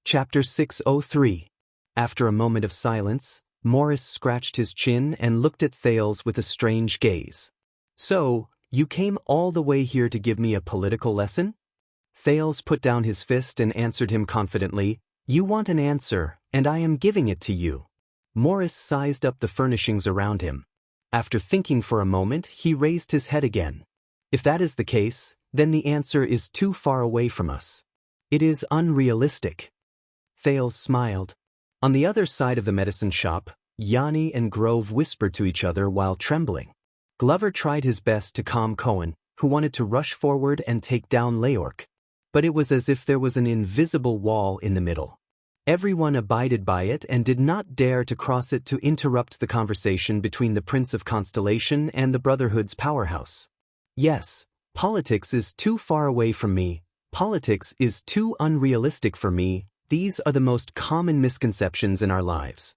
Chapter 603. After a moment of silence, Morris scratched his chin and looked at Thales with a strange gaze. "So, you came all the way here to give me a political lesson?" Thales put down his fist and answered him confidently, "You want an answer, and I am giving it to you." Morris sized up the furnishings around him. After thinking for a moment, he raised his head again. "If that is the case, then the answer is too far away from us. It is unrealistic." Thales smiled. On the other side of the medicine shop, Yanni and Grove whispered to each other while trembling. Glover tried his best to calm Cohen, who wanted to rush forward and take down Leork. But it was as if there was an invisible wall in the middle. Everyone abided by it and did not dare to cross it to interrupt the conversation between the Prince of Constellation and the Brotherhood's powerhouse. "Yes, politics is too far away from me. Politics is too unrealistic for me. These are the most common misconceptions in our lives."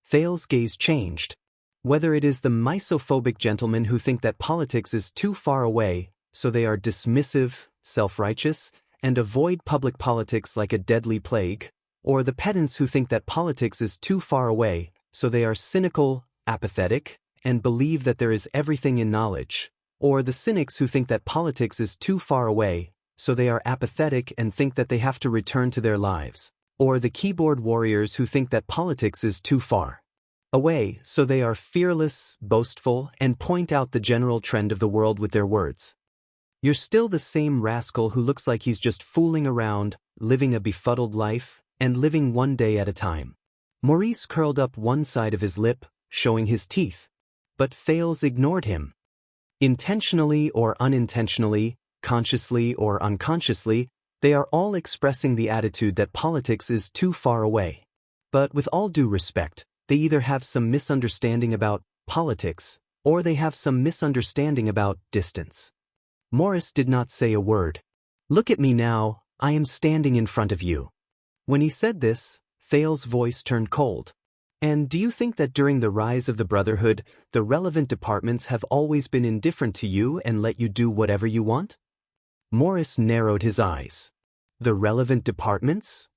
Thales' gaze changed. Whether it is the misophobic gentlemen who think that politics is too far away, so they are dismissive, self-righteous, and avoid public politics like a deadly plague, or the pedants who think that politics is too far away, so they are cynical, apathetic, and believe that there is everything in knowledge, or the cynics who think that politics is too far away, so they are apathetic and think that they have to return to their lives, or the keyboard warriors who think that politics is too far away, so they are fearless, boastful, and point out the general trend of the world with their words. You're still the same rascal who looks like he's just fooling around, living a befuddled life, and living one day at a time. Maurice curled up one side of his lip, showing his teeth. But Thales ignored him. Intentionally or unintentionally, consciously or unconsciously, they are all expressing the attitude that politics is too far away. But with all due respect, they either have some misunderstanding about politics, or they have some misunderstanding about distance. Morris did not say a word. "Look at me now, I am standing in front of you." When he said this, Thales' voice turned cold. "And do you think that during the rise of the Brotherhood, the relevant departments have always been indifferent to you and let you do whatever you want?" Morris narrowed his eyes. "The relevant departments?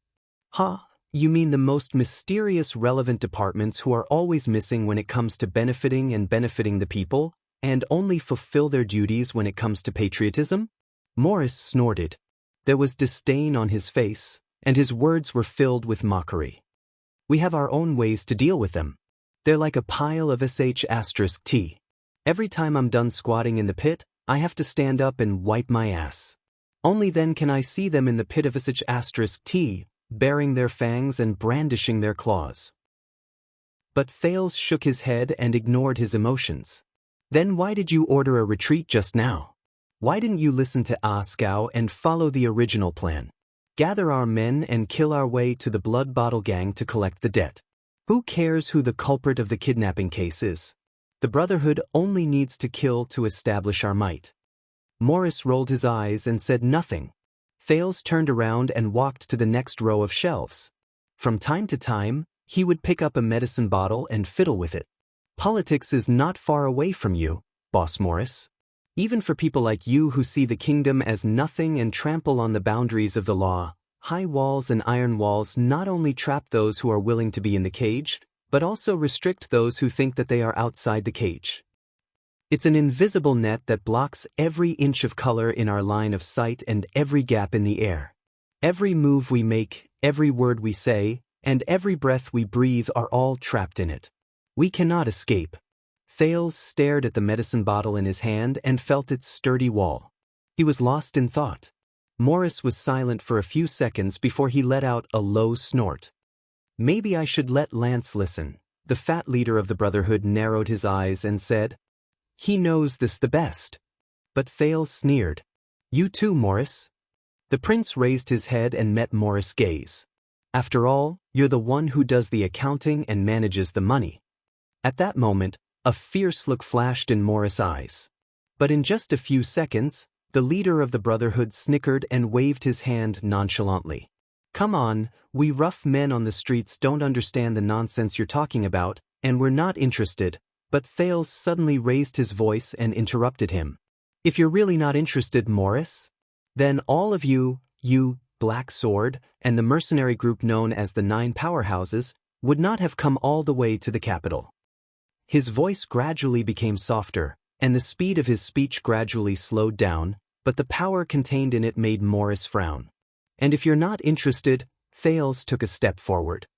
Huh? You mean the most mysterious relevant departments who are always missing when it comes to benefiting the people, and only fulfill their duties when it comes to patriotism?" Morris snorted. There was disdain on his face, and his words were filled with mockery. "We have our own ways to deal with them. They're like a pile of sh*t. Every time I'm done squatting in the pit, I have to stand up and wipe my ass. Only then can I see them in the pit of sh*t, baring their fangs and brandishing their claws." But Thales shook his head and ignored his emotions. "Then why did you order a retreat just now? Why didn't you listen to Askau and follow the original plan? Gather our men and kill our way to the Blood Bottle Gang to collect the debt. Who cares who the culprit of the kidnapping case is? The Brotherhood only needs to kill to establish our might." Morris rolled his eyes and said nothing. Thales turned around and walked to the next row of shelves. From time to time, he would pick up a medicine bottle and fiddle with it. "Politics is not far away from you, Boss Morris. Even for people like you who see the kingdom as nothing and trample on the boundaries of the law, high walls and iron walls not only trap those who are willing to be in the cage, but also restrict those who think that they are outside the cage. It's an invisible net that blocks every inch of color in our line of sight and every gap in the air. Every move we make, every word we say, and every breath we breathe are all trapped in it. We cannot escape." Thales stared at the medicine bottle in his hand and felt its sturdy wall. He was lost in thought. Morris was silent for a few seconds before he let out a low snort. "Maybe I should let Lance listen." The fat leader of the Brotherhood narrowed his eyes and said, "He knows this the best." But Thales sneered. "You too, Morris." The prince raised his head and met Morris' gaze. "After all, you're the one who does the accounting and manages the money." At that moment, a fierce look flashed in Morris' eyes. But in just a few seconds, the leader of the Brotherhood snickered and waved his hand nonchalantly. "Come on, we rough men on the streets don't understand the nonsense you're talking about, and we're not interested." But Thales suddenly raised his voice and interrupted him. "If you're really not interested, Morris, then all of you black sword, and the mercenary group known as the 9 Powerhouses, would not have come all the way to the capital. His voice gradually became softer, and the speed of his speech gradually slowed down, but the power contained in it made Morris frown. And if you're not interested, Thales took a step forward.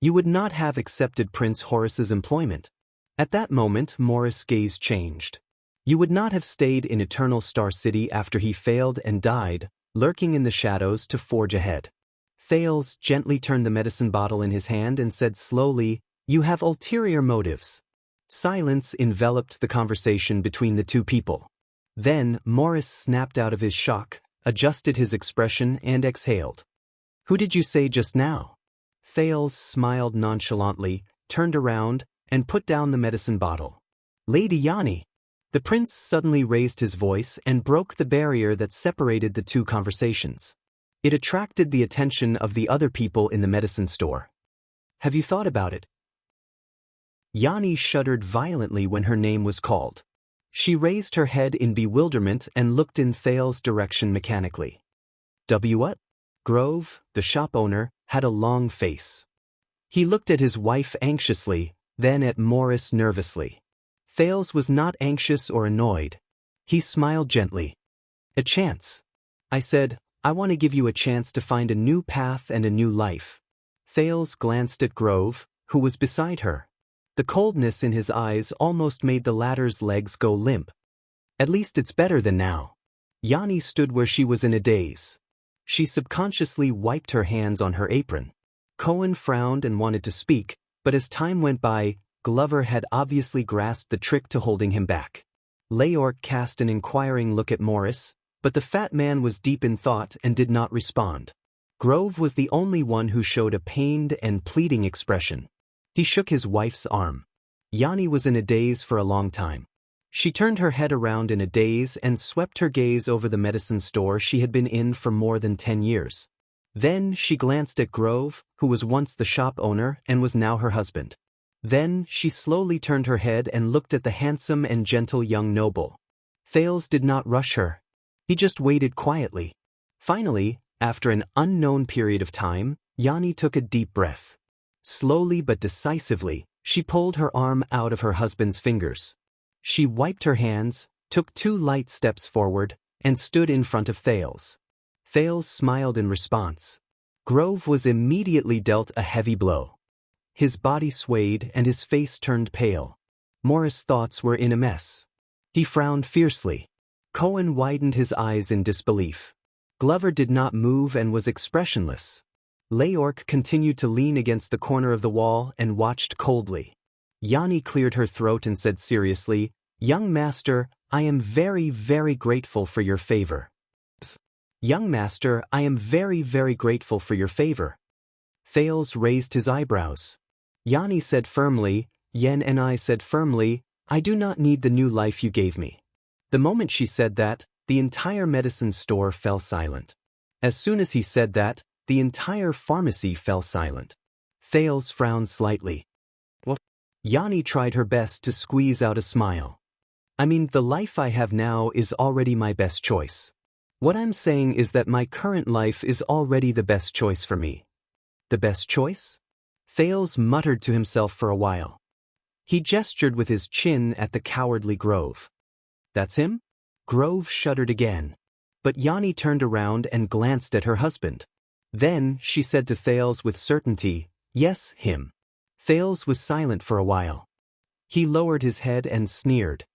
You would not have accepted Prince Horace's employment. At that moment, Morris' gaze changed. You would not have stayed in Eternal Star City after he failed and died, lurking in the shadows to forge ahead. Thales gently turned the medicine bottle in his hand and said slowly, "You have ulterior motives." Silence enveloped the conversation between the two people. Then Morris snapped out of his shock, adjusted his expression and exhaled. "Who did you say just now?" Thales smiled nonchalantly, turned around, and put down the medicine bottle. "Lady Yanni." The prince suddenly raised his voice and broke the barrier that separated the two conversations. It attracted the attention of the other people in the medicine store. "Have you thought about it?" Yanni shuddered violently when her name was called. She raised her head in bewilderment and looked in Thales' direction mechanically. What? Grove, the shop owner, had a long face. He looked at his wife anxiously, then at Morris nervously. Thales was not anxious or annoyed. He smiled gently. "A chance." I said, "I want to give you a chance to find a new path and a new life." Thales glanced at Grove, who was beside her. The coldness in his eyes almost made the latter's legs go limp. "At least it's better than now." Yanni stood where she was in a daze. She subconsciously wiped her hands on her apron. Cohen frowned and wanted to speak, but as time went by, Glover had obviously grasped the trick to holding him back. Leork cast an inquiring look at Morris, but the fat man was deep in thought and did not respond. Grove was the only one who showed a pained and pleading expression. He shook his wife's arm. Yanni was in a daze for a long time. She turned her head around in a daze and swept her gaze over the medicine store she had been in for more than 10 years. Then she glanced at Grove, who was once the shop owner and was now her husband. Then she slowly turned her head and looked at the handsome and gentle young noble. Thales did not rush her. He just waited quietly. Finally, after an unknown period of time, Yanni took a deep breath. Slowly but decisively, she pulled her arm out of her husband's fingers. She wiped her hands, took 2 light steps forward, and stood in front of Thales. Thales smiled in response. Grove was immediately dealt a heavy blow. His body swayed and his face turned pale. Morris' thoughts were in a mess. He frowned fiercely. Cohen widened his eyes in disbelief. Glover did not move and was expressionless. Leork continued to lean against the corner of the wall and watched coldly. Yanni cleared her throat and said seriously, "Young master, I am very, very grateful for your favor." "Young master, I am very, very grateful for your favor." Thales raised his eyebrows. Yanni said firmly, Yen and I said firmly, "I do not need the new life you gave me." The moment she said that, the entire medicine store fell silent. As soon as he said that, the entire pharmacy fell silent. Thales frowned slightly. "What?" Yanni tried her best to squeeze out a smile. "I mean, the life I have now is already my best choice. What I'm saying is that my current life is already the best choice for me." "The best choice?" Thales muttered to himself for a while. He gestured with his chin at the cowardly Grove. "That's him?" Grove shuddered again. But Yanni turned around and glanced at her husband. Then she said to Thales with certainty, "Yes, him." Thales was silent for a while. He lowered his head and sneered.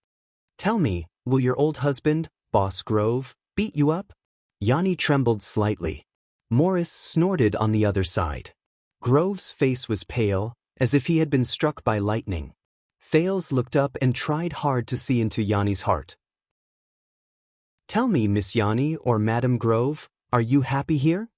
"Tell me, will your old husband, Boss Grove, beat you up?" Yanni trembled slightly. Morris snorted on the other side. Grove's face was pale, as if he had been struck by lightning. Thales looked up and tried hard to see into Yanni's heart. "Tell me, Miss Yanni or Madam Grove, are you happy here?"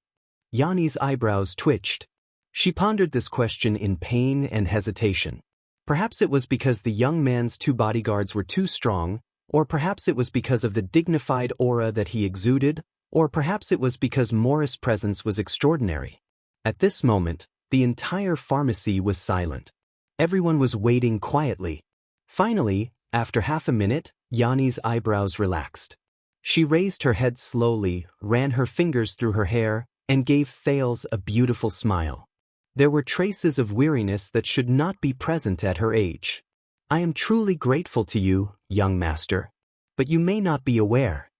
Yanni's eyebrows twitched. She pondered this question in pain and hesitation. Perhaps it was because the young man's 2 bodyguards were too strong, or perhaps it was because of the dignified aura that he exuded, or perhaps it was because Morris' presence was extraordinary. At this moment, the entire pharmacy was silent. Everyone was waiting quietly. Finally, after half a minute, Yanni's eyebrows relaxed. She raised her head slowly, ran her fingers through her hair, and gave Thales a beautiful smile. There were traces of weariness that should not be present at her age. I am truly grateful to you, young master. But you may not be aware.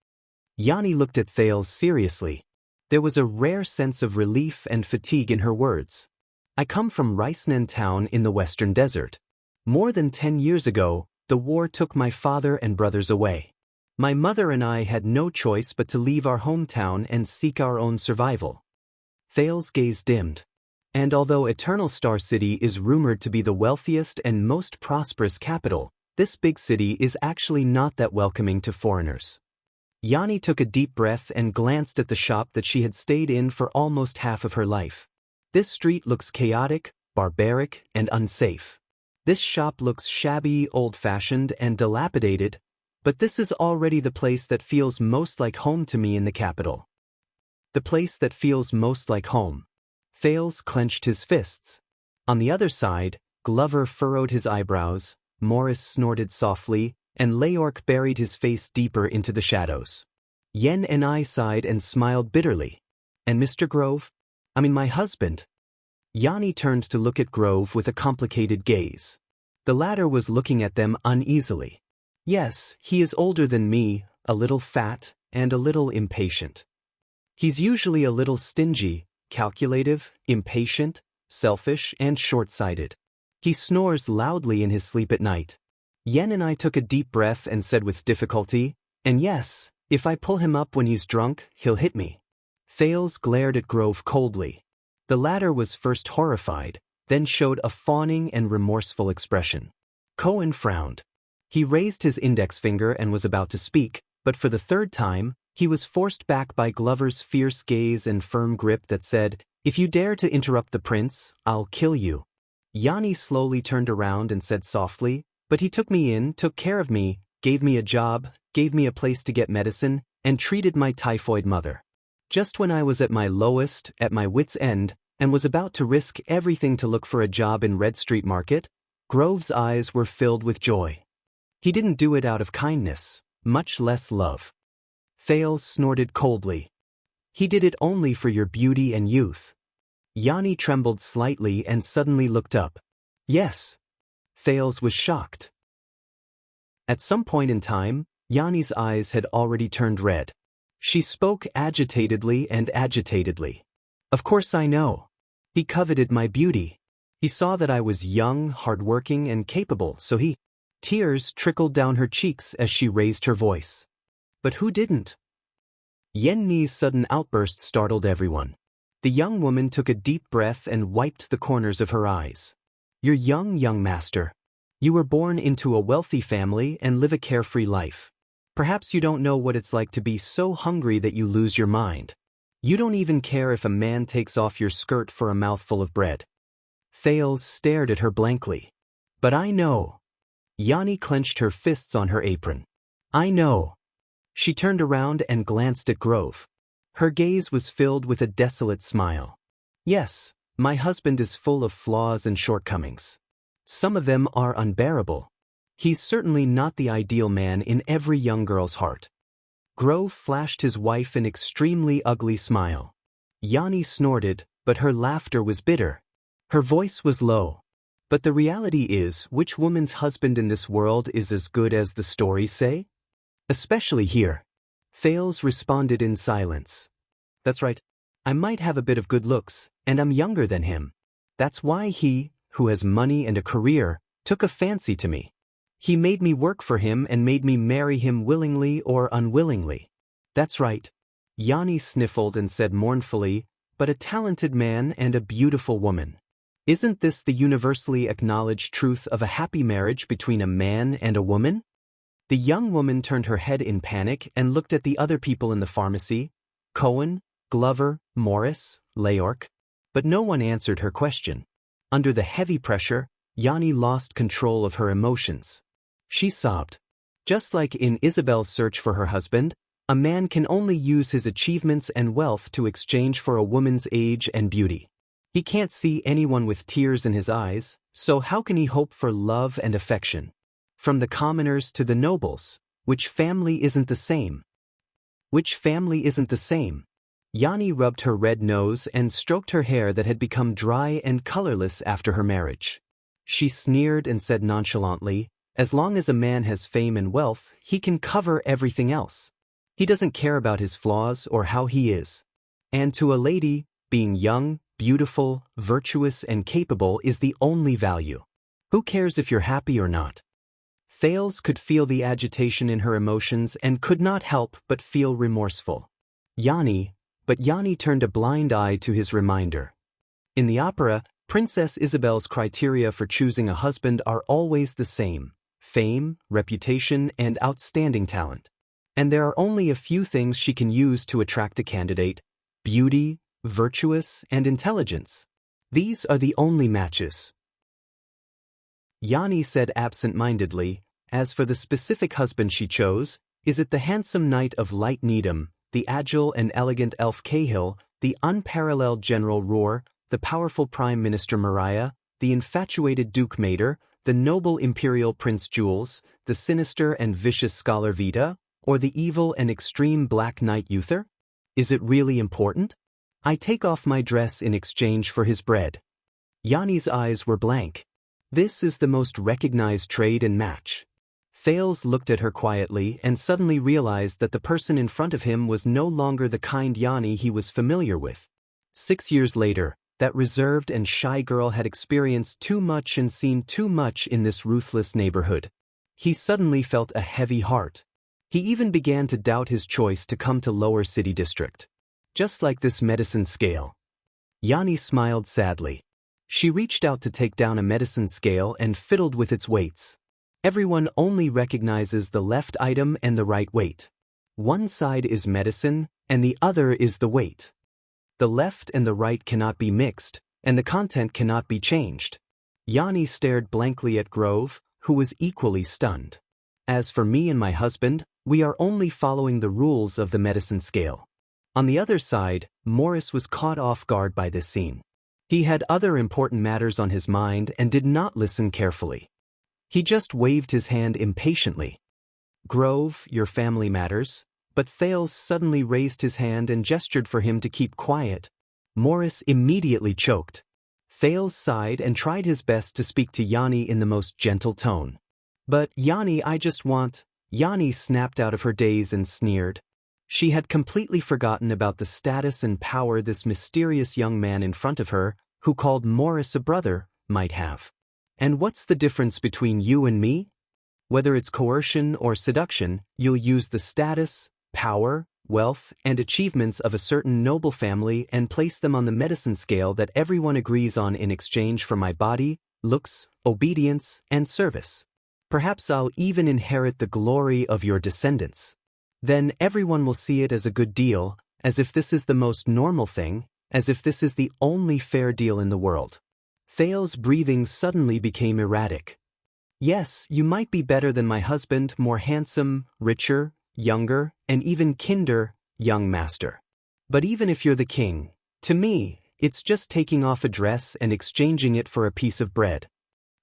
Yanni looked at Thales seriously. There was a rare sense of relief and fatigue in her words. I come from Ricenan town in the western desert. More than 10 years ago, the war took my father and brothers away. My mother and I had no choice but to leave our hometown and seek our own survival. Thales' gaze dimmed. And although Eternal Star City is rumored to be the wealthiest and most prosperous capital, this big city is actually not that welcoming to foreigners. Yanni took a deep breath and glanced at the shop that she had stayed in for almost half of her life. This street looks chaotic, barbaric, and unsafe. This shop looks shabby, old-fashioned, and dilapidated, but this is already the place that feels most like home to me in the capital. The place that feels most like home. Thales clenched his fists. On the other side, Glover furrowed his eyebrows, Morris snorted softly, and Leorc buried his face deeper into the shadows. Yen and I sighed and smiled bitterly. And Mr. Grove? My husband. Yanni turned to look at Grove with a complicated gaze. The latter was looking at them uneasily. Yes, he is older than me, a little fat, and a little impatient. He's usually a little stingy, calculative, impatient, selfish, and short-sighted. He snores loudly in his sleep at night. Yen and I took a deep breath and said with difficulty, and yes, if I pull him up when he's drunk, he'll hit me. Thales glared at Grove coldly. The latter was first horrified, then showed a fawning and remorseful expression. Cohen frowned. He raised his index finger and was about to speak, but for the third time, he was forced back by Glover's fierce gaze and firm grip that said, "If you dare to interrupt the prince, I'll kill you." Yanni slowly turned around and said softly, "But he took me in, took care of me, gave me a job, gave me a place to get medicine, and treated my typhoid mother. Just when I was at my lowest, at my wit's end, and was about to risk everything to look for a job in Red Street Market, Grove's eyes were filled with joy. He didn't do it out of kindness, much less love." Thales snorted coldly. "He did it only for your beauty and youth." Yanni trembled slightly and suddenly looked up. "Yes." Thales was shocked. At some point in time, Yanni's eyes had already turned red. She spoke agitatedly and agitatedly. "Of course I know. He coveted my beauty. He saw that I was young, hardworking, and capable, so he—" Tears trickled down her cheeks as she raised her voice. "But who didn't?" Yen Ni's sudden outburst startled everyone. The young woman took a deep breath and wiped the corners of her eyes. "You're young master. You were born into a wealthy family and live a carefree life. Perhaps you don't know what it's like to be so hungry that you lose your mind. You don't even care if a man takes off your skirt for a mouthful of bread." Thales stared at her blankly. "But I know." Yanni clenched her fists on her apron. "I know." She turned around and glanced at Grove. Her gaze was filled with a desolate smile. "Yes, my husband is full of flaws and shortcomings. Some of them are unbearable. He's certainly not the ideal man in every young girl's heart." Grove flashed his wife an extremely ugly smile. Yanni snorted, but her laughter was bitter. Her voice was low. "But the reality is, which woman's husband in this world is as good as the stories say? Especially here." Thales responded in silence. "That's right. I might have a bit of good looks, and I'm younger than him. That's why he, who has money and a career, took a fancy to me. He made me work for him and made me marry him willingly or unwillingly." "That's right." Yanni sniffled and said mournfully, "but a talented man and a beautiful woman. Isn't this the universally acknowledged truth of a happy marriage between a man and a woman?" The young woman turned her head in panic and looked at the other people in the pharmacy, Cohen, Glover, Morris, Leorc, but no one answered her question. Under the heavy pressure, Yanni lost control of her emotions. She sobbed. Just like in Isabel's search for her husband, a man can only use his achievements and wealth to exchange for a woman's age and beauty. He can't see anyone with tears in his eyes, so how can he hope for love and affection? From the commoners to the nobles, which family isn't the same? Which family isn't the same? Yanni rubbed her red nose and stroked her hair that had become dry and colorless after her marriage. She sneered and said nonchalantly, "As long as a man has fame and wealth, he can cover everything else. He doesn't care about his flaws or how he is. And to a lady, being young, beautiful, virtuous, and capable is the only value. Who cares if you're happy or not?" Thales could feel the agitation in her emotions and could not help but feel remorseful. But Yanni turned a blind eye to his reminder. In the opera, Princess Isabel's criteria for choosing a husband are always the same: fame, reputation, and outstanding talent. And there are only a few things she can use to attract a candidate: beauty, virtuous, and intelligence. These are the only matches. Yanni said absent-mindedly, "As for the specific husband she chose, is it the handsome knight of Light Needham, the agile and elegant elf Cahill, the unparalleled General Roar, the powerful Prime Minister Mariah, the infatuated Duke Mater, the noble Imperial Prince Jules, the sinister and vicious Scholar Vita, or the evil and extreme Black Knight Uther? Is it really important? I take off my dress in exchange for his bread." Yanni's eyes were blank. This is the most recognized trade and match. Thales looked at her quietly and suddenly realized that the person in front of him was no longer the kind Yanni he was familiar with. 6 years later, that reserved and shy girl had experienced too much and seen too much in this ruthless neighborhood. He suddenly felt a heavy heart. He even began to doubt his choice to come to Lower City District. Just like this medicine scale. Yanni smiled sadly. She reached out to take down a medicine scale and fiddled with its weights. Everyone only recognizes the left item and the right weight. One side is medicine, and the other is the weight. The left and the right cannot be mixed, and the content cannot be changed. Yanni stared blankly at Grove, who was equally stunned. As for me and my husband, we are only following the rules of the medicine scale. On the other side, Morris was caught off guard by this scene. He had other important matters on his mind and did not listen carefully. He just waved his hand impatiently. "Grove, your family matters," but Thales suddenly raised his hand and gestured for him to keep quiet. Morris immediately choked. Thales sighed and tried his best to speak to Yanni in the most gentle tone. "But Yanni, Yanni snapped out of her daze and sneered. She had completely forgotten about the status and power this mysterious young man in front of her, who called Morris a brother, might have. "And what's the difference between you and me? Whether it's coercion or seduction, you'll use the status, power, wealth, and achievements of a certain noble family and place them on the medicine scale that everyone agrees on in exchange for my body, looks, obedience, and service. Perhaps I'll even inherit the glory of your descendants. Then everyone will see it as a good deal, as if this is the most normal thing, as if this is the only fair deal in the world." Thales' breathing suddenly became erratic. "Yes, you might be better than my husband, more handsome, richer, younger, and even kinder, young master. But even if you're the king, to me, it's just taking off a dress and exchanging it for a piece of bread."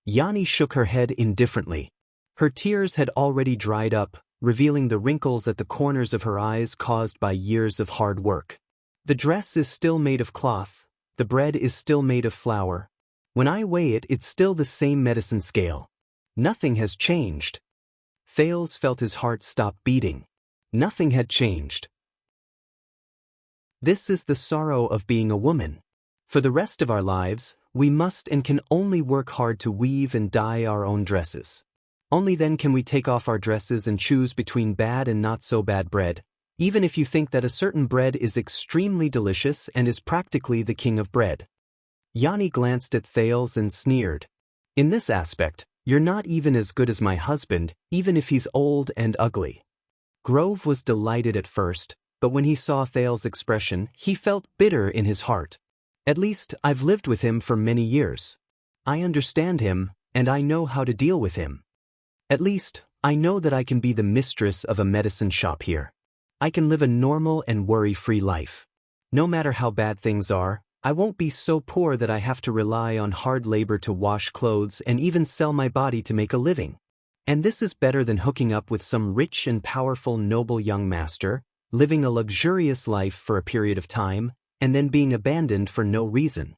Yanni shook her head indifferently. Her tears had already dried up, revealing the wrinkles at the corners of her eyes caused by years of hard work. "The dress is still made of cloth, the bread is still made of flour. When I weigh it, it's still the same medicine scale. Nothing has changed." Thales felt his heart stop beating. Nothing had changed. This is the sorrow of being a woman. For the rest of our lives, we must and can only work hard to weave and dye our own dresses. Only then can we take off our dresses and choose between bad and not so bad bread, even if you think that a certain bread is extremely delicious and is practically the king of bread. Yanni glanced at Thales and sneered. "In this aspect, you're not even as good as my husband, even if he's old and ugly." Grove was delighted at first, but when he saw Thales' expression, he felt bitter in his heart. "At least, I've lived with him for many years. I understand him, and I know how to deal with him. At least, I know that I can be the mistress of a medicine shop here. I can live a normal and worry-free life. No matter how bad things are, I won't be so poor that I have to rely on hard labor to wash clothes and even sell my body to make a living. And this is better than hooking up with some rich and powerful noble young master, living a luxurious life for a period of time, and then being abandoned for no reason.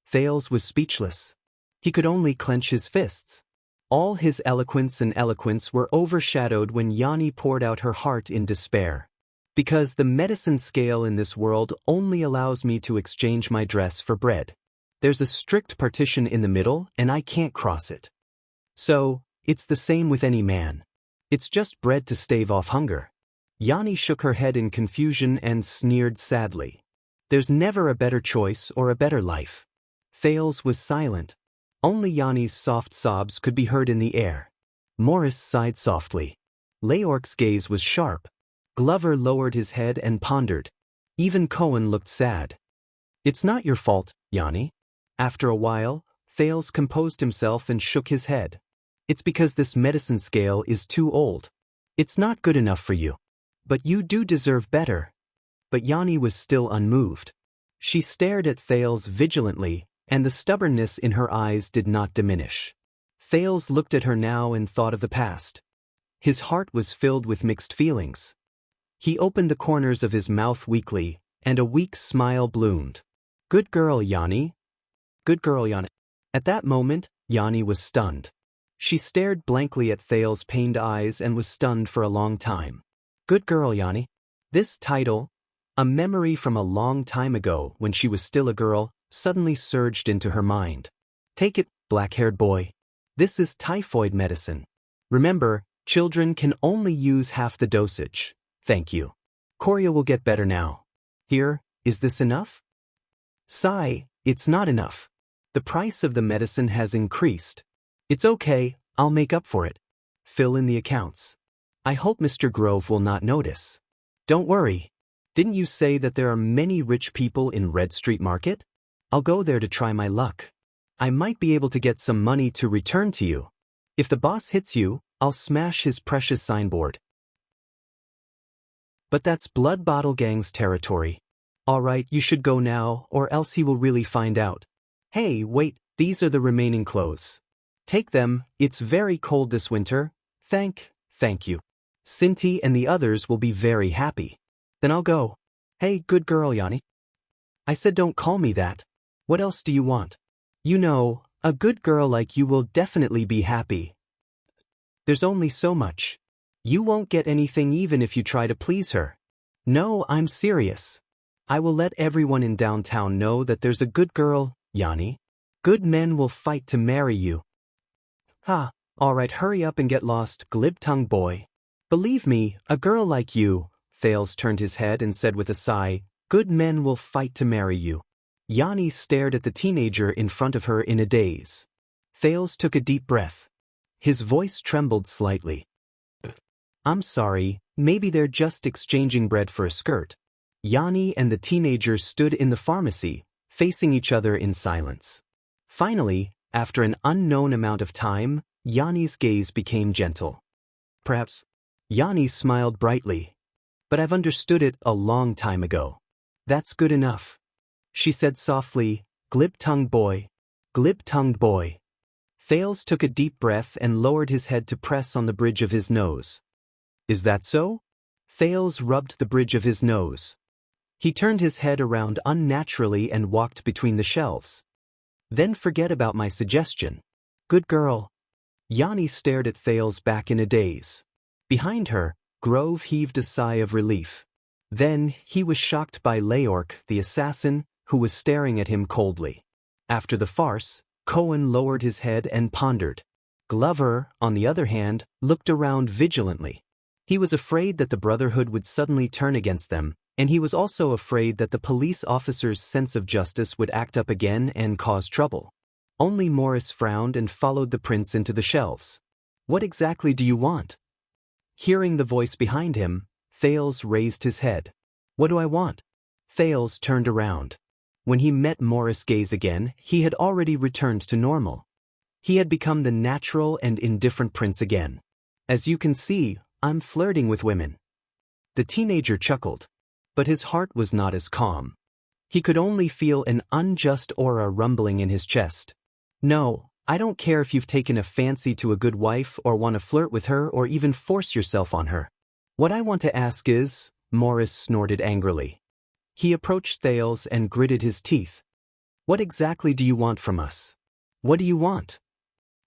Thales was speechless. He could only clench his fists. All his eloquence were overshadowed when Yanni poured out her heart in despair. Because the medicine scale in this world only allows me to exchange my dress for bread. There's a strict partition in the middle, and I can't cross it. So, it's the same with any man. It's just bread to stave off hunger. Yanni shook her head in confusion and sneered sadly. There's never a better choice or a better life. Thales was silent. Only Yanni's soft sobs could be heard in the air. Morris sighed softly. Leork's gaze was sharp. Glover lowered his head and pondered. Even Cohen looked sad. It's not your fault, Yanni. After a while, Thales composed himself and shook his head. It's because this medicine scale is too old. It's not good enough for you. But you do deserve better. But Yanni was still unmoved. She stared at Thales vigilantly, and the stubbornness in her eyes did not diminish. Thales looked at her now and thought of the past. His heart was filled with mixed feelings. He opened the corners of his mouth weakly, and a weak smile bloomed. Good girl, Yanni. Good girl, Yanni. At that moment, Yanni was stunned. She stared blankly at Thales' pained eyes and was stunned for a long time. Good girl, Yanni. This title, a memory from a long time ago when she was still a girl, suddenly surged into her mind. Take it, black-haired boy. This is typhoid medicine. Remember, children can only use half the dosage. Thank you. Korea will get better now. Here, is this enough? Sigh, it's not enough. The price of the medicine has increased. It's okay, I'll make up for it. Fill in the accounts. I hope Mr. Grove will not notice. Don't worry. Didn't you say that there are many rich people in Red Street Market? I'll go there to try my luck. I might be able to get some money to return to you. If the boss hits you, I'll smash his precious signboard. But that's Blood Bottle Gang's territory. All right, you should go now, or else he will really find out. Hey, wait, these are the remaining clothes. Take them, it's very cold this winter. Thank you. Cinti and the others will be very happy. Then I'll go. Hey, good girl, Yanni. I said don't call me that. What else do you want? You know, a good girl like you will definitely be happy. There's only so much. You won't get anything even if you try to please her. No, I'm serious. I will let everyone in downtown know that there's a good girl, Yanni. Good men will fight to marry you. Ha, all right, hurry up and get lost, glib-tongued boy. Believe me, a girl like you, Thales turned his head and said with a sigh, good men will fight to marry you. Yanni stared at the teenager in front of her in a daze. Thales took a deep breath. His voice trembled slightly. I'm sorry, maybe they're just exchanging bread for a skirt. Yanni and the teenager stood in the pharmacy, facing each other in silence. Finally, after an unknown amount of time, Yanni's gaze became gentle. Perhaps. Yanni smiled brightly. But I've understood it a long time ago. That's good enough. She said softly, glib-tongued boy. Glib-tongued boy. Thales took a deep breath and lowered his head to press on the bridge of his nose. Is that so? Thales rubbed the bridge of his nose. He turned his head around unnaturally and walked between the shelves. Then forget about my suggestion. Good girl. Yanni stared at Thales back in a daze. Behind her, Grove heaved a sigh of relief. Then, he was shocked by Leork, the assassin, who was staring at him coldly. After the farce, Cohen lowered his head and pondered. Glover, on the other hand, looked around vigilantly. He was afraid that the Brotherhood would suddenly turn against them, and he was also afraid that the police officer's sense of justice would act up again and cause trouble. Only Morris frowned and followed the prince into the shelves. What exactly do you want? Hearing the voice behind him, Thales raised his head. What do I want? Thales turned around. When he met Morris' gaze again, he had already returned to normal. He had become the natural and indifferent prince again. As you can see, I'm flirting with women. The teenager chuckled. But his heart was not as calm. He could only feel an unjust aura rumbling in his chest. No, I don't care if you've taken a fancy to a good wife or want to flirt with her or even force yourself on her. What I want to ask is, Morris snorted angrily. He approached Thales and gritted his teeth. What exactly do you want from us? What do you want?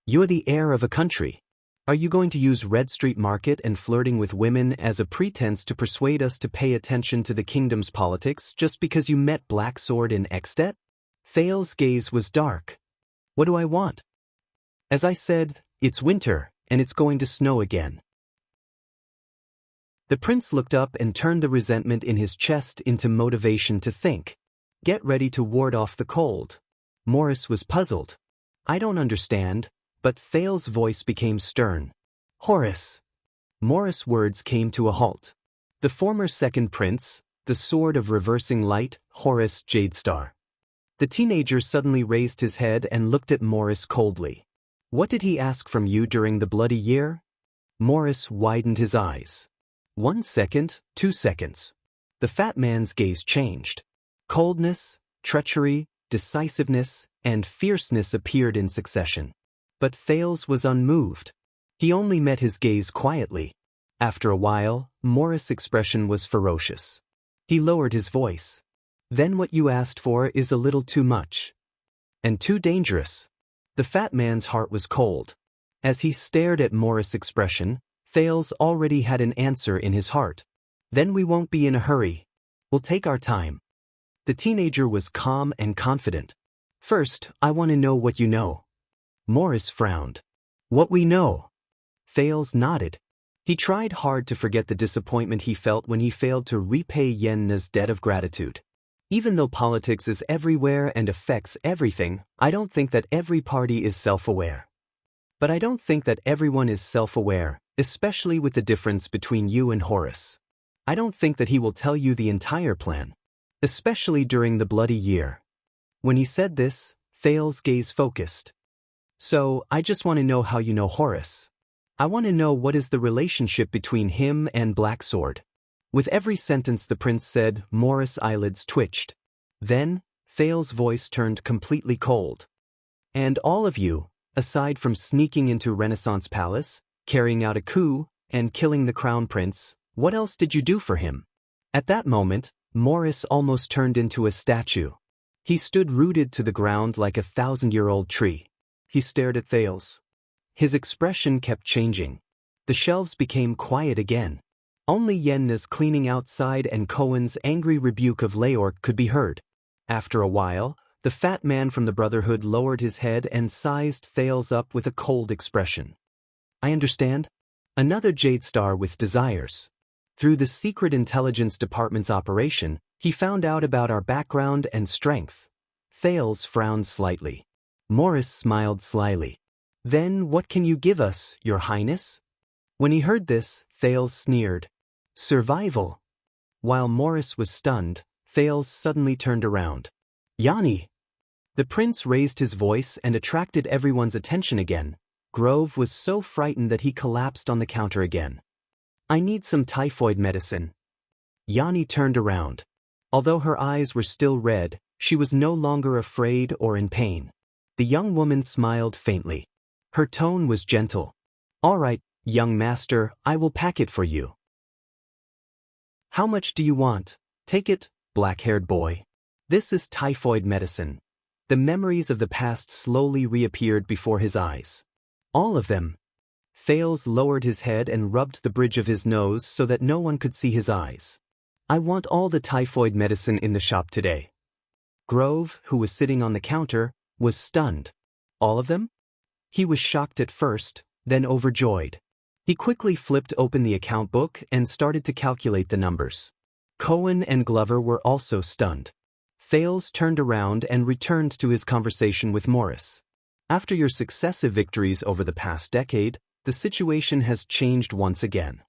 You're the heir of a country. Are you going to use Red Street Market and flirting with women as a pretense to persuade us to pay attention to the kingdom's politics just because you met Blacksword in Extet? Thales' gaze was dark. What do I want? As I said, it's winter, and it's going to snow again. The prince looked up and turned the resentment in his chest into motivation to think. Get ready to ward off the cold. Morris was puzzled. I don't understand. But Thales' voice became stern. Horace. Morris' words came to a halt. The former second prince, the sword of reversing light, Horace Jadestar. The teenager suddenly raised his head and looked at Morris coldly. What did he ask from you during the bloody year? Morris widened his eyes. 1 second, 2 seconds. The fat man's gaze changed. Coldness, treachery, decisiveness, and fierceness appeared in succession. But Thales was unmoved. He only met his gaze quietly. After a while, Morris' expression was ferocious. He lowered his voice. Then what you asked for is a little too much. And too dangerous. The fat man's heart was cold. As he stared at Morris' expression, Thales already had an answer in his heart. Then we won't be in a hurry. We'll take our time. The teenager was calm and confident. First, I want to know what you know. Morris frowned. What we know? Thales nodded. He tried hard to forget the disappointment he felt when he failed to repay Yenna's debt of gratitude. Even though politics is everywhere and affects everything, I don't think that every party is self-aware. But I don't think that everyone is self-aware, especially with the difference between you and Horace. I don't think that he will tell you the entire plan, especially during the bloody year. When he said this, Thales' gaze focused. So, I just want to know how you know Horace. I want to know what is the relationship between him and Blacksword. With every sentence the prince said, Morris' eyelids twitched. Then, Thales' voice turned completely cold. And all of you, aside from sneaking into Renaissance Palace, carrying out a coup, and killing the crown prince, what else did you do for him? At that moment, Morris almost turned into a statue. He stood rooted to the ground like a 1,000-year-old tree. He stared at Thales. His expression kept changing. The shelves became quiet again. Only Yenna's cleaning outside and Cohen's angry rebuke of Leorc could be heard. After a while, the fat man from the Brotherhood lowered his head and sized Thales up with a cold expression. I understand. Another Jadestar with desires. Through the Secret Intelligence Department's operation, he found out about our background and strength. Thales frowned slightly. Morris smiled slyly. Then what can you give us, Your Highness? When he heard this, Thales sneered. Survival. While Morris was stunned, Thales suddenly turned around. Yanni! The prince raised his voice and attracted everyone's attention again. Grove was so frightened that he collapsed on the counter again. I need some typhoid medicine. Yanni turned around. Although her eyes were still red, she was no longer afraid or in pain. The young woman smiled faintly. Her tone was gentle. All right, young master, I will pack it for you. How much do you want? Take it, black-haired boy. This is typhoid medicine. The memories of the past slowly reappeared before his eyes. All of them. Thales lowered his head and rubbed the bridge of his nose so that no one could see his eyes. I want all the typhoid medicine in the shop today. Grove, who was sitting on the counter, was stunned. All of them? He was shocked at first, then overjoyed. He quickly flipped open the account book and started to calculate the numbers. Cohen and Glover were also stunned. Thales turned around and returned to his conversation with Morris. After your successive victories over the past decade, the situation has changed once again.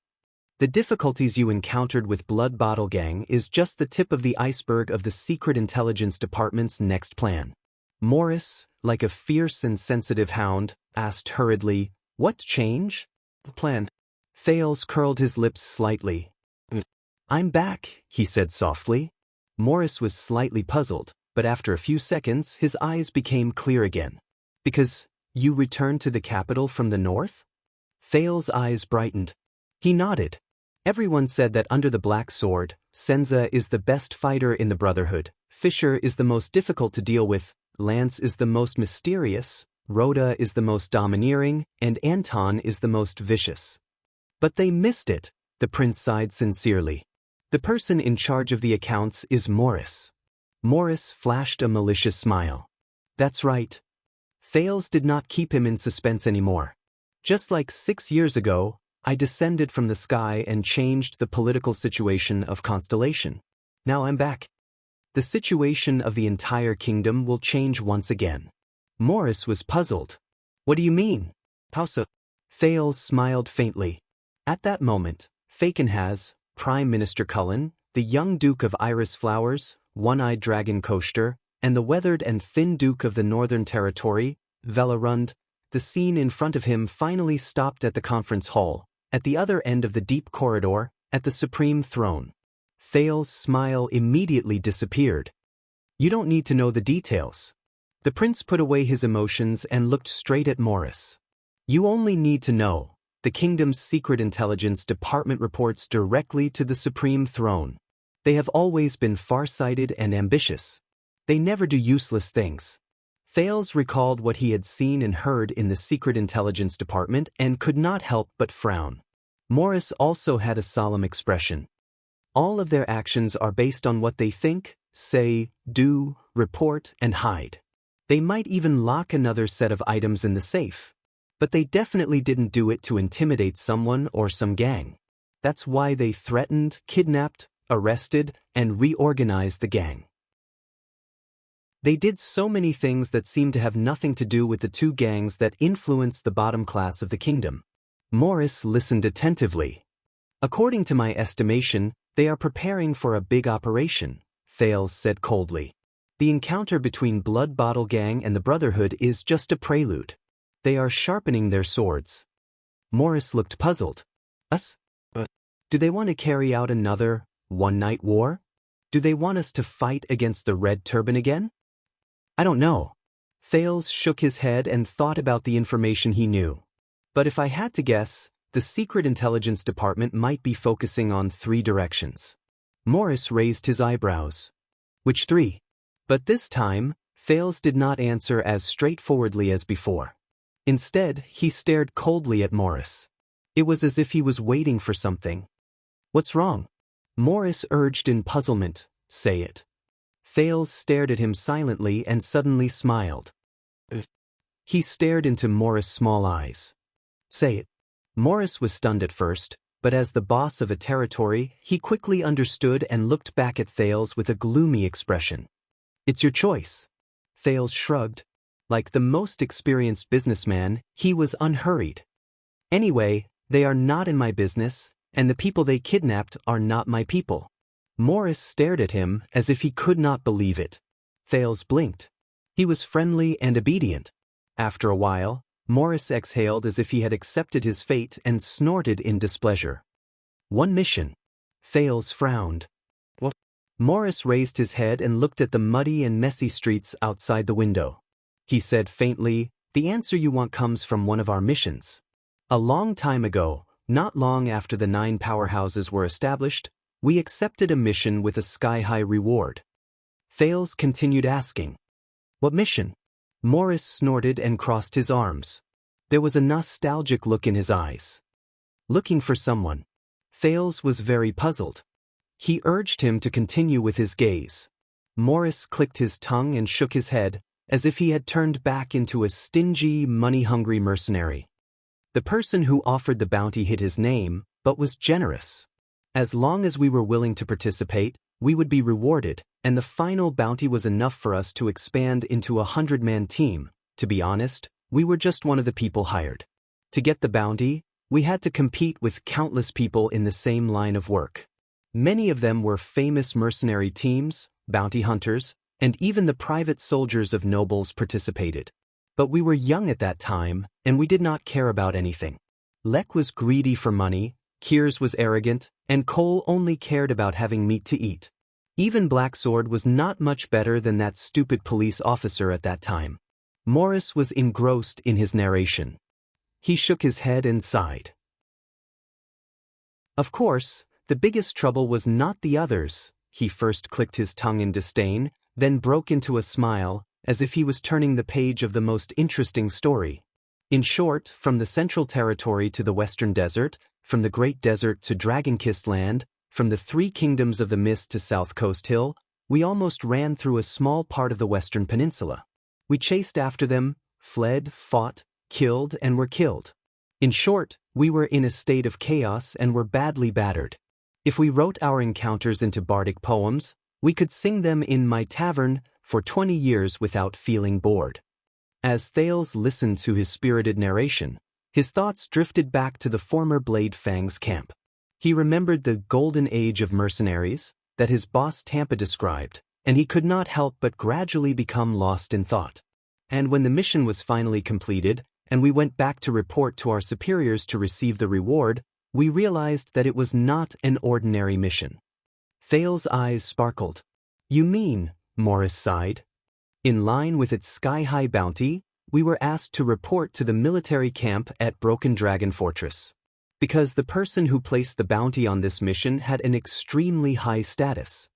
The difficulties you encountered with Blood Bottle Gang is just the tip of the iceberg of the Secret Intelligence Department's next plan. Morris, like a fierce and sensitive hound, asked hurriedly, What change? Plan. Thales curled his lips slightly. I'm back, he said softly. Morris was slightly puzzled, but after a few seconds his eyes became clear again. Because you returned to the capital from the north? Thales' eyes brightened. He nodded. Everyone said that under the black sword, Senza is the best fighter in the Brotherhood, Fisher is the most difficult to deal with, Lance is the most mysterious, Rhoda is the most domineering, and Anton is the most vicious. But they missed it, the prince sighed sincerely. The person in charge of the accounts is Morris. Morris flashed a malicious smile. That's right. Thales did not keep him in suspense anymore. Just like 6 years ago, I descended from the sky and changed the political situation of Constellation. Now I'm back. The situation of the entire kingdom will change once again. Morris was puzzled. What do you mean? How so? Thales smiled faintly. At that moment, Fakenhaz, Prime Minister Cullen, the young Duke of Iris Flowers, One-Eyed Dragon Koester, and the weathered and thin Duke of the Northern Territory, Velarund, the scene in front of him finally stopped at the conference hall, at the other end of the deep corridor, at the supreme throne. Thales' smile immediately disappeared. You don't need to know the details. The prince put away his emotions and looked straight at Morris. You only need to know. The kingdom's secret intelligence department reports directly to the supreme throne. They have always been far-sighted and ambitious. They never do useless things. Thales recalled what he had seen and heard in the secret intelligence department and could not help but frown. Morris also had a solemn expression. All of their actions are based on what they think, say, do, report, and hide. They might even lock another set of items in the safe. But they definitely didn't do it to intimidate someone or some gang. That's why they threatened, kidnapped, arrested, and reorganized the gang. They did so many things that seemed to have nothing to do with the two gangs that influenced the bottom class of the kingdom. Morris listened attentively. According to my estimation, they are preparing for a big operation, Thales said coldly. The encounter between Blood Bottle Gang and the Brotherhood is just a prelude. They are sharpening their swords. Morris looked puzzled. Us? Do they want to carry out another one-night war? Do they want us to fight against the Red Turban again? I don't know. Thales shook his head and thought about the information he knew. But if I had to guess, the Secret Intelligence Department might be focusing on 3 directions. Morris raised his eyebrows. Which 3? But this time, Thales did not answer as straightforwardly as before. Instead, he stared coldly at Morris. It was as if he was waiting for something. What's wrong? Morris urged in puzzlement, say it. Thales stared at him silently and suddenly smiled. He stared into Morris' small eyes. Say it. Morris was stunned at first, but as the boss of a territory, he quickly understood and looked back at Thales with a gloomy expression. It's your choice. Thales shrugged. Like the most experienced businessman, he was unhurried. Anyway, they are not in my business, and the people they kidnapped are not my people. Morris stared at him as if he could not believe it. Thales blinked. He was friendly and obedient. After a while, Morris exhaled as if he had accepted his fate and snorted in displeasure. One mission. Thales frowned. What? Morris raised his head and looked at the muddy and messy streets outside the window. He said faintly, the answer you want comes from one of our missions. A long time ago, not long after the 9 powerhouses were established, we accepted a mission with a sky-high reward. Thales continued asking. What mission? Morris snorted and crossed his arms. There was a nostalgic look in his eyes. Looking for someone. Thales was very puzzled. He urged him to continue with his gaze. Morris clicked his tongue and shook his head, as if he had turned back into a stingy, money-hungry mercenary. The person who offered the bounty hid his name, but was generous. As long as we were willing to participate, we would be rewarded, and the final bounty was enough for us to expand into a 100-man team. To be honest, we were just one of the people hired. To get the bounty, we had to compete with countless people in the same line of work. Many of them were famous mercenary teams, bounty hunters, and even the private soldiers of nobles participated. But we were young at that time, and we did not care about anything. Lek was greedy for money, Kiers was arrogant, and Cole only cared about having meat to eat. Even Blacksword was not much better than that stupid police officer at that time. Morris was engrossed in his narration. He shook his head and sighed. Of course, the biggest trouble was not the others. He first clicked his tongue in disdain, then broke into a smile, as if he was turning the page of the most interesting story. In short, from the Central Territory to the Western Desert, from the Great Desert to Dragon-Kissed Land, from the Three Kingdoms of the Mist to South Coast Hill, we almost ran through a small part of the Western Peninsula. We chased after them, fled, fought, killed, and were killed. In short, we were in a state of chaos and were badly battered. If we wrote our encounters into bardic poems, we could sing them in my tavern for 20 years without feeling bored. As Thales listened to his spirited narration, his thoughts drifted back to the former Blade Fang's camp. He remembered the golden age of mercenaries that his boss Tampa described, and he could not help but gradually become lost in thought. And when the mission was finally completed, and we went back to report to our superiors to receive the reward, we realized that it was not an ordinary mission. Thales' eyes sparkled. "You mean," Morris sighed. "In line with its sky-high bounty, we were asked to report to the military camp at Broken Dragon Fortress. Because the person who placed the bounty on this mission had an extremely high status."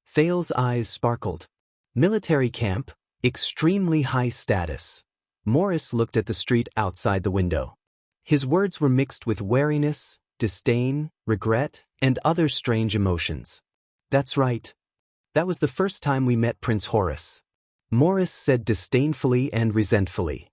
Thales' eyes sparkled. Military camp, extremely high status. Morris looked at the street outside the window. His words were mixed with wariness, disdain, regret, and other strange emotions. "That's right. That was the first time we met Prince Horace," Morris said disdainfully and resentfully.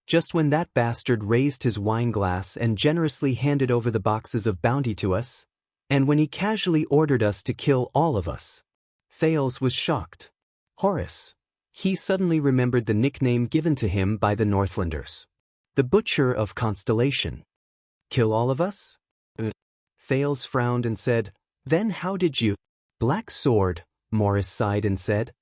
"Just when that bastard raised his wine glass and generously handed over the boxes of bounty to us, and when he casually ordered us to kill all of us." Thales was shocked. Horace. He suddenly remembered the nickname given to him by the Northlanders. The Butcher of Constellation. "Kill all of us?" Thales frowned and said, "Then how did you—" "Black Sword," Morris sighed and said.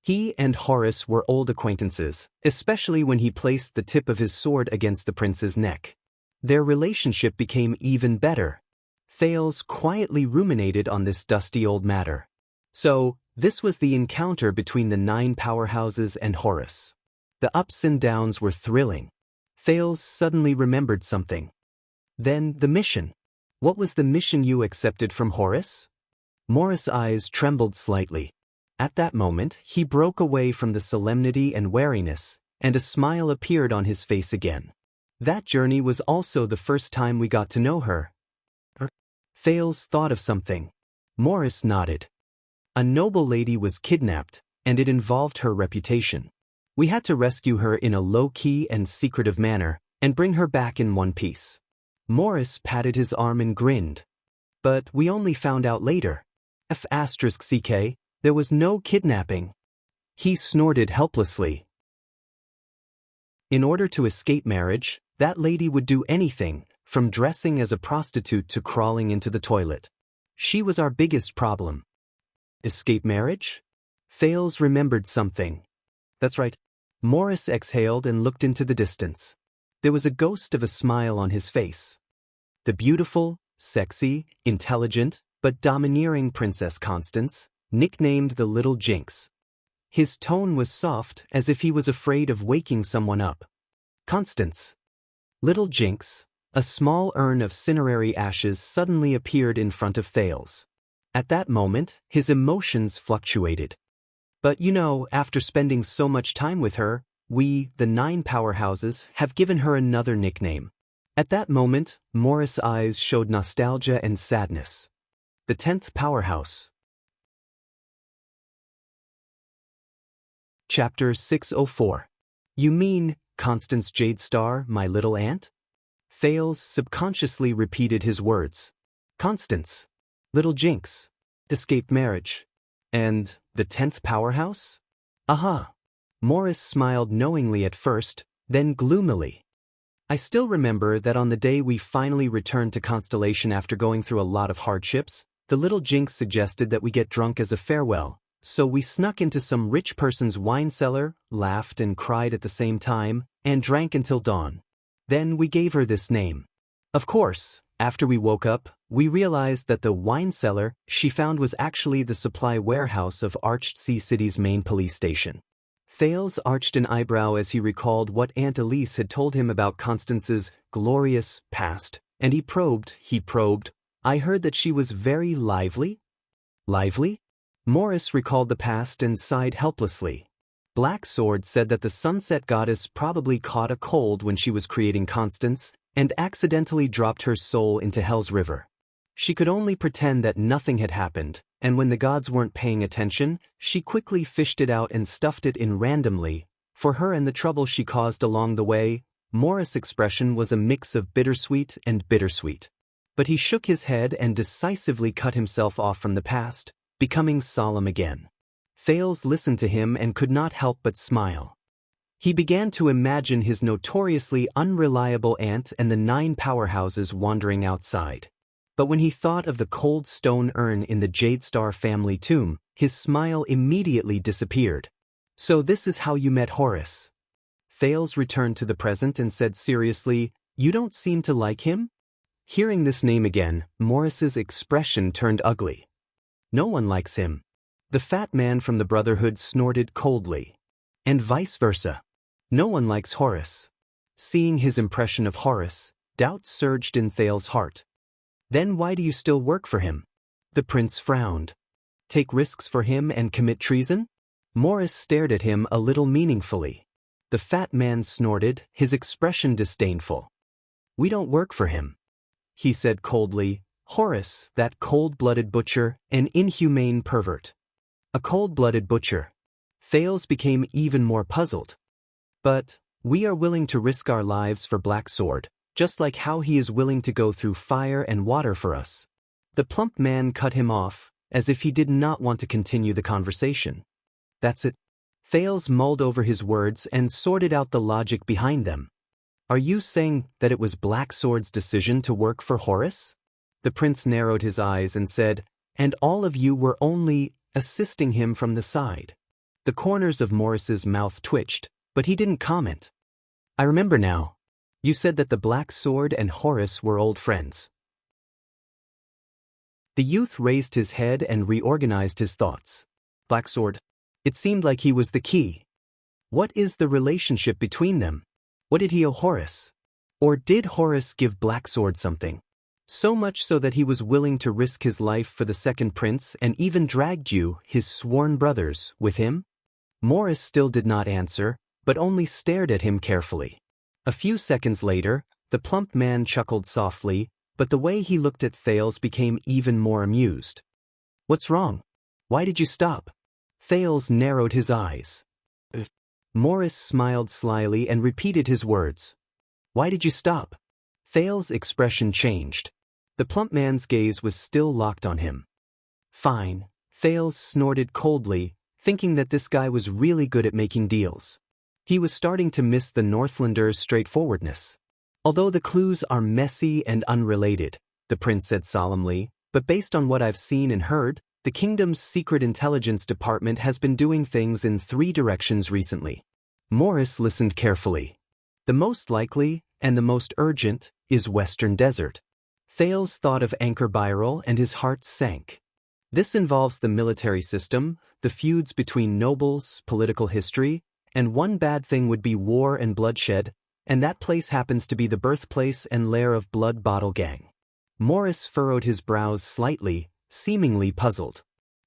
He and Horace were old acquaintances, especially when he placed the tip of his sword against the prince's neck. Their relationship became even better. Thales quietly ruminated on this dusty old matter. So, this was the encounter between the 9 powerhouses and Horace. The ups and downs were thrilling. Thales suddenly remembered something. Then, the mission. What was the mission you accepted from Horace? Morris' eyes trembled slightly. At that moment, he broke away from the solemnity and wariness, and a smile appeared on his face again. That journey was also the first time we got to know her. Thales thought of something. Morris nodded. A noble lady was kidnapped, and it involved her reputation. We had to rescue her in a low-key and secretive manner, and bring her back in one piece. Morris patted his arm and grinned. But we only found out later. F***ck, there was no kidnapping. He snorted helplessly. In order to escape marriage, that lady would do anything, from dressing as a prostitute to crawling into the toilet. She was our biggest problem. Escape marriage? Thales remembered something. That's right. Morris exhaled and looked into the distance. There was a ghost of a smile on his face. The beautiful, sexy, intelligent, but domineering Princess Constance, nicknamed the Little Jinx. His tone was soft, as if he was afraid of waking someone up. Constance. Little Jinx. A small urn of cinerary ashes suddenly appeared in front of Thales. At that moment, his emotions fluctuated. But you know, after spending so much time with her, we, the 9 powerhouses, have given her another nickname. At that moment, Morris' eyes showed nostalgia and sadness. The 10th powerhouse. Chapter 604. You mean, Constance Jadestar, my little aunt? Thales subconsciously repeated his words. Constance. Little Jinx. Escaped marriage. And the 10th powerhouse? Aha. Morris smiled knowingly at first, then gloomily. I still remember that on the day we finally returned to Constellation after going through a lot of hardships, the Little Jinx suggested that we get drunk as a farewell, so we snuck into some rich person's wine cellar, laughed and cried at the same time, and drank until dawn. Then we gave her this name. Of course, after we woke up, we realized that the wine cellar she found was actually the supply warehouse of Arched Sea City's main police station. Thales arched an eyebrow as he recalled what Aunt Elise had told him about Constance's glorious past, and he probed, I heard that she was very lively. Lively? Morris recalled the past and sighed helplessly. Black Sword said that the sunset goddess probably caught a cold when she was creating Constance and accidentally dropped her soul into Hell's River. She could only pretend that nothing had happened, and when the gods weren't paying attention, she quickly fished it out and stuffed it in randomly. For her and the trouble she caused along the way, Morris' expression was a mix of bittersweet and bittersweet. But he shook his head and decisively cut himself off from the past, becoming solemn again. Thales listened to him and could not help but smile. He began to imagine his notoriously unreliable aunt and the 9 powerhouses wandering outside. But when he thought of the cold stone urn in the Jadestar family tomb, his smile immediately disappeared. So this is how you met Horus. Thales returned to the present and said seriously, "You don't seem to like him?" Hearing this name again, Morris's expression turned ugly. "No one likes him." The fat man from the Brotherhood snorted coldly. "And vice versa. No one likes Horus." Seeing his impression of Horus, doubt surged in Thales' heart. "Then why do you still work for him?" The prince frowned. "Take risks for him and commit treason?" Morris stared at him a little meaningfully. The fat man snorted, his expression disdainful. "We don't work for him," he said coldly. "Horus, that cold-blooded butcher, an inhumane pervert." A cold-blooded butcher. Thales became even more puzzled. "But we are willing to risk our lives for Black Sword, just like how he is willing to go through fire and water for us." The plump man cut him off, as if he did not want to continue the conversation. "That's it." Thales mulled over his words and sorted out the logic behind them. "Are you saying that it was Black Sword's decision to work for Horus?" The prince narrowed his eyes and said, "And all of you were only assisting him from the side." The corners of Morris's mouth twitched, but he didn't comment. "I remember now. You said that the Black Sword and Horus were old friends." The youth raised his head and reorganized his thoughts. Black Sword. It seemed like he was the key. What is the relationship between them? What did he owe Horus? Or did Horus give Black Sword something? So much so that he was willing to risk his life for the second prince and even dragged you, his sworn brothers, with him? Morris still did not answer, but only stared at him carefully. A few seconds later, the plump man chuckled softly, but the way he looked at Thales became even more amused. "What's wrong? Why did you stop?" Thales narrowed his eyes. Morris smiled slyly and repeated his words. "Why did you stop?" Thales' expression changed. The plump man's gaze was still locked on him. "Fine." Thales snorted coldly, thinking that this guy was really good at making deals. He was starting to miss the Northlander's straightforwardness. "Although the clues are messy and unrelated," the prince said solemnly, "but based on what I've seen and heard, the kingdom's secret intelligence department has been doing things in 3 directions recently." Morris listened carefully. "The most likely, and the most urgent, is Western Desert." Thales thought of Anchor Byril and his heart sank. This involves the military system, the feuds between nobles, political history, and one bad thing would be war and bloodshed, and that place happens to be the birthplace and lair of Blood Bottle Gang. Morris furrowed his brows slightly, seemingly puzzled.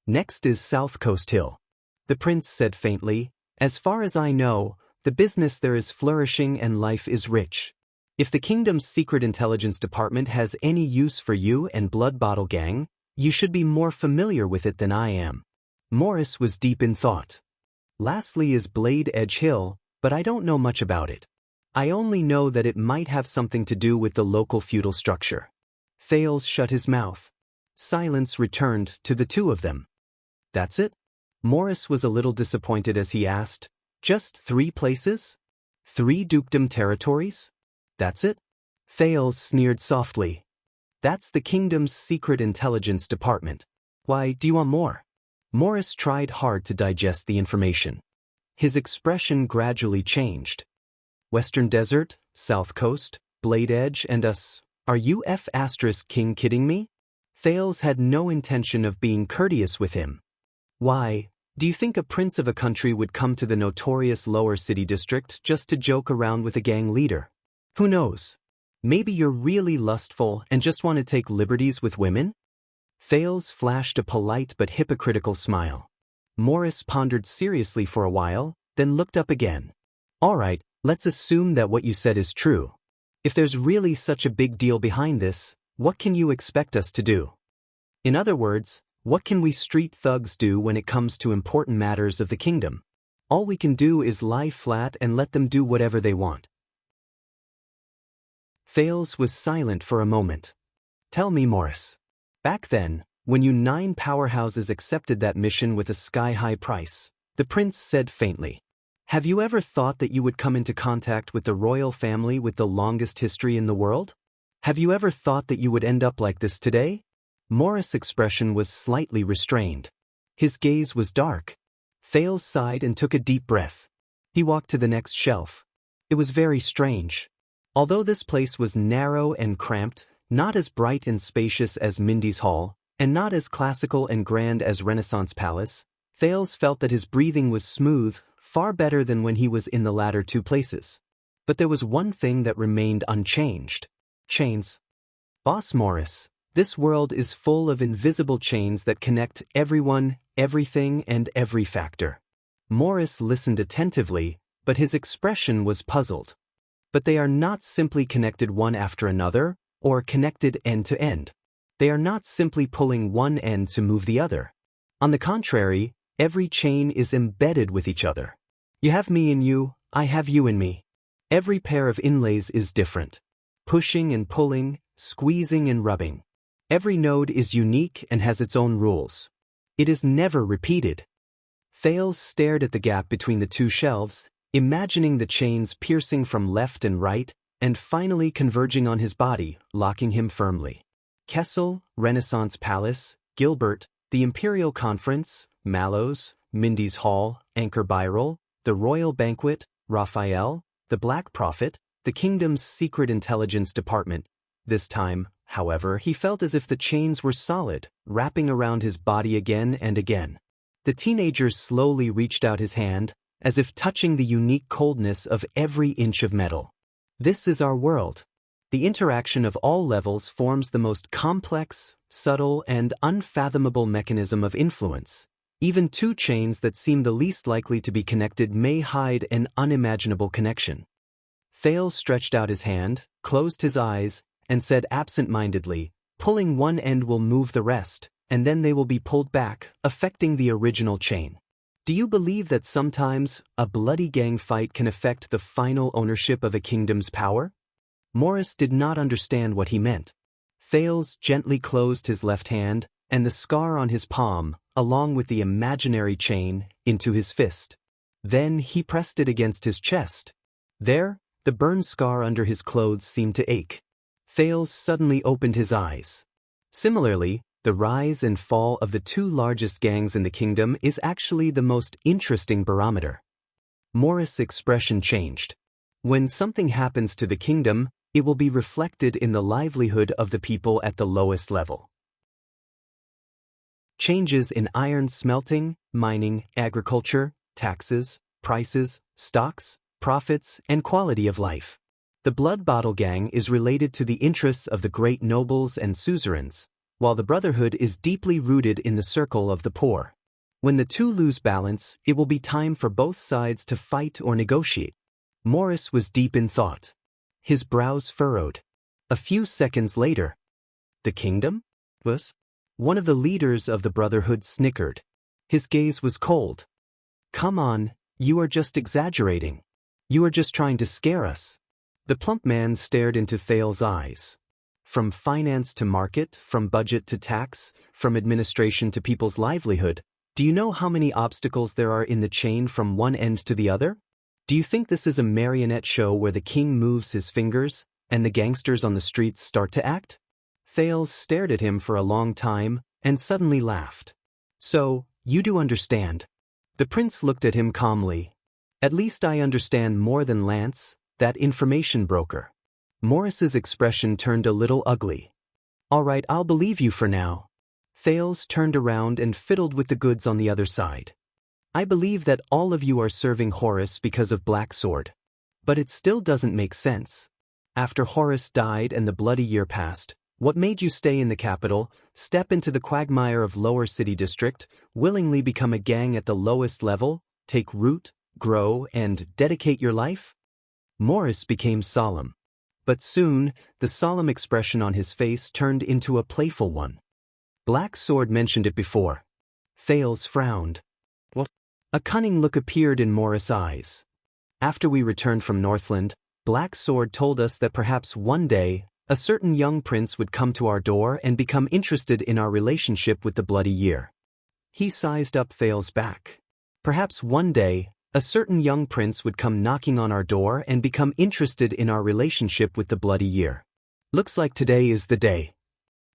"Next is South Coast Hill." The prince said faintly, "As far as I know, the business there is flourishing and life is rich. If the kingdom's secret intelligence department has any use for you and Blood Bottle Gang, you should be more familiar with it than I am." Morris was deep in thought. "Lastly is Blade Edge Hill, but I don't know much about it. I only know that it might have something to do with the local feudal structure." Thales shut his mouth. Silence returned to the two of them. "That's it?" Morris was a little disappointed as he asked, "Just 3 places? 3 dukedom territories? That's it?" Thales sneered softly. "That's the kingdom's secret intelligence department. Why, do you want more?" Morris tried hard to digest the information. His expression gradually changed. "Western Desert, South Coast, Blade Edge, and us. Are you King kidding me?" Thales had no intention of being courteous with him. "Why, do you think a prince of a country would come to the notorious lower city district just to joke around with a gang leader? Who knows? Maybe you're really lustful and just want to take liberties with women? Thales flashed a polite but hypocritical smile. Morris pondered seriously for a while, then looked up again. All right, let's assume that what you said is true. If there's really such a big deal behind this, what can you expect us to do? In other words, what can we street thugs do when it comes to important matters of the kingdom? All we can do is lie flat and let them do whatever they want. Thales was silent for a moment. Tell me, Morris. Back then, when you 9 powerhouses accepted that mission with a sky-high price, the prince said faintly, have you ever thought that you would come into contact with the royal family with the longest history in the world? Have you ever thought that you would end up like this today? Morris' expression was slightly restrained. His gaze was dark. Thales sighed and took a deep breath. He walked to the next shelf. It was very strange. Although this place was narrow and cramped, not as bright and spacious as Mindy's Hall, and not as classical and grand as Renaissance Palace, Thales felt that his breathing was smooth, far better than when he was in the latter 2 places. But there was one thing that remained unchanged. Chains. Boss Morris, this world is full of invisible chains that connect everyone, everything, and every factor. Morris listened attentively, but his expression was puzzled. But they are not simply connected one after another, or connected end to end. They are not simply pulling one end to move the other. On the contrary, every chain is embedded with each other. You have me in you, I have you in me. Every pair of inlays is different. Pushing and pulling, squeezing and rubbing. Every node is unique and has its own rules. It is never repeated. Thales stared at the gap between the 2 shelves, imagining the chains piercing from left and right, and finally converging on his body, locking him firmly. Kessel, Renaissance Palace, Gilbert, the Imperial Conference, Mallows, Mindy's Hall, Anchor Birel, the Royal Banquet, Raphael, the Black Prophet, the kingdom's secret intelligence department. This time, however, he felt as if the chains were solid, wrapping around his body again and again. The teenager slowly reached out his hand, as if touching the unique coldness of every inch of metal. This is our world. The interaction of all levels forms the most complex, subtle, and unfathomable mechanism of influence. Even 2 chains that seem the least likely to be connected may hide an unimaginable connection. Thales stretched out his hand, closed his eyes, and said absent-mindedly, pulling one end will move the rest, and then they will be pulled back, affecting the original chain. Do you believe that sometimes a bloody gang fight can affect the final ownership of a kingdom's power? Morris did not understand what he meant. Thales gently closed his left hand, and the scar on his palm, along with the imaginary chain, into his fist. Then he pressed it against his chest. There, the burn scar under his clothes seemed to ache. Thales suddenly opened his eyes. Similarly, the rise and fall of the 2 largest gangs in the kingdom is actually the most interesting barometer. Morris' expression changed. When something happens to the kingdom, it will be reflected in the livelihood of the people at the lowest level. Changes in iron smelting, mining, agriculture, taxes, prices, stocks, profits, and quality of life. The Blood Bottle Gang is related to the interests of the great nobles and suzerains, while the Brotherhood is deeply rooted in the circle of the poor. When the 2 lose balance, it will be time for both sides to fight or negotiate. Morris was deep in thought. His brows furrowed. A few seconds later, the kingdom? Was? One of the leaders of the Brotherhood snickered. His gaze was cold. Come on, you are just exaggerating. You are just trying to scare us. The plump man stared into Thales' eyes. From finance to market, from budget to tax, from administration to people's livelihood, do you know how many obstacles there are in the chain from one end to the other? Do you think this is a marionette show where the king moves his fingers, and the gangsters on the streets start to act? Thales stared at him for a long time, and suddenly laughed. So, you do understand. The prince looked at him calmly. At least I understand more than Lance, that information broker. Morris's expression turned a little ugly. All right, I'll believe you for now. Thales turned around and fiddled with the goods on the other side. I believe that all of you are serving Horus because of Black Sword. But it still doesn't make sense. After Horace died and the bloody year passed, what made you stay in the capital, step into the quagmire of lower city district, willingly become a gang at the lowest level, take root, grow, and dedicate your life? Morris became solemn. But soon, the solemn expression on his face turned into a playful one. Black Sword mentioned it before. Thales frowned. What? A cunning look appeared in Morris' eyes. After we returned from Northland, Black Sword told us that perhaps one day, a certain young prince would come to our door and become interested in our relationship with the bloody year. He sized up Thales' back. Perhaps one day, a certain young prince would come knocking on our door and become interested in our relationship with the bloody year. Looks like today is the day.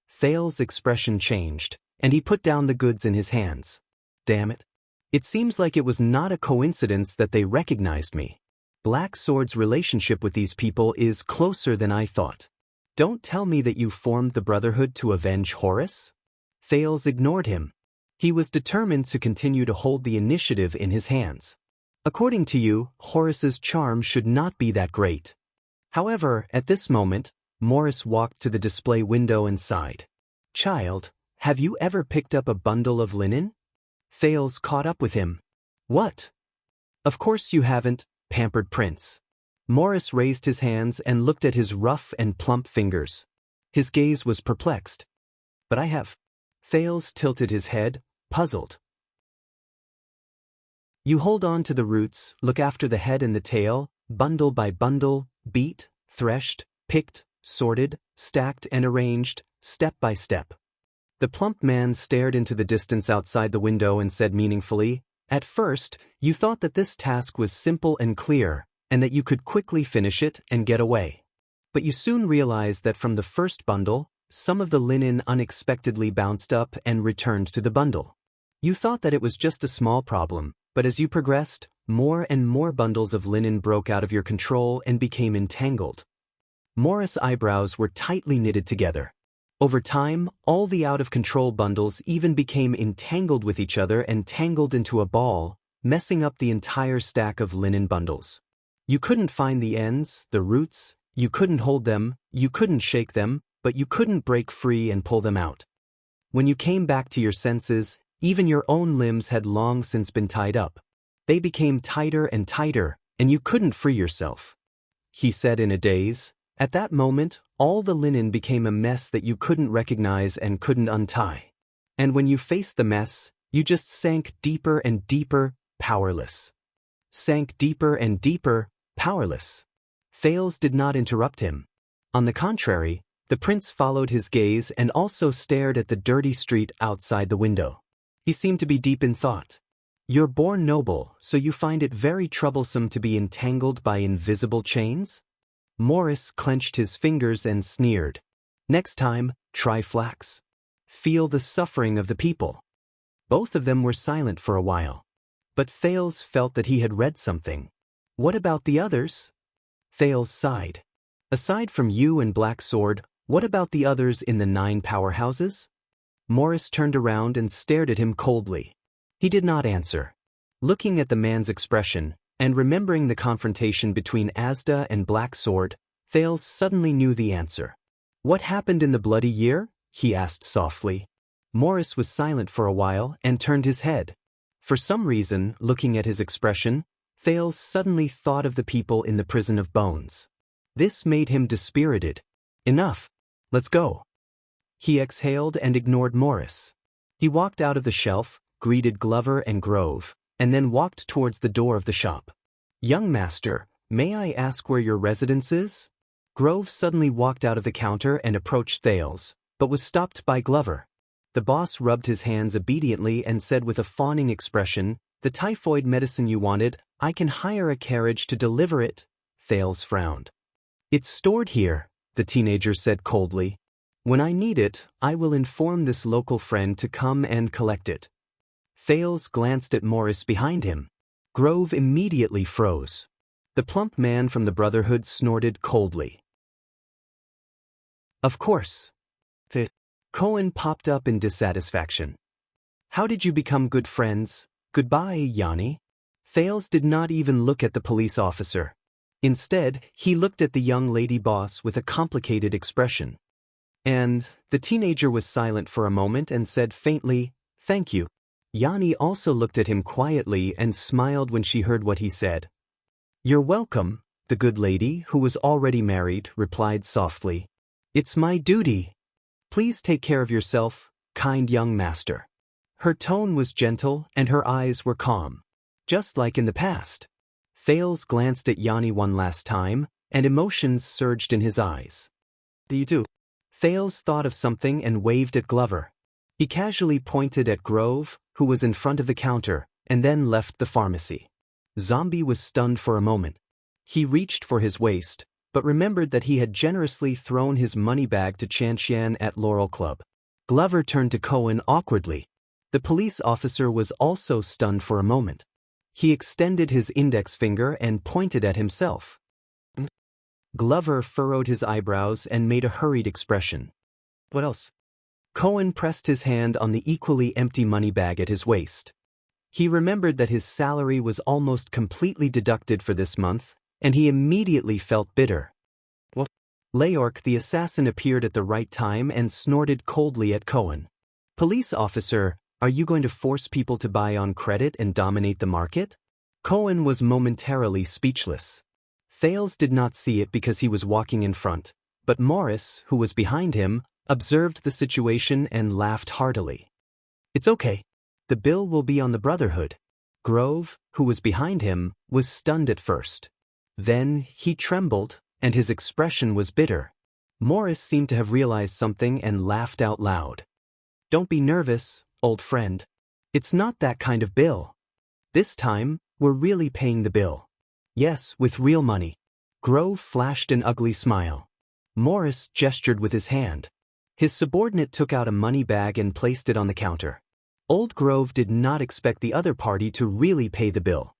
Thales' expression changed, and he put down the goods in his hands. Damn it. It seems like it was not a coincidence that they recognized me. Black Sword's relationship with these people is closer than I thought. Don't tell me that you formed the Brotherhood to avenge Horace? Thales ignored him. He was determined to continue to hold the initiative in his hands. According to you, Horace's charm should not be that great. However, at this moment, Morris walked to the display window and sighed. Child, have you ever picked up a bundle of linen? Thales caught up with him. What? Of course you haven't, pampered prince. Morris raised his hands and looked at his rough and plump fingers. His gaze was perplexed. But I have. Thales tilted his head, puzzled. You hold on to the roots, look after the head and the tail, bundle by bundle, beat, threshed, picked, sorted, stacked and arranged, step by step. The plump man stared into the distance outside the window and said meaningfully, At first, you thought that this task was simple and clear, and that you could quickly finish it and get away. But you soon realized that from the first bundle, some of the linen unexpectedly bounced up and returned to the bundle. You thought that it was just a small problem, but as you progressed, more and more bundles of linen broke out of your control and became entangled. Morris' eyebrows were tightly knitted together. Over time, all the out-of-control bundles even became entangled with each other and tangled into a ball, messing up the entire stack of linen bundles. You couldn't find the ends, the roots, you couldn't hold them, you couldn't shake them, but you couldn't break free and pull them out. When you came back to your senses, even your own limbs had long since been tied up. They became tighter and tighter, and you couldn't free yourself. He said in a daze. At that moment, all the linen became a mess that you couldn't recognize and couldn't untie. And when you faced the mess, you just sank deeper and deeper, powerless. Sank deeper and deeper, powerless. Thales did not interrupt him. On the contrary, the prince followed his gaze and also stared at the dirty street outside the window. He seemed to be deep in thought. You're born noble, so you find it very troublesome to be entangled by invisible chains? Morris clenched his fingers and sneered. Next time, try flax. Feel the suffering of the people. Both of them were silent for a while. But Thales felt that he had read something. What about the others? Thales sighed. Aside from you and Black Sword, what about the others in the 9 powerhouses? Morris turned around and stared at him coldly. He did not answer. Looking at the man's expression, and remembering the confrontation between Asda and Black Sword, Thales suddenly knew the answer. What happened in the bloody year? He asked softly. Morris was silent for a while and turned his head. For some reason, looking at his expression, Thales suddenly thought of the people in the prison of bones. This made him dispirited. Enough. Let's go. He exhaled and ignored Morris. He walked out of the shelf, greeted Glover and Grove, and then walked towards the door of the shop. Young master, may I ask where your residence is? Grove suddenly walked out of the counter and approached Thales, but was stopped by Glover. The boss rubbed his hands obediently and said with a fawning expression, The typhoid medicine you wanted, I can hire a carriage to deliver it. Thales frowned. It's stored here, the teenager said coldly. When I need it, I will inform this local friend to come and collect it. Thales glanced at Morris behind him. Grove immediately froze. The plump man from the Brotherhood snorted coldly. Of course. Cohen popped up in dissatisfaction. How did you become good friends? Goodbye, Yanni. Thales did not even look at the police officer. Instead, he looked at the young lady boss with a complicated expression. And the teenager was silent for a moment and said faintly, "Thank you." Yanni also looked at him quietly and smiled when she heard what he said. "You're welcome," the good lady, who was already married, replied softly. "It's my duty. Please take care of yourself, kind young master." Her tone was gentle and her eyes were calm. Just like in the past. Thales glanced at Yanni one last time, and emotions surged in his eyes. "You too." Thales thought of something and waved at Glover. He casually pointed at Grove, who was in front of the counter, and then left the pharmacy. Zombie was stunned for a moment. He reached for his waist, but remembered that he had generously thrown his money bag to Chanxian at Laurel Club. Glover turned to Cohen awkwardly. The police officer was also stunned for a moment. He extended his index finger and pointed at himself. Glover furrowed his eyebrows and made a hurried expression. "What else?" Cohen pressed his hand on the equally empty money bag at his waist. He remembered that his salary was almost completely deducted for this month, and he immediately felt bitter. "What?" Leork the assassin appeared at the right time and snorted coldly at Cohen. "Police officer, are you going to force people to buy on credit and dominate the market?" Cohen was momentarily speechless. Thales did not see it because he was walking in front, but Morris, who was behind him, observed the situation and laughed heartily. "It's okay. The bill will be on the Brotherhood." Grove, who was behind him, was stunned at first. Then he trembled, and his expression was bitter. Morris seemed to have realized something and laughed out loud. "Don't be nervous, old friend. It's not that kind of bill. This time, we're really paying the bill. Yes, with real money." Grove flashed an ugly smile. Morris gestured with his hand. His subordinate took out a money bag and placed it on the counter. Old Grove did not expect the other party to really pay the bill.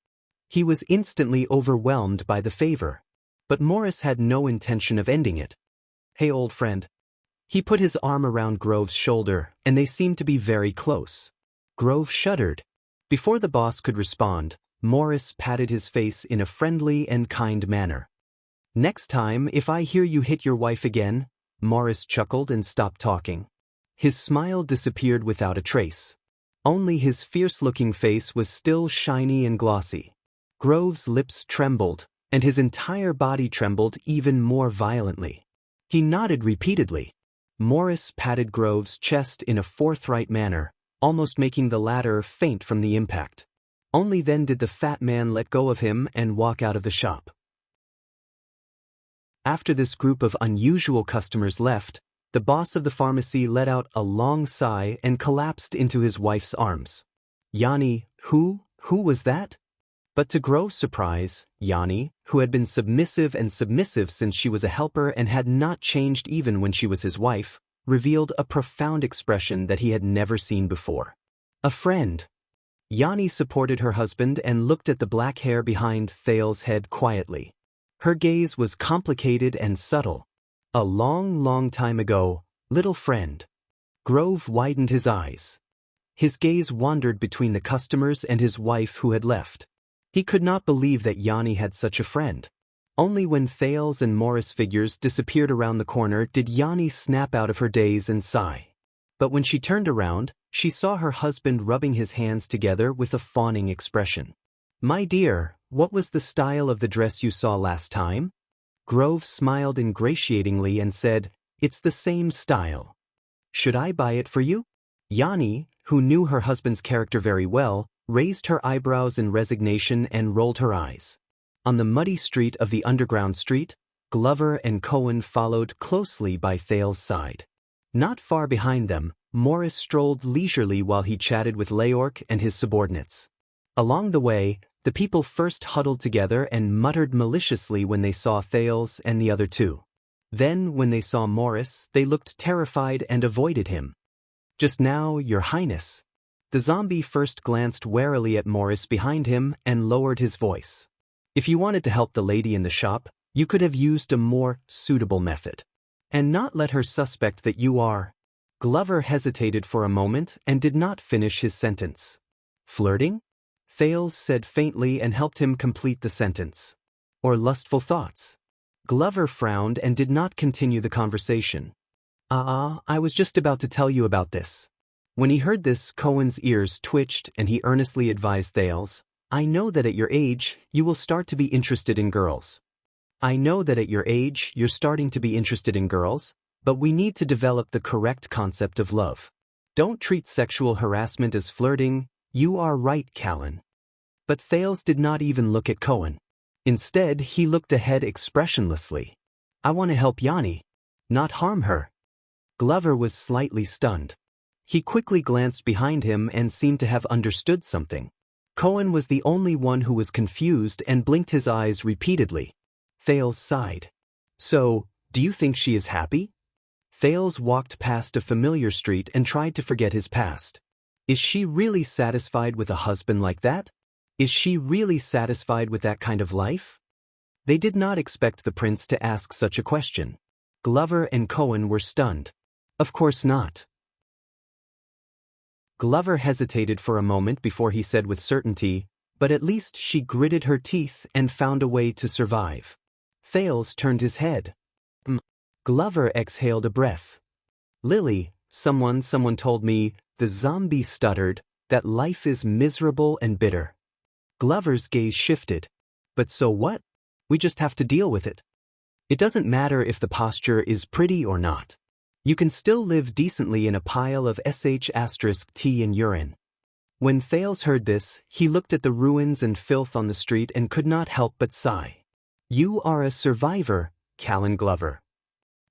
He was instantly overwhelmed by the favor. But Morris had no intention of ending it. "Hey, old friend." He put his arm around Grove's shoulder, and they seemed to be very close. Grove shuddered. Before the boss could respond, Morris patted his face in a friendly and kind manner. "Next time, if I hear you hit your wife again," Morris chuckled and stopped talking. His smile disappeared without a trace. Only his fierce-looking face was still shiny and glossy. Grove's lips trembled, and his entire body trembled even more violently. He nodded repeatedly. Morris patted Grove's chest in a forthright manner, almost making the latter faint from the impact. Only then did the fat man let go of him and walk out of the shop. After this group of unusual customers left, the boss of the pharmacy let out a long sigh and collapsed into his wife's arms. "Yanni, who was that?" But to Grove's surprise, Yanni, who had been submissive since she was a helper and had not changed even when she was his wife, revealed a profound expression that he had never seen before. "A friend." Yanni supported her husband and looked at the black hair behind Thales' head quietly. Her gaze was complicated and subtle. "A long, long time ago, little friend." Grove widened his eyes. His gaze wandered between the customers and his wife who had left. He could not believe that Yanni had such a friend. Only when Thales and Morris figures disappeared around the corner did Yanni snap out of her daze and sigh. But when she turned around, she saw her husband rubbing his hands together with a fawning expression. "My dear, what was the style of the dress you saw last time?" Grove smiled ingratiatingly and said, "It's the same style." "Should I buy it for you?" Yanni, who knew her husband's character very well, raised her eyebrows in resignation and rolled her eyes. On the muddy street of the underground street, Glover and Cohen followed closely by Thales' side. Not far behind them, Morris strolled leisurely while he chatted with Leork and his subordinates. Along the way, the people first huddled together and muttered maliciously when they saw Thales and the other two. Then, when they saw Morris, they looked terrified and avoided him. "Just now, Your Highness." The zombie first glanced warily at Morris behind him and lowered his voice. "If you wanted to help the lady in the shop, you could have used a more suitable method. And not let her suspect that you are—" Glover hesitated for a moment and did not finish his sentence. "Flirting?" Thales said faintly and helped him complete the sentence. Or lustful thoughts? Glover frowned and did not continue the conversation. I was just about to tell you about this. When he heard this, Cohen's ears twitched and he earnestly advised Thales, I know that at your age, you will start to be interested in girls. I know that at your age, you're starting to be interested in girls, but we need to develop the correct concept of love. Don't treat sexual harassment as flirting. You are right, Callan. But Thales did not even look at Cohen. Instead, he looked ahead expressionlessly. I want to help Yanni, not harm her. Glover was slightly stunned. He quickly glanced behind him and seemed to have understood something. Cohen was the only one who was confused and blinked his eyes repeatedly. Thales sighed. So, do you think she is happy? Thales walked past a familiar street and tried to forget his past. Is she really satisfied with a husband like that? Is she really satisfied with that kind of life? They did not expect the prince to ask such a question. Glover and Cohen were stunned. Of course not. Glover hesitated for a moment before he said with certainty, but at least she gritted her teeth and found a way to survive. Thales turned his head. Glover exhaled a breath. Lily, someone told me, the zombie stuttered, that life is miserable and bitter. Glover's gaze shifted. But so what? We just have to deal with it. It doesn't matter if the posture is pretty or not. You can still live decently in a pile of sh*t and urine. When Thales heard this, he looked at the ruins and filth on the street and could not help but sigh. You are a survivor, Callan Glover.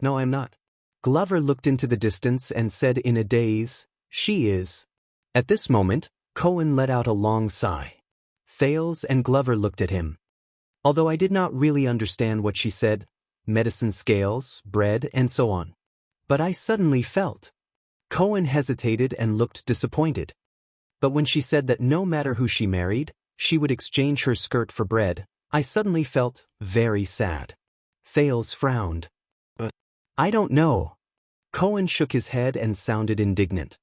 No, I'm not. Glover looked into the distance and said in a daze, she is. At this moment, Cohen let out a long sigh. Thales and Glover looked at him. Although I did not really understand what she said, medicine scales, bread, and so on. But I suddenly felt. Cohen hesitated and looked disappointed. But when she said that no matter who she married, she would exchange her skirt for bread, I suddenly felt very sad. Thales frowned. But I don't know. Cohen shook his head and sounded indignant.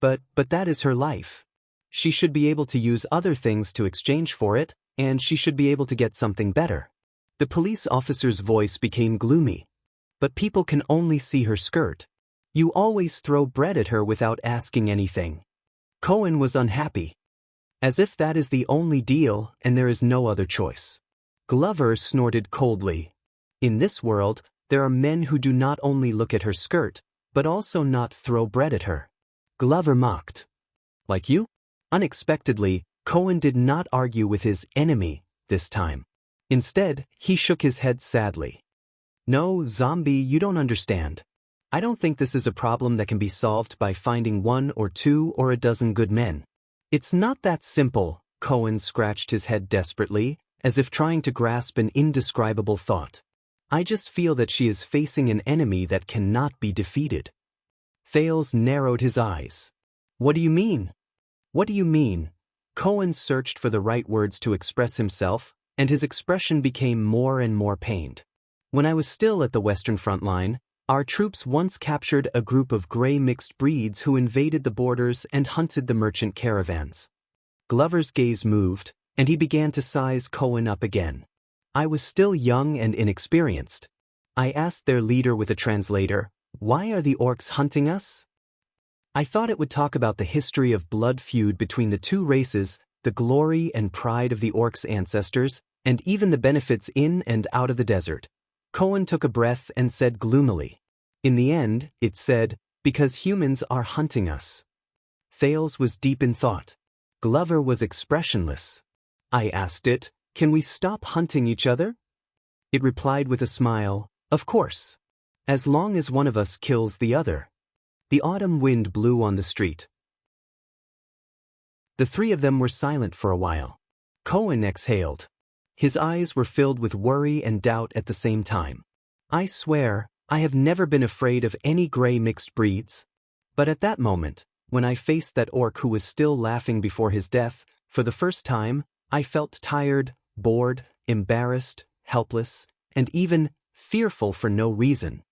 But that is her life. She should be able to use other things to exchange for it, and she should be able to get something better. The police officer's voice became gloomy. But people can only see her skirt. You always throw bread at her without asking anything. Cohen was unhappy. As if that is the only deal and there is no other choice. Glover snorted coldly. In this world, there are men who do not only look at her skirt, but also not throw bread at her. Glover mocked. Like you? Unexpectedly, Cohen did not argue with his enemy this time. Instead, he shook his head sadly. No, zombie, you don't understand. I don't think this is a problem that can be solved by finding 1 or 2 or a dozen good men. It's not that simple, Cohen scratched his head desperately, as if trying to grasp an indescribable thought. I just feel that she is facing an enemy that cannot be defeated. Thales narrowed his eyes. What do you mean? What do you mean? Cohen searched for the right words to express himself, and his expression became more and more pained. When I was still at the Western Front line, our troops once captured a group of gray mixed breeds who invaded the borders and hunted the merchant caravans. Glover's gaze moved, and he began to size Cohen up again. I was still young and inexperienced. I asked their leader with a translator, why are the orcs hunting us? I thought it would talk about the history of blood feud between the two races, the glory and pride of the orcs' ancestors, and even the benefits in and out of the desert. Cohen took a breath and said gloomily. In the end, it said, because humans are hunting us. Thales was deep in thought. Glover was expressionless. I asked it, can we stop hunting each other? It replied with a smile, of course. As long as one of us kills the other. The autumn wind blew on the street. The three of them were silent for a while. Cohen exhaled. His eyes were filled with worry and doubt at the same time. I swear, I have never been afraid of any gray mixed breeds. But at that moment, when I faced that orc who was still laughing before his death, for the first time, I felt tired, bored, embarrassed, helpless, and even fearful for no reason.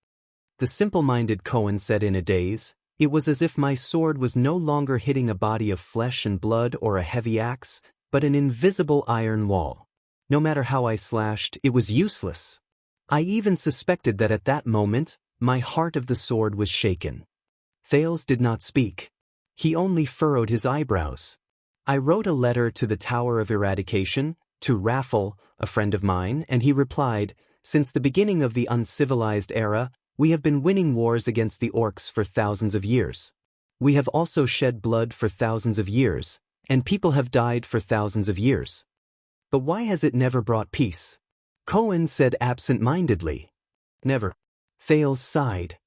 The simple-minded Cohen said in a daze, it was as if my sword was no longer hitting a body of flesh and blood or a heavy axe, but an invisible iron wall. No matter how I slashed, it was useless. I even suspected that at that moment, my heart of the sword was shaken. Thales did not speak. He only furrowed his eyebrows. I wrote a letter to the Tower of Eradication, to Raffle, a friend of mine, and he replied, "Since the beginning of the uncivilized era, we have been winning wars against the orcs for thousands of years. We have also shed blood for thousands of years, and people have died for thousands of years. But why has it never brought peace?" Cohen said absent-mindedly. "Never." Thales sighed.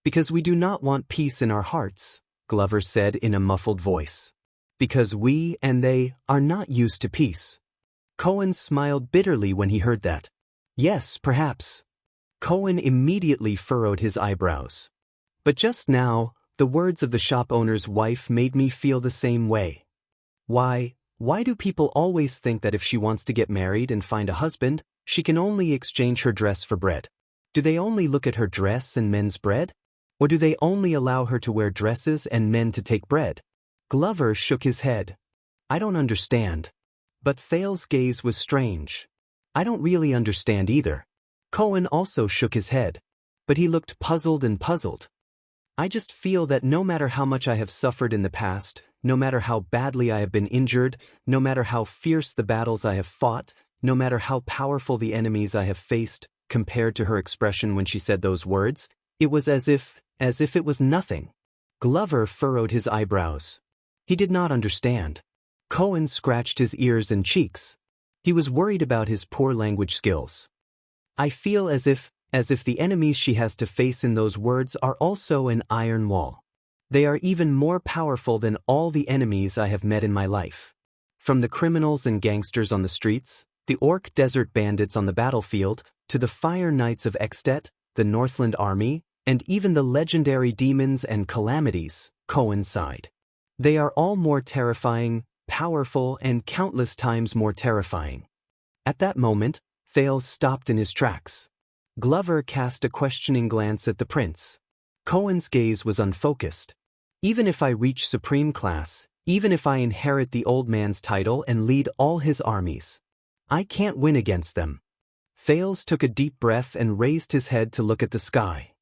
"Because we do not want peace in our hearts," Glover said in a muffled voice. "Because we and they are not used to peace." Cohen smiled bitterly when he heard that. "Yes, perhaps." Cohen immediately furrowed his eyebrows. "But just now, the words of the shop owner's wife made me feel the same way. Why do people always think that if she wants to get married and find a husband, she can only exchange her dress for bread? Do they only look at her dress and men's bread? Or do they only allow her to wear dresses and men to take bread?" Glover shook his head. "I don't understand." But Thales' gaze was strange. "I don't really understand either." Cohen also shook his head. But he looked puzzled and puzzled. "I just feel that no matter how much I have suffered in the past, no matter how badly I have been injured, no matter how fierce the battles I have fought, no matter how powerful the enemies I have faced, compared to her expression when she said those words, it was as if it was nothing." Glover furrowed his eyebrows. He did not understand. Cohen scratched his ears and cheeks. He was worried about his poor language skills. "I feel as if the enemies she has to face in those words are also an iron wall. They are even more powerful than all the enemies I have met in my life. From the criminals and gangsters on the streets, the orc desert bandits on the battlefield, to the fire knights of Extet, the Northland army, and even the legendary demons and calamities," Cohen sighed. "They are all more terrifying, powerful, and countless times more terrifying." At that moment, Thales stopped in his tracks. Glover cast a questioning glance at the prince. Cohen's gaze was unfocused. "Even if I reach supreme class, even if I inherit the old man's title and lead all his armies, I can't win against them." Thales took a deep breath and raised his head to look at the sky.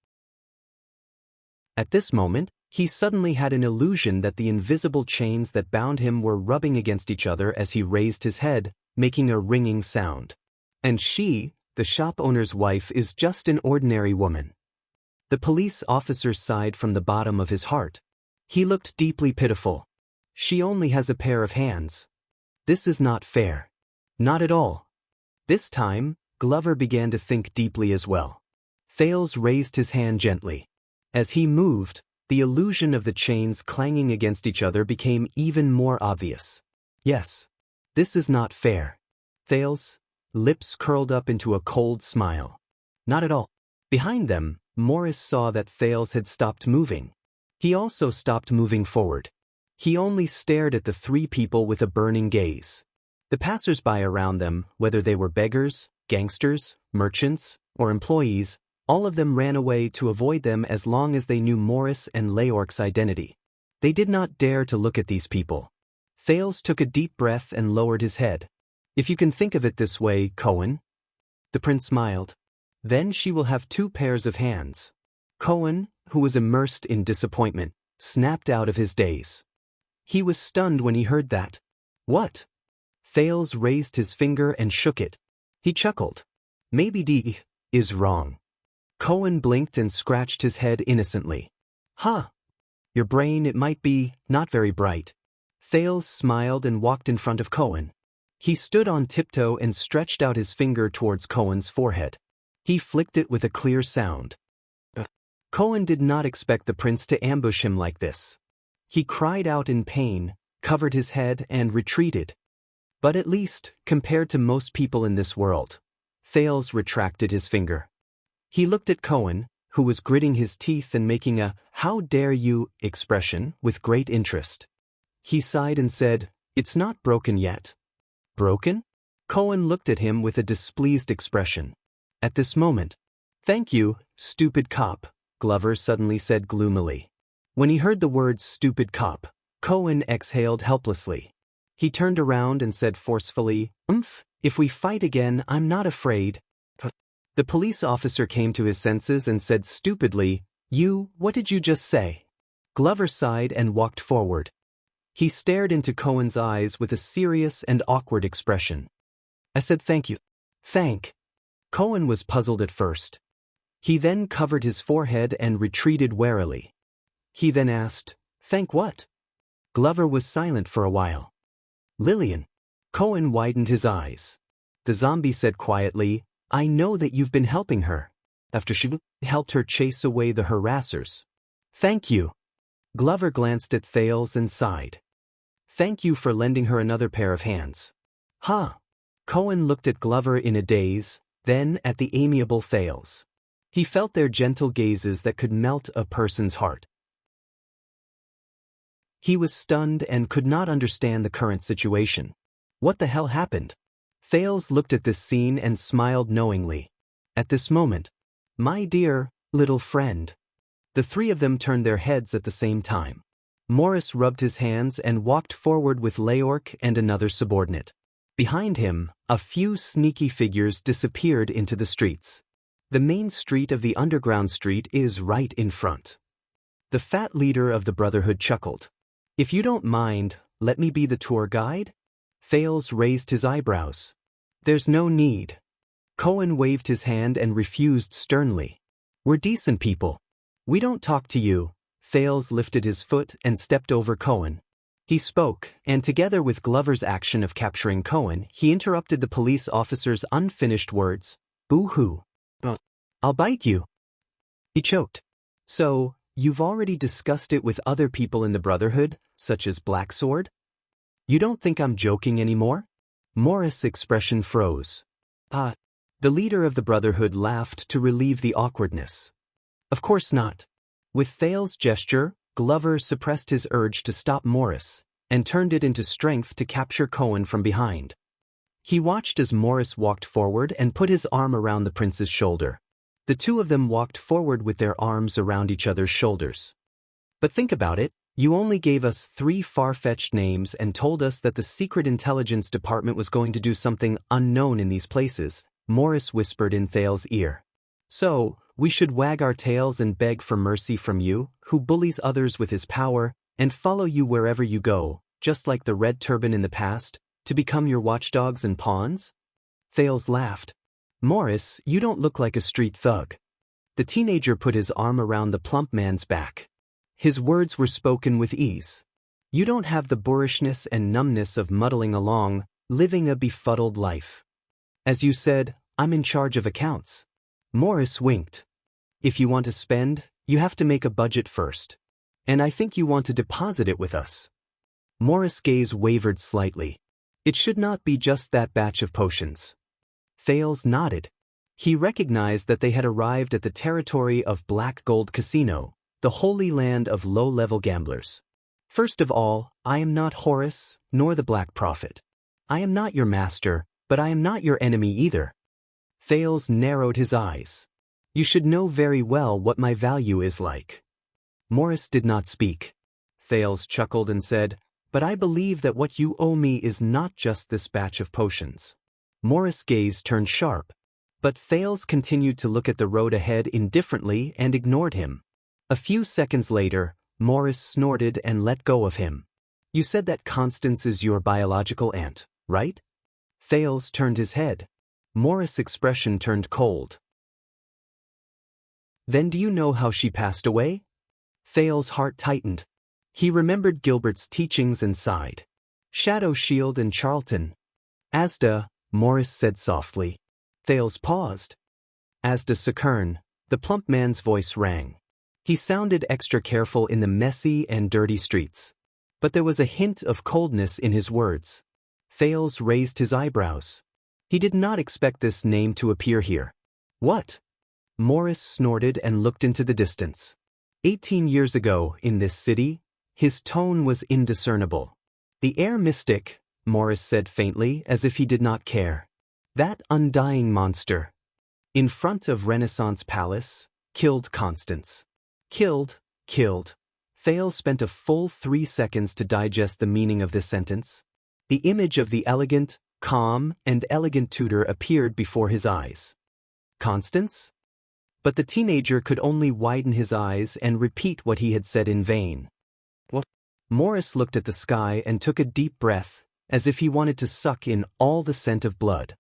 At this moment, he suddenly had an illusion that the invisible chains that bound him were rubbing against each other as he raised his head, making a ringing sound. And she, the shop owner's wife, is just an ordinary woman. The police officer sighed from the bottom of his heart. He looked deeply pitiful. "She only has a pair of hands. This is not fair." "Not at all." This time, Glover began to think deeply as well. Thales raised his hand gently. As he moved, the illusion of the chains clanging against each other became even more obvious. "Yes. This is not fair." Thales' lips curled up into a cold smile. "Not at all." Behind them, Morris saw that Thales had stopped moving. He also stopped moving forward. He only stared at the three people with a burning gaze. The passers-by around them, whether they were beggars, gangsters, merchants, or employees, all of them ran away to avoid them as long as they knew Morris and Leorc's identity. They did not dare to look at these people. Thales took a deep breath and lowered his head. "If you can think of it this way, Cohen." The prince smiled. "Then she will have two pairs of hands." Cohen, who was immersed in disappointment, snapped out of his daze. He was stunned when he heard that. "What?" Thales raised his finger and shook it. He chuckled. "Maybe D is wrong." Cohen blinked and scratched his head innocently. "Huh. Your brain, it might be, not very bright." Thales smiled and walked in front of Cohen. He stood on tiptoe and stretched out his finger towards Cohen's forehead. He flicked it with a clear sound. Cohen did not expect the prince to ambush him like this. He cried out in pain, covered his head, and retreated. But at least, compared to most people in this world, Thales retracted his finger. He looked at Cohen, who was gritting his teeth and making a "how dare you" expression with great interest. He sighed and said, "It's not broken yet." "Broken?" Cohen looked at him with a displeased expression. At this moment, "Thank you, stupid cop," Glover suddenly said gloomily. When he heard the words "stupid cop," Cohen exhaled helplessly. He turned around and said forcefully, If we fight again, I'm not afraid. The police officer came to his senses and said stupidly, What did you just say? Glover sighed and walked forward. He stared into Cohen's eyes with a serious and awkward expression. I said thank you. Thank. Cohen was puzzled at first. He then covered his forehead and retreated warily. He then asked, Thank what? Glover was silent for a while. Lillian. Cohen widened his eyes. The zombie said quietly, I know that you've been helping her. After she helped her chase away the harassers. Thank you. Glover glanced at Thales and sighed. Thank you for lending her another pair of hands. Huh. Cohen looked at Glover in a daze, then at the amiable Thales. He felt their gentle gazes that could melt a person's heart. He was stunned and could not understand the current situation. What the hell happened? Thales looked at this scene and smiled knowingly. At this moment, my dear, little friend. The three of them turned their heads at the same time. Morris rubbed his hands and walked forward with Leork and another subordinate. Behind him, a few sneaky figures disappeared into the streets. The main street of the underground street is right in front. The fat leader of the Brotherhood chuckled. If you don't mind, let me be the tour guide? Thales raised his eyebrows. There's no need. Cohen waved his hand and refused sternly. We're decent people. We don't talk to you. Thales lifted his foot and stepped over Cohen. He spoke, and together with Glover's action of capturing Cohen, he interrupted the police officer's unfinished words. Boo-hoo. I'll bite you. He choked. So, you've already discussed it with other people in the Brotherhood, such as Black Sword? You don't think I'm joking anymore? Morris' expression froze. The leader of the Brotherhood laughed to relieve the awkwardness. Of course not. With Thales' gesture, Glover suppressed his urge to stop Morris, and turned it into strength to capture Cohen from behind. He watched as Morris walked forward and put his arm around the prince's shoulder. The two of them walked forward with their arms around each other's shoulders. But think about it, you only gave us 3 far-fetched names and told us that the Secret Intelligence Department was going to do something unknown in these places, Morris whispered in Thales' ear. So, we should wag our tails and beg for mercy from you, who bullies others with his power, and follow you wherever you go, just like the Red Turban in the past, to become your watchdogs and pawns? Thales laughed. Morris, you don't look like a street thug. The teenager put his arm around the plump man's back. His words were spoken with ease. You don't have the boorishness and numbness of muddling along, living a befuddled life. As you said, I'm in charge of accounts. Morris winked. If you want to spend, you have to make a budget first. And I think you want to deposit it with us. Morris' gaze wavered slightly. It should not be just that batch of potions. Thales nodded. He recognized that they had arrived at the territory of Black Gold Casino, the holy land of low-level gamblers. First of all, I am not Horus, nor the Black Prophet. I am not your master, but I am not your enemy either. Thales narrowed his eyes. You should know very well what my value is like. Morris did not speak. Thales chuckled and said, But I believe that what you owe me is not just this batch of potions. Morris' gaze turned sharp, but Thales continued to look at the road ahead indifferently and ignored him. A few seconds later, Morris snorted and let go of him. You said that Constance is your biological aunt, right? Thales turned his head. Morris' expression turned cold. Then do you know how she passed away? Thales' heart tightened. He remembered Gilbert's teachings and sighed. Shadow Shield and Charlton. Asda, Morris said softly. Thales paused. Asda Sakern, the plump man's voice rang. He sounded extra careful in the messy and dirty streets. But there was a hint of coldness in his words. Thales raised his eyebrows. He did not expect this name to appear here. What? Morris snorted and looked into the distance. 18 years ago, in this city, his tone was indiscernible. The air mystic, Morris said faintly, as if he did not care. That undying monster. In front of Renaissance Palace, killed Constance. Killed. Thales spent a full 3 seconds to digest the meaning of this sentence. The image of the elegant, calm, and elegant tutor appeared before his eyes. Constance? But the teenager could only widen his eyes and repeat what he had said in vain. What? Morris looked at the sky and took a deep breath, as if he wanted to suck in all the scent of blood.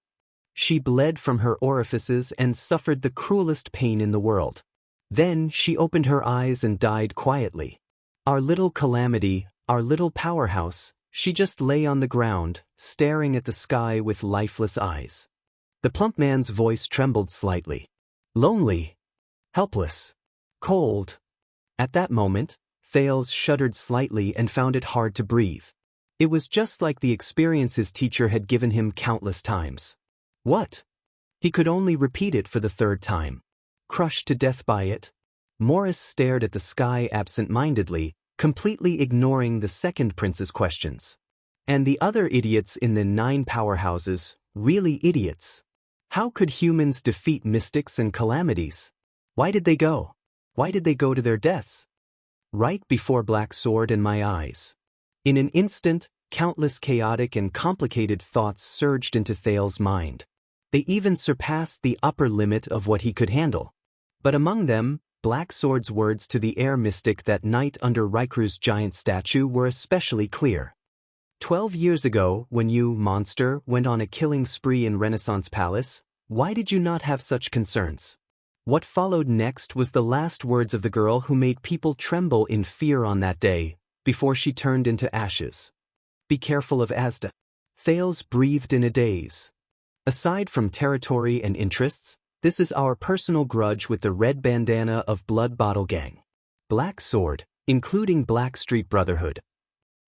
She bled from her orifices and suffered the cruelest pain in the world. Then she opened her eyes and died quietly. Our little calamity, our little powerhouse, she just lay on the ground, staring at the sky with lifeless eyes. The plump man's voice trembled slightly. Lonely. Helpless. Cold. At that moment, Thales shuddered slightly and found it hard to breathe. It was just like the experience his teacher had given him countless times. What? He could only repeat it for the third time. Crushed to death by it, Morris stared at the sky absent-mindedly, completely ignoring the second prince's questions. And the other idiots in the 9 powerhouses, really idiots. How could humans defeat mystics and calamities? Why did they go? Why did they go to their deaths? Right before Black Sword in my eyes. In an instant, countless chaotic and complicated thoughts surged into Thales' mind. They even surpassed the upper limit of what he could handle. But among them, Black Sword's words to the air mystic that night under Rikru's giant statue were especially clear. 12 years ago, when you, monster, went on a killing spree in Renaissance Palace, why did you not have such concerns? What followed next was the last words of the girl who made people tremble in fear on that day, before she turned into ashes. Be careful of Asda. Thales breathed in a daze. Aside from territory and interests, this is our personal grudge with the red bandana of Blood Bottle Gang. Black Sword, including Blackstreet Brotherhood.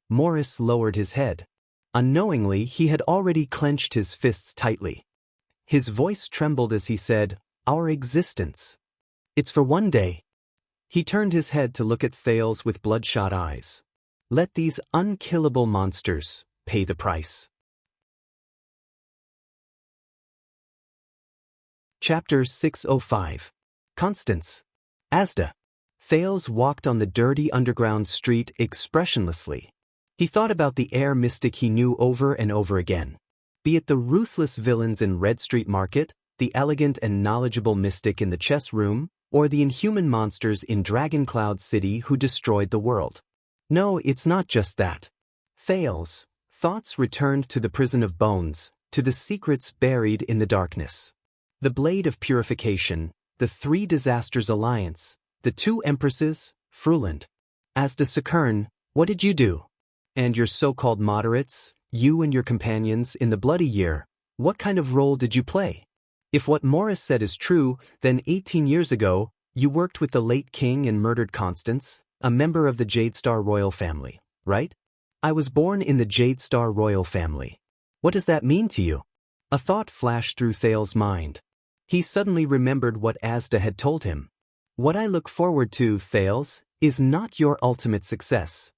Morris lowered his head. Unknowingly, he had already clenched his fists tightly. His voice trembled as he said, "Our existence. It's for one day." He turned his head to look at Thales with bloodshot eyes. Let these unkillable monsters pay the price. Chapter 605. Constance. Asda. Thales walked on the dirty underground street expressionlessly. He thought about the air mystic he knew over and over again. Be it the ruthless villains in Red Street Market, the elegant and knowledgeable mystic in the chess room, or the inhuman monsters in Dragon Cloud City who destroyed the world. No, it's not just that. Thales' thoughts returned to the prison of bones, to the secrets buried in the darkness. The Blade of Purification, the 3 Disasters Alliance, the 2 Empresses, Fruland. Asda Sakern, what did you do? And your so-called moderates, you and your companions in the Bloody Year, what kind of role did you play? If what Morris said is true, then 18 years ago, you worked with the late king and murdered Constance, a member of the Jade Star royal family, right? I was born in the Jade Star royal family. What does that mean to you? A thought flashed through Thales' mind. He suddenly remembered what Asda had told him. What I look forward to, Thales, is not your ultimate success,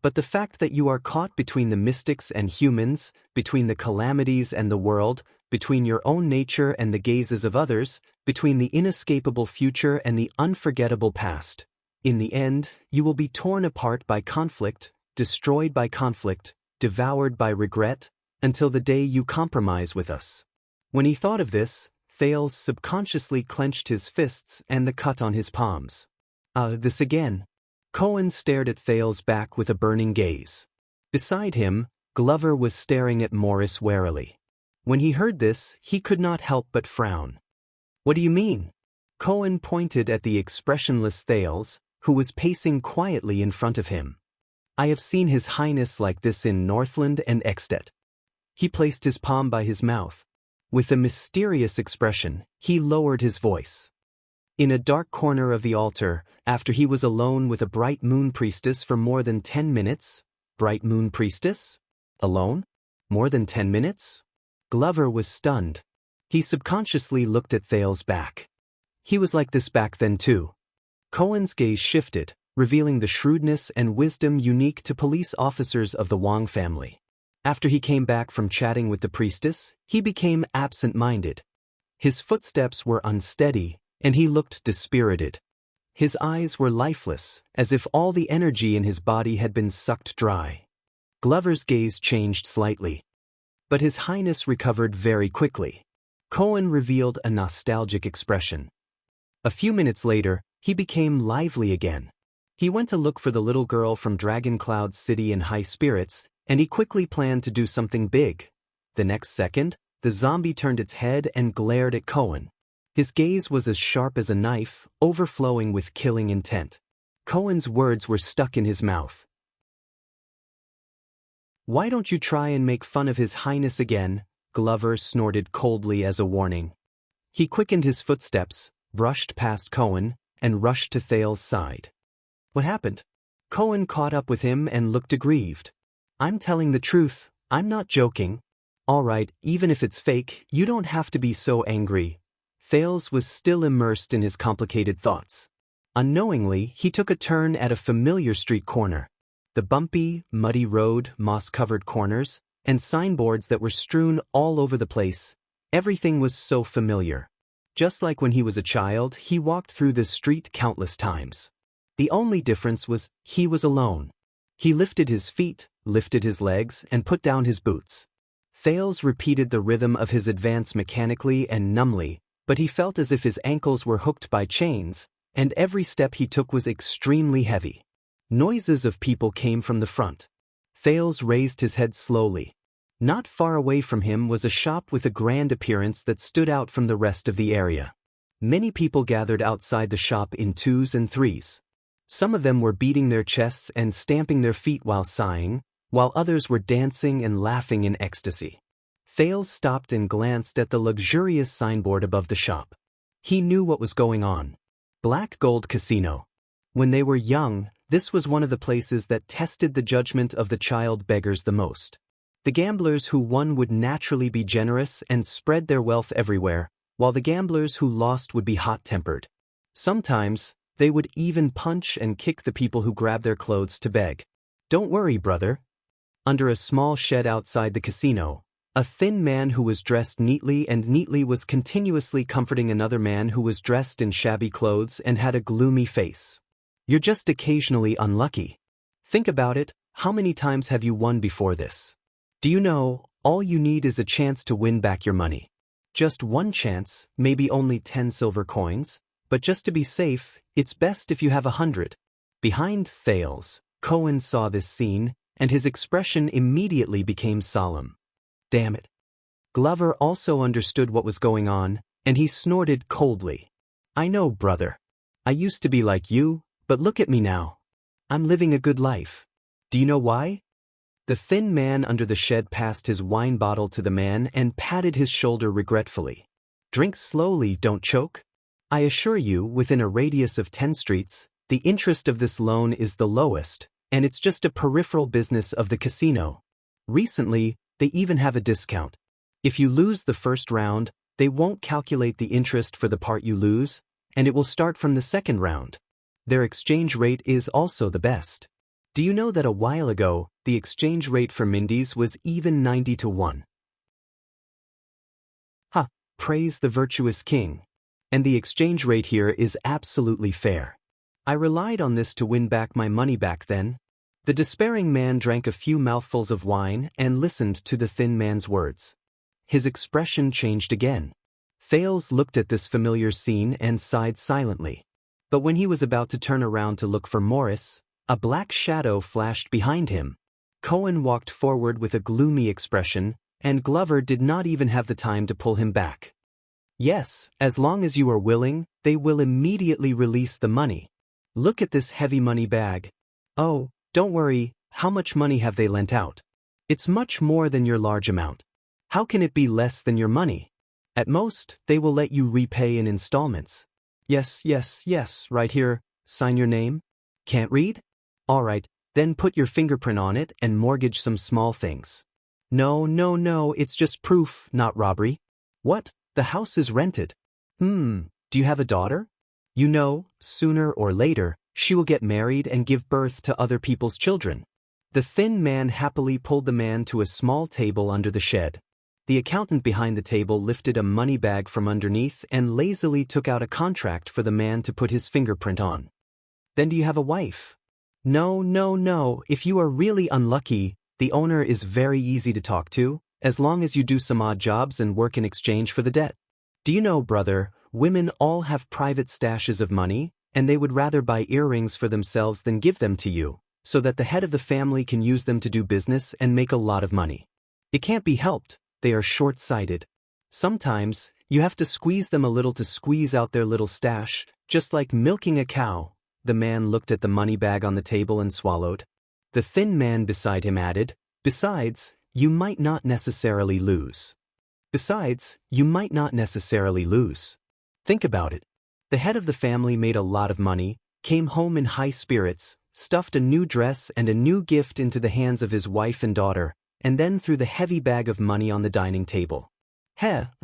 but the fact that you are caught between the mystics and humans, between the calamities and the world, between your own nature and the gazes of others, between the inescapable future and the unforgettable past. In the end, you will be torn apart by conflict, destroyed by conflict, devoured by regret, until the day you compromise with us. When he thought of this, Thales subconsciously clenched his fists and the cut on his palms. This again. Cohen stared at Thales' back with a burning gaze. Beside him, Glover was staring at Morris warily. When he heard this, he could not help but frown. What do you mean? Cohen pointed at the expressionless Thales, who was pacing quietly in front of him. I have seen His Highness like this in Northland and Extet. He placed his palm by his mouth. With a mysterious expression, he lowered his voice. In a dark corner of the altar, after he was alone with a bright moon priestess for more than 10 minutes, bright moon priestess? Alone? More than 10 minutes? Glover was stunned. He subconsciously looked at Thales' back. He was like this back then too. Cohen's gaze shifted, revealing the shrewdness and wisdom unique to police officers of the Wang family. After he came back from chatting with the priestess, he became absent-minded. His footsteps were unsteady, and he looked dispirited. His eyes were lifeless, as if all the energy in his body had been sucked dry. Glover's gaze changed slightly. But His Highness recovered very quickly. Cohen revealed a nostalgic expression. A few minutes later, he became lively again. He went to look for the little girl from Dragon Cloud City in high spirits, and he quickly planned to do something big. The next second, the zombie turned its head and glared at Cohen. His gaze was as sharp as a knife, overflowing with killing intent. Cohen's words were stuck in his mouth. "Why don't you try and make fun of His Highness again?" Glover snorted coldly as a warning. He quickened his footsteps, brushed past Cohen, and rushed to Thales' side. "What happened?" Cohen caught up with him and looked aggrieved. "I'm telling the truth, I'm not joking." "All right, even if it's fake, you don't have to be so angry." Thales was still immersed in his complicated thoughts. Unknowingly, he took a turn at a familiar street corner. The bumpy, muddy road, moss-covered corners, and signboards that were strewn all over the place. Everything was so familiar. Just like when he was a child, he walked through this street countless times. The only difference was he was alone. He lifted his feet, lifted his legs, and put down his boots. Thales repeated the rhythm of his advance mechanically and numbly, but he felt as if his ankles were hooked by chains, and every step he took was extremely heavy. Noises of people came from the front. Thales raised his head slowly. Not far away from him was a shop with a grand appearance that stood out from the rest of the area. Many people gathered outside the shop in twos and threes. Some of them were beating their chests and stamping their feet while sighing, while others were dancing and laughing in ecstasy. Thales stopped and glanced at the luxurious signboard above the shop. He knew what was going on. Black Gold Casino. When they were young, this was one of the places that tested the judgment of the child beggars the most. The gamblers who won would naturally be generous and spread their wealth everywhere, while the gamblers who lost would be hot-tempered. Sometimes, they would even punch and kick the people who grabbed their clothes to beg. "Don't worry, brother." Under a small shed outside the casino, a thin man who was dressed neatly was continuously comforting another man who was dressed in shabby clothes and had a gloomy face. "You're just occasionally unlucky. Think about it, how many times have you won before this? Do you know, all you need is a chance to win back your money. Just one chance, maybe only 10 silver coins, but just to be safe, it's best if you have 100. Behind Thales, Cohen saw this scene, and his expression immediately became solemn. Damn it. Glover also understood what was going on, and he snorted coldly. "I know, brother. I used to be like you, but look at me now. I'm living a good life. Do you know why?" The thin man under the shed passed his wine bottle to the man and patted his shoulder regretfully. "Drink slowly, don't choke. I assure you, within a radius of 10 streets, the interest of this loan is the lowest, and it's just a peripheral business of the casino. Recently, they even have a discount. If you lose the first round, they won't calculate the interest for the part you lose, and it will start from the second round. Their exchange rate is also the best. Do you know that a while ago, the exchange rate for Mindy's was even 90 to 1? Ha! Praise the virtuous king. And the exchange rate here is absolutely fair. I relied on this to win back my money back then." The despairing man drank a few mouthfuls of wine and listened to the thin man's words. His expression changed again. Thales looked at this familiar scene and sighed silently. But when he was about to turn around to look for Morris, a black shadow flashed behind him. Cohen walked forward with a gloomy expression, and Glover did not even have the time to pull him back. "Yes, as long as you are willing, they will immediately release the money. Look at this heavy money bag. Oh, don't worry, how much money have they lent out? It's much more than your large amount. How can it be less than your money? At most, they will let you repay in installments. Yes, right here, sign your name. Can't read? All right, then put your fingerprint on it and mortgage some small things. No, it's just proof, not robbery. What? The house is rented. Do you have a daughter? You know, sooner or later, she will get married and give birth to other people's children." The thin man happily pulled the man to a small table under the shed. The accountant behind the table lifted a money bag from underneath and lazily took out a contract for the man to put his fingerprint on. "Then do you have a wife?" No. If you are really unlucky, the owner is very easy to talk to, as long as you do some odd jobs and work in exchange for the debt. Do you know, brother, women all have private stashes of money, and they would rather buy earrings for themselves than give them to you, so that the head of the family can use them to do business and make a lot of money. It can't be helped, they are short-sighted. Sometimes, you have to squeeze them a little to squeeze out their little stash, just like milking a cow. The man looked at the money bag on the table and swallowed. The thin man beside him added, "Besides, you might not necessarily lose. Besides, you might not necessarily lose. Think about it. The head of the family made a lot of money, came home in high spirits, stuffed a new dress and a new gift into the hands of his wife and daughter, and then threw the heavy bag of money on the dining table.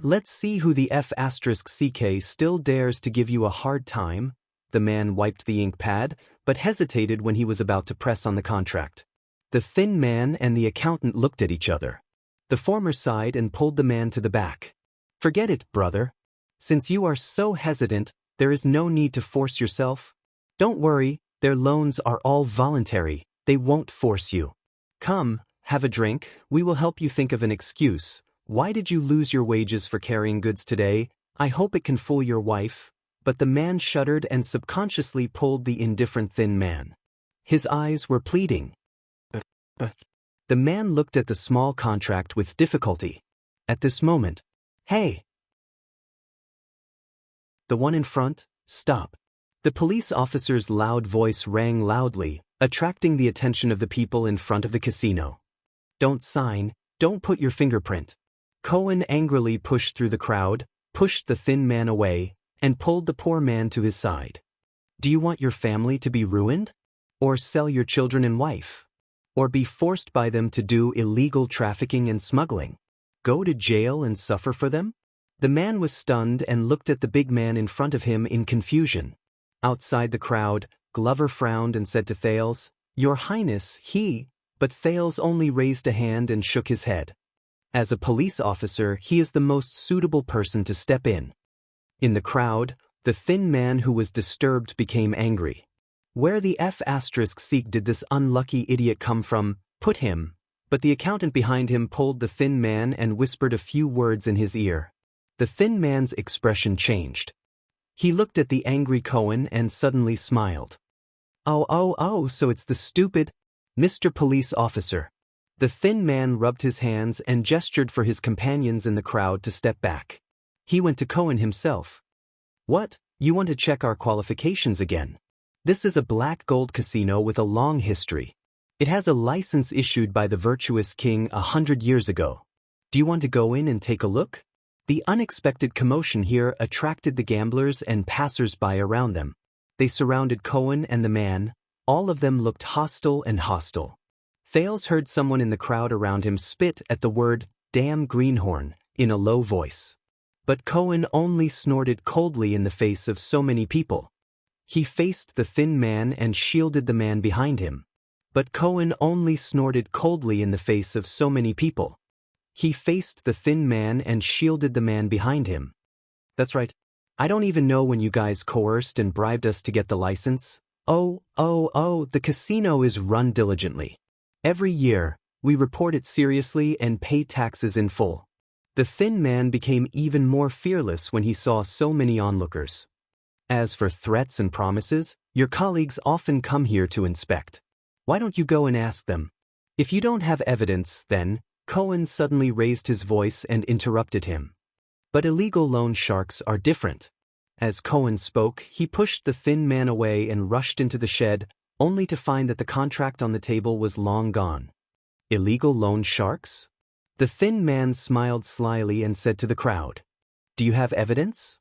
Let's see who the F***ck still dares to give you a hard time." The man wiped the ink pad, but hesitated when he was about to press on the contract. The thin man and the accountant looked at each other. The former sighed and pulled the man to the back. "Forget it, brother. Since you are so hesitant, there is no need to force yourself. Don't worry, their loans are all voluntary, they won't force you. Come, have a drink, we will help you think of an excuse. Why did you lose your wages for carrying goods today? I hope it can fool your wife." But the man shuddered and subconsciously pulled the indifferent thin man. His eyes were pleading. The man looked at the small contract with difficulty. At this moment, "Hey! The one in front, stop." The police officer's loud voice rang loudly, attracting the attention of the people in front of the casino. "Don't sign, don't put your fingerprint." Cohen angrily pushed through the crowd, pushed the thin man away, and pulled the poor man to his side. "Do you want your family to be ruined? Or sell your children and wife? Or be forced by them to do illegal trafficking and smuggling? Go to jail and suffer for them?" The man was stunned and looked at the big man in front of him in confusion. Outside the crowd, Glover frowned and said to Thales, "Your Highness, but Thales only raised a hand and shook his head. As a police officer, he is the most suitable person to step in." In the crowd, the thin man who was disturbed became angry. Where the F*** did this unlucky idiot come from? Put him. But the accountant behind him pulled the thin man and whispered a few words in his ear. The thin man's expression changed. He looked at the angry Cohen and suddenly smiled. Oh, so it's the stupid Mr. Police Officer." The thin man rubbed his hands and gestured for his companions in the crowd to step back. He went to Cohen himself. "What, you want to check our qualifications again? This is a black gold casino with a long history. It has a license issued by the virtuous king 100 years ago. Do you want to go in and take a look?" The unexpected commotion here attracted the gamblers and passers-by around them. They surrounded Cohen and the man. All of them looked hostile. Thales heard someone in the crowd around him spit at the word, "damn greenhorn," in a low voice. But Cohen only snorted coldly in the face of so many people. He faced the thin man and shielded the man behind him. But Cohen only snorted coldly in the face of so many people. He faced the thin man and shielded the man behind him. "That's right. I don't even know when you guys coerced and bribed us to get the license. The casino is run diligently. Every year, we report it seriously and pay taxes in full." The thin man became even more fearless when he saw so many onlookers. "As for threats and promises, your colleagues often come here to inspect. Why don't you go and ask them? If you don't have evidence, then..." Cohen suddenly raised his voice and interrupted him. "But illegal loan sharks are different." As Cohen spoke, he pushed the thin man away and rushed into the shed, only to find that the contract on the table was long gone. "Illegal loan sharks?" The thin man smiled slyly and said to the crowd, "Do you have evidence?"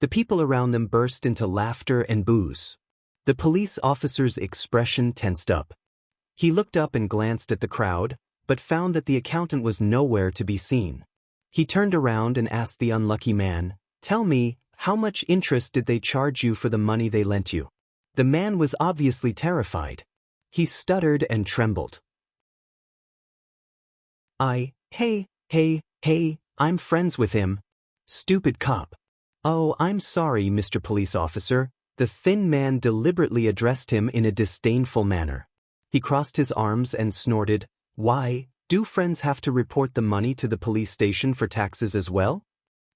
The people around them burst into laughter and boos. The police officer's expression tensed up. He looked up and glanced at the crowd, but found that the accountant was nowhere to be seen. He turned around and asked the unlucky man, "Tell me, how much interest did they charge you for the money they lent you?" The man was obviously terrified. He stuttered and trembled. I'm friends with him. Stupid cop." "Oh, I'm sorry, Mr. Police Officer." The thin man deliberately addressed him in a disdainful manner. He crossed his arms and snorted, "Why, Do friends have to report the money to the police station for taxes as well?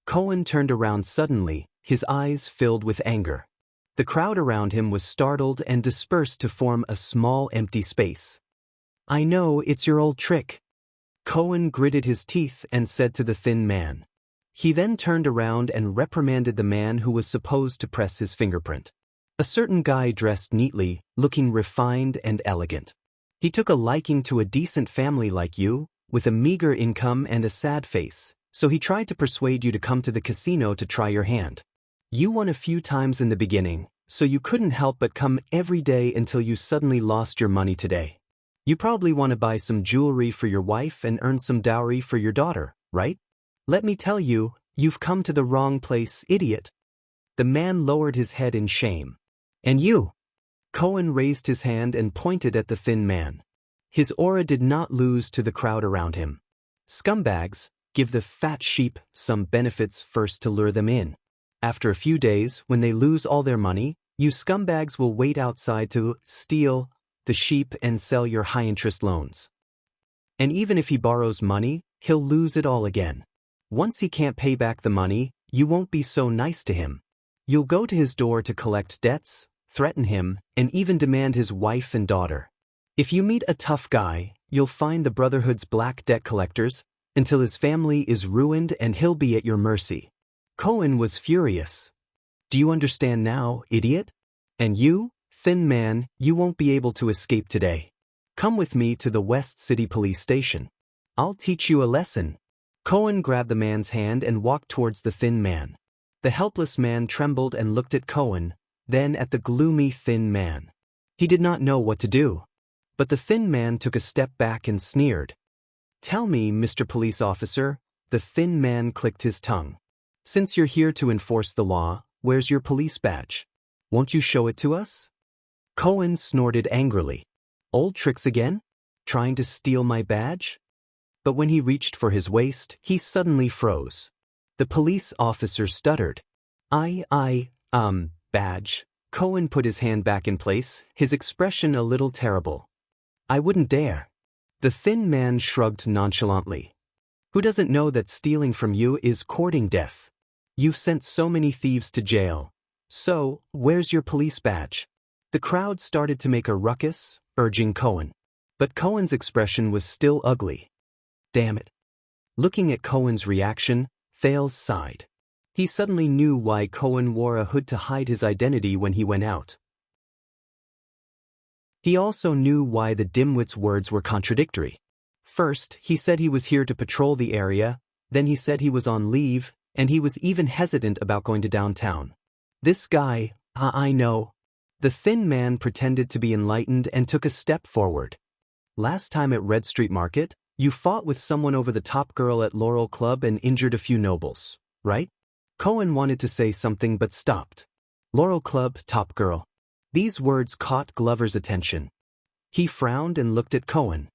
Cohen turned around suddenly, his eyes filled with anger. The crowd around him was startled and dispersed to form a small empty space. I know, it's your old trick. Cohen gritted his teeth and said to the thin man. He then turned around and reprimanded the man who was supposed to press his fingerprint. A certain guy dressed neatly, looking refined and elegant. He took a liking to a decent family like you, with a meager income and a sad face, so he tried to persuade you to come to the casino to try your hand. You won a few times in the beginning, so you couldn't help but come every day until you suddenly lost your money today. You probably want to buy some jewelry for your wife and earn some dowry for your daughter, right? Let me tell you, you've come to the wrong place, idiot. The man lowered his head in shame. And you? Cohen raised his hand and pointed at the thin man. His aura did not lose to the crowd around him. Scumbags, give the fat sheep some benefits first to lure them in. After a few days, when they lose all their money, you scumbags will wait outside to steal the sheep and sell your high-interest loans. And even if he borrows money, he'll lose it all again. Once he can't pay back the money, you won't be so nice to him. You'll go to his door to collect debts, threaten him, and even demand his wife and daughter. If you meet a tough guy, you'll find the Brotherhood's black debt collectors, until his family is ruined and he'll be at your mercy. Cohen was furious. Do you understand now, idiot? And you, thin man, you won't be able to escape today. Come with me to the West City Police Station. I'll teach you a lesson. Cohen grabbed the man's hand and walked towards the thin man. The helpless man trembled and looked at Cohen, then at the gloomy thin man. He did not know what to do. But the thin man took a step back and sneered. Tell me, Mr. Police Officer, the thin man clicked his tongue. Since you're here to enforce the law, where's your police badge? Won't you show it to us? Cohen snorted angrily. Old tricks again? Trying to steal my badge? But when he reached for his waist, he suddenly froze. The police officer stuttered. Badge. Cohen put his hand back in place, his expression a little terrible. I wouldn't dare. The thin man shrugged nonchalantly. Who doesn't know that stealing from you is courting death? You've sent so many thieves to jail. So, where's your police badge? The crowd started to make a ruckus, urging Cohen. But Cohen's expression was still ugly. Damn it. Looking at Cohen's reaction, Thales sighed. He suddenly knew why Cohen wore a hood to hide his identity when he went out. He also knew why the dimwit's words were contradictory. First, he said he was here to patrol the area, then he said he was on leave, and he was even hesitant about going to downtown. This guy, I know. The thin man pretended to be enlightened and took a step forward. Last time at Red Street Market, you fought with someone over the top girl at Laurel Club and injured a few nobles, right? Cohen wanted to say something but stopped. Laurel Club, top girl. These words caught Glover's attention. He frowned and looked at Cohen.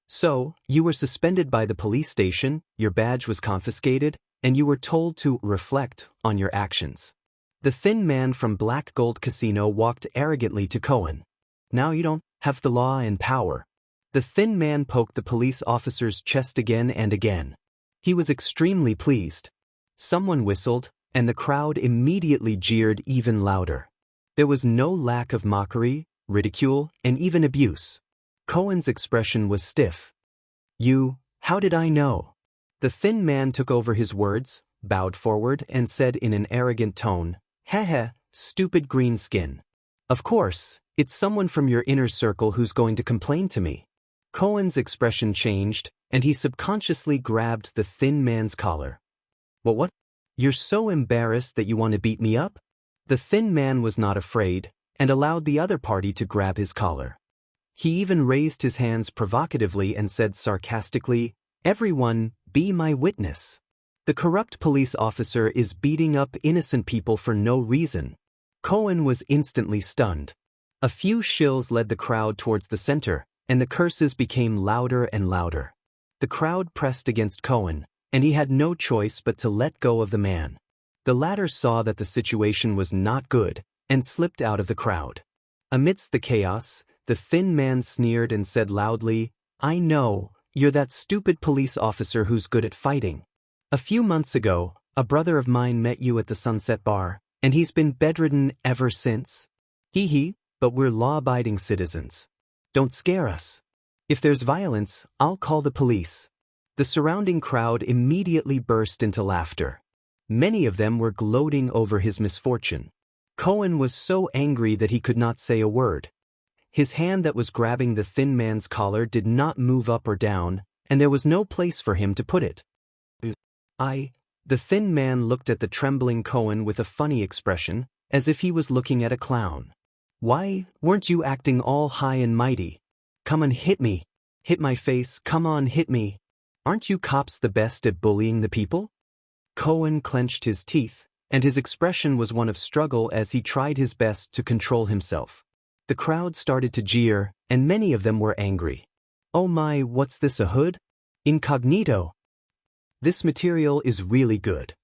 So, you were suspended by the police station, your badge was confiscated, and you were told to reflect on your actions. The thin man from Black Gold Casino walked arrogantly to Cohen. Now you don't have the law and power. The thin man poked the police officer's chest again and again. He was extremely pleased. Someone whistled, and the crowd immediately jeered even louder. There was no lack of mockery, ridicule, and even abuse. Cohen's expression was stiff. How did I know? The thin man took over his words, bowed forward, and said in an arrogant tone, Heh, stupid green skin. Of course, it's someone from your inner circle who's going to complain to me. Cohen's expression changed, and he subconsciously grabbed the thin man's collar. What? You're so embarrassed that you want to beat me up? The thin man was not afraid, and allowed the other party to grab his collar. He even raised his hands provocatively and said sarcastically, Everyone, be my witness. The corrupt police officer is beating up innocent people for no reason. Cohen was instantly stunned. A few shills led the crowd towards the center, and the curses became louder and louder. The crowd pressed against Cohen, and he had no choice but to let go of the man. The latter saw that the situation was not good, and slipped out of the crowd. Amidst the chaos, the thin man sneered and said loudly, I know, you're that stupid police officer who's good at fighting. A few months ago, a brother of mine met you at the Sunset Bar, and he's been bedridden ever since. Hee, but we're law-abiding citizens. Don't scare us. If there's violence, I'll call the police. The surrounding crowd immediately burst into laughter. Many of them were gloating over his misfortune. Cohen was so angry that he could not say a word. His hand that was grabbing the thin man's collar did not move up or down, and there was no place for him to put it. The thin man looked at the trembling Cohen with a funny expression, as if he was looking at a clown. Why, weren't you acting all high and mighty? Come and hit me. Hit my face, come on, hit me. Aren't you cops the best at bullying the people? Cohen clenched his teeth, and his expression was one of struggle as he tried his best to control himself. The crowd started to jeer, and many of them were angry. Oh my, what's this, a hood? Incognito. This material is really good.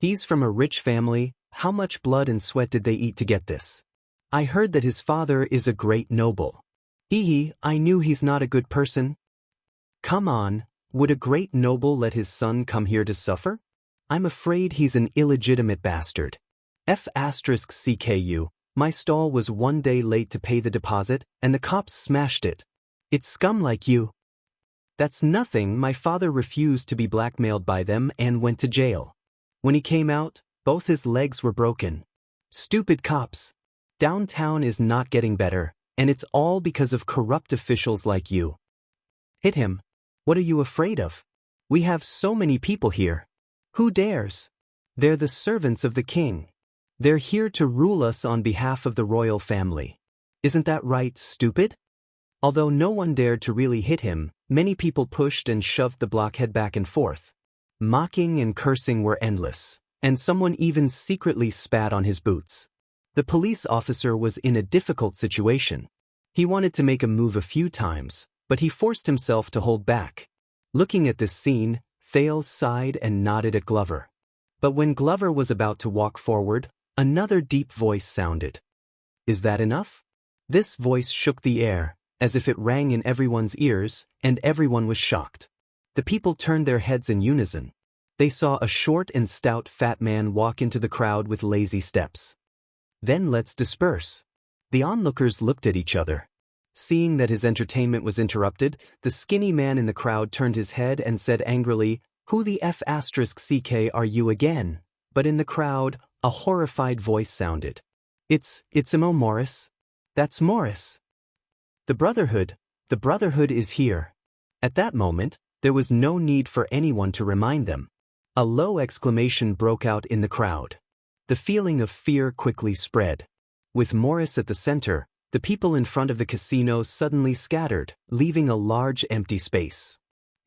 He's from a rich family. How much blood and sweat did they eat to get this? I heard that his father is a great noble. I knew he's not a good person. Come on, would a great noble let his son come here to suffer? I'm afraid he's an illegitimate bastard. F***CKU, my stall was 1 day late to pay the deposit, and the cops smashed it. It's scum like you. That's nothing, my father refused to be blackmailed by them and went to jail. When he came out, both his legs were broken. Stupid cops. Downtown is not getting better, and it's all because of corrupt officials like you. Hit him. What are you afraid of? We have so many people here. Who dares? They're the servants of the king. They're here to rule us on behalf of the royal family. Isn't that right, stupid? Although no one dared to really hit him, many people pushed and shoved the blockhead back and forth. Mocking and cursing were endless, and someone even secretly spat on his boots. The police officer was in a difficult situation. He wanted to make a move a few times, but he forced himself to hold back. Looking at this scene, Thales sighed and nodded at Glover. But when Glover was about to walk forward, another deep voice sounded. Is that enough? This voice shook the air, as if it rang in everyone's ears, and everyone was shocked. The people turned their heads in unison. They saw a short and stout fat man walk into the crowd with lazy steps. Then let's disperse. The onlookers looked at each other. Seeing that his entertainment was interrupted, the skinny man in the crowd turned his head and said angrily, Who the F***ck are you again? But in the crowd, a horrified voice sounded. It's Imo Morris. That's Morris. The Brotherhood is here. At that moment, there was no need for anyone to remind them. A low exclamation broke out in the crowd. The feeling of fear quickly spread. With Morris at the center, the people in front of the casino suddenly scattered, leaving a large empty space.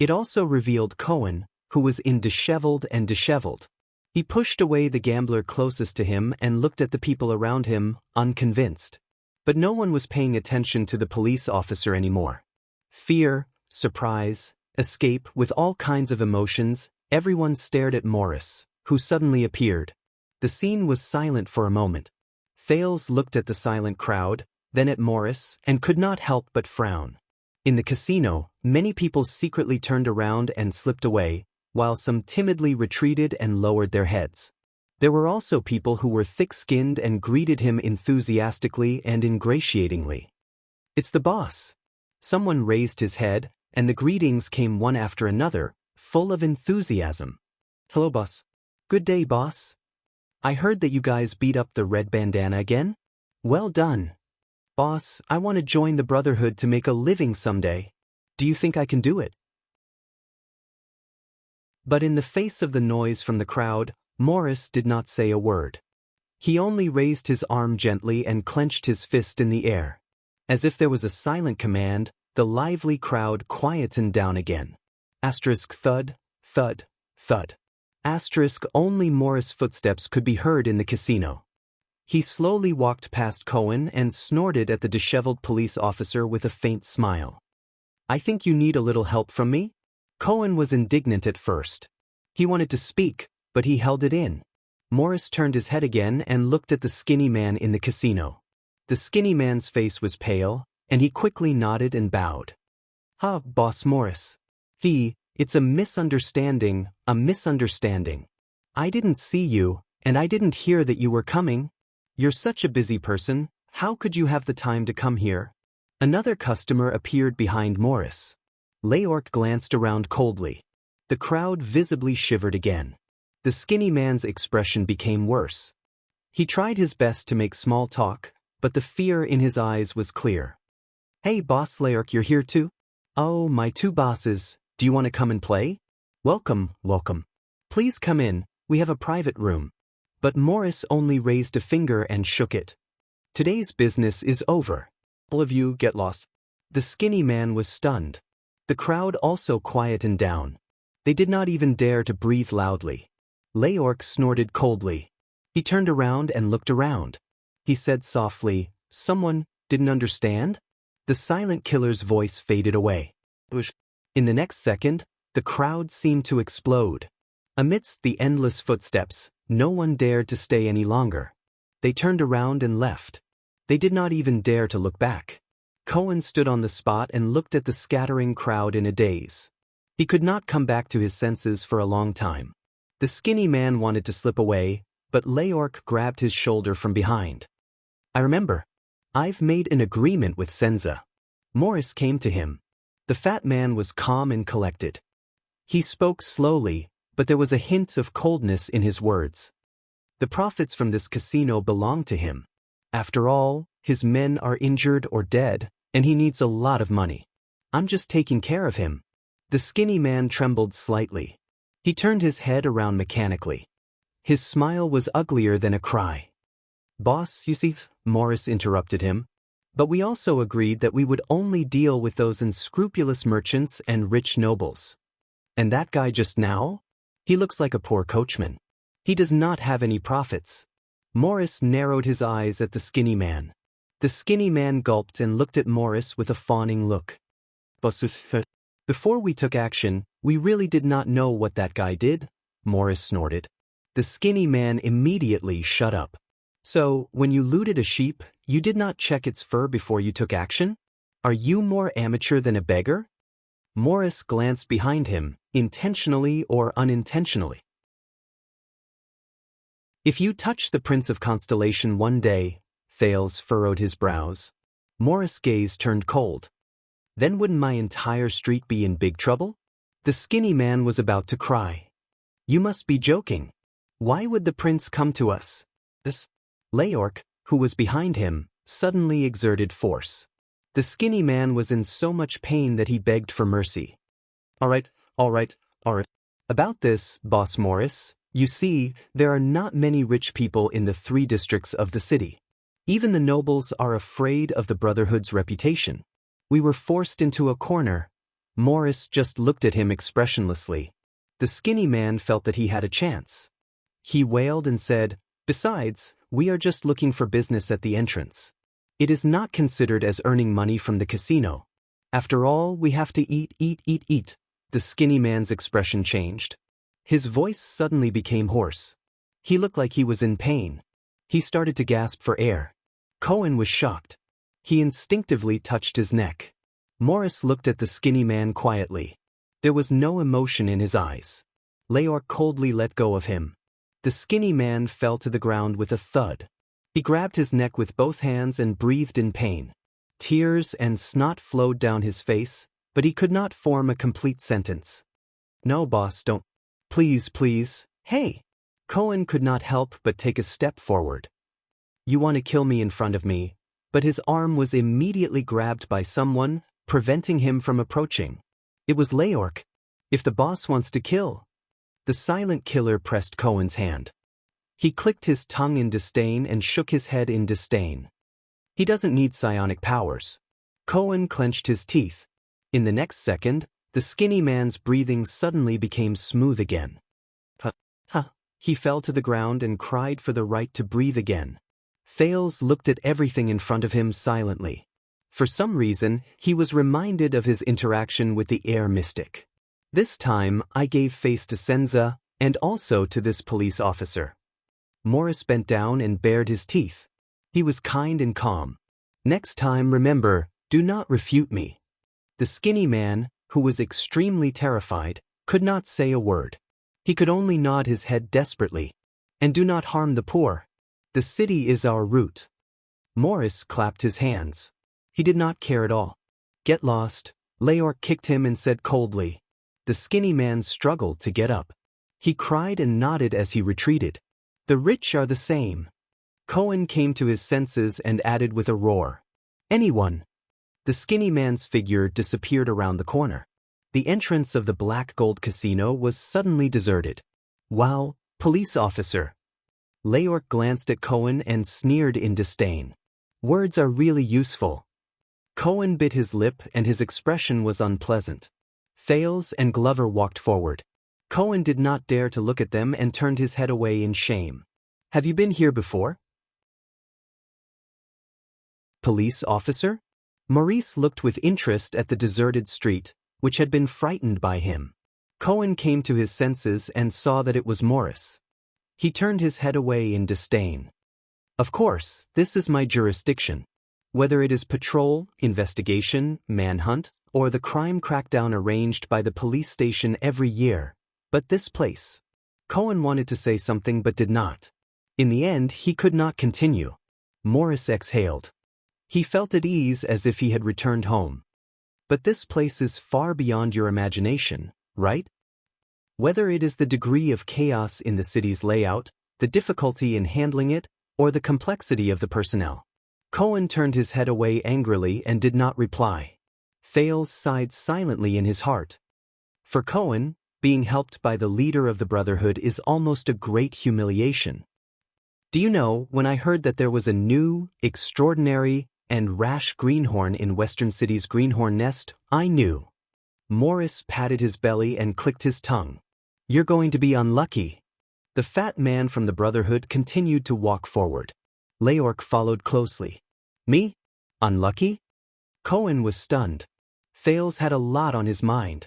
It also revealed Cohen, who was disheveled. He pushed away the gambler closest to him and looked at the people around him, unconvinced. But no one was paying attention to the police officer anymore. Fear, surprise, escape, with all kinds of emotions, everyone stared at Morris, who suddenly appeared. The scene was silent for a moment. Thales looked at the silent crowd, then at Morris, and could not help but frown. In the casino, many people secretly turned around and slipped away, while some timidly retreated and lowered their heads. There were also people who were thick-skinned and greeted him enthusiastically and ingratiatingly. It's the boss. Someone raised his head, and the greetings came one after another, full of enthusiasm. Hello, boss. Good day, boss. I heard that you guys beat up the red bandana again. Well done. Boss, I want to join the Brotherhood to make a living someday. Do you think I can do it? But in the face of the noise from the crowd, Morris did not say a word. He only raised his arm gently and clenched his fist in the air. As if there was a silent command, the lively crowd quietened down again. Asterisk thud, thud, thud. Asterisk only Morris' footsteps could be heard in the casino. He slowly walked past Cohen and snorted at the disheveled police officer with a faint smile. I think you need a little help from me? Cohen was indignant at first. He wanted to speak, but he held it in. Morris turned his head again and looked at the skinny man in the casino. The skinny man's face was pale, and he quickly nodded and bowed. Ha, Boss Morris. It's a misunderstanding, a misunderstanding. I didn't see you, and I didn't hear that you were coming. You're such a busy person, how could you have the time to come here? Another customer appeared behind Morris. Leork glanced around coldly. The crowd visibly shivered again. The skinny man's expression became worse. He tried his best to make small talk, but the fear in his eyes was clear. Hey boss Leork, you're here too? Oh, my two bosses, do you want to come and play? Welcome, welcome. Please come in, we have a private room. But Morris only raised a finger and shook it. Today's business is over. All of you get lost. The skinny man was stunned. The crowd also quietened down. They did not even dare to breathe loudly. Leork snorted coldly. He turned around and looked around. He said softly, "Someone didn't understand?" The silent killer's voice faded away. In the next second, the crowd seemed to explode. Amidst the endless footsteps, no one dared to stay any longer. They turned around and left. They did not even dare to look back. Cohen stood on the spot and looked at the scattering crowd in a daze. He could not come back to his senses for a long time. The skinny man wanted to slip away, but Leork grabbed his shoulder from behind. I remember. I've made an agreement with Senza. Morris came to him. The fat man was calm and collected. He spoke slowly, but there was a hint of coldness in his words. The profits from this casino belong to him. After all, his men are injured or dead, and he needs a lot of money. I'm just taking care of him. The skinny man trembled slightly. He turned his head around mechanically. His smile was uglier than a cry. Boss, you see, Morris interrupted him. But we also agreed that we would only deal with those unscrupulous merchants and rich nobles. And that guy just now? He looks like a poor coachman. He does not have any profits. Morris narrowed his eyes at the skinny man. The skinny man gulped and looked at Morris with a fawning look. Before we took action, we really did not know what that guy did, Morris snorted. The skinny man immediately shut up. So, when you looted a sheep, you did not check its fur before you took action? Are you more amateur than a beggar? Morris glanced behind him, intentionally or unintentionally. If you touch the Prince of Constellation one day, Thales furrowed his brows. Morris' gaze turned cold. Then wouldn't my entire street be in big trouble? The skinny man was about to cry. You must be joking. Why would the prince come to us? Leork, who was behind him, suddenly exerted force. The skinny man was in so much pain that he begged for mercy. All right. About this, Boss Morris, you see, there are not many rich people in the 3 districts of the city. Even the nobles are afraid of the Brotherhood's reputation. We were forced into a corner. Morris just looked at him expressionlessly. The skinny man felt that he had a chance. He wailed and said, Besides, we are just looking for business at the entrance. It is not considered as earning money from the casino. After all, we have to eat. The skinny man's expression changed. His voice suddenly became hoarse. He looked like he was in pain. He started to gasp for air. Cohen was shocked. He instinctively touched his neck. Morris looked at the skinny man quietly. There was no emotion in his eyes. Leork coldly let go of him. The skinny man fell to the ground with a thud. He grabbed his neck with both hands and breathed in pain. Tears and snot flowed down his face, but he could not form a complete sentence. No, boss, don't. Please. Hey! Cohen could not help but take a step forward. You want to kill me in front of me, but his arm was immediately grabbed by someone, preventing him from approaching. It was Leork. If the boss wants to kill. The silent killer pressed Cohen's hand. He clicked his tongue in disdain and shook his head in disdain. He doesn't need psionic powers. Cohen clenched his teeth. In the next second, the skinny man's breathing suddenly became smooth again. He fell to the ground and cried for the right to breathe again. Thales looked at everything in front of him silently. For some reason, he was reminded of his interaction with the Heir mystic. This time, I gave face to Senza, and also to this police officer. Morris bent down and bared his teeth. He was kind and calm. Next time, remember, do not refute me. The The skinny man, who was extremely terrified, could not say a word. He could only nod his head desperately. And do not harm the poor. The city is our route. Morris clapped his hands. He did not care at all. Get lost. Leork kicked him and said coldly. The skinny man struggled to get up. He cried and nodded as he retreated. The rich are the same. Cohen came to his senses and added with a roar. Anyone. The skinny man's figure disappeared around the corner. The entrance of the Black Gold Casino was suddenly deserted. Wow, police officer. Leork glanced at Cohen and sneered in disdain. Words are really useful. Cohen bit his lip and his expression was unpleasant. Thales and Glover walked forward. Cohen did not dare to look at them and turned his head away in shame. Have you been here before? Police officer? Maurice looked with interest at the deserted street, which had been frightened by him. Cohen came to his senses and saw that it was Morris. He turned his head away in disdain. Of course, this is my jurisdiction. Whether it is patrol, investigation, manhunt, or the crime crackdown arranged by the police station every year. But this place. Cohen wanted to say something but did not. In the end, he could not continue. Morris exhaled. He felt at ease as if he had returned home. But this place is far beyond your imagination, right? Whether it is the degree of chaos in the city's layout, the difficulty in handling it, or the complexity of the personnel. Cohen turned his head away angrily and did not reply. Thales sighed silently in his heart. For Cohen, being helped by the leader of the Brotherhood is almost a great humiliation. Do you know, when I heard that there was a new, extraordinary, and rash greenhorn in Western City's greenhorn nest, I knew. Morris patted his belly and clicked his tongue. You're going to be unlucky. The fat man from the Brotherhood continued to walk forward. Leork followed closely. Me? Unlucky? Cohen was stunned. Thales had a lot on his mind.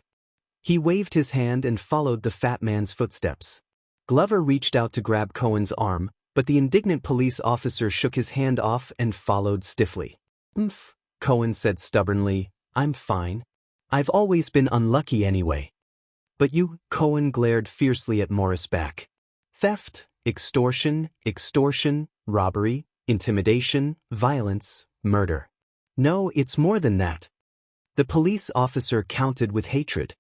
He waved his hand and followed the fat man's footsteps. Glover reached out to grab Cohen's arm, but the indignant police officer shook his hand off and followed stiffly. Cohen said stubbornly, I'm fine. I've always been unlucky anyway. But you, Cohen glared fiercely at Morris back. Theft, extortion, robbery, intimidation, violence, murder. No, it's more than that. The police officer counted with hatred.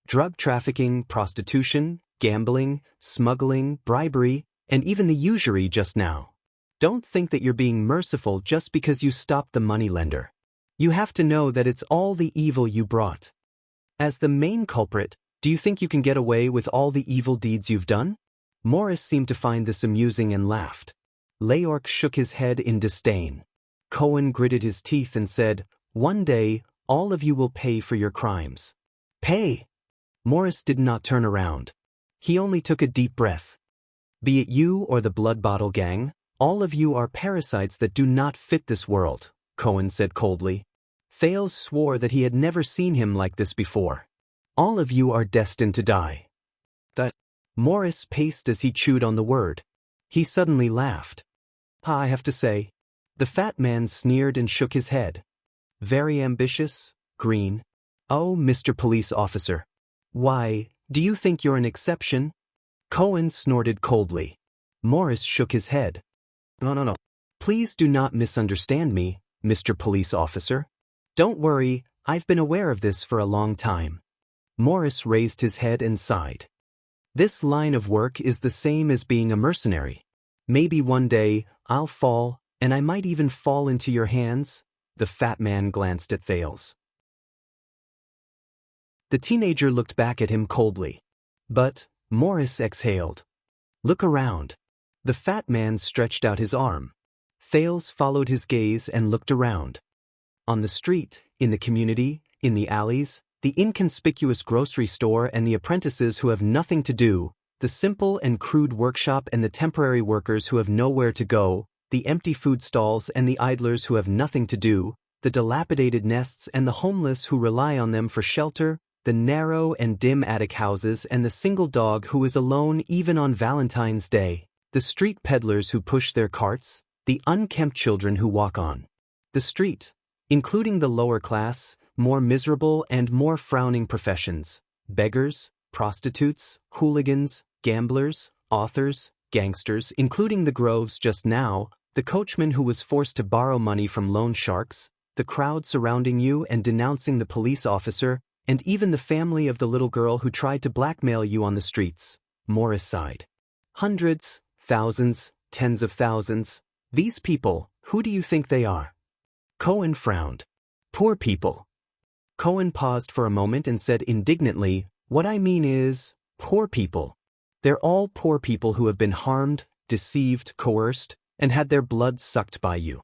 Drug trafficking, prostitution, gambling, smuggling, bribery, and even the usury just now. Don't think that you're being merciful just because you stopped the moneylender. You have to know that it's all the evil you brought. As the main culprit, do you think you can get away with all the evil deeds you've done? Morris seemed to find this amusing and laughed. Leork shook his head in disdain. Cohen gritted his teeth and said, One day, all of you will pay for your crimes. Pay? Morris did not turn around. He only took a deep breath. Be it you or the Blood Bottle Gang, all of you are parasites that do not fit this world, Cohen said coldly. Thales swore that he had never seen him like this before. All of you are destined to die. That. Morris paced as he chewed on the word. He suddenly laughed. I have to say. The fat man sneered and shook his head. Very ambitious, green. Oh, Mr. Police Officer. Why, do you think you're an exception? Cohen snorted coldly. Morris shook his head. No. Please do not misunderstand me, Mr. Police Officer. Don't worry, I've been aware of this for a long time. Morris raised his head and sighed. This line of work is the same as being a mercenary. Maybe one day, I'll fall, and I might even fall into your hands. The fat man glanced at Thales. The teenager looked back at him coldly. But, Morris exhaled. Look around. The fat man stretched out his arm. Thales followed his gaze and looked around. On the street, in the community, in the alleys, the inconspicuous grocery store and the apprentices who have nothing to do, the simple and crude workshop and the temporary workers who have nowhere to go, the empty food stalls and the idlers who have nothing to do, the dilapidated nests and the homeless who rely on them for shelter, the narrow and dim attic houses and the single dog who is alone even on Valentine's Day, the street peddlers who push their carts, the unkempt children who walk on the street, including the lower class, more miserable and more frowning professions: beggars, prostitutes, hooligans, gamblers, authors, gangsters, including the Groves just now, the coachman who was forced to borrow money from loan sharks, the crowd surrounding you and denouncing the police officer, and even the family of the little girl who tried to blackmail you on the streets. Morris sighed. Hundreds, thousands, tens of thousands. These people, who do you think they are? Cohen frowned. Poor people. Cohen paused for a moment and said indignantly, "What I mean is, poor people. They're all poor people who have been harmed, deceived, coerced, and had their blood sucked by you."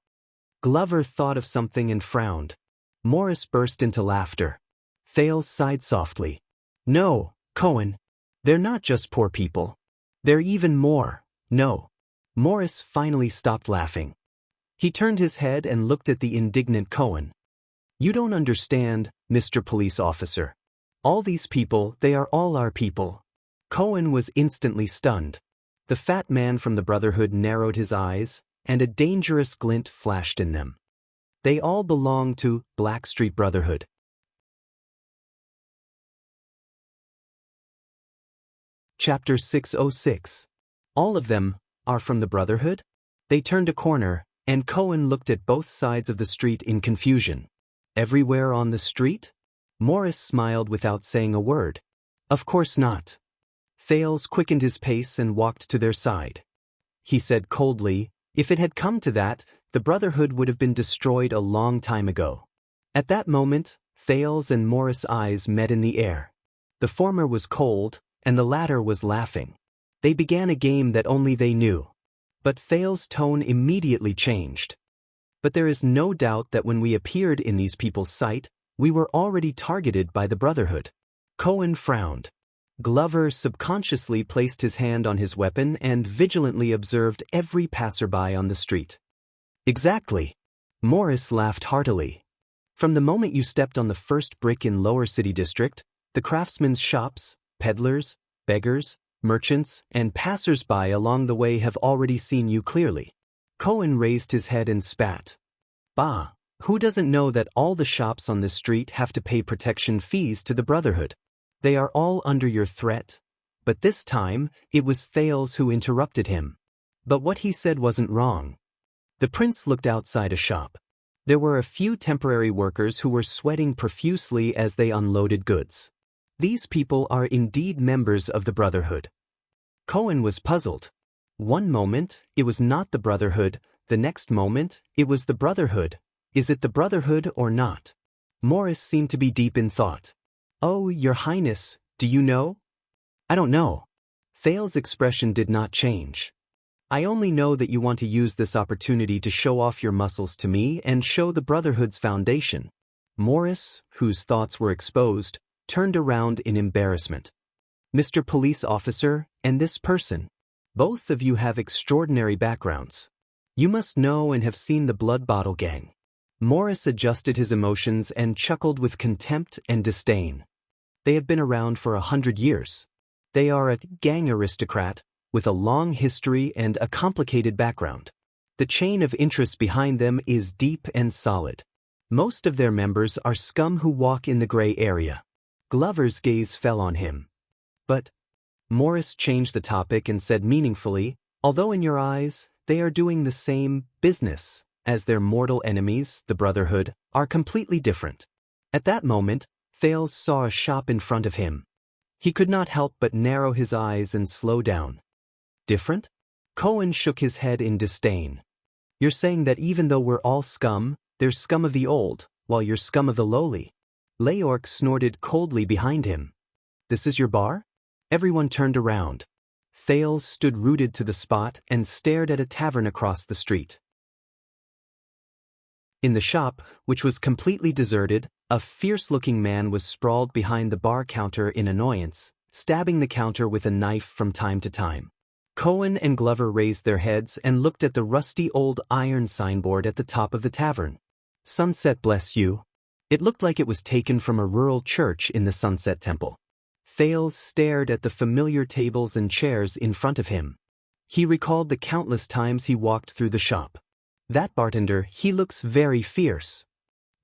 Glover thought of something and frowned. Morris burst into laughter. Thales sighed softly. "No, Cohen. They're not just poor people. They're even more. No." Morris finally stopped laughing. He turned his head and looked at the indignant Cohen. "You don't understand, Mr. Police Officer. All these people, they are all our people." Cohen was instantly stunned. The fat man from the Brotherhood narrowed his eyes, and a dangerous glint flashed in them. They all belong to Blackstreet Brotherhood. Chapter 606. All of them are from the Brotherhood? They turned a corner, and Cohen looked at both sides of the street in confusion. Everywhere on the street? Morris smiled without saying a word. Of course not. Thales quickened his pace and walked to their side. He said coldly, if it had come to that, the Brotherhood would have been destroyed a long time ago. At that moment, Thales and Morris' eyes met in the air. The former was cold, and the latter was laughing. They began a game that only they knew. But Thales' tone immediately changed. But there is no doubt that when we appeared in these people's sight, we were already targeted by the Brotherhood. Cohen frowned. Glover subconsciously placed his hand on his weapon and vigilantly observed every passerby on the street. Exactly. Morris laughed heartily. From the moment you stepped on the first brick in Lower City District, the craftsmen's shops, peddlers, beggars, merchants, and passers-by along the way have already seen you clearly. Cohen raised his head and spat. Bah, who doesn't know that all the shops on this street have to pay protection fees to the Brotherhood? They are all under your threat. But this time, it was Thales who interrupted him. But what he said wasn't wrong. The prince looked outside a shop. There were a few temporary workers who were sweating profusely as they unloaded goods. These people are indeed members of the Brotherhood. Cohen was puzzled. One moment, it was not the Brotherhood. The next moment, it was the Brotherhood. Is it the Brotherhood or not? Morris seemed to be deep in thought. Oh, Your Highness, do you know? I don't know. Thales' expression did not change. I only know that you want to use this opportunity to show off your muscles to me and show the Brotherhood's foundation. Morris, whose thoughts were exposed, turned around in embarrassment. Mr. Police Officer, and this person. Both of you have extraordinary backgrounds. You must know and have seen the Blood Bottle Gang. Morris adjusted his emotions and chuckled with contempt and disdain. They have been around for 100 years. They are a gang aristocrat with a long history and a complicated background. The chain of interest behind them is deep and solid. Most of their members are scum who walk in the gray area. Glover's gaze fell on him. But Morris changed the topic and said meaningfully, although in your eyes, they are doing the same business as their mortal enemies, the Brotherhood, are completely different. At that moment, Thales saw a shop in front of him. He could not help but narrow his eyes and slow down. Different? Cohen shook his head in disdain. You're saying that even though we're all scum, they're scum of the old, while you're scum of the lowly. Leork snorted coldly behind him. This is your bar? Everyone turned around. Thales stood rooted to the spot and stared at a tavern across the street. In the shop, which was completely deserted, a fierce-looking man was sprawled behind the bar counter in annoyance, stabbing the counter with a knife from time to time. Cohen and Glover raised their heads and looked at the rusty old iron signboard at the top of the tavern. Sunset bless you. It looked like it was taken from a rural church in the Sunset Temple. Thales stared at the familiar tables and chairs in front of him. He recalled the countless times he walked through the shop. That bartender, he looks very fierce.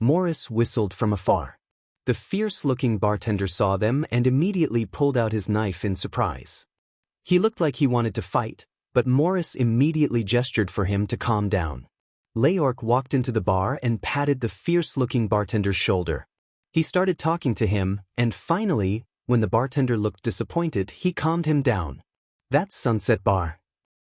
Morris whistled from afar. The fierce-looking bartender saw them and immediately pulled out his knife in surprise. He looked like he wanted to fight, but Morris immediately gestured for him to calm down. Leork walked into the bar and patted the fierce-looking bartender's shoulder. He started talking to him, and finally, when the bartender looked disappointed, he calmed him down. That's Sunset Bar.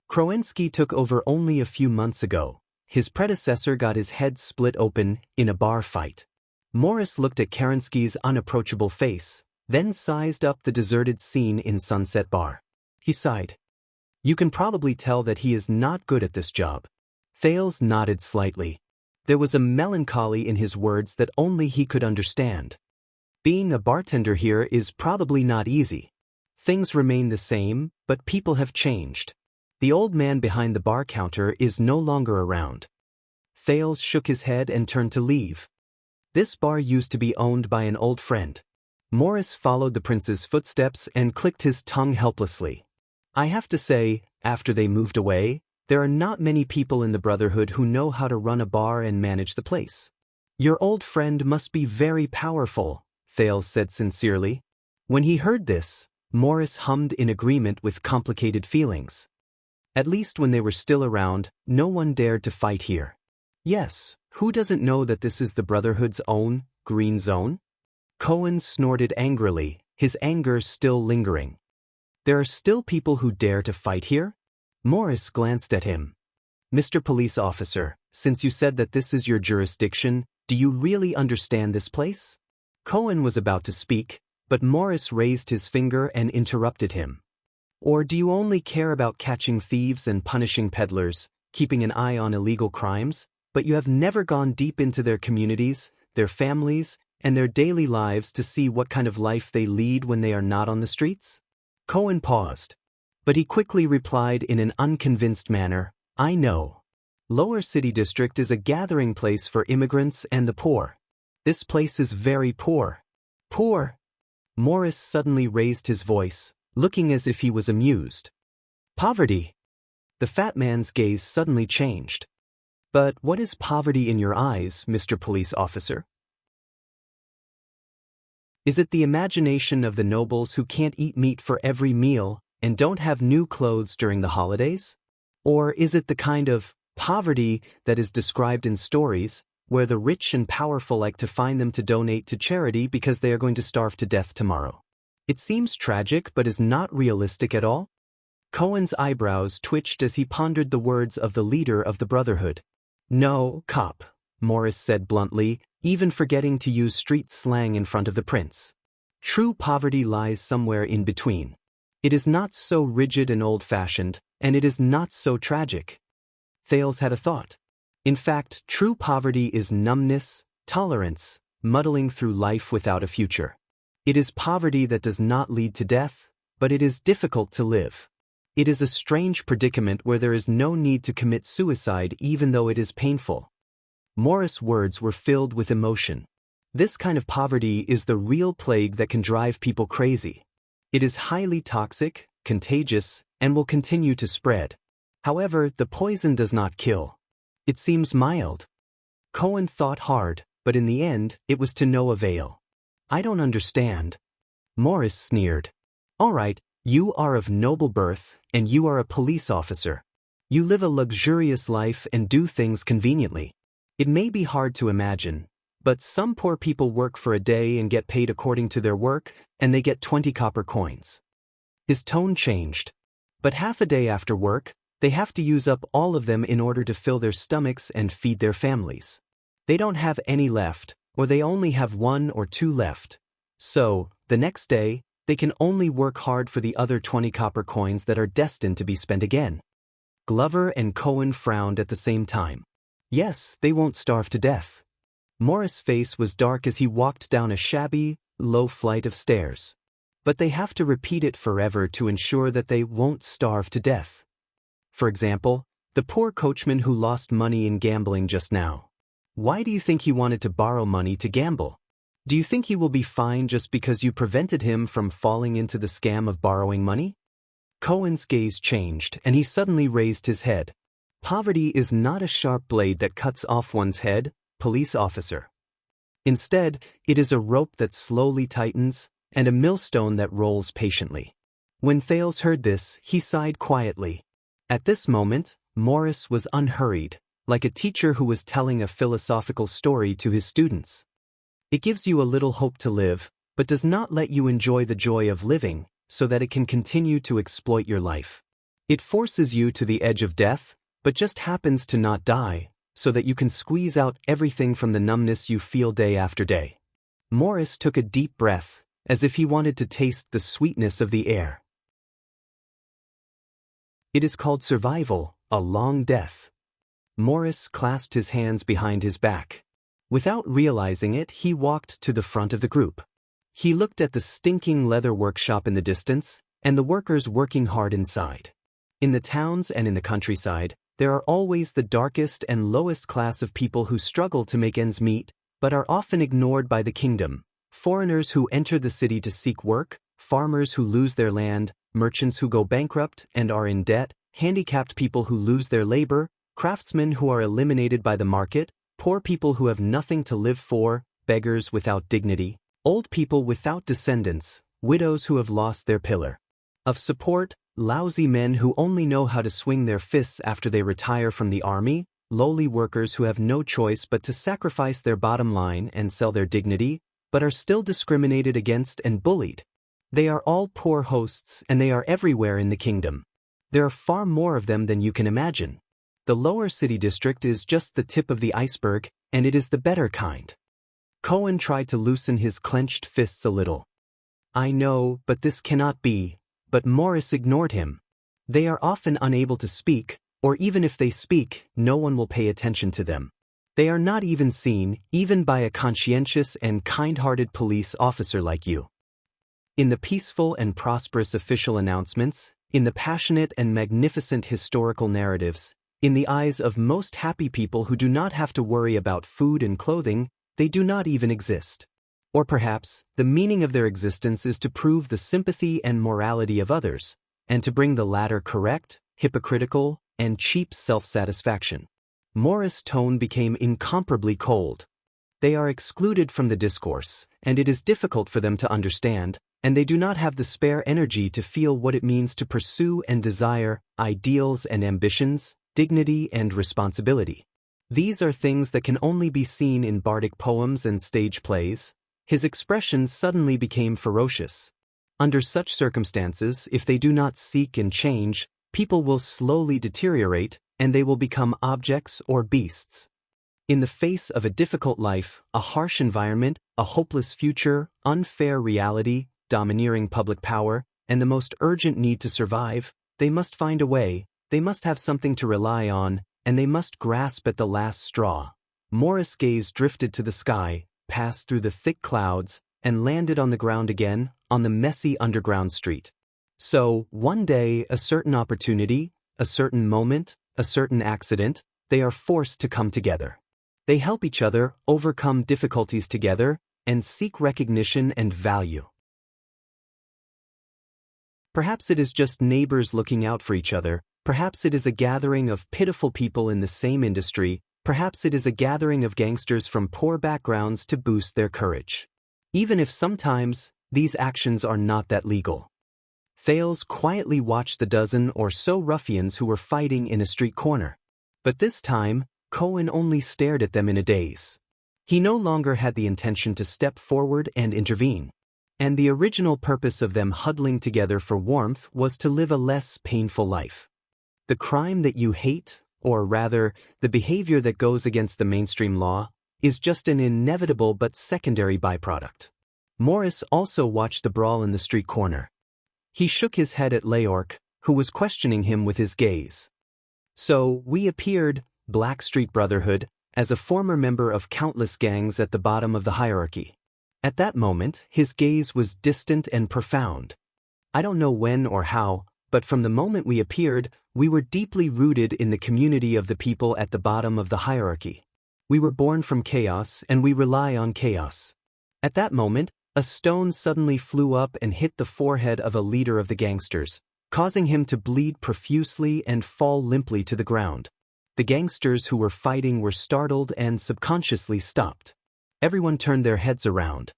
Krowinski took over only a few months ago. His predecessor got his head split open in a bar fight. Morris looked at Kerensky's unapproachable face, then sized up the deserted scene in Sunset Bar. He sighed. You can probably tell that he is not good at this job. Thales nodded slightly. There was a melancholy in his words that only he could understand. Being a bartender here is probably not easy. Things remain the same, but people have changed. The old man behind the bar counter is no longer around. Thales shook his head and turned to leave. This bar used to be owned by an old friend. Morris followed the prince's footsteps and clicked his tongue helplessly. I have to say, after they moved away, there are not many people in the Brotherhood who know how to run a bar and manage the place. Your old friend must be very powerful, Thales said sincerely. When he heard this, Morris hummed in agreement with complicated feelings. At least when they were still around, no one dared to fight here. Yes, who doesn't know that this is the Brotherhood's own, green zone? Cohen snorted angrily, his anger still lingering. There are still people who dare to fight here? Morris glanced at him. Mr. Police Officer, since you said that this is your jurisdiction, do you really understand this place? Cohen was about to speak, but Morris raised his finger and interrupted him. Or do you only care about catching thieves and punishing peddlers, keeping an eye on illegal crimes, but you have never gone deep into their communities, their families, and their daily lives to see what kind of life they lead when they are not on the streets? Cohen paused. But he quickly replied in an unconvinced manner, I know. Lower City District is a gathering place for immigrants and the poor. This place is very poor. Poor? Morris suddenly raised his voice, looking as if he was amused. Poverty. The fat man's gaze suddenly changed. But what is poverty in your eyes, Mr. Police Officer? Is it the imagination of the nobles who can't eat meat for every meal and don't have new clothes during the holidays? Or is it the kind of poverty that is described in stories, where the rich and powerful like to find them to donate to charity because they are going to starve to death tomorrow? It seems tragic but is not realistic at all. Cohen's eyebrows twitched as he pondered the words of the leader of the Brotherhood. No, cop, Morris said bluntly, even forgetting to use street slang in front of the prince. True poverty lies somewhere in between. It is not so rigid and old-fashioned, and it is not so tragic. Thales had a thought. In fact, true poverty is numbness, tolerance, muddling through life without a future. It is poverty that does not lead to death, but it is difficult to live. It is a strange predicament where there is no need to commit suicide even though it is painful. Morris' words were filled with emotion. This kind of poverty is the real plague that can drive people crazy. It is highly toxic, contagious, and will continue to spread. However, the poison does not kill. It seems mild. Cohen thought hard, but in the end, it was to no avail. I don't understand. Morris sneered. All right, you are of noble birth, and you are a police officer. You live a luxurious life and do things conveniently. It may be hard to imagine, but some poor people work for a day and get paid according to their work, and they get 20 copper coins. His tone changed. But half a day after work, they have to use up all of them in order to fill their stomachs and feed their families. They don't have any left, or they only have 1 or 2 left. So, the next day, they can only work hard for the other 20 copper coins that are destined to be spent again. Glover and Cohen frowned at the same time. Yes, they won't starve to death. Morris' face was dark as he walked down a shabby, low flight of stairs. But they have to repeat it forever to ensure that they won't starve to death. For example, the poor coachman who lost money in gambling just now. Why do you think he wanted to borrow money to gamble? Do you think he will be fine just because you prevented him from falling into the scam of borrowing money? Cohen's gaze changed, and he suddenly raised his head. Poverty is not a sharp blade that cuts off one's head, police officer. Instead, it is a rope that slowly tightens, and a millstone that rolls patiently. When Thales heard this, he sighed quietly. At this moment, Morris was unhurried, like a teacher who was telling a philosophical story to his students. It gives you a little hope to live, but does not let you enjoy the joy of living, so that it can continue to exploit your life. It forces you to the edge of death, but just happens to not die, so that you can squeeze out everything from the numbness you feel day after day. Morris took a deep breath, as if he wanted to taste the sweetness of the air. It is called survival, a long death. Morris clasped his hands behind his back. Without realizing it, he walked to the front of the group. He looked at the stinking leather workshop in the distance, and the workers working hard inside. In the towns and in the countryside, there are always the darkest and lowest class of people who struggle to make ends meet, but are often ignored by the kingdom. Foreigners who enter the city to seek work, farmers who lose their land, merchants who go bankrupt and are in debt, handicapped people who lose their labor, craftsmen who are eliminated by the market, poor people who have nothing to live for, beggars without dignity, old people without descendants, widows who have lost their pillar of support, lousy men who only know how to swing their fists after they retire from the army, lowly workers who have no choice but to sacrifice their bottom line and sell their dignity, but are still discriminated against and bullied. They are all poor hosts, and they are everywhere in the kingdom. There are far more of them than you can imagine. The lower city district is just the tip of the iceberg, and it is the better kind. Cohen tried to loosen his clenched fists a little. I know, but this cannot be. But Morris ignored him. They are often unable to speak, or even if they speak, no one will pay attention to them. They are not even seen, even by a conscientious and kind-hearted police officer like you. In the peaceful and prosperous official announcements, in the passionate and magnificent historical narratives, in the eyes of most happy people who do not have to worry about food and clothing, they do not even exist. Or perhaps, the meaning of their existence is to prove the sympathy and morality of others, and to bring the latter correct, hypocritical, and cheap self-satisfaction. Morris' tone became incomparably cold. They are excluded from the discourse, and it is difficult for them to understand, and they do not have the spare energy to feel what it means to pursue and desire ideals and ambitions, dignity and responsibility. These are things that can only be seen in bardic poems and stage plays. His expressions suddenly became ferocious. Under such circumstances, if they do not seek and change, people will slowly deteriorate, and they will become objects or beasts. In the face of a difficult life, a harsh environment, a hopeless future, unfair reality, domineering public power, and the most urgent need to survive, they must find a way, they must have something to rely on, and they must grasp at the last straw. Morris' gaze drifted to the sky, passed through the thick clouds, and landed on the ground again, on the messy underground street. So, one day, a certain opportunity, a certain moment, a certain accident, they are forced to come together. They help each other, overcome difficulties together, and seek recognition and value. Perhaps it is just neighbors looking out for each other, perhaps it is a gathering of pitiful people in the same industry, perhaps it is a gathering of gangsters from poor backgrounds to boost their courage. Even if sometimes, these actions are not that legal. Thales quietly watched the dozen or so ruffians who were fighting in a street corner. But this time, Cohen only stared at them in a daze. He no longer had the intention to step forward and intervene. And the original purpose of them huddling together for warmth was to live a less painful life. The crime that you hate, or rather, the behavior that goes against the mainstream law, is just an inevitable but secondary byproduct. Morris also watched the brawl in the street corner. He shook his head at Leorc, who was questioning him with his gaze. So, we appeared, Black Street Brotherhood, as a former member of countless gangs at the bottom of the hierarchy. At that moment, his gaze was distant and profound. I don't know when or how, but from the moment we appeared, we were deeply rooted in the community of the people at the bottom of the hierarchy. We were born from chaos and we rely on chaos. At that moment, a stone suddenly flew up and hit the forehead of a leader of the gangsters, causing him to bleed profusely and fall limply to the ground. The gangsters who were fighting were startled and subconsciously stopped. Everyone turned their heads around.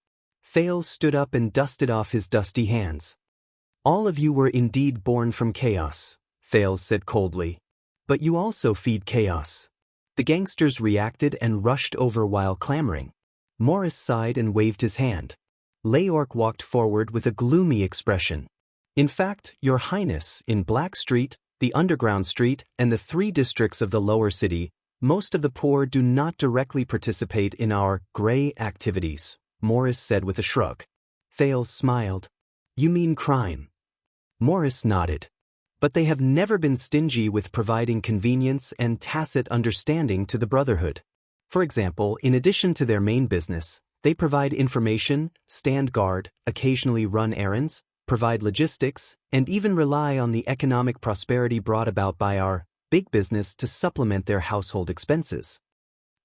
Thales stood up and dusted off his dusty hands. All of you were indeed born from chaos, Thales said coldly. But you also feed chaos. The gangsters reacted and rushed over while clamoring. Morris sighed and waved his hand. Leorc walked forward with a gloomy expression. In fact, Your Highness, in Black Street, the Underground Street, and the 3 districts of the lower city, most of the poor do not directly participate in our gray activities, Morris said with a shrug. Thales smiled. You mean crime? Morris nodded. But they have never been stingy with providing convenience and tacit understanding to the Brotherhood. For example, in addition to their main business, they provide information, stand guard, occasionally run errands, provide logistics, and even rely on the economic prosperity brought about by our big business to supplement their household expenses.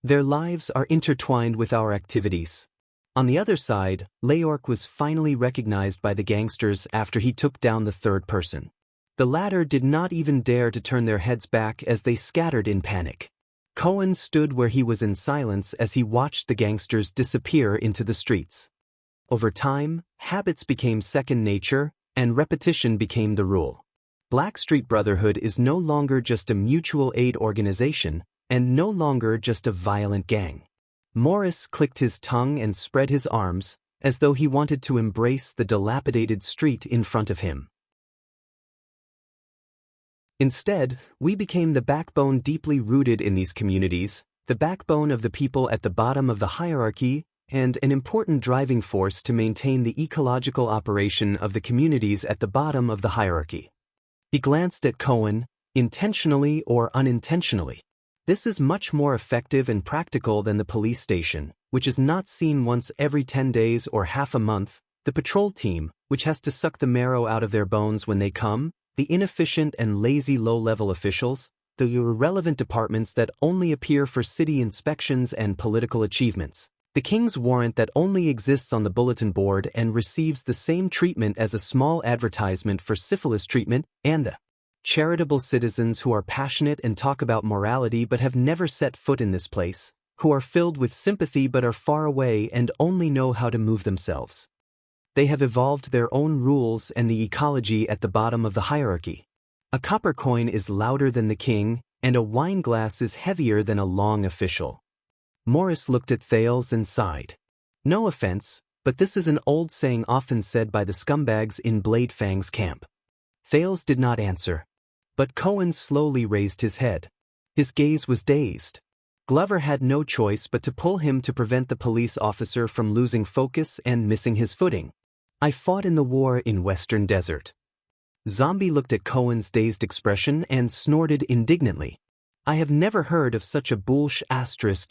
Their lives are intertwined with our activities. On the other side, Leorc was finally recognized by the gangsters after he took down the 3rd person. The latter did not even dare to turn their heads back as they scattered in panic. Cohen stood where he was in silence as he watched the gangsters disappear into the streets. Over time, habits became second nature, and repetition became the rule. Black Street Brotherhood is no longer just a mutual aid organization, and no longer just a violent gang. Morris clicked his tongue and spread his arms, as though he wanted to embrace the dilapidated street in front of him. Instead, we became the backbone deeply rooted in these communities, the backbone of the people at the bottom of the hierarchy, and an important driving force to maintain the ecological operation of the communities at the bottom of the hierarchy. He glanced at Cohen, intentionally or unintentionally. This is much more effective and practical than the police station, which is not seen once every 10 days or half a month, the patrol team, which has to suck the marrow out of their bones when they come, the inefficient and lazy low-level officials, the irrelevant departments that only appear for city inspections and political achievements. The king's warrant that only exists on the bulletin board and receives the same treatment as a small advertisement for syphilis treatment, and the charitable citizens who are passionate and talk about morality but have never set foot in this place, who are filled with sympathy but are far away and only know how to move themselves. They have evolved their own rules and the ecology at the bottom of the hierarchy. A copper coin is louder than the king, and a wine glass is heavier than a long official. Morris looked at Thales and sighed. No offense, but this is an old saying often said by the scumbags in Blade Fang's camp. Thales did not answer. But Cohen slowly raised his head. His gaze was dazed. Glover had no choice but to pull him to prevent the police officer from losing focus and missing his footing. I fought in the war in Western Desert. Zombie looked at Cohen's dazed expression and snorted indignantly. I have never heard of such a bullsh**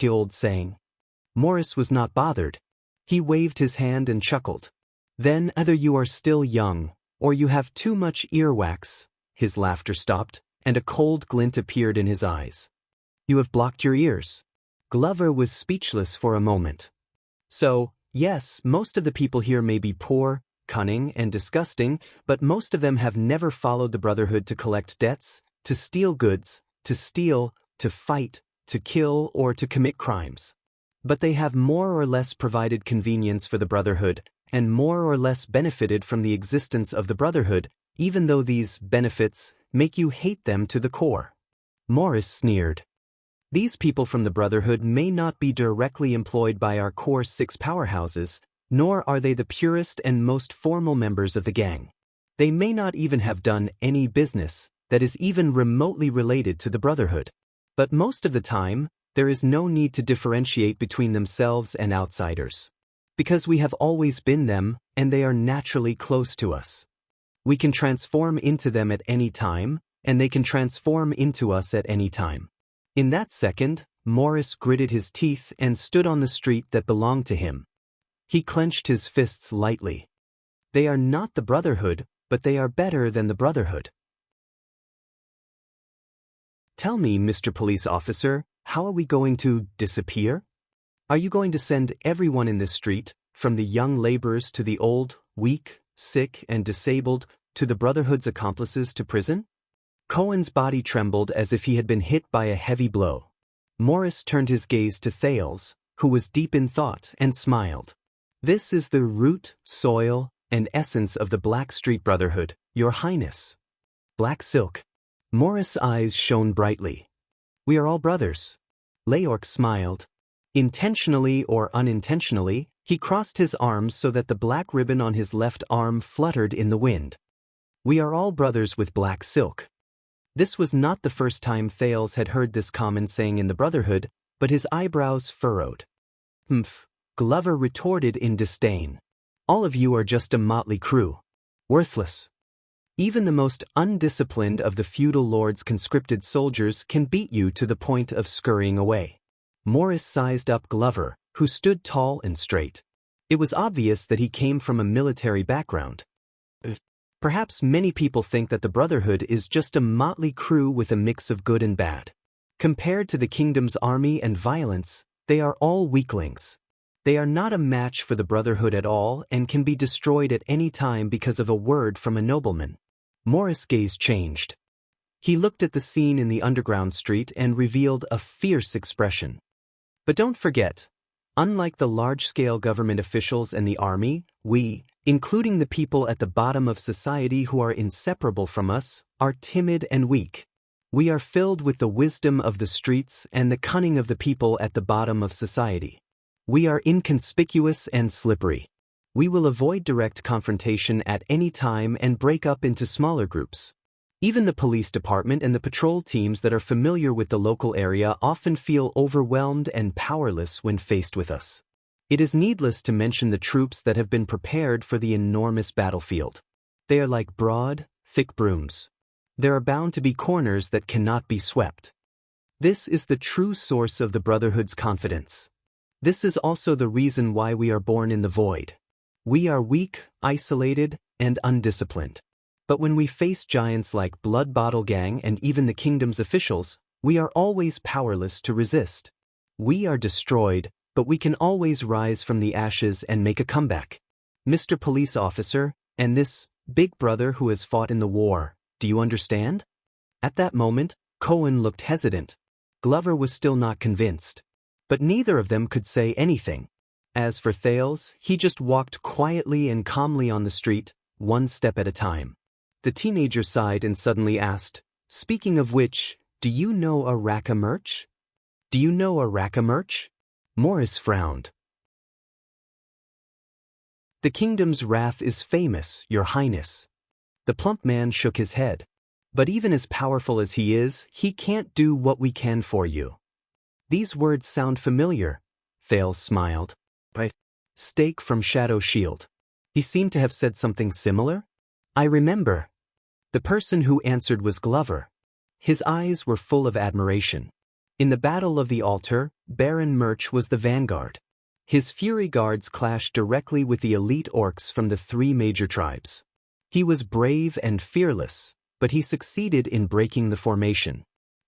old saying. Morris was not bothered. He waved his hand and chuckled. Then either you are still young, or you have too much earwax. His laughter stopped, and a cold glint appeared in his eyes. You have blocked your ears. Glover was speechless for a moment. So, yes, most of the people here may be poor, cunning, and disgusting, but most of them have never followed the Brotherhood to collect debts, to steal goods, to steal, to fight, to kill, or to commit crimes. But they have more or less provided convenience for the Brotherhood, and more or less benefited from the existence of the Brotherhood, even though these benefits make you hate them to the core. Morris sneered. These people from the Brotherhood may not be directly employed by our core 6 powerhouses, nor are they the purest and most formal members of the gang. They may not even have done any business that is even remotely related to the Brotherhood. But most of the time, there is no need to differentiate between themselves and outsiders. Because we have always been them, and they are naturally close to us. We can transform into them at any time, and they can transform into us at any time. In that second, Morris gritted his teeth and stood on the street that belonged to him. He clenched his fists lightly. They are not the Brotherhood, but they are better than the Brotherhood. Tell me, Mr. Police Officer, how are we going to disappear? Are you going to send everyone in this street, from the young laborers to the old, weak, sick, and disabled, to the Brotherhood's accomplices to prison? Cohen's body trembled as if he had been hit by a heavy blow. Morris turned his gaze to Thales, who was deep in thought, and smiled. "This is the root, soil, and essence of the Blackstreet Brotherhood, Your Highness." Black silk. Morris' eyes shone brightly. "We are all brothers." Leorc smiled. Intentionally or unintentionally, he crossed his arms so that the black ribbon on his left arm fluttered in the wind. "We are all brothers with black silk." This was not the first time Thales had heard this common saying in the Brotherhood, but his eyebrows furrowed. "Humph," Glover retorted in disdain. "All of you are just a motley crew. Worthless. Even the most undisciplined of the feudal lord's conscripted soldiers can beat you to the point of scurrying away." Morris sized up Glover, who stood tall and straight. It was obvious that he came from a military background. Perhaps many people think that the Brotherhood is just a motley crew with a mix of good and bad. Compared to the kingdom's army and violence, they are all weaklings. They are not a match for the Brotherhood at all and can be destroyed at any time because of a word from a nobleman. Morris' gaze changed. He looked at the scene in the underground street and revealed a fierce expression. "But don't forget, unlike the large-scale government officials and the army, we, including the people at the bottom of society who are inseparable from us, are timid and weak. We are filled with the wisdom of the streets and the cunning of the people at the bottom of society. We are inconspicuous and slippery. We will avoid direct confrontation at any time and break up into smaller groups. Even the police department and the patrol teams that are familiar with the local area often feel overwhelmed and powerless when faced with us. It is needless to mention the troops that have been prepared for the enormous battlefield. They are like broad, thick brooms. There are bound to be corners that cannot be swept. This is the true source of the Brotherhood's confidence. This is also the reason why we are born in the void. We are weak, isolated, and undisciplined. But when we face giants like Blood Bottle Gang and even the kingdom's officials, we are always powerless to resist. We are destroyed, but we can always rise from the ashes and make a comeback. Mr. Police Officer, and this big brother who has fought in the war, do you understand?" At that moment, Cohen looked hesitant. Glover was still not convinced. But neither of them could say anything. As for Thales, he just walked quietly and calmly on the street, one step at a time. The teenager sighed and suddenly asked, "Speaking of which, do you know a rack of merch?" "Do you know a rack of merch?" Morris frowned. "The kingdom's wrath is famous, Your Highness." The plump man shook his head. "But even as powerful as he is, he can't do what we can for you." "These words sound familiar," Thales smiled. "But Stake from Shadow Shield. He seemed to have said something similar?" "I remember." The person who answered was Glover. His eyes were full of admiration. In the Battle of the Altar, Baron Murch was the vanguard. His Fury Guards clashed directly with the elite orcs from the 3 major tribes. He was brave and fearless, but he succeeded in breaking the formation.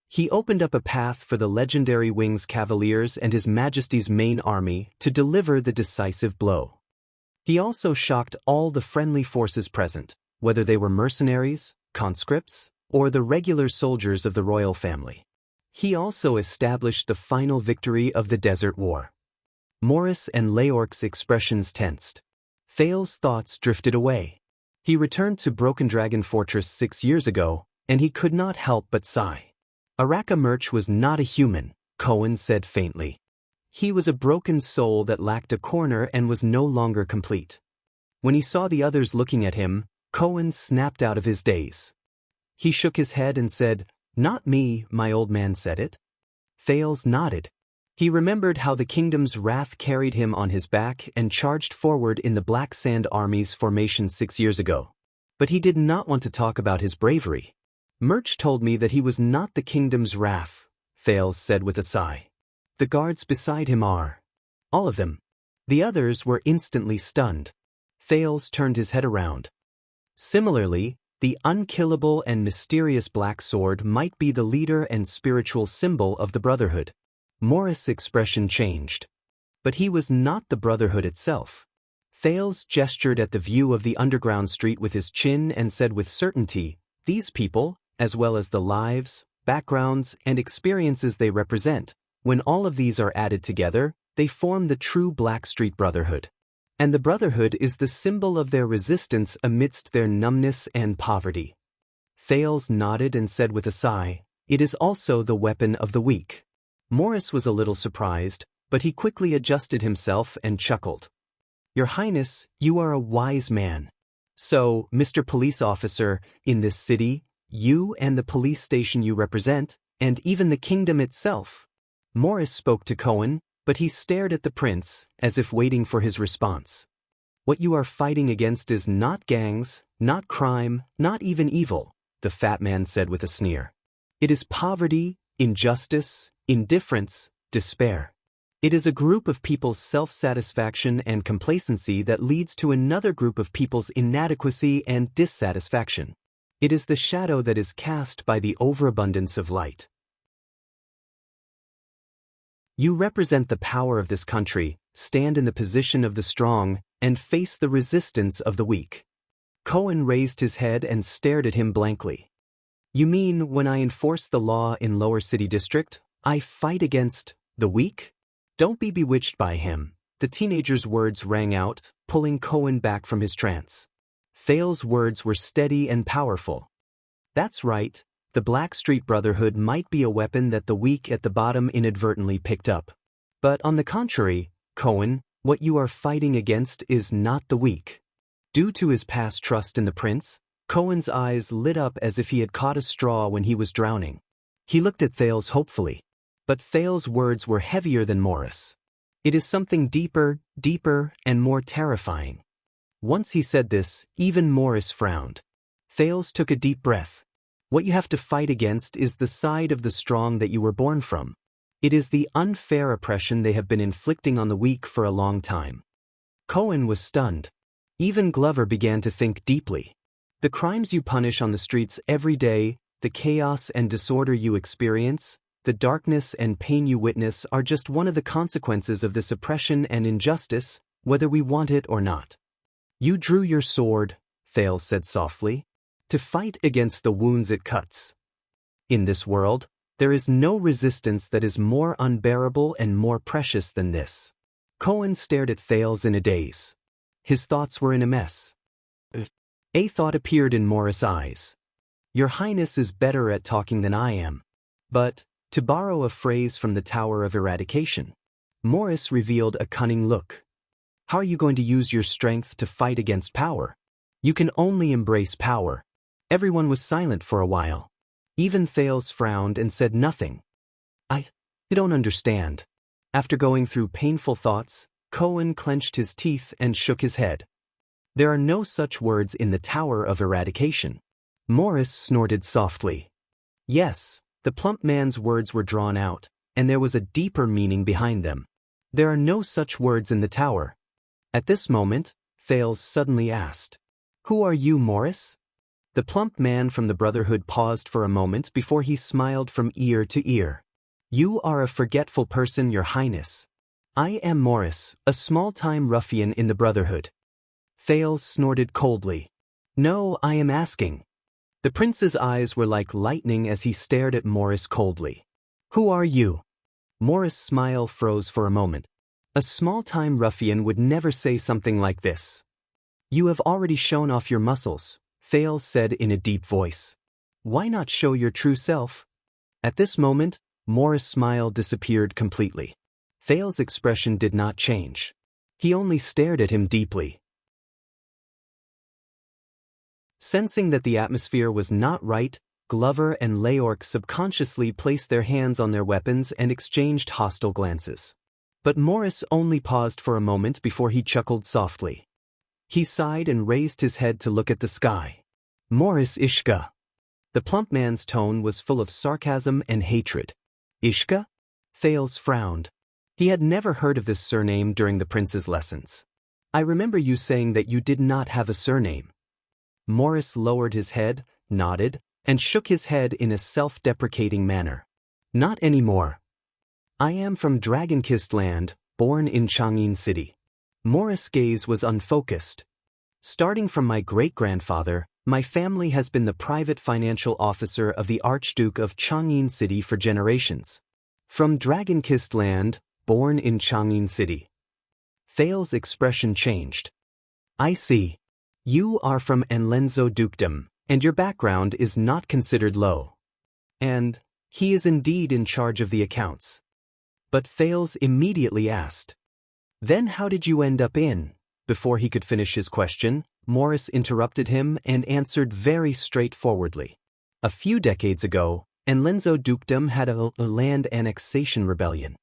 He opened up a path for the legendary Wings Cavaliers and His Majesty's main army to deliver the decisive blow. He also shocked all the friendly forces present, whether they were mercenaries, conscripts, or the regular soldiers of the royal family. He also established the final victory of the Desert War. Morris and Leorc's expressions tensed. Thales' thoughts drifted away. He returned to Broken Dragon Fortress 6 years ago, and he could not help but sigh. Araka Murch was not a human, Cohen said faintly. He was a broken soul that lacked a corner and was no longer complete. When he saw the others looking at him, Cohen snapped out of his daze. He shook his head and said, "Not me, my old man said it." Thales nodded. He remembered how the kingdom's wrath carried him on his back and charged forward in the Black Sand Army's formation 6 years ago. But he did not want to talk about his bravery. "Murch told me that he was not the kingdom's wrath," Thales said with a sigh. "The guards beside him are. All of them." The others were instantly stunned. Thales turned his head around. Similarly, the unkillable and mysterious Black Sword might be the leader and spiritual symbol of the Brotherhood. Morris' expression changed. But he was not the Brotherhood itself. Thales gestured at the view of the underground street with his chin and said with certainty, "These people, as well as the lives, backgrounds, and experiences they represent, when all of these are added together, they form the true Blackstreet Brotherhood. And the Brotherhood is the symbol of their resistance amidst their numbness and poverty. Thales nodded and said with a sigh, "It is also the weapon of the weak." Morris was a little surprised, but he quickly adjusted himself and chuckled. "Your Highness, you are a wise man. So, Mr. Police Officer, in this city, you and the police station you represent, and even the kingdom itself." Morris spoke to Cohen, but he stared at the prince, as if waiting for his response. "What you are fighting against is not gangs, not crime, not even evil," the fat man said with a sneer. "It is poverty, injustice, indifference, despair. It is a group of people's self-satisfaction and complacency that leads to another group of people's inadequacy and dissatisfaction. It is the shadow that is cast by the overabundance of light. You represent the power of this country, stand in the position of the strong, and face the resistance of the weak." Cohen raised his head and stared at him blankly. "You mean when I enforce the law in Lower City District, I fight against the weak?" "Don't be bewitched by him," the teenager's words rang out, pulling Cohen back from his trance. Thales' words were steady and powerful. "That's right, the Blackstreet Brotherhood might be a weapon that the weak at the bottom inadvertently picked up. But on the contrary, Cohen, what you are fighting against is not the weak." Due to his past trust in the prince, Cohen's eyes lit up as if he had caught a straw when he was drowning. He looked at Thales hopefully. But Thales' words were heavier than Morris. "It is something deeper, and more terrifying." Once he said this, even Morris frowned. Thales took a deep breath. "What you have to fight against is the side of the strong that you were born from. It is the unfair oppression they have been inflicting on the weak for a long time." Cohen was stunned. Even Glover began to think deeply. "The crimes you punish on the streets every day, the chaos and disorder you experience, the darkness and pain you witness are just one of the consequences of this oppression and injustice, whether we want it or not. You drew your sword," Thales said softly, "to fight against the wounds it cuts. In this world, there is no resistance that is more unbearable and more precious than this." Cohen stared at Thales in a daze. His thoughts were in a mess. A thought appeared in Morris' eyes. "Your Highness is better at talking than I am. But, to borrow a phrase from the Tower of Eradication," Morris revealed a cunning look. "How are you going to use your strength to fight against power? You can only embrace power." Everyone was silent for a while. Even Thales frowned and said nothing. I don't understand." After going through painful thoughts, Cohen clenched his teeth and shook his head. "There are no such words in the Tower of Eradication." Morris snorted softly. Yes, the plump man's words were drawn out, and there was a deeper meaning behind them. "There are no such words in the tower." At this moment, Thales suddenly asked, "Who are you, Morris?" The plump man from the Brotherhood paused for a moment before he smiled from ear to ear. "You are a forgetful person, Your Highness. I am Morris, a small-time ruffian in the Brotherhood." Thales snorted coldly. "No, I am asking." The prince's eyes were like lightning as he stared at Morris coldly. "Who are you?" Morris' smile froze for a moment. A small-time ruffian would never say something like this. "You have already shown off your muscles," Thales said in a deep voice. "Why not show your true self?" At this moment, Morris' smile disappeared completely. Thales' expression did not change. He only stared at him deeply. Sensing that the atmosphere was not right, Glover and Leork subconsciously placed their hands on their weapons and exchanged hostile glances. But Morris only paused for a moment before he chuckled softly. He sighed and raised his head to look at the sky. "Morris Ishka." The plump man's tone was full of sarcasm and hatred. "Ishka?" Thales frowned. He had never heard of this surname during the prince's lessons. "I remember you saying that you did not have a surname." Morris lowered his head, nodded, and shook his head in a self-deprecating manner. "Not anymore. I am from Dragon-Kissed Land, born in Chang'an City." Morris' gaze was unfocused. "Starting from my great-grandfather, my family has been the private financial officer of the Archduke of Chang'an City for generations. From Dragon-Kissed Land, born in Chang'an City. Thales' expression changed. I see. You are from Enlenzo Dukedom, and your background is not considered low. And he is indeed in charge of the accounts. But Thales immediately asked, "Then how did you end up in?" Before he could finish his question, Morris interrupted him and answered very straightforwardly. A few decades ago, Enlenzo Dukedom had a land annexation rebellion.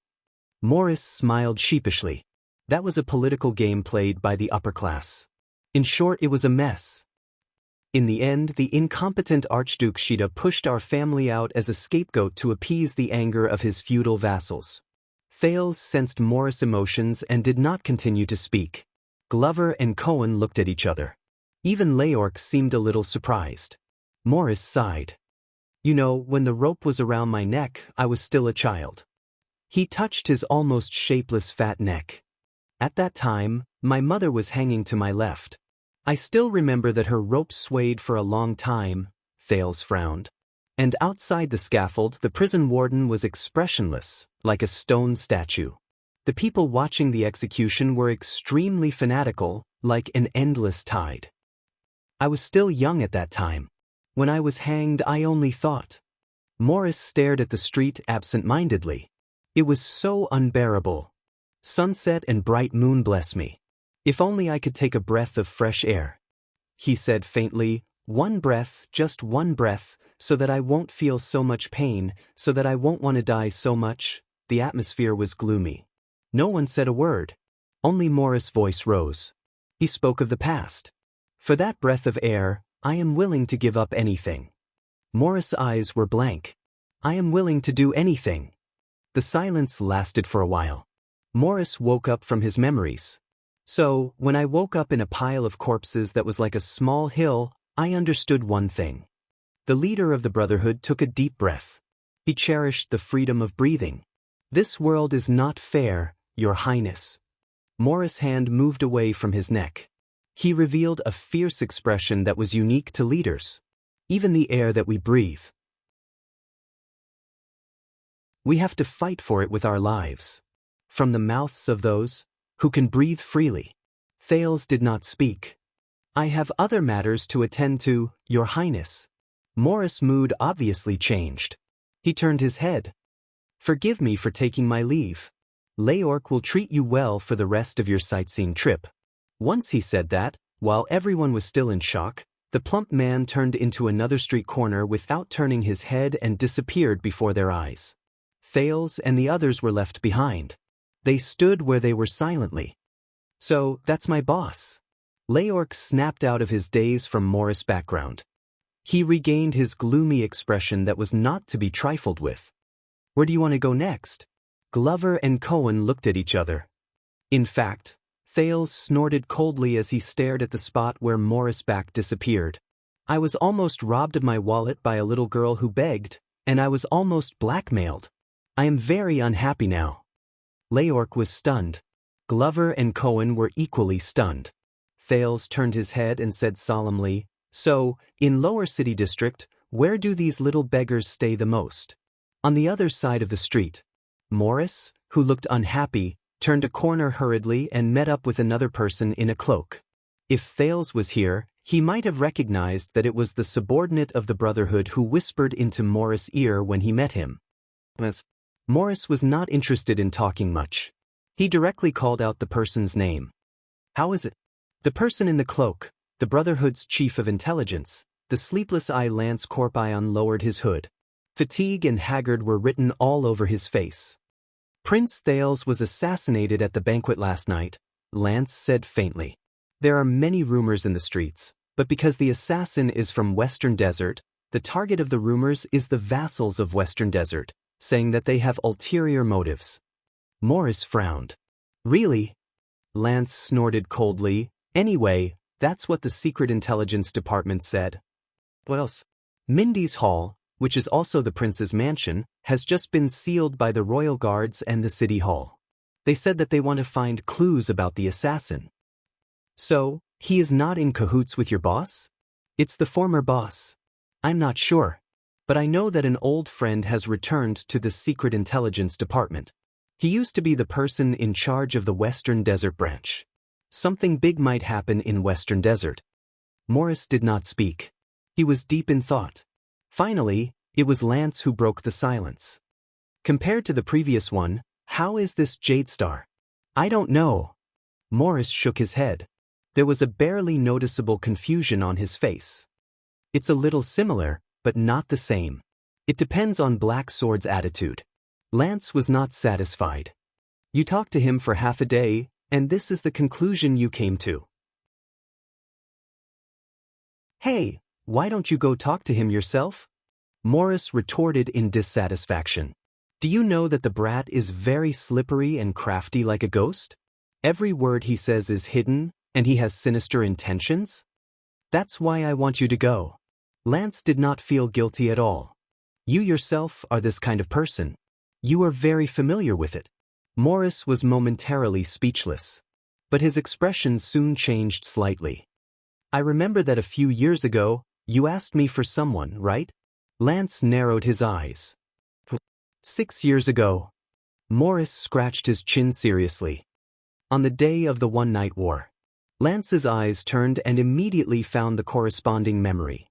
Morris smiled sheepishly. That was a political game played by the upper class. In short, it was a mess. In the end, the incompetent Archduke Shida pushed our family out as a scapegoat to appease the anger of his feudal vassals. Thales sensed Morris' emotions and did not continue to speak. Glover and Cohen looked at each other. Even Leorc seemed a little surprised. Morris sighed. You know, when the rope was around my neck, I was still a child. He touched his almost shapeless fat neck. At that time, my mother was hanging to my left. I still remember that her rope swayed for a long time, Thales frowned. And outside the scaffold, the prison warden was expressionless, like a stone statue. The people watching the execution were extremely fanatical, like an endless tide. I was still young at that time. When I was hanged, I only thought. Morris stared at the street absent-mindedly. It was so unbearable. Sunset and bright moon, bless me. If only I could take a breath of fresh air. He said faintly, one breath, just one breath, so that I won't feel so much pain, so that I won't want to die so much. The atmosphere was gloomy. No one said a word. Only Morris' voice rose. He spoke of the past. For that breath of air, I am willing to give up anything. Morris' eyes were blank. I am willing to do anything. The silence lasted for a while. Morris woke up from his memories. So, when I woke up in a pile of corpses that was like a small hill, I understood one thing. The leader of the Brotherhood took a deep breath. He cherished the freedom of breathing. This world is not fair, Your Highness. Morris' hand moved away from his neck. He revealed a fierce expression that was unique to leaders. Even the air that we breathe. We have to fight for it with our lives. From the mouths of those who can breathe freely. Thales did not speak. I have other matters to attend to, Your Highness. Morris' mood obviously changed. He turned his head. Forgive me for taking my leave. Leorc will treat you well for the rest of your sightseeing trip. Once he said that, while everyone was still in shock, the plump man turned into another street corner without turning his head and disappeared before their eyes. Thales and the others were left behind. They stood where they were silently. So, that's my boss. Leorc snapped out of his daze from Morris' background. He regained his gloomy expression that was not to be trifled with. Where do you want to go next? Glover and Cohen looked at each other. In fact, Thales snorted coldly as he stared at the spot where Morris' back disappeared. I was almost robbed of my wallet by a little girl who begged, and I was almost blackmailed. I am very unhappy now. Leorc was stunned. Glover and Cohen were equally stunned. Thales turned his head and said solemnly, So, in Lower City District, where do these little beggars stay the most? On the other side of the street. Morris, who looked unhappy, turned a corner hurriedly and met up with another person in a cloak. If Thales was here, he might have recognized that it was the subordinate of the Brotherhood who whispered into Morris' ear when he met him. Morris was not interested in talking much. He directly called out the person's name. How is it? The person in the cloak, the Brotherhood's chief of intelligence, the sleepless eye Lance Corpion lowered his hood. Fatigue and haggard were written all over his face. Prince Thales was assassinated at the banquet last night, Lance said faintly. There are many rumors in the streets, but because the assassin is from Western Desert, the target of the rumors is the vassals of Western Desert, saying that they have ulterior motives. Morris frowned. Really? Lance snorted coldly. Anyway, that's what the Secret Intelligence Department said. What else? Mindy's Hall, which is also the prince's mansion, has just been sealed by the royal guards and the city hall. They said that they want to find clues about the assassin. So, he is not in cahoots with your boss? It's the former boss. I'm not sure. But I know that an old friend has returned to the Secret Intelligence Department. He used to be the person in charge of the Western Desert branch. Something big might happen in Western Desert. Morris did not speak. He was deep in thought. Finally, it was Lance who broke the silence. Compared to the previous one, how is this Jade Star? I don't know. Morris shook his head. There was a barely noticeable confusion on his face. It's a little similar, but not the same. It depends on Black Sword's attitude. Lance was not satisfied. You talked to him for half a day, and this is the conclusion you came to. Hey, why don't you go talk to him yourself? Morris retorted in dissatisfaction. Do you know that the brat is very slippery and crafty like a ghost? Every word he says is hidden, and he has sinister intentions? That's why I want you to go. Lance did not feel guilty at all. You yourself are this kind of person. You are very familiar with it. Morris was momentarily speechless. But his expression soon changed slightly. I remember that a few years ago, you asked me for someone, right? Lance narrowed his eyes. 6 years ago. Morris scratched his chin seriously. On the day of the one-night war. Lance's eyes turned and immediately found the corresponding memory.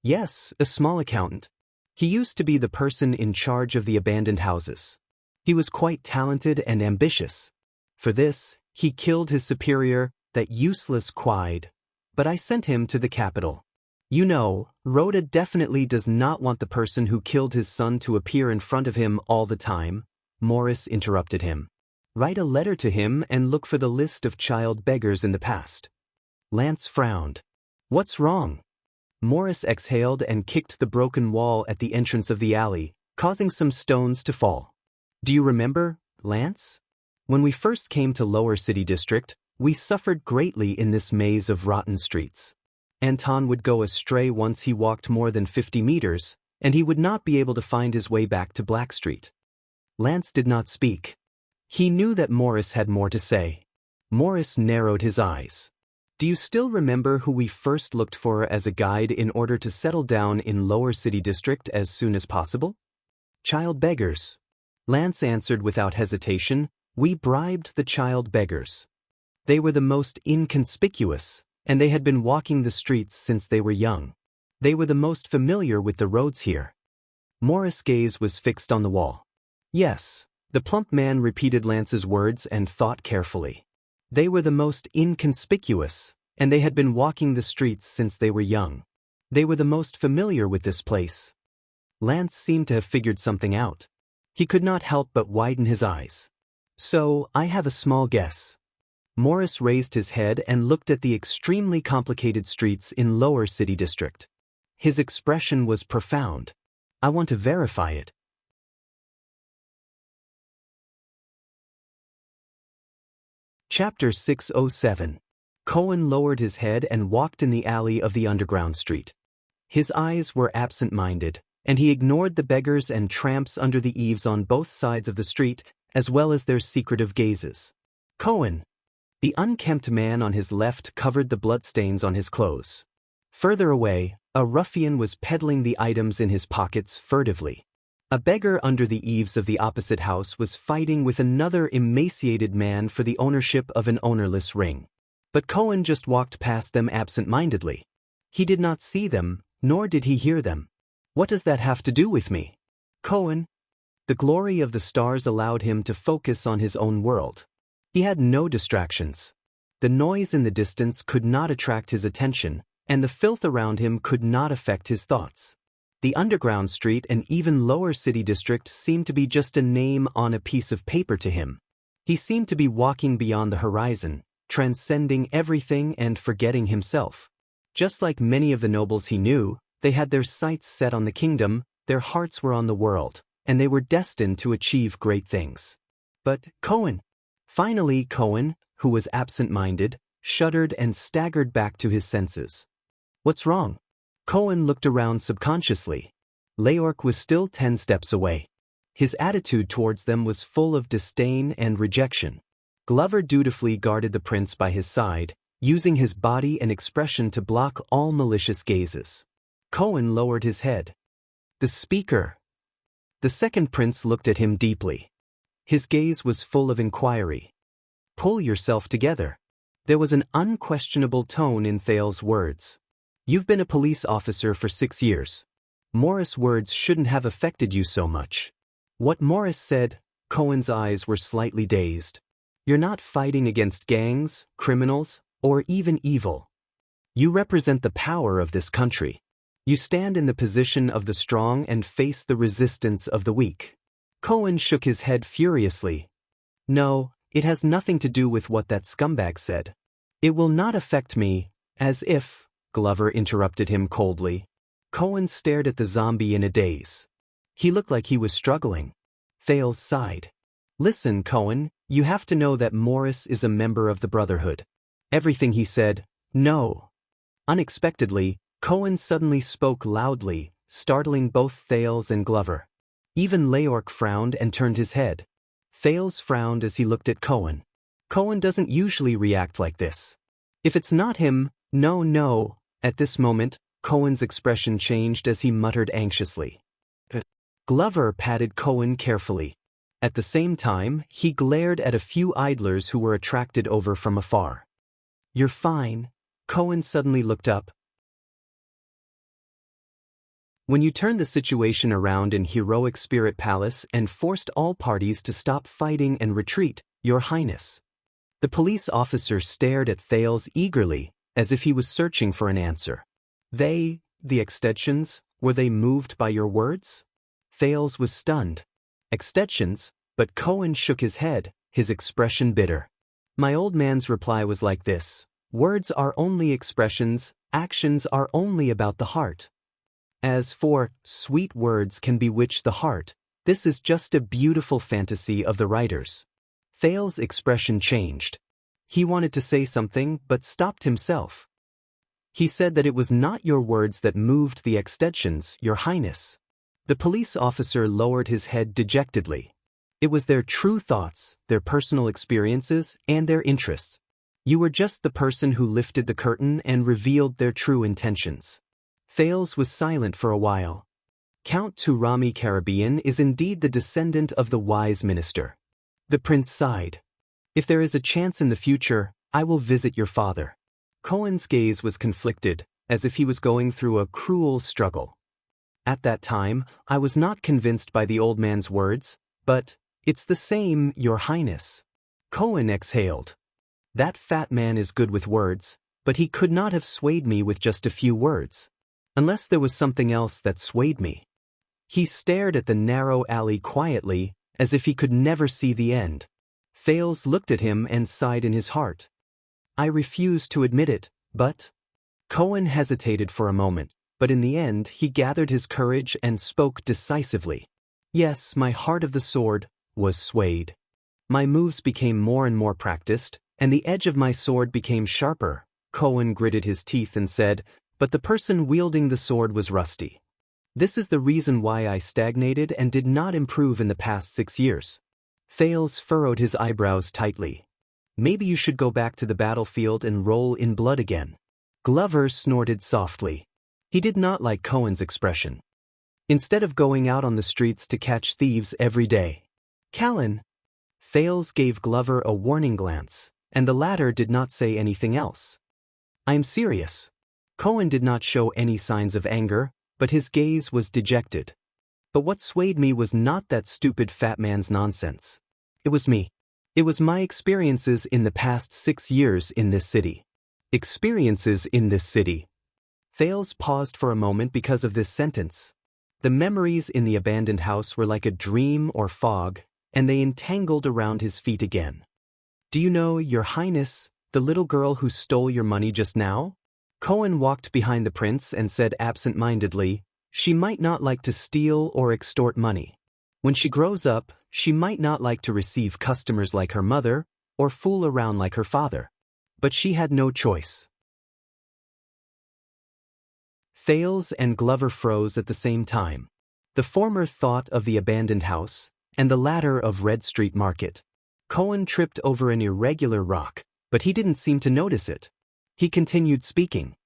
Yes, a small accountant. He used to be the person in charge of the abandoned houses. He was quite talented and ambitious. For this, he killed his superior, that useless Quide. But I sent him to the capital. You know, Rhoda definitely does not want the person who killed his son to appear in front of him all the time. Morris interrupted him. Write a letter to him and look for the list of child beggars in the past. Lance frowned. What's wrong? Morris exhaled and kicked the broken wall at the entrance of the alley, causing some stones to fall. Do you remember, Lance? When we first came to Lower City District, we suffered greatly in this maze of rotten streets. Anton would go astray once he walked more than 50 meters, and he would not be able to find his way back to Black Street. Lance did not speak. He knew that Morris had more to say. Morris narrowed his eyes. Do you still remember who we first looked for as a guide in order to settle down in Lower City District as soon as possible? Child beggars. Lance answered without hesitation. We bribed the child beggars. They were the most inconspicuous, and they had been walking the streets since they were young. They were the most familiar with the roads here. Morris' gaze was fixed on the wall. Yes, the plump man repeated Lance's words and thought carefully. They were the most inconspicuous, and they had been walking the streets since they were young. They were the most familiar with this place. Lance seemed to have figured something out. He could not help but widen his eyes. So, I have a small guess. Morris raised his head and looked at the extremely complicated streets in Lower City District. His expression was profound. I want to verify it. Chapter 607. Cohen lowered his head and walked in the alley of the underground street. His eyes were absent-minded, and he ignored the beggars and tramps under the eaves on both sides of the street, as well as their secretive gazes. Cohen. The unkempt man on his left covered the bloodstains on his clothes. Further away, a ruffian was peddling the items in his pockets furtively. A beggar under the eaves of the opposite house was fighting with another emaciated man for the ownership of an ownerless ring. But Cohen just walked past them absent-mindedly. He did not see them, nor did he hear them. What does that have to do with me? Cohen. The glory of the stars allowed him to focus on his own world. He had no distractions. The noise in the distance could not attract his attention, and the filth around him could not affect his thoughts. The underground street and even Lower City District seemed to be just a name on a piece of paper to him. He seemed to be walking beyond the horizon, transcending everything and forgetting himself. Just like many of the nobles he knew, they had their sights set on the kingdom, their hearts were on the world, and they were destined to achieve great things. But Cohen. Finally Cohen, who was absent-minded, shuddered and staggered back to his senses. What's wrong? Cohen looked around subconsciously. Leork was still 10 steps away. His attitude towards them was full of disdain and rejection. Glover dutifully guarded the prince by his side, using his body and expression to block all malicious gazes. Cohen lowered his head. The speaker. The second prince looked at him deeply. His gaze was full of inquiry. Pull yourself together. There was an unquestionable tone in Thale's words. You've been a police officer for 6 years. Morris' words shouldn't have affected you so much. What Morris said, Cohen's eyes were slightly dazed. You're not fighting against gangs, criminals, or even evil. You represent the power of this country. You stand in the position of the strong and face the resistance of the weak. Cohen shook his head furiously. No, it has nothing to do with what that scumbag said. It will not affect me, as if, Glover interrupted him coldly. Cohen stared at the zombie in a daze. He looked like he was struggling. Thales sighed. Listen, Cohen, you have to know that Morris is a member of the Brotherhood. Everything he said, no. Unexpectedly, Cohen suddenly spoke loudly, startling both Thales and Glover. Even Leork frowned and turned his head. Thales frowned as he looked at Cohen. Cohen doesn't usually react like this. If it's not him, no. At this moment, Cohen's expression changed as he muttered anxiously. Glover patted Cohen carefully. At the same time, he glared at a few idlers who were attracted over from afar. You're fine. Cohen suddenly looked up. When you turned the situation around in Heroic Spirit Palace and forced all parties to stop fighting and retreat, Your Highness. The police officer stared at Thales eagerly, as if he was searching for an answer. The extensions, were they moved by your words? Thales was stunned. Extensions, but Cohen shook his head, his expression bitter. My old man's reply was like this: words are only expressions, actions are only about the heart. As for, sweet words can bewitch the heart, this is just a beautiful fantasy of the writers. Thales' expression changed. He wanted to say something but stopped himself. He said that it was not your words that moved the extensions, Your Highness. The police officer lowered his head dejectedly. It was their true thoughts, their personal experiences, and their interests. You were just the person who lifted the curtain and revealed their true intentions. Thales was silent for a while. Count Turami Caribbean is indeed the descendant of the wise minister. The prince sighed. If there is a chance in the future, I will visit your father. Cohen's gaze was conflicted, as if he was going through a cruel struggle. At that time, I was not convinced by the old man's words, but, it's the same, Your Highness. Cohen exhaled. That fat man is good with words, but he could not have swayed me with just a few words. Unless there was something else that swayed me. He stared at the narrow alley quietly, as if he could never see the end. Thales looked at him and sighed in his heart. I refuse to admit it, but... Cohen hesitated for a moment, but in the end he gathered his courage and spoke decisively. Yes, my heart of the sword was swayed. My moves became more and more practiced, and the edge of my sword became sharper. Cohen gritted his teeth and said, but the person wielding the sword was rusty. This is the reason why I stagnated and did not improve in the past 6 years. Thales furrowed his eyebrows tightly. Maybe you should go back to the battlefield and roll in blood again. Glover snorted softly. He did not like Cohen's expression. Instead of going out on the streets to catch thieves every day. Callan. Thales gave Glover a warning glance, and the latter did not say anything else. I am serious. Cohen did not show any signs of anger, but his gaze was dejected. But what swayed me was not that stupid fat man's nonsense. It was me. It was my experiences in the past 6 years in this city. Experiences in this city. Thales paused for a moment because of this sentence. The memories in the abandoned house were like a dream or fog, and they entangled around his feet again. Do you know, Your Highness, the little girl who stole your money just now? Cohen walked behind the prince and said absent-mindedly, she might not like to steal or extort money. When she grows up, she might not like to receive customers like her mother, or fool around like her father. But she had no choice. Thales and Glover froze at the same time. The former thought of the abandoned house, and the latter of Red Street Market. Cohen tripped over an irregular rock, but he didn't seem to notice it. He continued speaking.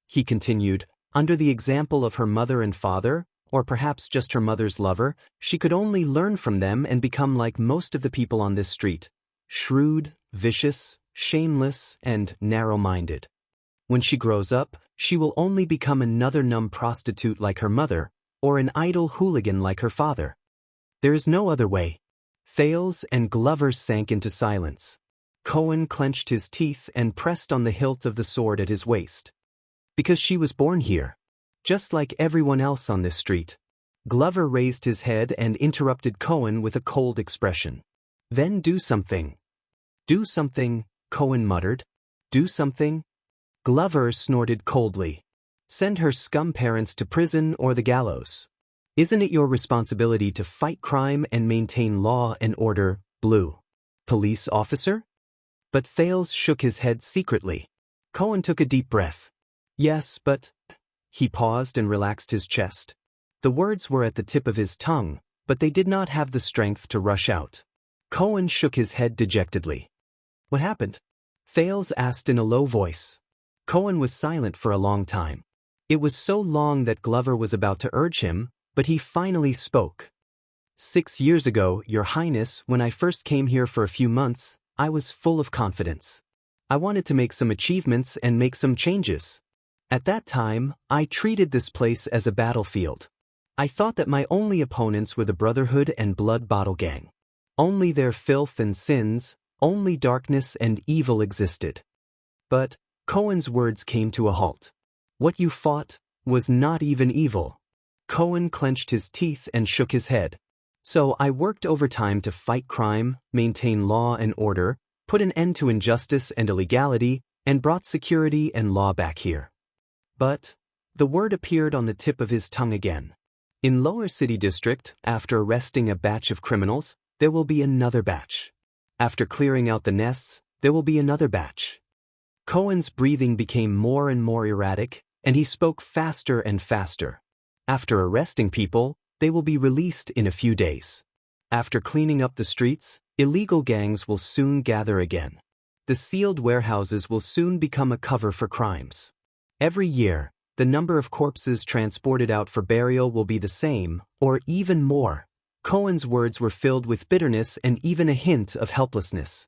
He continued, under the example of her mother and father, or perhaps just her mother's lover, she could only learn from them and become like most of the people on this street. Shrewd, vicious, shameless, and narrow-minded. When she grows up, she will only become another numb prostitute like her mother, or an idle hooligan like her father. There is no other way. Thales and Glover sank into silence. Cohen clenched his teeth and pressed on the hilt of the sword at his waist. Because she was born here. Just like everyone else on this street. Glover raised his head and interrupted Cohen with a cold expression. Then do something. Do something, Cohen muttered. Do something? Glover snorted coldly. Send her scum parents to prison or the gallows. Isn't it your responsibility to fight crime and maintain law and order, Blue? Police officer? But Thales shook his head secretly. Cohen took a deep breath. Yes, but... He paused and relaxed his chest. The words were at the tip of his tongue, but they did not have the strength to rush out. Cohen shook his head dejectedly. What happened? Thales asked in a low voice. Cohen was silent for a long time. It was so long that Glover was about to urge him, but he finally spoke. 6 years ago, Your Highness, when I first came here for a few months, I was full of confidence. I wanted to make some achievements and make some changes. At that time, I treated this place as a battlefield. I thought that my only opponents were the Brotherhood and Blood Bottle Gang. Only their filth and sins, only darkness and evil existed. But Cohen's words came to a halt. What you fought was not even evil. Cohen clenched his teeth and shook his head. So I worked overtime to fight crime, maintain law and order, put an end to injustice and illegality, and brought security and law back here. But the word appeared on the tip of his tongue again. In Lower City District, after arresting a batch of criminals, there will be another batch. After clearing out the nests, there will be another batch. Cohen's breathing became more and more erratic, and he spoke faster and faster. After arresting people, they will be released in a few days. After cleaning up the streets, illegal gangs will soon gather again. The sealed warehouses will soon become a cover for crimes. Every year, the number of corpses transported out for burial will be the same, or even more. Cohen's words were filled with bitterness and even a hint of helplessness.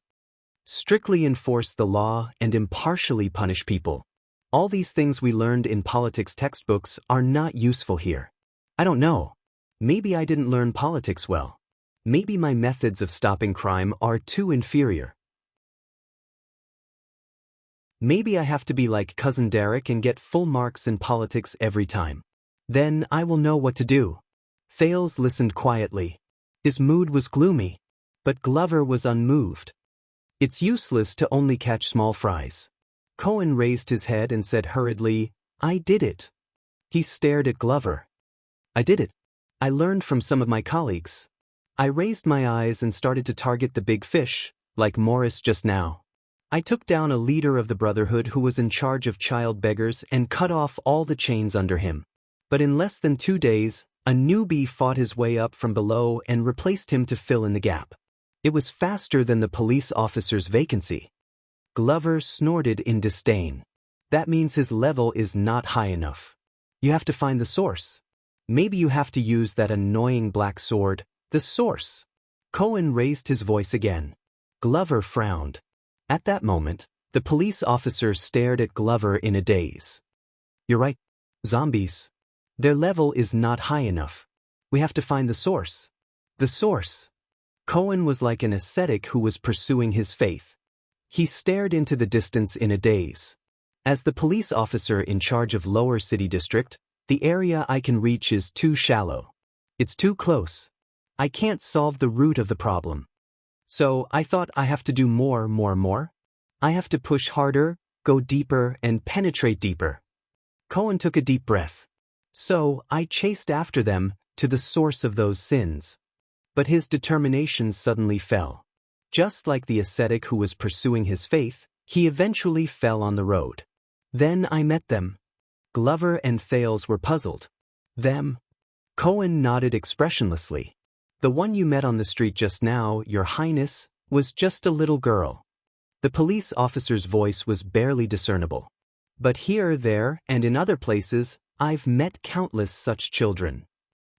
Strictly enforce the law and impartially punish people. All these things we learned in politics textbooks are not useful here. I don't know. Maybe I didn't learn politics well. Maybe my methods of stopping crime are too inferior. Maybe I have to be like Cousin Derek and get full marks in politics every time. Then I will know what to do. Thales listened quietly. His mood was gloomy. But Glover was unmoved. It's useless to only catch small fries. Cohen raised his head and said hurriedly, I did it. He stared at Glover. I did it. I learned from some of my colleagues. I raised my eyes and started to target the big fish, like Morris just now. I took down a leader of the Brotherhood who was in charge of child beggars and cut off all the chains under him. But in less than 2 days, a newbie fought his way up from below and replaced him to fill in the gap. It was faster than the police officer's vacancy. Glover snorted in disdain. That means his level is not high enough. You have to find the source. Maybe you have to use that annoying black sword, the source. Cohen raised his voice again. Glover frowned. At that moment, the police officer stared at Glover in a daze. You're right. Zombies. Their level is not high enough. We have to find the source. The source. Cohen was like an ascetic who was pursuing his faith. He stared into the distance in a daze. As the police officer in charge of Lower City District, the area I can reach is too shallow. It's too close. I can't solve the root of the problem. So I thought I have to do more. I have to push harder, go deeper, and penetrate deeper. Cohen took a deep breath. So I chased after them, to the source of those sins. But his determination suddenly fell. Just like the ascetic who was pursuing his faith, he eventually fell on the road. Then I met them. Glover and Thales were puzzled. Them? Cohen nodded expressionlessly. The one you met on the street just now, Your Highness, was just a little girl. The police officer's voice was barely discernible. But here, there, and in other places, I've met countless such children.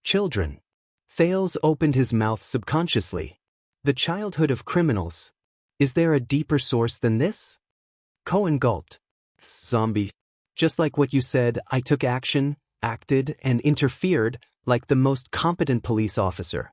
Children. Thales opened his mouth subconsciously. The childhood of criminals. Is there a deeper source than this? Cohen gulped. Zombie. Just like what you said, I took action, acted, and interfered like the most competent police officer.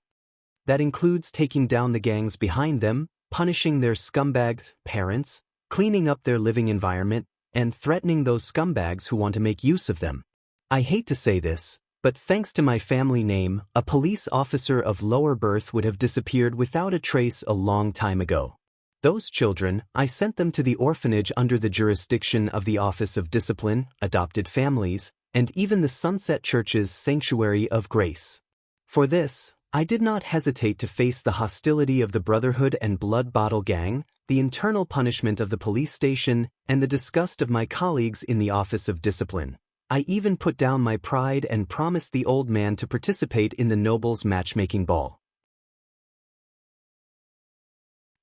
That includes taking down the gangs behind them, punishing their scumbag parents, cleaning up their living environment, and threatening those scumbags who want to make use of them. I hate to say this, but thanks to my family name, a police officer of lower birth would have disappeared without a trace a long time ago. Those children, I sent them to the orphanage under the jurisdiction of the Office of Discipline, Adopted Families, and even the Sunset Church's Sanctuary of Grace. For this, I did not hesitate to face the hostility of the Brotherhood and Blood Bottle Gang, the internal punishment of the police station, and the disgust of my colleagues in the Office of Discipline. I even put down my pride and promised the old man to participate in the Nobles matchmaking ball.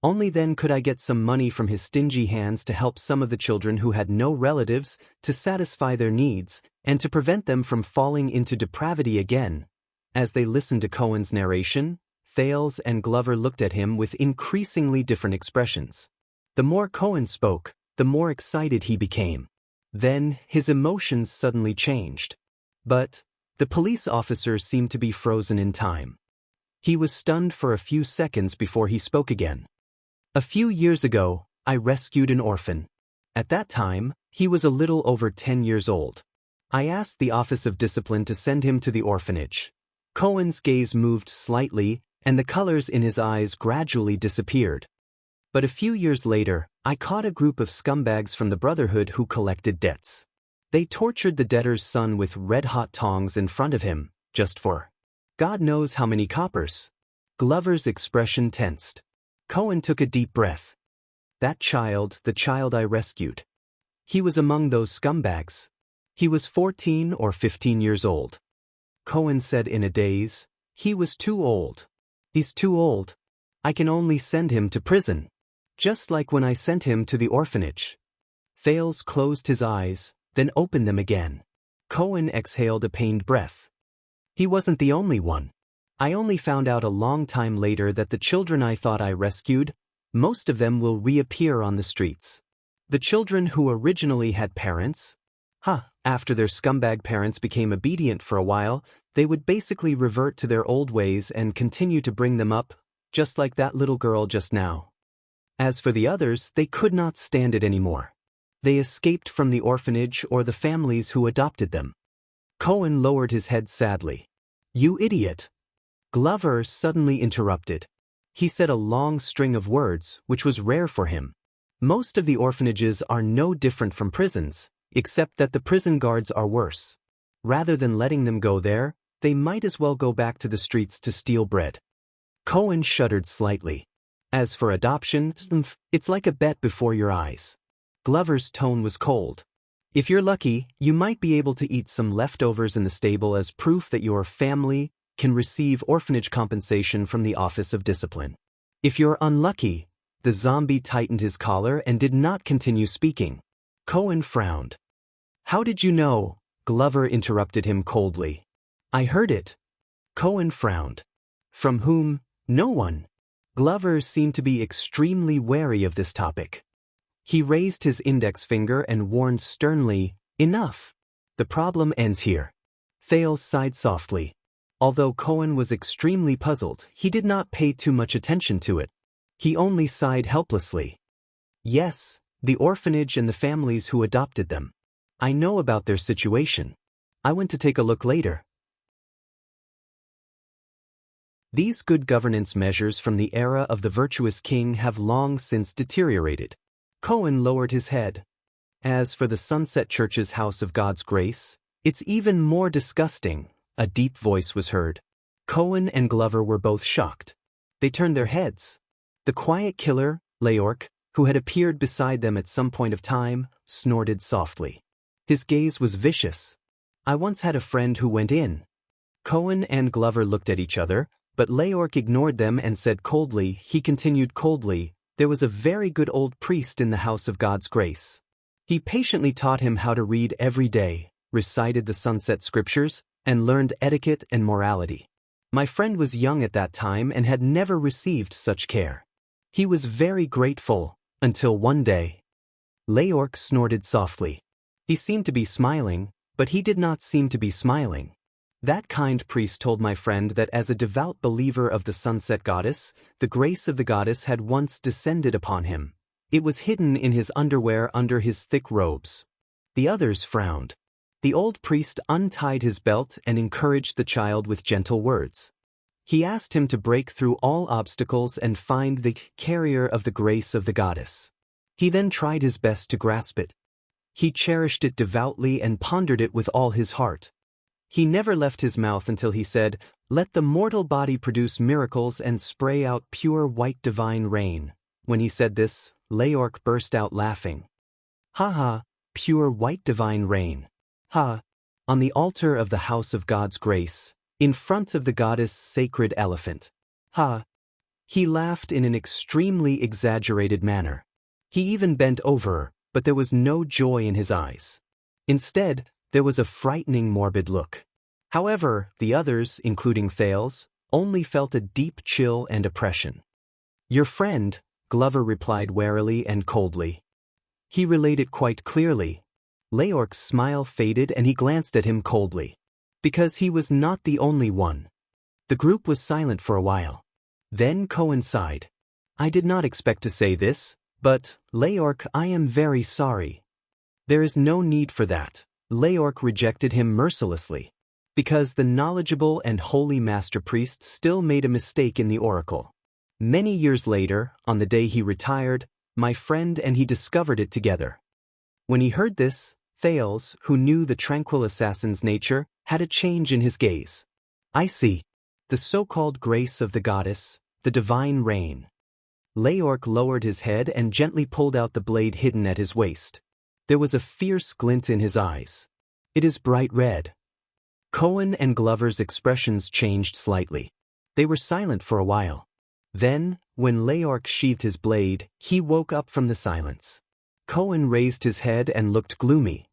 Only then could I get some money from his stingy hands to help some of the children who had no relatives, to satisfy their needs, and to prevent them from falling into depravity again. As they listened to Cohen's narration, Thales and Glover looked at him with increasingly different expressions. The more Cohen spoke, the more excited he became. Then, his emotions suddenly changed. But the police officer seemed to be frozen in time. He was stunned for a few seconds before he spoke again. A few years ago, I rescued an orphan. At that time, he was a little over 10 years old. I asked the Office of Discipline to send him to the orphanage. Cohen's gaze moved slightly, and the colors in his eyes gradually disappeared. But a few years later, I caught a group of scumbags from the Brotherhood who collected debts. They tortured the debtor's son with red-hot tongs in front of him, just for God knows how many coppers. Glover's expression tensed. Cohen took a deep breath. That child, the child I rescued. He was among those scumbags. He was 14 or 15 years old. Cohen said in a daze, he was too old. He's too old. I can only send him to prison. Just like when I sent him to the orphanage. Thales closed his eyes, then opened them again. Cohen exhaled a pained breath. He wasn't the only one. I only found out a long time later that the children I thought I rescued, most of them will reappear on the streets. The children who originally had parents, after their scumbag parents became obedient for a while, they would basically revert to their old ways and continue to bring them up, just like that little girl just now. As for the others, they could not stand it anymore. They escaped from the orphanage or the families who adopted them. Cohen lowered his head sadly. You idiot! Glover suddenly interrupted. He said a long string of words, which was rare for him. Most of the orphanages are no different from prisons, except that the prison guards are worse. Rather than letting them go there, they might as well go back to the streets to steal bread. Cohen shuddered slightly. As for adoption, it's like a bet before your eyes. Glover's tone was cold. If you're lucky, you might be able to eat some leftovers in the stable as proof that your family can receive orphanage compensation from the Office of Discipline. If you're unlucky, the zombie tightened his collar and did not continue speaking. Cohen frowned. How did you know? Glover interrupted him coldly. I heard it. Cohen frowned. From whom? No one. Glover seemed to be extremely wary of this topic. He raised his index finger and warned sternly, enough. The problem ends here. Thales sighed softly. Although Cohen was extremely puzzled, he did not pay too much attention to it. He only sighed helplessly. Yes, the orphanage and the families who adopted them. I know about their situation. I went to take a look later. These good governance measures from the era of the virtuous king have long since deteriorated. Cohen lowered his head. As for the Sunset Church's House of God's Grace, it's even more disgusting, a deep voice was heard. Cohen and Glover were both shocked. They turned their heads. The quiet killer, Leork, who had appeared beside them at some point of time, snorted softly. His gaze was vicious. I once had a friend who went in. Cohen and Glover looked at each other, but Leork ignored them and said coldly, he continued coldly, there was a very good old priest in the House of God's Grace. He patiently taught him how to read every day, recited the sunset scriptures, and learned etiquette and morality. My friend was young at that time and had never received such care. He was very grateful, until one day. Leorc snorted softly. He seemed to be smiling, but he did not seem to be smiling. That kind priest told my friend that as a devout believer of the sunset goddess, the grace of the goddess had once descended upon him. It was hidden in his underwear under his thick robes. The others frowned. The old priest untied his belt and encouraged the child with gentle words. He asked him to break through all obstacles and find the carrier of the grace of the goddess. He then tried his best to grasp it. He cherished it devoutly and pondered it with all his heart. He never left his mouth until he said, "Let the mortal body produce miracles and spray out pure white divine rain." When he said this, Leorc burst out laughing. "Ha ha, pure white divine rain. Ha! On the altar of the house of God's grace, in front of the goddess' sacred elephant. Ha!" He laughed in an extremely exaggerated manner. He even bent over, but there was no joy in his eyes. Instead, there was a frightening morbid look. However, the others, including Thales, only felt a deep chill and oppression. "Your friend," Glover replied warily and coldly. He related quite clearly. Leorc's smile faded and he glanced at him coldly. Because he was not the only one. The group was silent for a while. Then Cohen sighed. "I did not expect to say this, but, Leorc, I am very sorry." "There is no need for that." Leorc rejected him mercilessly. Because the knowledgeable and holy master priest still made a mistake in the oracle. Many years later, on the day he retired, my friend and he discovered it together. When he heard this, Thales, who knew the tranquil assassin's nature, had a change in his gaze. "I see. The so-called grace of the goddess, the divine rain." Leorc lowered his head and gently pulled out the blade hidden at his waist. There was a fierce glint in his eyes. "It is bright red." Cohen and Glover's expressions changed slightly. They were silent for a while. Then, when Leorc sheathed his blade, he woke up from the silence. Cohen raised his head and looked gloomy.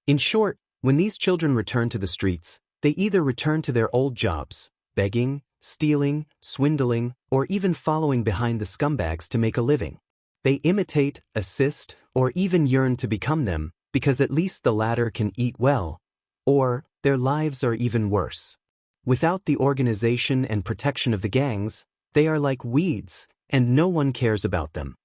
In short, when these children return to the streets, they either return to their old jobs, begging, stealing, swindling, or even following behind the scumbags to make a living. They imitate, assist, or even yearn to become them, because at least the latter can eat well, or their lives are even worse. Without the organization and protection of the gangs, they are like weeds, and no one cares about them.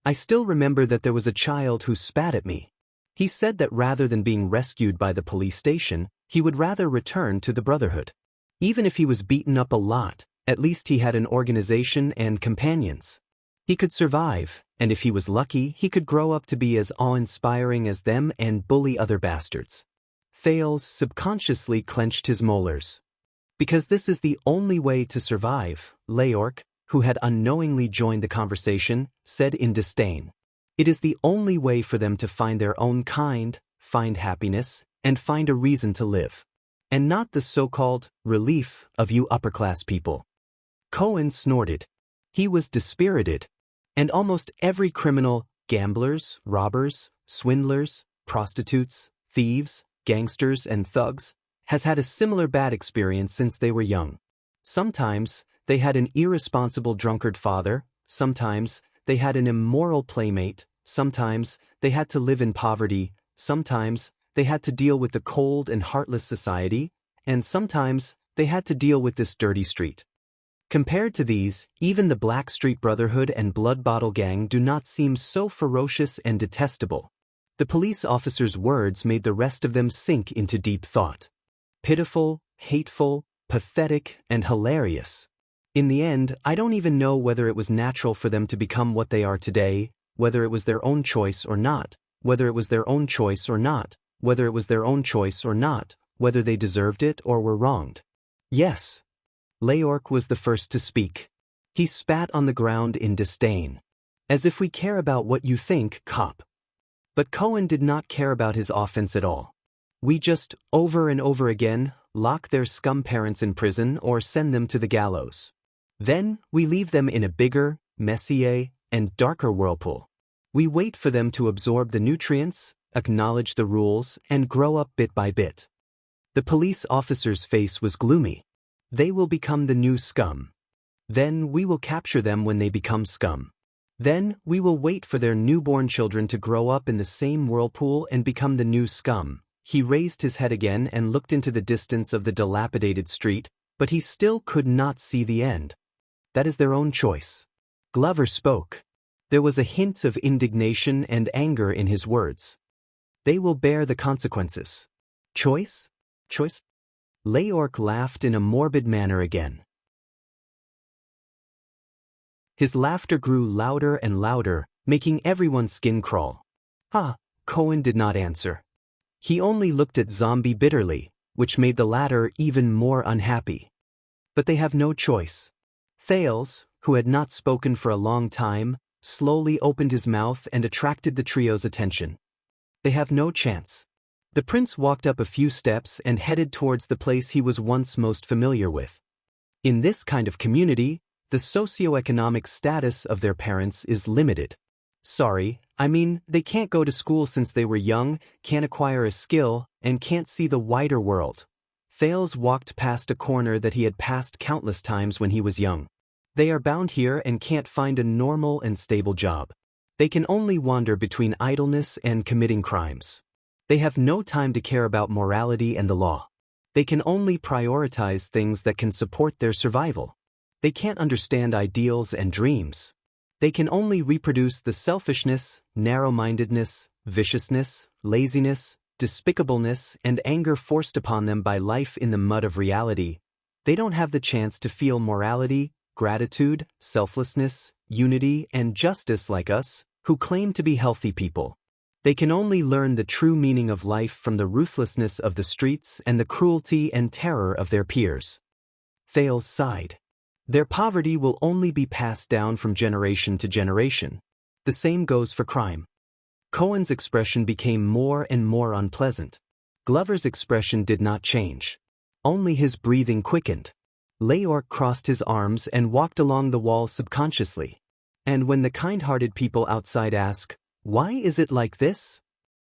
I still remember that there was a child who spat at me. He said that rather than being rescued by the police station, he would rather return to the Brotherhood. Even if he was beaten up a lot, at least he had an organization and companions. He could survive, and if he was lucky, he could grow up to be as awe-inspiring as them and bully other bastards. Thales subconsciously clenched his molars. "Because this is the only way to survive," Leorc, who had unknowingly joined the conversation, said in disdain. "It is the only way for them to find their own kind, find happiness, and find a reason to live. And not the so-called relief of you upper-class people." Cohen snorted. He was dispirited. And almost every criminal, gamblers, robbers, swindlers, prostitutes, thieves, gangsters, and thugs, has had a similar bad experience since they were young. Sometimes, they had an irresponsible drunkard father, sometimes, they had an immoral playmate, sometimes, they had to live in poverty, sometimes, they had to deal with the cold and heartless society, and sometimes, they had to deal with this dirty street. Compared to these, even the Blackstreet Brotherhood and Blood Bottle Gang do not seem so ferocious and detestable. The police officer's words made the rest of them sink into deep thought. Pitiful, hateful, pathetic, and hilarious. In the end, I don't even know whether it was natural for them to become what they are today, whether it was their own choice or not, whether it was their own choice or not, whether it was their own choice or not, whether they deserved it or were wronged. Yes. Leorc was the first to speak. He spat on the ground in disdain. "As if we care about what you think, cop." But Cohen did not care about his offense at all. "We just, over and over again, lock their scum parents in prison or send them to the gallows. Then, we leave them in a bigger, messier, and darker whirlpool. We wait for them to absorb the nutrients, acknowledge the rules, and grow up bit by bit. The police officer's face was gloomy. They will become the new scum. Then we will capture them when they become scum. Then we will wait for their newborn children to grow up in the same whirlpool and become the new scum. He raised his head again and looked into the distance of the dilapidated street, but he still could not see the end. That is their own choice. Glover spoke. There was a hint of indignation and anger in his words. They will bear the consequences. Choice? Choice? Leorc laughed in a morbid manner again. His laughter grew louder and louder, making everyone's skin crawl. Cohen did not answer. He only looked at Zombie bitterly, which made the latter even more unhappy. But they have no choice. Thales, who had not spoken for a long time, slowly opened his mouth and attracted the trio's attention. They have no chance. The prince walked up a few steps and headed towards the place he was once most familiar with. In this kind of community, the socioeconomic status of their parents is limited. They can't go to school since they were young, can't acquire a skill, and can't see the wider world. Thales walked past a corner that he had passed countless times when he was young. They are bound here and can't find a normal and stable job. They can only wander between idleness and committing crimes. They have no time to care about morality and the law. They can only prioritize things that can support their survival. They can't understand ideals and dreams. They can only reproduce the selfishness, narrow-mindedness, viciousness, laziness, despicableness, and anger forced upon them by life in the mud of reality. They don't have the chance to feel morality, gratitude, selflessness, unity, and justice like us, who claim to be healthy people. They can only learn the true meaning of life from the ruthlessness of the streets and the cruelty and terror of their peers. Thales sighed. Their poverty will only be passed down from generation to generation. The same goes for crime. Cohen's expression became more and more unpleasant. Glover's expression did not change. Only his breathing quickened. Leorc crossed his arms and walked along the wall subconsciously. And when the kind-hearted people outside ask, "Why is it like this?"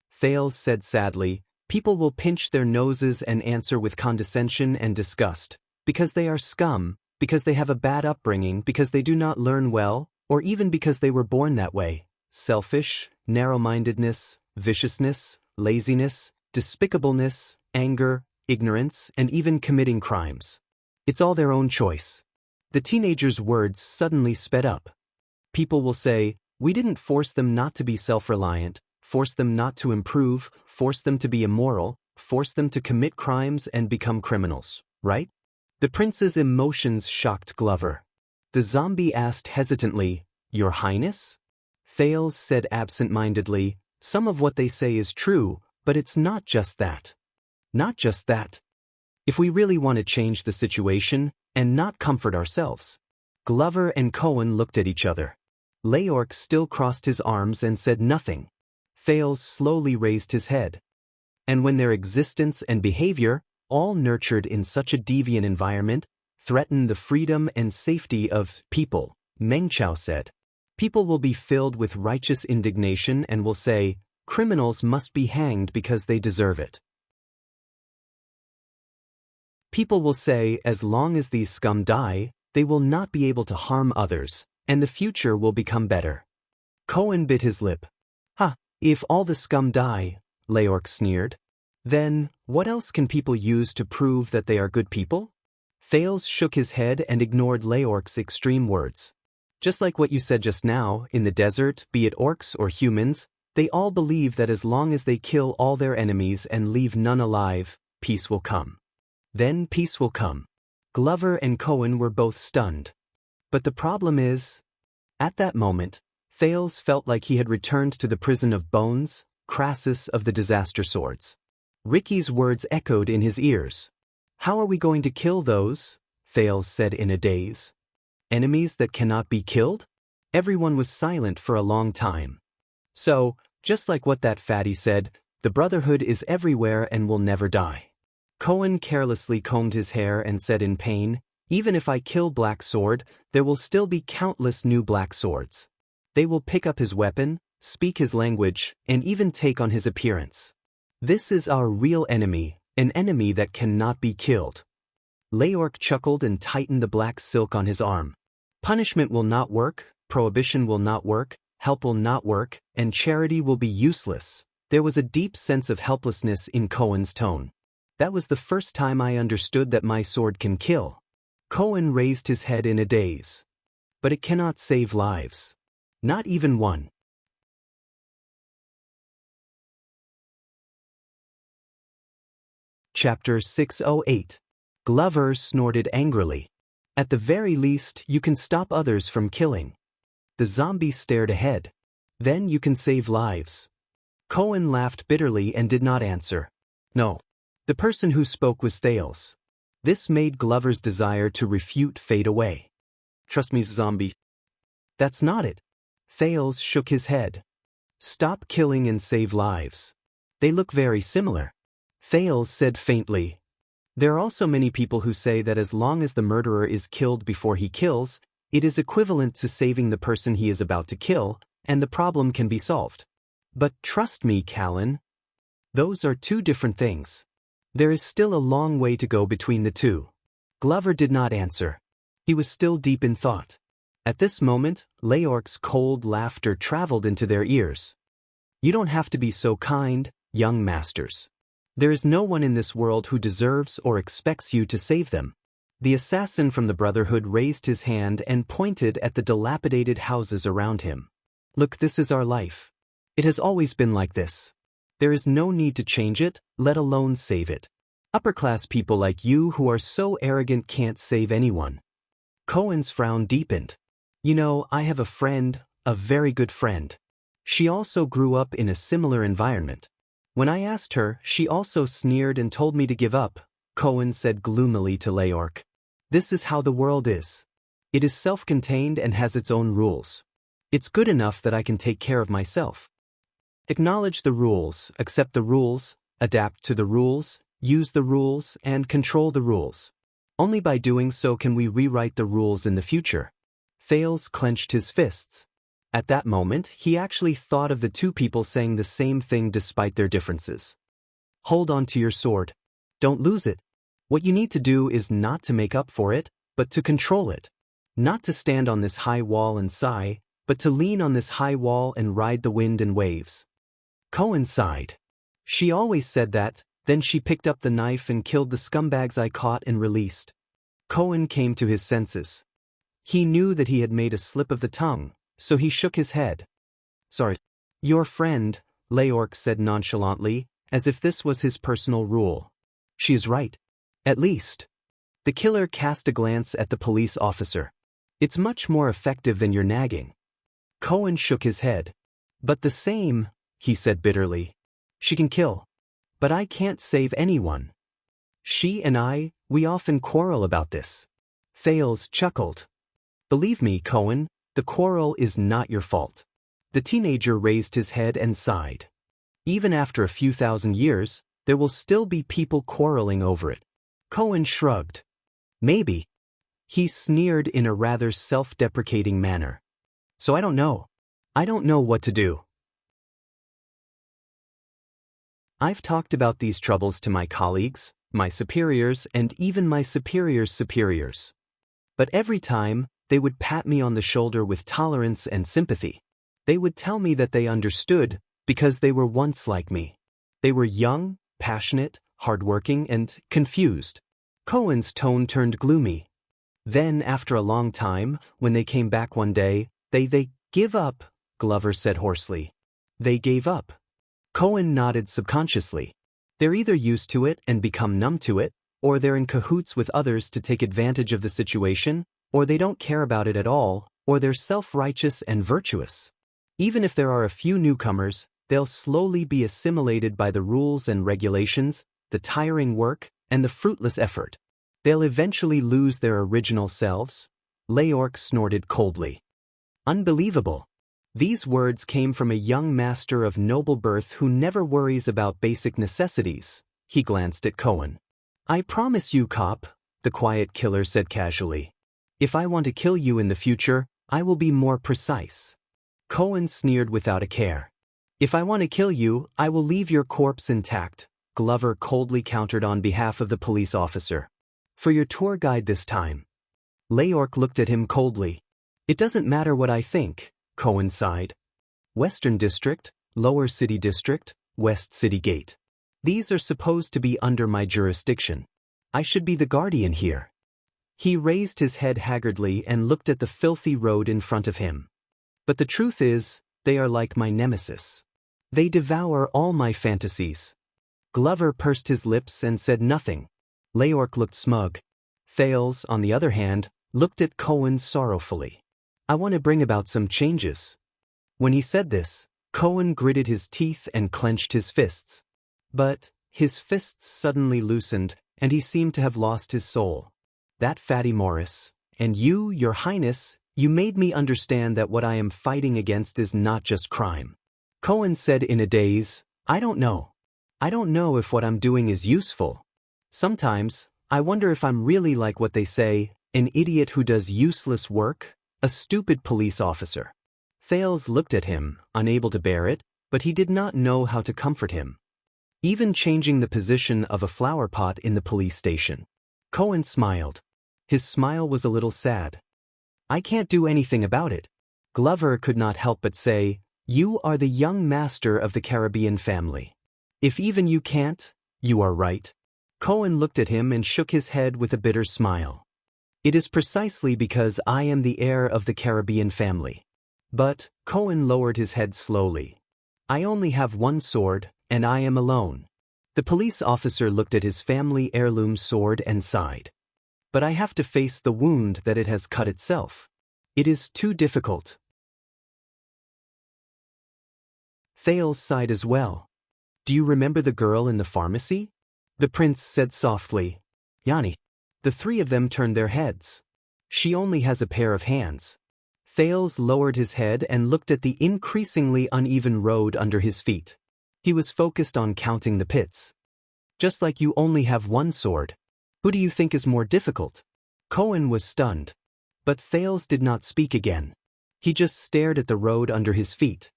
Thales said sadly, "People will pinch their noses and answer with condescension and disgust, because they are scum, because they have a bad upbringing, because they do not learn well, or even because they were born that way. Selfish, narrow-mindedness, viciousness, laziness, despicableness, anger, ignorance, and even committing crimes. It's all their own choice." The teenager's words suddenly sped up. People will say, "We didn't force them not to be self-reliant, force them not to improve, force them to be immoral, force them to commit crimes and become criminals, right?" The prince's emotions shocked Glover. The zombie asked hesitantly, "Your Highness?" Thales said absent-mindedly, "Some of what they say is true, but it's not just that. Not just that. If we really want to change the situation, and not comfort ourselves." Glover and Cohen looked at each other. Leorc still crossed his arms and said nothing. Thales slowly raised his head. "And when their existence and behavior, all nurtured in such a deviant environment, threaten the freedom and safety of people," Meng Chao said, "people will be filled with righteous indignation and will say, 'Criminals must be hanged because they deserve it.' People will say, as long as these scum die, they will not be able to harm others, and the future will become better." Cohen bit his lip. If all the scum die," Leorc sneered, "then what else can people use to prove that they are good people?" Thales shook his head and ignored Leorc's extreme words. "Just like what you said just now, in the desert, be it orcs or humans, they all believe that as long as they kill all their enemies and leave none alive, peace will come. Then peace will come." Glover and Cohen were both stunned. But the problem is, at that moment, Thales felt like he had returned to the prison of bones, Crassus of the disaster swords. Ricky's words echoed in his ears. "How are we going to kill those?" Thales said in a daze. "Enemies that cannot be killed?" Everyone was silent for a long time. "So, just like what that fatty said, the Brotherhood is everywhere and will never die." Cohen carelessly combed his hair and said in pain, "Even if I kill Black Sword, there will still be countless new Black Swords. They will pick up his weapon, speak his language, and even take on his appearance. This is our real enemy, an enemy that cannot be killed. Leorc chuckled and tightened the black silk on his arm. Punishment will not work, prohibition will not work, help will not work, and charity will be useless. There was a deep sense of helplessness in Cohen's tone. That was the first time I understood that my sword can kill. Cohen raised his head in a daze. But it cannot save lives. Not even one. Chapter 608. Glover snorted angrily. At the very least, you can stop others from killing. The zombie stared ahead. Then you can save lives. Cohen laughed bitterly and did not answer. No. The person who spoke was Thales. This made Glover's desire to refute fade away. Trust me, zombie. That's not it. Thales shook his head. Stop killing and save lives. They look very similar. Thales said faintly. There are also many people who say that as long as the murderer is killed before he kills, it is equivalent to saving the person he is about to kill, and the problem can be solved. But trust me, Callan. Those are two different things. There is still a long way to go between the two. Glover did not answer. He was still deep in thought. At this moment, Leorc's cold laughter traveled into their ears. You don't have to be so kind, young masters. There is no one in this world who deserves or expects you to save them. The assassin from the Brotherhood raised his hand and pointed at the dilapidated houses around him. Look, this is our life. It has always been like this. There is no need to change it, let alone save it. Upper-class people like you who are so arrogant can't save anyone. Cohen's frown deepened. You know, I have a friend, a very good friend. She also grew up in a similar environment. When I asked her, she also sneered and told me to give up, Cohen said gloomily to Leorc. This is how the world is. It is self-contained and has its own rules. It's good enough that I can take care of myself. Acknowledge the rules, accept the rules, adapt to the rules, use the rules, and control the rules. Only by doing so can we rewrite the rules in the future. Thales clenched his fists. At that moment, he actually thought of the two people saying the same thing despite their differences. Hold on to your sword. Don't lose it. What you need to do is not to make up for it, but to control it. Not to stand on this high wall and sigh, but to lean on this high wall and ride the wind and waves. Cohen sighed. She always said that, then she picked up the knife and killed the scumbags I caught and released. Cohen came to his senses. He knew that he had made a slip of the tongue, so he shook his head. Sorry. Your friend, Leorc said nonchalantly, as if this was his personal rule. She is right. At least. The killer cast a glance at the police officer. It's much more effective than your nagging. Cohen shook his head. But the same, he said bitterly. She can kill. But I can't save anyone. She and I, we often quarrel about this. Thales chuckled. Believe me, Cohen, the quarrel is not your fault. The teenager raised his head and sighed. Even after a few thousand years, there will still be people quarreling over it. Cohen shrugged. Maybe. He sneered in a rather self-deprecating manner. So I don't know. I don't know what to do. I've talked about these troubles to my colleagues, my superiors, and even my superiors' superiors. But every time, they would pat me on the shoulder with tolerance and sympathy. They would tell me that they understood, because they were once like me. They were young, passionate, hardworking, and confused. Cohen's tone turned gloomy. Then, after a long time, when they came back one day, they give up, Glover said hoarsely. They gave up. Cohen nodded subconsciously. They're either used to it and become numb to it, or they're in cahoots with others to take advantage of the situation, or they don't care about it at all, or they're self-righteous and virtuous. Even if there are a few newcomers, they'll slowly be assimilated by the rules and regulations, the tiring work, and the fruitless effort. They'll eventually lose their original selves. Leorc snorted coldly. Unbelievable. These words came from a young master of noble birth who never worries about basic necessities. He glanced at Cohen. I promise you, cop, the quiet killer said casually. If I want to kill you in the future, I will be more precise. Cohen sneered without a care. If I want to kill you, I will leave your corpse intact, Glover coldly countered on behalf of the police officer. For your tour guide this time. Leork looked at him coldly. It doesn't matter what I think, Cohen sighed. Western District, Lower City District, West City Gate. These are supposed to be under my jurisdiction. I should be the guardian here. He raised his head haggardly and looked at the filthy road in front of him. But the truth is, they are like my nemesis. They devour all my fantasies. Glover pursed his lips and said nothing. Leork looked smug. Thales, on the other hand, looked at Cohen sorrowfully. I want to bring about some changes. When he said this, Cohen gritted his teeth and clenched his fists. But his fists suddenly loosened, and he seemed to have lost his soul. That fatty Morris, and you, your highness, you made me understand that what I am fighting against is not just crime. Cohen said in a daze, I don't know. I don't know if what I'm doing is useful. Sometimes, I wonder if I'm really like what they say, an idiot who does useless work, a stupid police officer. Thales looked at him, unable to bear it, but he did not know how to comfort him. Even changing the position of a flower pot in the police station. Cohen smiled. His smile was a little sad. I can't do anything about it. Glover could not help but say, you are the young master of the Caribbean family. If even you can't, you are right. Cohen looked at him and shook his head with a bitter smile. It is precisely because I am the heir of the Caribbean family. But, Cohen lowered his head slowly. I only have one sword, and I am alone. The police officer looked at his family heirloom sword and sighed. But I have to face the wound that it has cut itself. It is too difficult. Thales sighed as well. Do you remember the girl in the pharmacy? The prince said softly. Yanni. The three of them turned their heads. She only has a pair of hands. Thales lowered his head and looked at the increasingly uneven road under his feet. He was focused on counting the pits. Just like you only have one sword. Who do you think is more difficult? Cohen was stunned. But Thales did not speak again. He just stared at the road under his feet.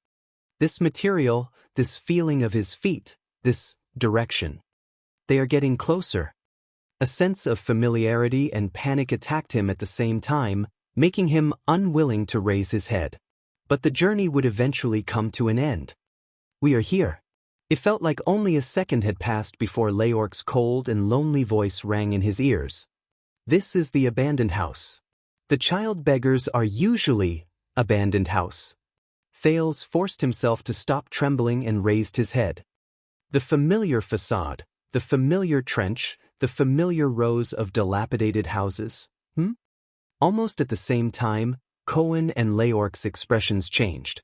This material, this feeling of his feet, this direction. They are getting closer. A sense of familiarity and panic attacked him at the same time, making him unwilling to raise his head. But the journey would eventually come to an end. We are here. It felt like only a second had passed before Leork's cold and lonely voice rang in his ears. This is the abandoned house. The child beggars are usually abandoned house. Thales forced himself to stop trembling and raised his head. The familiar facade, the familiar trench, the familiar rows of dilapidated houses. Almost at the same time, Cohen and Leork's expressions changed.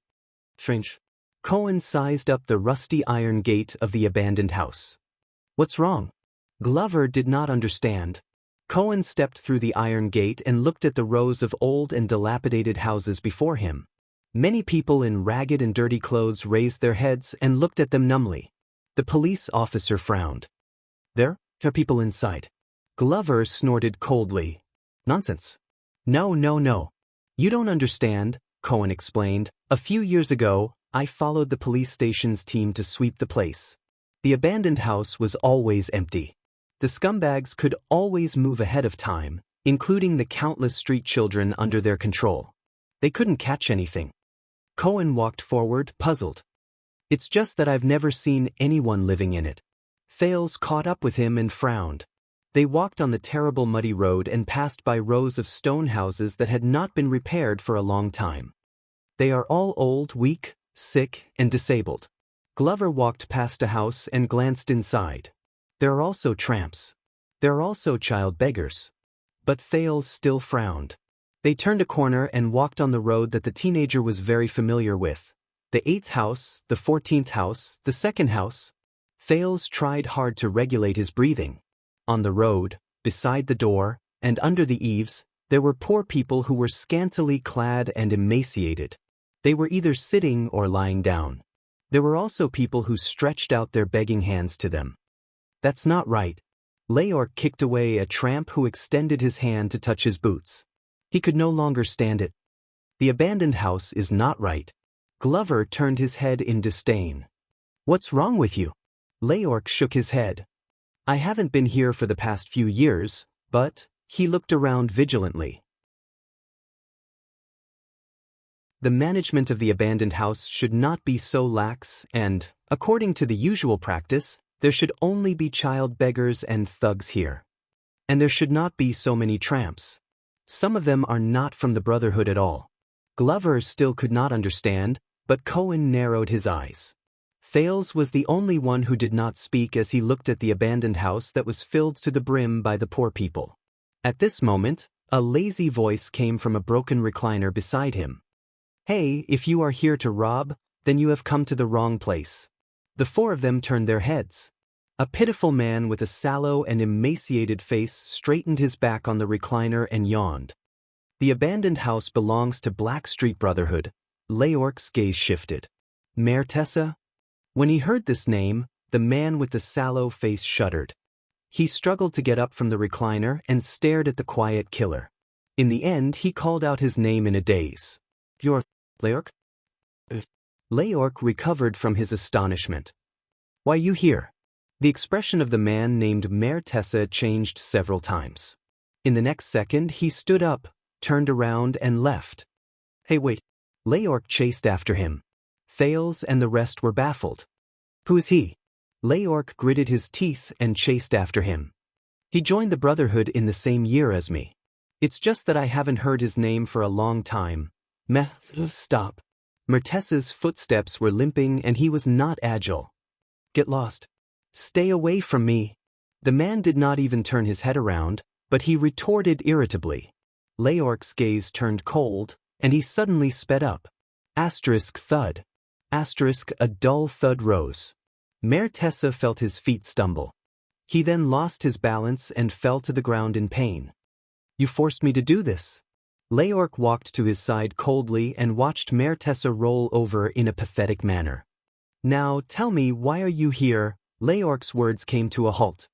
Strange. Cohen sized up the rusty iron gate of the abandoned house. What's wrong? Glover did not understand. Cohen stepped through the iron gate and looked at the rows of old and dilapidated houses before him. Many people in ragged and dirty clothes raised their heads and looked at them numbly. The police officer frowned. There are people inside. Glover snorted coldly. Nonsense. No. You don't understand, Cohen explained. A few years ago, I followed the police station's team to sweep the place. The abandoned house was always empty. The scumbags could always move ahead of time, including the countless street children under their control. They couldn't catch anything. Cohen walked forward, puzzled. It's just that I've never seen anyone living in it. Thales caught up with him and frowned. They walked on the terrible muddy road and passed by rows of stone houses that had not been repaired for a long time. They are all old, weak, sick, and disabled. Glover walked past a house and glanced inside. There are also tramps. There are also child beggars. But Thales still frowned. They turned a corner and walked on the road that the teenager was very familiar with. The 8th house, the 14th house, the 2nd house. Thales tried hard to regulate his breathing. On the road, beside the door, and under the eaves, there were poor people who were scantily clad and emaciated. They were either sitting or lying down. There were also people who stretched out their begging hands to them. That's not right. Leork kicked away a tramp who extended his hand to touch his boots. He could no longer stand it. The abandoned house is not right. Glover turned his head in disdain. What's wrong with you? Leork shook his head. I haven't been here for the past few years, but, he looked around vigilantly. The management of the abandoned house should not be so lax and, according to the usual practice, there should only be child beggars and thugs here. And there should not be so many tramps. Some of them are not from the Brotherhood at all. Glover still could not understand, but Cohen narrowed his eyes. Thales was the only one who did not speak as he looked at the abandoned house that was filled to the brim by the poor people. At this moment, a lazy voice came from a broken recliner beside him. Hey, if you are here to rob, then you have come to the wrong place. The four of them turned their heads. A pitiful man with a sallow and emaciated face straightened his back on the recliner and yawned. The abandoned house belongs to Blackstreet Brotherhood. Leork's gaze shifted. Mayor Tessa? When he heard this name, the man with the sallow face shuddered. He struggled to get up from the recliner and stared at the quiet killer. In the end, he called out his name in a daze. You're Leork? Leork recovered from his astonishment. Why you here? The expression of the man named Mayor Tessa changed several times. In the next second, he stood up, turned around and left. Hey wait. Leork chased after him. Thales and the rest were baffled. Who is he? Leork gritted his teeth and chased after him. He joined the Brotherhood in the same year as me. It's just that I haven't heard his name for a long time. Stop. Mertessa's footsteps were limping and he was not agile. Get lost. Stay away from me. The man did not even turn his head around, but he retorted irritably. Leork's gaze turned cold, and he suddenly sped up. Asterisk thud. Asterisk a dull thud rose. Mayor Tessa felt his feet stumble. He then lost his balance and fell to the ground in pain. You forced me to do this. Leork walked to his side coldly and watched Mayor Tessa roll over in a pathetic manner. Now tell me, why are you here? Leork's words came to a halt.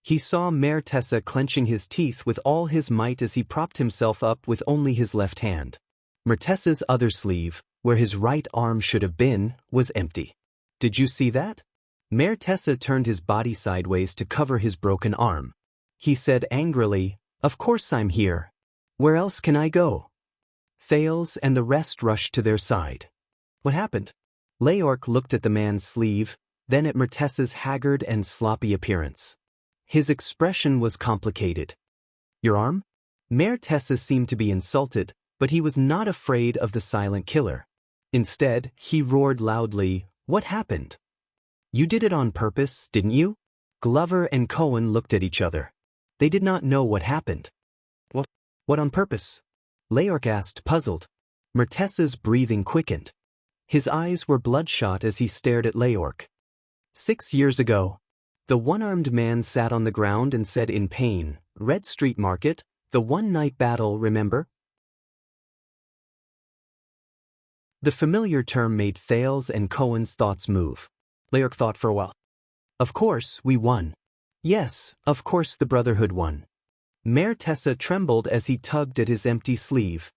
He saw Mayor Tessa clenching his teeth with all his might as he propped himself up with only his left hand. Mertessa's other sleeve, where his right arm should have been, was empty. Did you see that? Mayor Tessa turned his body sideways to cover his broken arm. He said angrily, Of course I'm here. Where else can I go? Thales and the rest rushed to their side. What happened? Leork looked at the man's sleeve, then at Mertessa's haggard and sloppy appearance. His expression was complicated. Your arm? Mayor Tessa seemed to be insulted, but he was not afraid of the silent killer. Instead, he roared loudly, What happened? You did it on purpose, didn't you? Glover and Cohen looked at each other. They did not know what happened. What on purpose? Leork asked, puzzled. Mertessa's breathing quickened. His eyes were bloodshot as he stared at Leork. 6 years ago. The one-armed man sat on the ground and said in pain, Red Street Market, the one-night battle, remember? The familiar term made Thales and Cohen's thoughts move. Leork thought for a while. Of course, we won. Yes, of course the Brotherhood won. Mayor Tessa trembled as he tugged at his empty sleeve.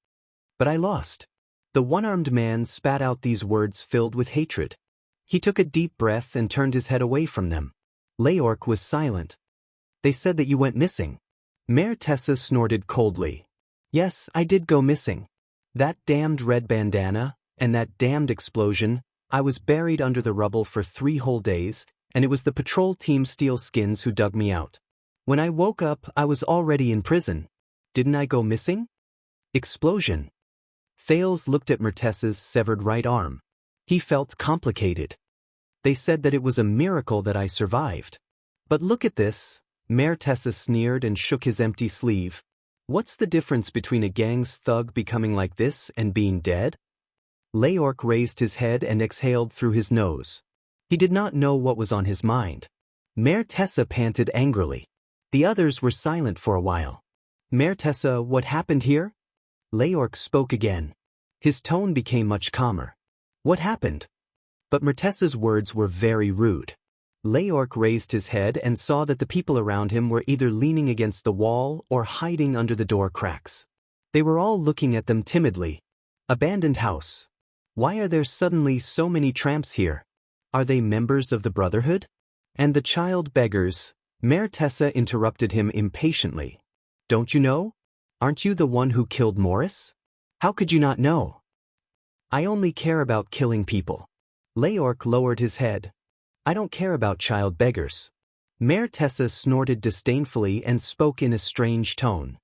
But I lost. The one-armed man spat out these words filled with hatred. He took a deep breath and turned his head away from them. Leork was silent. They said that you went missing. Mayor Tessa snorted coldly. Yes, I did go missing. That damned red bandana, and that damned explosion, I was buried under the rubble for 3 whole days, and it was the patrol team Steelskins who dug me out. When I woke up, I was already in prison. Didn't I go missing? Explosion. Thales looked at Mertessa's severed right arm. He felt complicated. They said that it was a miracle that I survived. But look at this. Mayor Tessa sneered and shook his empty sleeve. What's the difference between a gang's thug becoming like this and being dead? Leork raised his head and exhaled through his nose. He did not know what was on his mind. Mayor Tessa panted angrily. The others were silent for a while. Mayor Tessa, what happened here? Leork spoke again. His tone became much calmer. What happened? But Mertessa's words were very rude. Leork raised his head and saw that the people around him were either leaning against the wall or hiding under the door cracks. They were all looking at them timidly. Abandoned house. Why are there suddenly so many tramps here? Are they members of the Brotherhood? And the child beggars, Mayor Tessa interrupted him impatiently. Don't you know? Aren't you the one who killed Morris? How could you not know? I only care about killing people. Leorc lowered his head. I don't care about child beggars. Mayor Tessa snorted disdainfully and spoke in a strange tone.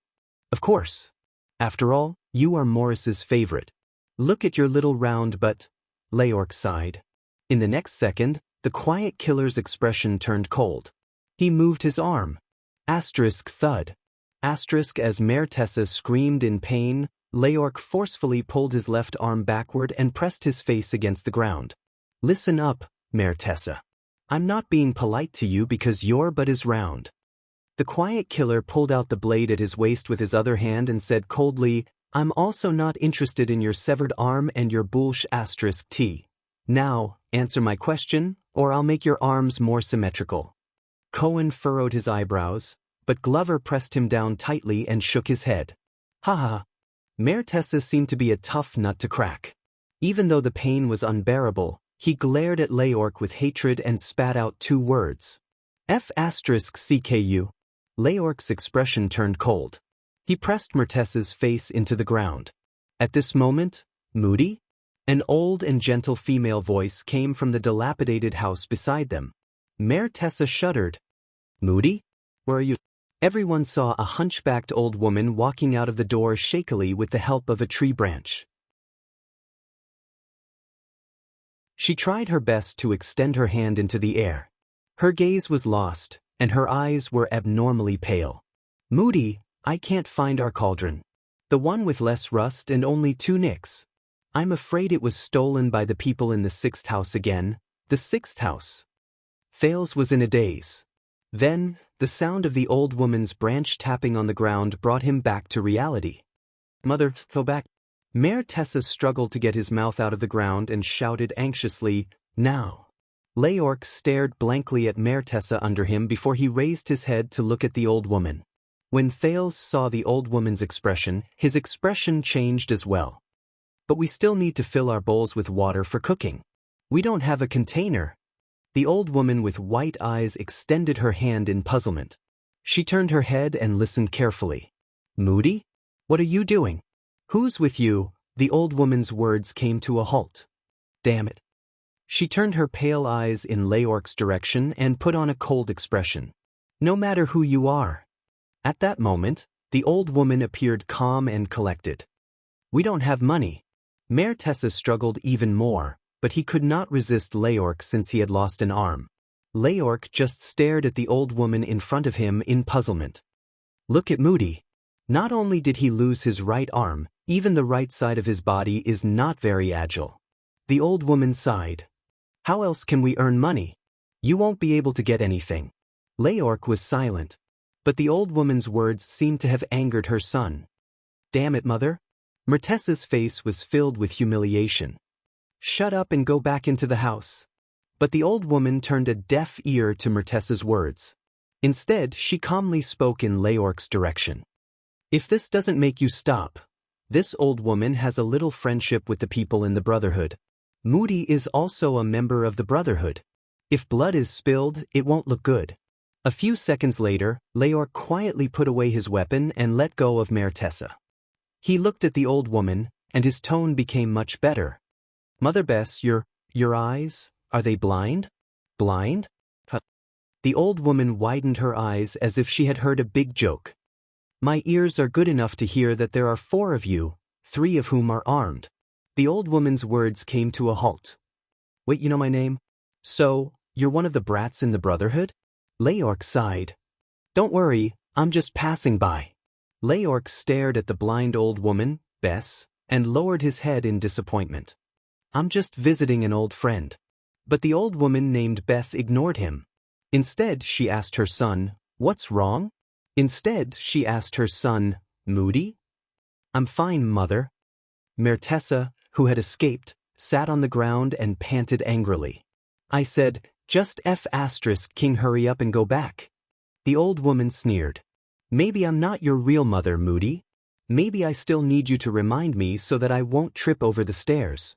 Of course. After all, you are Morris's favorite. Look at your little round butt. Leorc sighed. In the next second, the quiet killer's expression turned cold. He moved his arm. Asterisk thud. Asterisk as Mayor Tessa screamed in pain, Leorc forcefully pulled his left arm backward and pressed his face against the ground. Listen up, Mayor Tessa. I'm not being polite to you because your butt is round. The quiet killer pulled out the blade at his waist with his other hand and said coldly, I'm also not interested in your severed arm and your bullsh asterisk T. Now, answer my question, or I'll make your arms more symmetrical. Cohen furrowed his eyebrows, but Glover pressed him down tightly and shook his head. Ha. Mayor Tessa seemed to be a tough nut to crack. Even though the pain was unbearable, he glared at Leorc with hatred and spat out 2 words. F***CKU. Leorc's expression turned cold. He pressed Mertessa's face into the ground. At this moment, Moody? An old and gentle female voice came from the dilapidated house beside them. Mayor Tessa shuddered. Moody? Where are you? Everyone saw a hunchbacked old woman walking out of the door shakily with the help of a tree branch. She tried her best to extend her hand into the air. Her gaze was lost, and her eyes were abnormally pale. Moody, I can't find our cauldron. The one with less rust and only 2 nicks. I'm afraid it was stolen by the people in the 6th house again. The 6th house. Thales was in a daze. Then, the sound of the old woman's branch tapping on the ground brought him back to reality. Mother, go back. Mayor Tessa struggled to get his mouth out of the ground and shouted anxiously, now. Leorc stared blankly at Mayor Tessa under him before he raised his head to look at the old woman. When Thales saw the old woman's expression, his expression changed as well. But we still need to fill our bowls with water for cooking. We don't have a container. The old woman with white eyes extended her hand in puzzlement. She turned her head and listened carefully. Moody? What are you doing? Who's with you? The old woman's words came to a halt. Damn it. She turned her pale eyes in Leorc's direction and put on a cold expression. No matter who you are. At that moment, the old woman appeared calm and collected. We don't have money. Mayor Tessa struggled even more, but he could not resist Leorc since he had lost an arm. Leorc just stared at the old woman in front of him in puzzlement. Look at Moody. Not only did he lose his right arm, even the right side of his body is not very agile. The old woman sighed. How else can we earn money? You won't be able to get anything. Leorc was silent, but the old woman's words seemed to have angered her son. Damn it, mother. Mertessa's face was filled with humiliation. Shut up and go back into the house. But the old woman turned a deaf ear to Mertessa's words. Instead, she calmly spoke in Leorc's direction. If this doesn't make you stop, this old woman has a little friendship with the people in the Brotherhood. Moody is also a member of the Brotherhood. If blood is spilled, it won't look good. A few seconds later, Leorc quietly put away his weapon and let go of Mayor Tessa. He looked at the old woman, and his tone became much better. Mother Bess, your eyes, are they blind? Blind? The old woman widened her eyes as if she had heard a big joke. My ears are good enough to hear that there are 4 of you, 3 of whom are armed. The old woman's words came to a halt. Wait, you know my name? So, you're one of the brats in the Brotherhood? Leorc sighed. Don't worry, I'm just passing by. Leorc stared at the blind old woman, Bess, and lowered his head in disappointment. I'm just visiting an old friend. But the old woman named Beth ignored him. Instead, she asked her son, what's wrong? Moody? I'm fine, mother. Mayor Tessa, who had escaped, sat on the ground and panted angrily. I said, just King, hurry up and go back. The old woman sneered. Maybe I'm not your real mother, Moody. Maybe I still need you to remind me so that I won't trip over the stairs.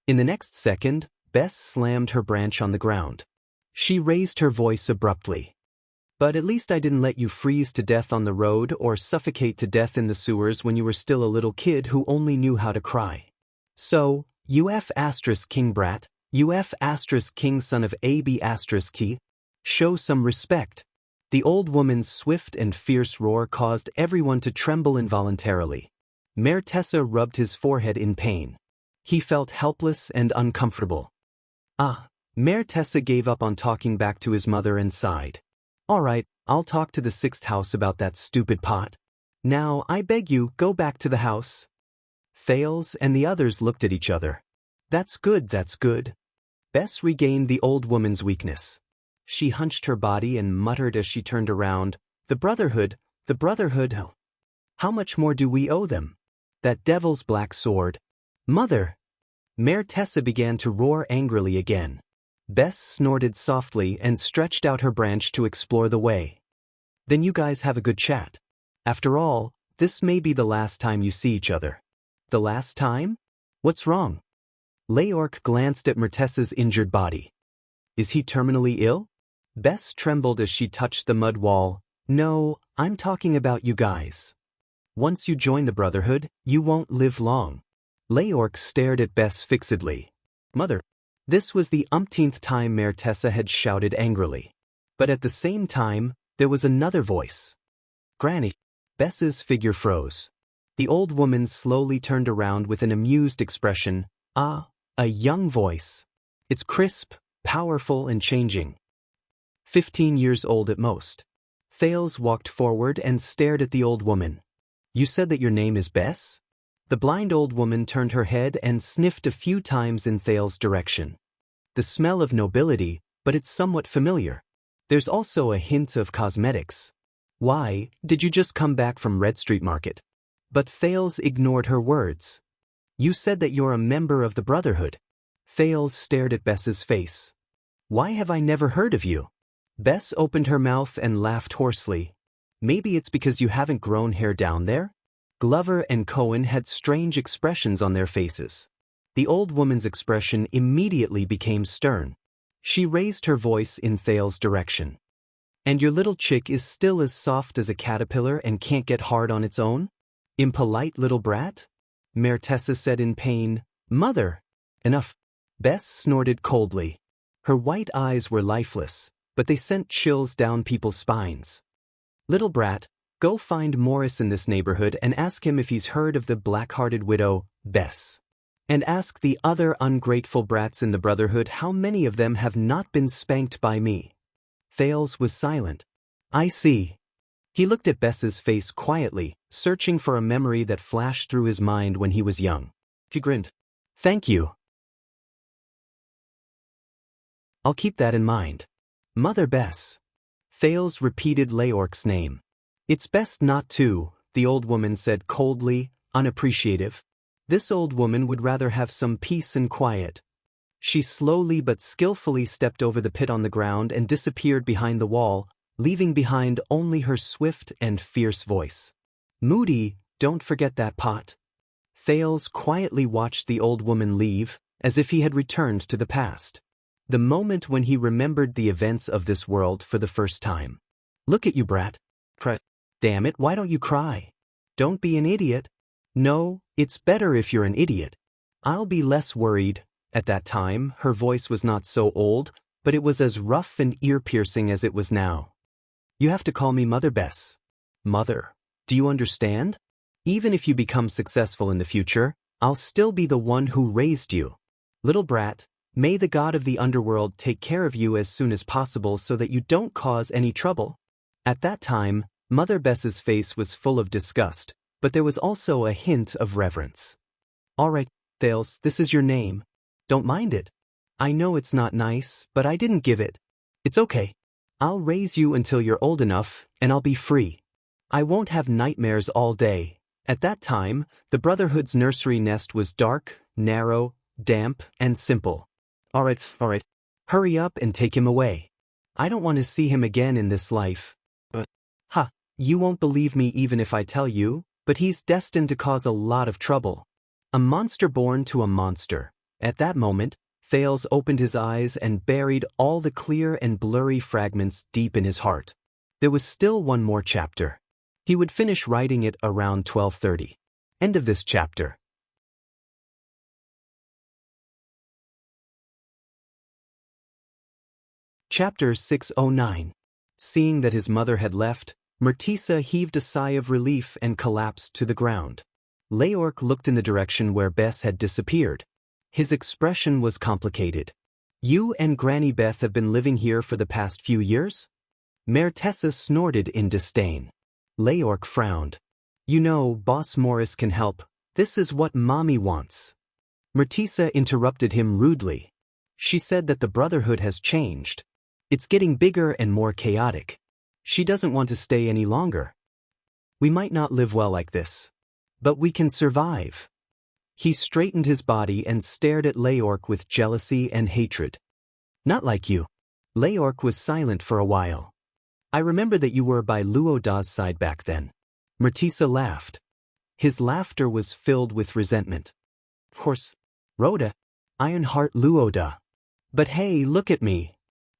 In the next second, Bess slammed her branch on the ground. She raised her voice abruptly. But at least I didn't let you freeze to death on the road or suffocate to death in the sewers when you were still a little kid who only knew how to cry. So, UF asterisk king brat, UF asterisk king son of AB asterisk key, show some respect. The old woman's swift and fierce roar caused everyone to tremble involuntarily. Mayor Tessa rubbed his forehead in pain. He felt helpless and uncomfortable. Mayor Tessa gave up on talking back to his mother and sighed. All right, I'll talk to the 6th house about that stupid pot. Now, I beg you, go back to the house. Thales and the others looked at each other. That's good, that's good. Bess regained the old woman's weakness. She hunched her body and muttered as she turned around, the Brotherhood. How much more do we owe them? That devil's black sword. Mother! Mayor Tessa began to roar angrily again. Bess snorted softly and stretched out her branch to explore the way. Then you guys have a good chat. After all, this may be the last time you see each other. The last time? What's wrong? Leorc glanced at Mertessa's injured body. Is he terminally ill? Bess trembled as she touched the mud wall. No, I'm talking about you guys. Once you join the Brotherhood, you won't live long. Leorc stared at Bess fixedly. Mother. This was the umpteenth time Mayor Tessa had shouted angrily. But at the same time, there was another voice. Granny. Bess's figure froze. The old woman slowly turned around with an amused expression. A young voice. It's crisp, powerful and changing. 15 years old at most. Thales walked forward and stared at the old woman. You said that your name is Bess? The blind old woman turned her head and sniffed a few times in Thales' direction. The smell of nobility, but it's somewhat familiar. There's also a hint of cosmetics. Why, did you just come back from Red Street Market? But Thales ignored her words. You said that you're a member of the Brotherhood. Thales stared at Bess's face. Why have I never heard of you? Bess opened her mouth and laughed hoarsely. Maybe it's because you haven't grown hair down there? Glover and Cohen had strange expressions on their faces. The old woman's expression immediately became stern. She raised her voice in Thales' direction. And your little chick is still as soft as a caterpillar and can't get hard on its own? Impolite little brat? Mayor Tessa said in pain. Mother! Enough. Bess snorted coldly. Her white eyes were lifeless, but they sent chills down people's spines. Little brat, go find Morris in this neighborhood and ask him if he's heard of the black-hearted widow, Bess. And ask the other ungrateful brats in the Brotherhood how many of them have not been spanked by me. Thales was silent. I see. He looked at Bess's face quietly, searching for a memory that flashed through his mind when he was young. She grinned. Thank you. I'll keep that in mind. Mother Bess. Thales repeated Leorc's name. It's best not to, the old woman said coldly, unappreciative. This old woman would rather have some peace and quiet. She slowly but skillfully stepped over the pit on the ground and disappeared behind the wall, leaving behind only her swift and fierce voice. Moody, don't forget that pot. Thales quietly watched the old woman leave, as if he had returned to the past. The moment when he remembered the events of this world for the first time. Look at you, brat. Damn it, why don't you cry? Don't be an idiot. No, it's better if you're an idiot. I'll be less worried. At that time, her voice was not so old, but it was as rough and ear-piercing as it was now. You have to call me Mother Bess. Mother, do you understand? Even if you become successful in the future, I'll still be the one who raised you. Little brat, may the god of the underworld take care of you as soon as possible so that you don't cause any trouble. At that time, Mother Bess's face was full of disgust, but there was also a hint of reverence. All right, Thales, this is your name. Don't mind it. I know it's not nice, but I didn't give it. It's okay. I'll raise you until you're old enough, and I'll be free. I won't have nightmares all day. At that time, the Brotherhood's nursery nest was dark, narrow, damp, and simple. All right. Hurry up and take him away. I don't want to see him again in this life. But, you won't believe me even if I tell you, but he's destined to cause a lot of trouble. A monster born to a monster. At that moment, Thales opened his eyes and buried all the clear and blurry fragments deep in his heart. There was still one more chapter. He would finish writing it around 12:30. End of this chapter. Chapter 609. Seeing that his mother had left, Murtisa heaved a sigh of relief and collapsed to the ground. Leorc looked in the direction where Bess had disappeared. His expression was complicated. You and Granny Beth have been living here for the past few years? Murtisa snorted in disdain. Leorc frowned. You know, Boss Morris can help. This is what Mommy wants. Murtisa interrupted him rudely. She said that the Brotherhood has changed. It's getting bigger and more chaotic. She doesn't want to stay any longer. We might not live well like this. But we can survive. He straightened his body and stared at Leorc with jealousy and hatred. Not like you. Leorc was silent for a while. I remember that you were by Luoda's side back then. Murtisa laughed. His laughter was filled with resentment. Of course, Rhoda, Ironheart Luoda. But hey, look at me.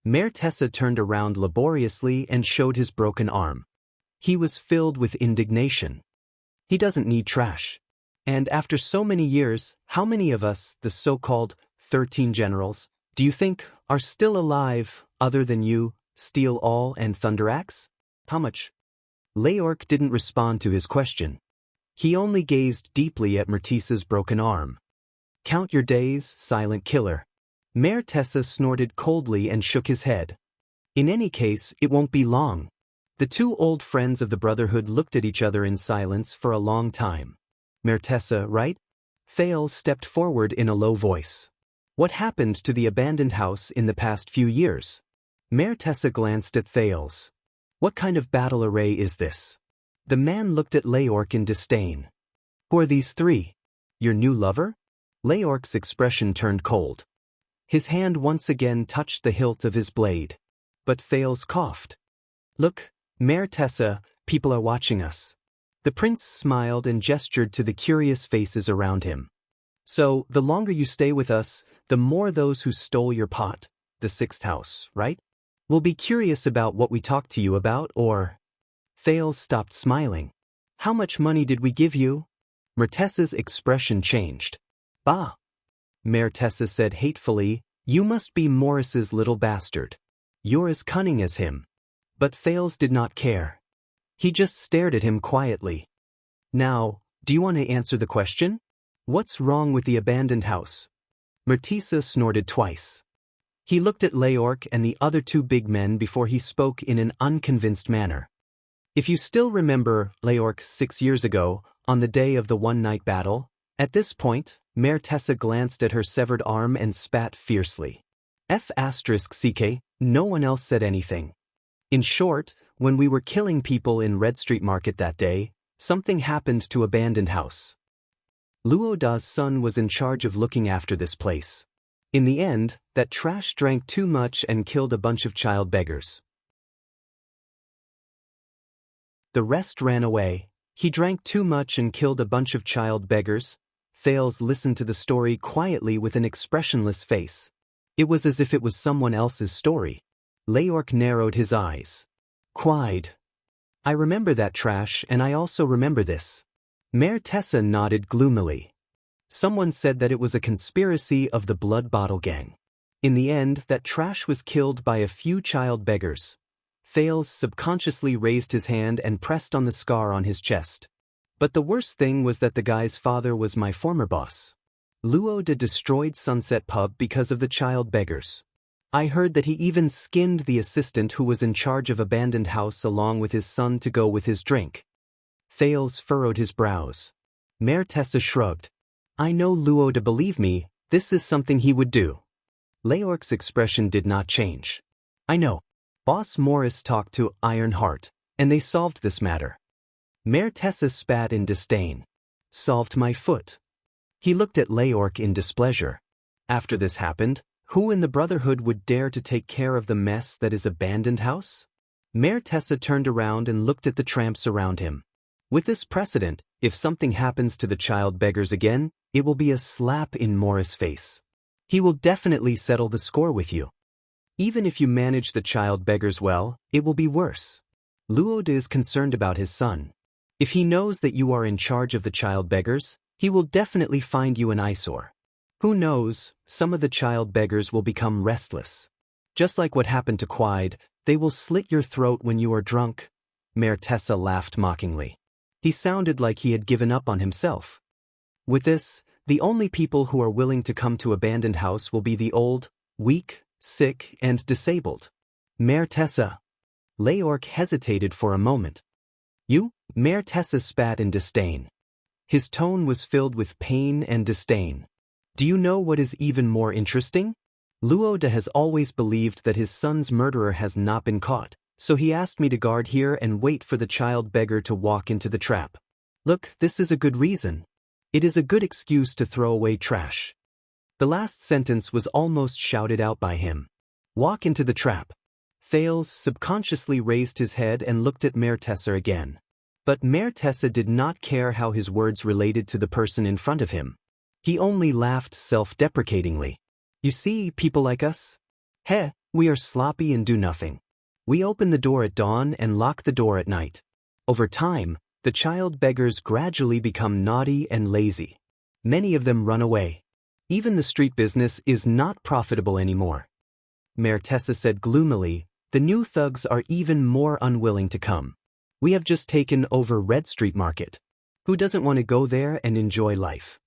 Murtisa turned around laboriously and showed his broken arm. He was filled with indignation. He doesn't need trash. And after so many years, how many of us, the so-called 13 generals, do you think are still alive other than you, Steel All and Thunderaxe? How much? Leorc didn't respond to his question. He only gazed deeply at Murtisa's broken arm. Count your days, silent killer. Murtisa snorted coldly and shook his head. In any case, it won't be long. The two old friends of the Brotherhood looked at each other in silence for a long time. Murtisa, right? Thales stepped forward in a low voice. What happened to the abandoned house in the past few years? Murtisa glanced at Thales. What kind of battle array is this? The man looked at Leorc in disdain. Who are these three? Your new lover? Leorc's expression turned cold. His hand once again touched the hilt of his blade. But Thales coughed. Look, Murtisa, people are watching us. The prince smiled and gestured to the curious faces around him. So, the longer you stay with us, the more those who stole your pot, the sixth house, right? Will be curious about what we talked to you about, or... Thales stopped smiling. How much money did we give you? Murtisa's expression changed. Bah! Murtisa said hatefully, you must be Morris's little bastard. You're as cunning as him. But Thales did not care. He just stared at him quietly. Now, do you want to answer the question? What's wrong with the abandoned house? Murtisa snorted twice. He looked at Leorc and the other two big men before he spoke in an unconvinced manner. If you still remember, Leorc, 6 years ago, on the day of the one-night battle, at this point, Murtisa glanced at her severed arm and spat fiercely. F***ck, no one else said anything. In short, when we were killing people in Red Street Market that day, something happened to abandoned house. Luoda's son was in charge of looking after this place. In the end, that trash drank too much and killed a bunch of child beggars. The rest ran away. He drank too much and killed a bunch of child beggars. Thales listened to the story quietly with an expressionless face. It was as if it was someone else's story. Leorc narrowed his eyes. Quied. I remember that trash and I also remember this. Murtisa nodded gloomily. Someone said that it was a conspiracy of the Blood Bottle Gang. In the end, that trash was killed by a few child beggars. Thales subconsciously raised his hand and pressed on the scar on his chest. But the worst thing was that the guy's father was my former boss. Luoda destroyed Sunset Pub because of the child beggars. I heard that he even skinned the assistant who was in charge of abandoned house along with his son to go with his drink. Thales furrowed his brows. Murtisa shrugged. I know Luoda believe me, this is something he would do. Leorc's expression did not change. I know. Boss Morris talked to Ironheart, and they solved this matter. Murtisa spat in disdain. Solved my foot. He looked at Leorc in displeasure. After this happened, who in the Brotherhood would dare to take care of the mess that is abandoned house? Murtisa turned around and looked at the tramps around him. With this precedent, if something happens to the child beggars again, it will be a slap in Morris' face. He will definitely settle the score with you. Even if you manage the child beggars well, it will be worse. Luode is concerned about his son. If he knows that you are in charge of the child beggars, he will definitely find you an eyesore. Who knows, some of the child beggars will become restless. Just like what happened to Quide, they will slit your throat when you are drunk. Mayor Tessa laughed mockingly. He sounded like he had given up on himself. With this, the only people who are willing to come to Abandoned House will be the old, weak, sick, and disabled. Mayor Tessa. Leorc hesitated for a moment. You? Mayor Tessa spat in disdain. His tone was filled with pain and disdain. Do you know what is even more interesting? Luode has always believed that his son's murderer has not been caught, so he asked me to guard here and wait for the child beggar to walk into the trap. Look, this is a good reason. It is a good excuse to throw away trash. The last sentence was almost shouted out by him. Walk into the trap. Thales subconsciously raised his head and looked at Mayor Tessa again. But Mayor Tessa did not care how his words related to the person in front of him. He only laughed self-deprecatingly. You see, people like us? Heh, we are sloppy and do nothing. We open the door at dawn and lock the door at night. Over time, the child beggars gradually become naughty and lazy. Many of them run away. Even the street business is not profitable anymore. Mayor Tessa said gloomily, the new thugs are even more unwilling to come. We have just taken over Red Street Market. Who doesn't want to go there and enjoy life?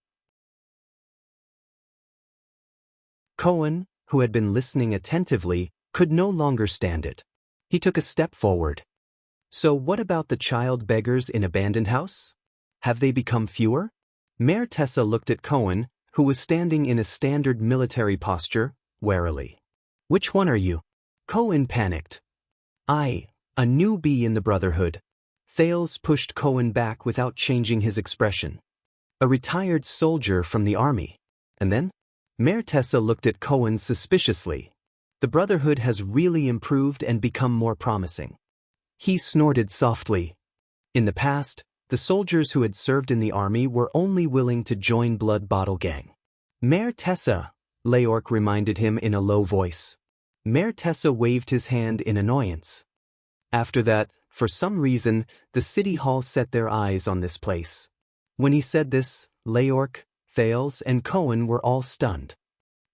Cohen, who had been listening attentively, could no longer stand it. He took a step forward. So what about the child beggars in Abandoned House? Have they become fewer? Mayor Tessa looked at Cohen, who was standing in a standard military posture, warily. Which one are you? Cohen panicked. A newbie in the Brotherhood. Thales pushed Cohen back without changing his expression. A retired soldier from the army. And then? Mayor Tessa looked at Cohen suspiciously. The Brotherhood has really improved and become more promising. He snorted softly. In the past, the soldiers who had served in the army were only willing to join Blood Bottle Gang. Mayor Tessa, Leorc reminded him in a low voice. Mayor Tessa waved his hand in annoyance. After that, for some reason, the city hall set their eyes on this place. When he said this, Leorc, Thales, and Cohen were all stunned.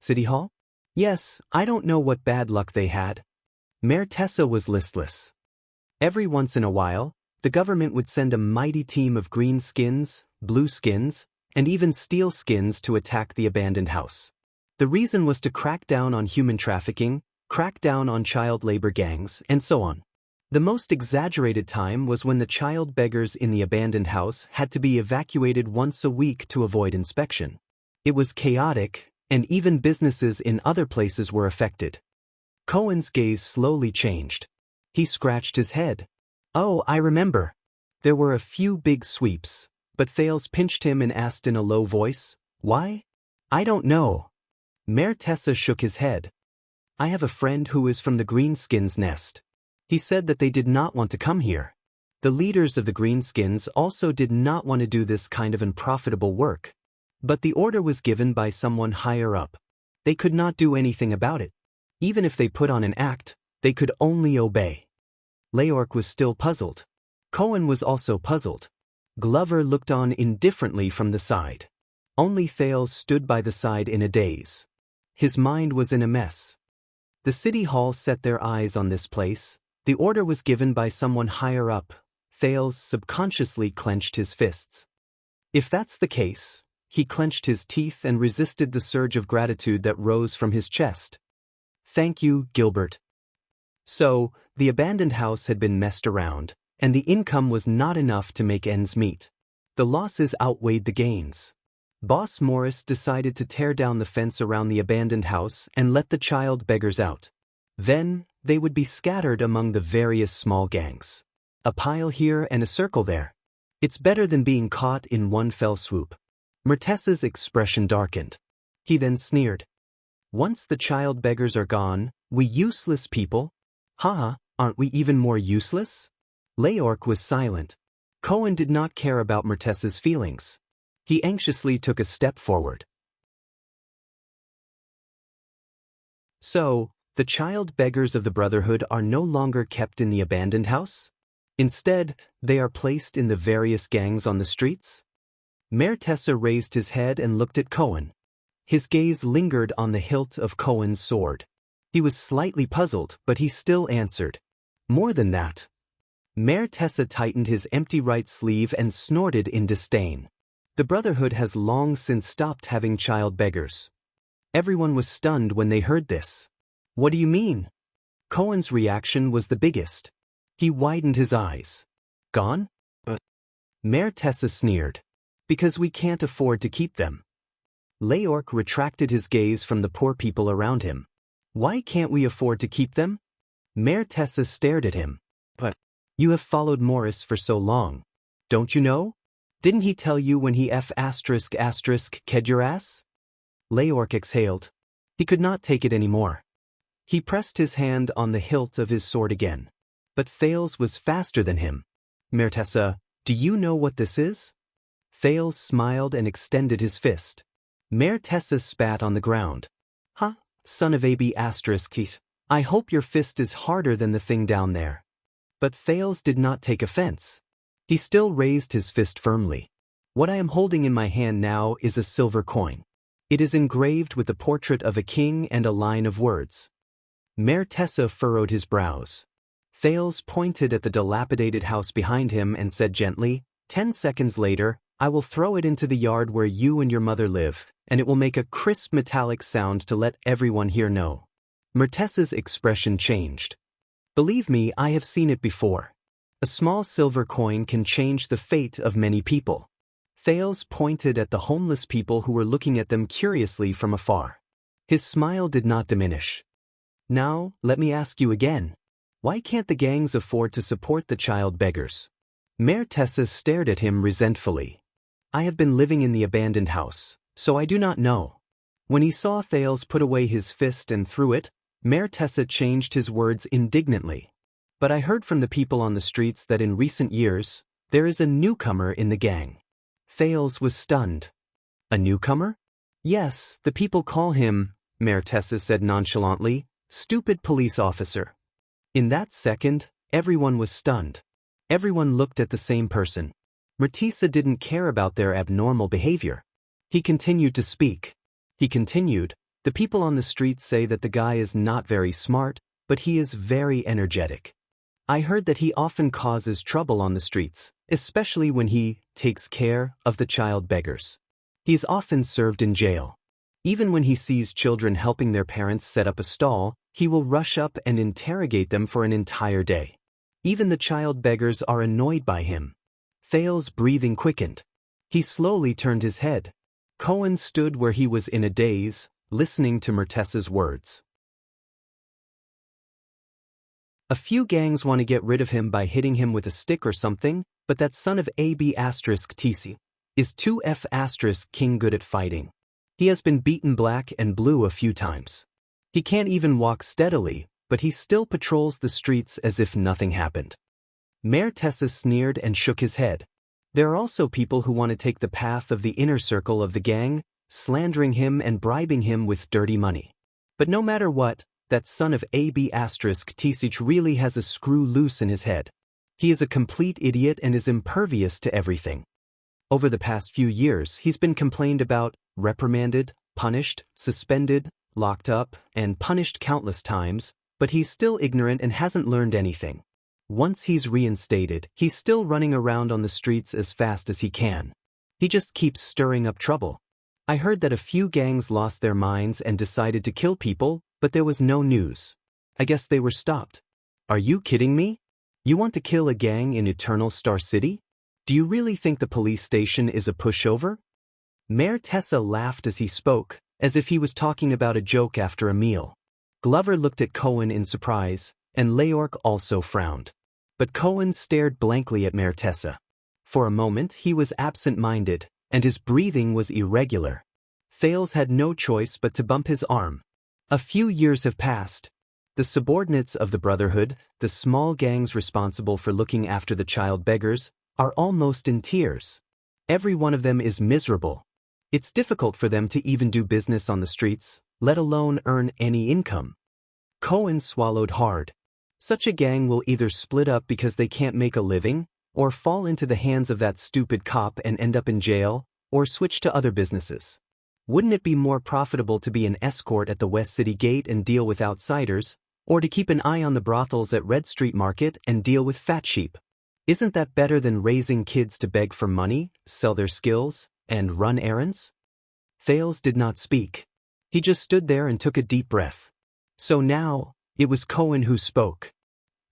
City hall? Yes, I don't know what bad luck they had. Mayor Tessa was listless. Every once in a while, the government would send a mighty team of green skins, blue skins, and even steel skins to attack the abandoned house. The reason was to crack down on human trafficking, crack down on child labor gangs, and so on. The most exaggerated time was when the child beggars in the abandoned house had to be evacuated once a week to avoid inspection. It was chaotic, and even businesses in other places were affected. Cohen's gaze slowly changed. He scratched his head. Oh, I remember. There were a few big sweeps, but Thales pinched him and asked in a low voice, why? I don't know. Mayor Tessa shook his head. I have a friend who is from the Greenskins' nest. He said that they did not want to come here. The leaders of the Greenskins also did not want to do this kind of unprofitable work. But the order was given by someone higher up. They could not do anything about it. Even if they put on an act, they could only obey. Leorc was still puzzled. Cohen was also puzzled. Glover looked on indifferently from the side. Only Thales stood by the side in a daze. His mind was in a mess. The city hall set their eyes on this place. The order was given by someone higher up. Thales subconsciously clenched his fists. If that's the case, he clenched his teeth and resisted the surge of gratitude that rose from his chest. Thank you, Gilbert. So, the abandoned house had been messed around, and the income was not enough to make ends meet. The losses outweighed the gains. Boss Morris decided to tear down the fence around the abandoned house and let the child beggars out. Then, they would be scattered among the various small gangs. A pile here and a circle there. It's better than being caught in one fell swoop. Mertessa's expression darkened. He then sneered. Once the child beggars are gone, we useless people? Haha, aren't we even more useless? Leorc was silent. Cohen did not care about Mertessa's feelings. He anxiously took a step forward. So, the child beggars of the Brotherhood are no longer kept in the abandoned house? Instead, they are placed in the various gangs on the streets? Mayor Tessa raised his head and looked at Cohen. His gaze lingered on the hilt of Cohen's sword. He was slightly puzzled, but he still answered. More than that. Mayor Tessa tightened his empty right sleeve and snorted in disdain. The Brotherhood has long since stopped having child beggars. Everyone was stunned when they heard this. What do you mean? Cohen's reaction was the biggest. He widened his eyes. Gone? But Mayor Tessa sneered. Because we can't afford to keep them. Leork retracted his gaze from the poor people around him. Why can't we afford to keep them? Mayor Tessa stared at him. But you have followed Morris for so long. Don't you know? Didn't he tell you when he ked your ass? Leork exhaled. He could not take it anymore. He pressed his hand on the hilt of his sword again. But Thales was faster than him. Mayor Tessa, do you know what this is? Thales smiled and extended his fist. Mayor Tessa spat on the ground. Huh, son of AB***, I hope your fist is harder than the thing down there. But Thales did not take offense. He still raised his fist firmly. What I am holding in my hand now is a silver coin. It is engraved with the portrait of a king and a line of words. Mayor Tessa furrowed his brows. Thales pointed at the dilapidated house behind him and said gently, 10 seconds later, I will throw it into the yard where you and your mother live, and it will make a crisp metallic sound to let everyone here know. Mertessa's expression changed. Believe me, I have seen it before. A small silver coin can change the fate of many people. Thales pointed at the homeless people who were looking at them curiously from afar. His smile did not diminish. Now, let me ask you again. Why can't the gangs afford to support the child beggars? Mayor Tessa stared at him resentfully. I have been living in the abandoned house, so I do not know. When he saw Thales put away his fist and threw it, Mayor Tessa changed his words indignantly. But I heard from the people on the streets that in recent years, there is a newcomer in the gang. Thales was stunned. A newcomer? Yes, the people call him, Mayor Tessa said nonchalantly, stupid police officer. In that second, everyone was stunned. Everyone looked at the same person. Mertisa didn't care about their abnormal behavior. He continued to speak. He continued, the people on the street say that the guy is not very smart, but he is very energetic. I heard that he often causes trouble on the streets, especially when he takes care of the child beggars. He is often served in jail. Even when he sees children helping their parents set up a stall, he will rush up and interrogate them for an entire day. Even the child beggars are annoyed by him. Thales' breathing quickened. He slowly turned his head. Cohen stood where he was in a daze, listening to Mertessa's words. A few gangs want to get rid of him by hitting him with a stick or something, but that son of AB***TC is 2F** king good at fighting. He has been beaten black and blue a few times. He can't even walk steadily, but he still patrols the streets as if nothing happened. Mayor Tessa sneered and shook his head. There are also people who want to take the path of the inner circle of the gang, slandering him and bribing him with dirty money. But no matter what, that son of AB***TC really has a screw loose in his head. He is a complete idiot and is impervious to everything. Over the past few years, he's been complained about, reprimanded, punished, suspended, locked up, and punished countless times, but he's still ignorant and hasn't learned anything. Once he's reinstated, he's still running around on the streets as fast as he can. He just keeps stirring up trouble. I heard that a few gangs lost their minds and decided to kill people, but there was no news. I guess they were stopped. Are you kidding me? You want to kill a gang in Eternal Star City? Do you really think the police station is a pushover? Mayor Tessa laughed as he spoke, as if he was talking about a joke after a meal. Glover looked at Cohen in surprise, and Leork also frowned. But Cohen stared blankly at Mayor Tessa. For a moment he was absent-minded, and his breathing was irregular. Thales had no choice but to bump his arm. A few years have passed. The subordinates of the Brotherhood, the small gangs responsible for looking after the child beggars, are almost in tears. Every one of them is miserable. It's difficult for them to even do business on the streets, let alone earn any income. Cohen swallowed hard. Such a gang will either split up because they can't make a living, or fall into the hands of that stupid cop and end up in jail, or switch to other businesses. Wouldn't it be more profitable to be an escort at the West City Gate and deal with outsiders, or to keep an eye on the brothels at Red Street Market and deal with fat sheep? Isn't that better than raising kids to beg for money, sell their skills, and run errands? Thales did not speak. He just stood there and took a deep breath. So now, it was Cohen who spoke.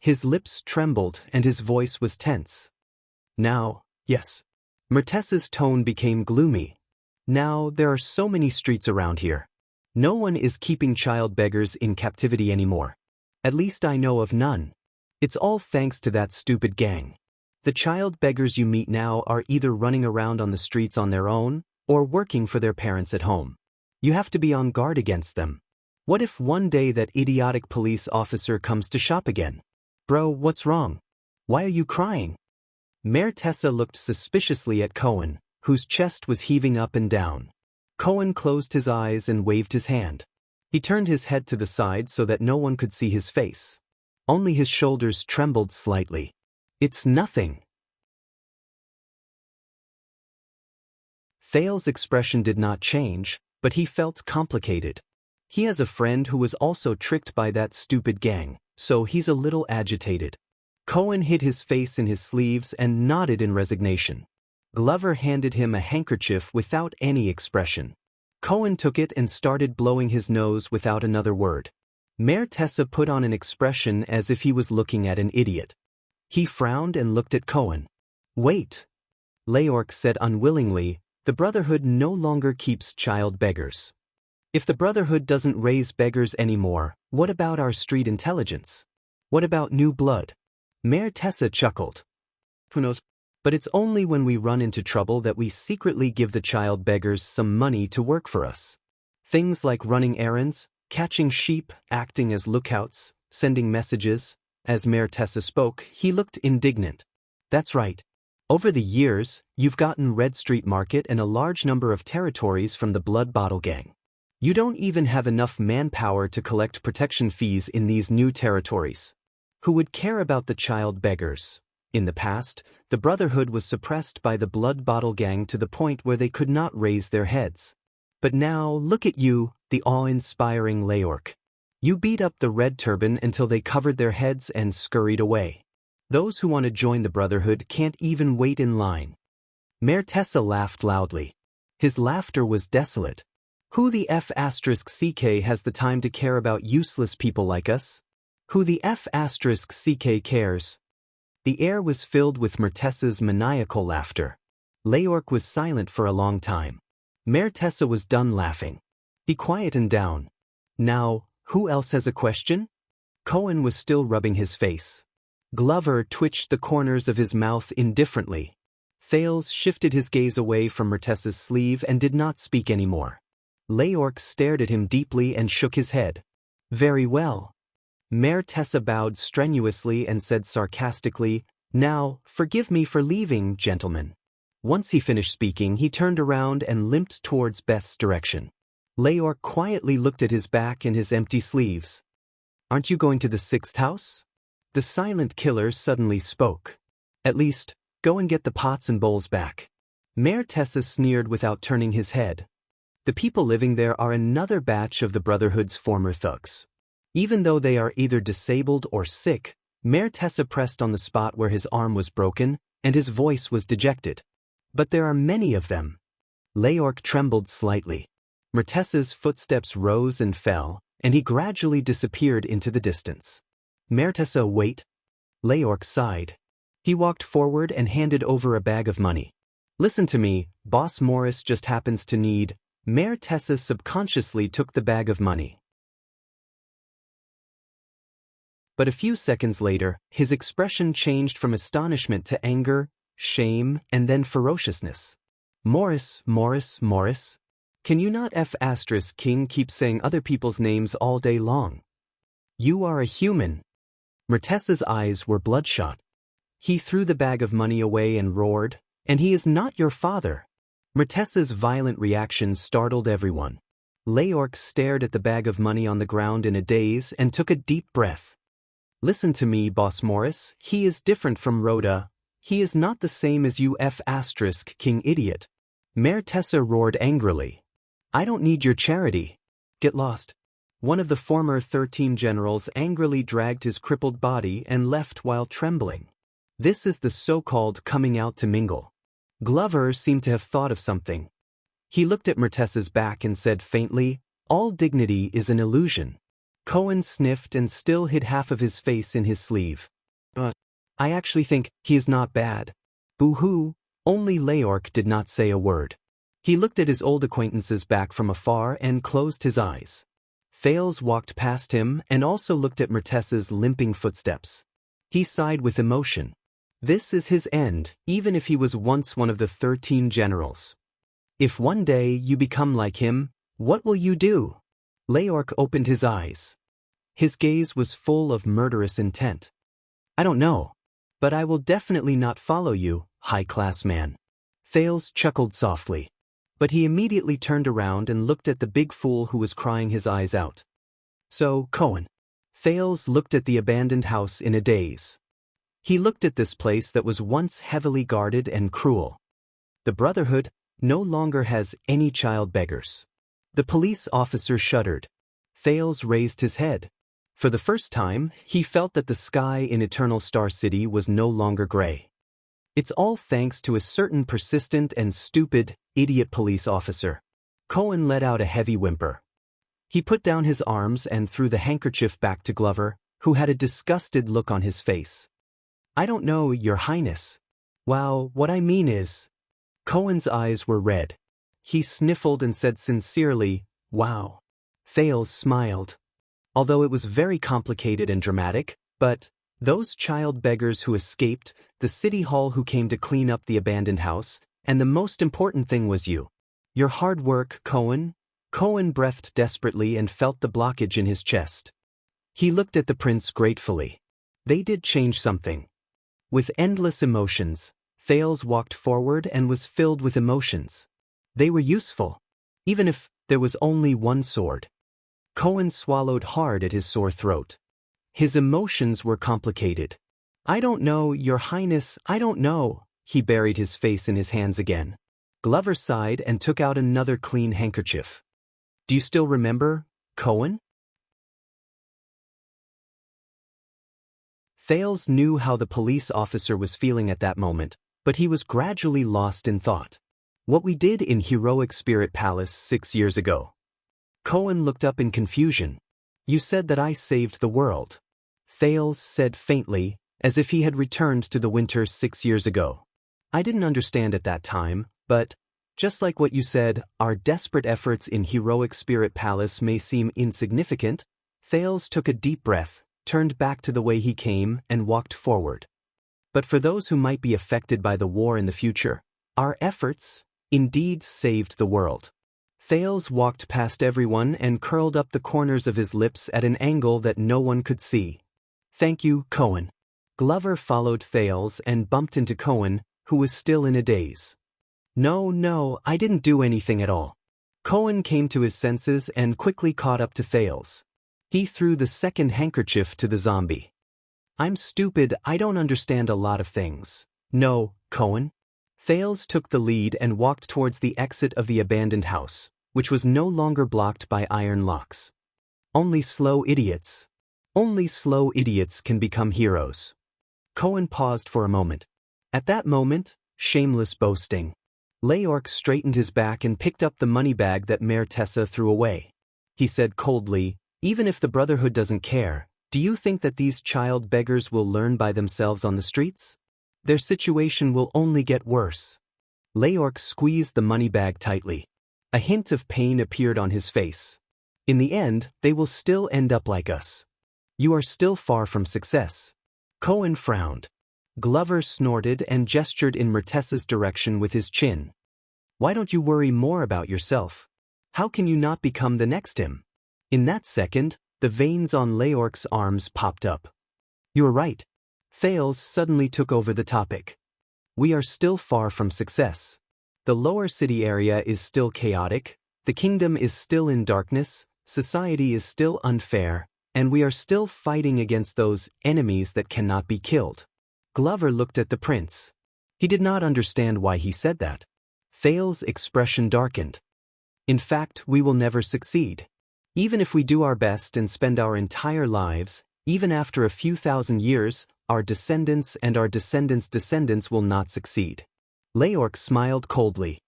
His lips trembled and his voice was tense. Now, yes. Mertessa's tone became gloomy. Now, there are so many streets around here. No one is keeping child beggars in captivity anymore. At least I know of none. It's all thanks to that stupid gang. The child beggars you meet now are either running around on the streets on their own, or working for their parents at home. You have to be on guard against them. What if one day that idiotic police officer comes to shop again? Bro, what's wrong? Why are you crying? Mayor Tessa looked suspiciously at Cohen, whose chest was heaving up and down. Cohen closed his eyes and waved his hand. He turned his head to the side so that no one could see his face. Only his shoulders trembled slightly. It's nothing. Thales' expression did not change, but he felt complicated. He has a friend who was also tricked by that stupid gang, so he's a little agitated. Cohen hid his face in his sleeves and nodded in resignation. Glover handed him a handkerchief without any expression. Cohen took it and started blowing his nose without another word. Mayor Tessa put on an expression as if he was looking at an idiot. He frowned and looked at Cohen. Wait. Leork said unwillingly, the Brotherhood no longer keeps child beggars. If the Brotherhood doesn't raise beggars anymore, what about our street intelligence? What about new blood? Mayor Tessa chuckled. Who knows? But it's only when we run into trouble that we secretly give the child beggars some money to work for us. Things like running errands, catching sheep, acting as lookouts, sending messages. As Mayor Tessa spoke, he looked indignant. That's right. Over the years, you've gotten Red Street Market and a large number of territories from the Blood Bottle Gang. You don't even have enough manpower to collect protection fees in these new territories. Who would care about the child beggars? In the past, the Brotherhood was suppressed by the Blood Bottle Gang to the point where they could not raise their heads. But now, look at you, the awe-inspiring Leork. You beat up the Red Turban until they covered their heads and scurried away. Those who want to join the Brotherhood can't even wait in line. Mayor Tessa laughed loudly. His laughter was desolate. Who the F***CK has the time to care about useless people like us? Who the F***CK cares? The air was filled with Mertessa's maniacal laughter. Leork was silent for a long time. Mayor Tessa was done laughing. He quietened down. Now, who else has a question? Cohen was still rubbing his face. Glover twitched the corners of his mouth indifferently. Thales shifted his gaze away from Mertessa's sleeve and did not speak anymore. Leork stared at him deeply and shook his head. Very well. Mayor Tessa bowed strenuously and said sarcastically, Now, forgive me for leaving, gentlemen. Once he finished speaking, he turned around and limped towards Beth's direction. Leork quietly looked at his back and his empty sleeves. Aren't you going to the 6th house? The silent killer suddenly spoke. At least, go and get the pots and bowls back. Mayor Tessa sneered without turning his head. The people living there are another batch of the Brotherhood's former thugs. Even though they are either disabled or sick, Mayor Tessa pressed on the spot where his arm was broken, and his voice was dejected. But there are many of them. Leork trembled slightly. Mertessa's footsteps rose and fell, and he gradually disappeared into the distance. Mayor Tessa, wait. Leork sighed. He walked forward and handed over a bag of money. Listen to me, Boss Morris just happens to need. Mayor Tessa subconsciously took the bag of money. But a few seconds later, his expression changed from astonishment to anger, shame, and then ferociousness. Morris, can you not King keep saying other people's names all day long? You are a human. Mertessa's eyes were bloodshot. He threw the bag of money away and roared, and he is not your father. Mertessa's violent reaction startled everyone. Leork stared at the bag of money on the ground in a daze and took a deep breath. Listen to me, Boss Morris, he is different from Rhoda. He is not the same as you King idiot. Mayor Tessa roared angrily. I don't need your charity. Get lost. One of the former 13 generals angrily dragged his crippled body and left while trembling. This is the so-called coming out to mingle. Glover seemed to have thought of something. He looked at Mertessa's back and said faintly, all dignity is an illusion. Cohen sniffed and still hid half of his face in his sleeve. But I actually think he is not bad. Boo-hoo, only Leork did not say a word. He looked at his old acquaintance's back from afar and closed his eyes. Thales walked past him and also looked at Mertessa's limping footsteps. He sighed with emotion. This is his end, even if he was once one of the 13 generals. If one day you become like him, what will you do? Leork opened his eyes. His gaze was full of murderous intent. I don't know. But I will definitely not follow you, high-class man. Thales chuckled softly. But he immediately turned around and looked at the big fool who was crying his eyes out. So, Cohen. Thales looked at the abandoned house in a daze. He looked at this place that was once heavily guarded and cruel. The Brotherhood no longer has any child beggars. The police officer shuddered. Thales raised his head. For the first time, he felt that the sky in Eternal Star City was no longer gray. It's all thanks to a certain persistent and stupid, idiot police officer. Cohen let out a heavy whimper. He put down his arms and threw the handkerchief back to Glover, who had a disgusted look on his face. I don't know, Your Highness. Wow, what I mean is... Cohen's eyes were red. He sniffled and said sincerely, wow. Thales smiled. Although it was very complicated and dramatic, but those child beggars who escaped, the city hall who came to clean up the abandoned house, and the most important thing was you. Your hard work, Cohen. Cohen breathed desperately and felt the blockage in his chest. He looked at the prince gratefully. They did change something. With endless emotions, Thales walked forward and was filled with emotions. They were useful, even if there was only one sword. Cohen swallowed hard at his sore throat. His emotions were complicated. I don't know, Your Highness, I don't know. He buried his face in his hands again. Glover sighed and took out another clean handkerchief. Do you still remember, Cohen? Thales knew how the police officer was feeling at that moment, but he was gradually lost in thought. What we did in Heroic Spirit Palace 6 years ago. Cohen looked up in confusion. You said that I saved the world. Thales said faintly, as if he had returned to the winter 6 years ago. I didn't understand at that time, but, just like what you said, our desperate efforts in Heroic Spirit Palace may seem insignificant. Thales took a deep breath, turned back to the way he came, and walked forward. But for those who might be affected by the war in the future, our efforts, indeed, saved the world. Thales walked past everyone and curled up the corners of his lips at an angle that no one could see. Thank you, Cohen. Glover followed Thales and bumped into Cohen, who was still in a daze. No, I didn't do anything at all. Cohen came to his senses and quickly caught up to Thales. He threw the second handkerchief to the zombie. I'm stupid, I don't understand a lot of things. No, Cohen. Thales took the lead and walked towards the exit of the abandoned house, which was no longer blocked by iron locks. Only slow idiots can become heroes. Cohen paused for a moment. At that moment, shameless boasting. Leork straightened his back and picked up the money bag that Mayor Tessa threw away. He said coldly, even if the Brotherhood doesn't care, do you think that these child beggars will learn by themselves on the streets? Their situation will only get worse. Leork squeezed the money bag tightly. A hint of pain appeared on his face. In the end, they will still end up like us. You are still far from success. Cohen frowned. Glover snorted and gestured in Mertessa's direction with his chin. Why don't you worry more about yourself? How can you not become the next him? In that second, the veins on Leork's arms popped up. You're right. Thales suddenly took over the topic. We are still far from success. The lower city area is still chaotic, The kingdom is still in darkness, society is still unfair, and we are still fighting against those enemies that cannot be killed. Glover looked at the prince. He did not understand why he said that. Thale's expression darkened. In fact, we will never succeed. Even if we do our best and spend our entire lives, even after a few thousand years, our descendants and our descendants' descendants will not succeed. Leorc smiled coldly.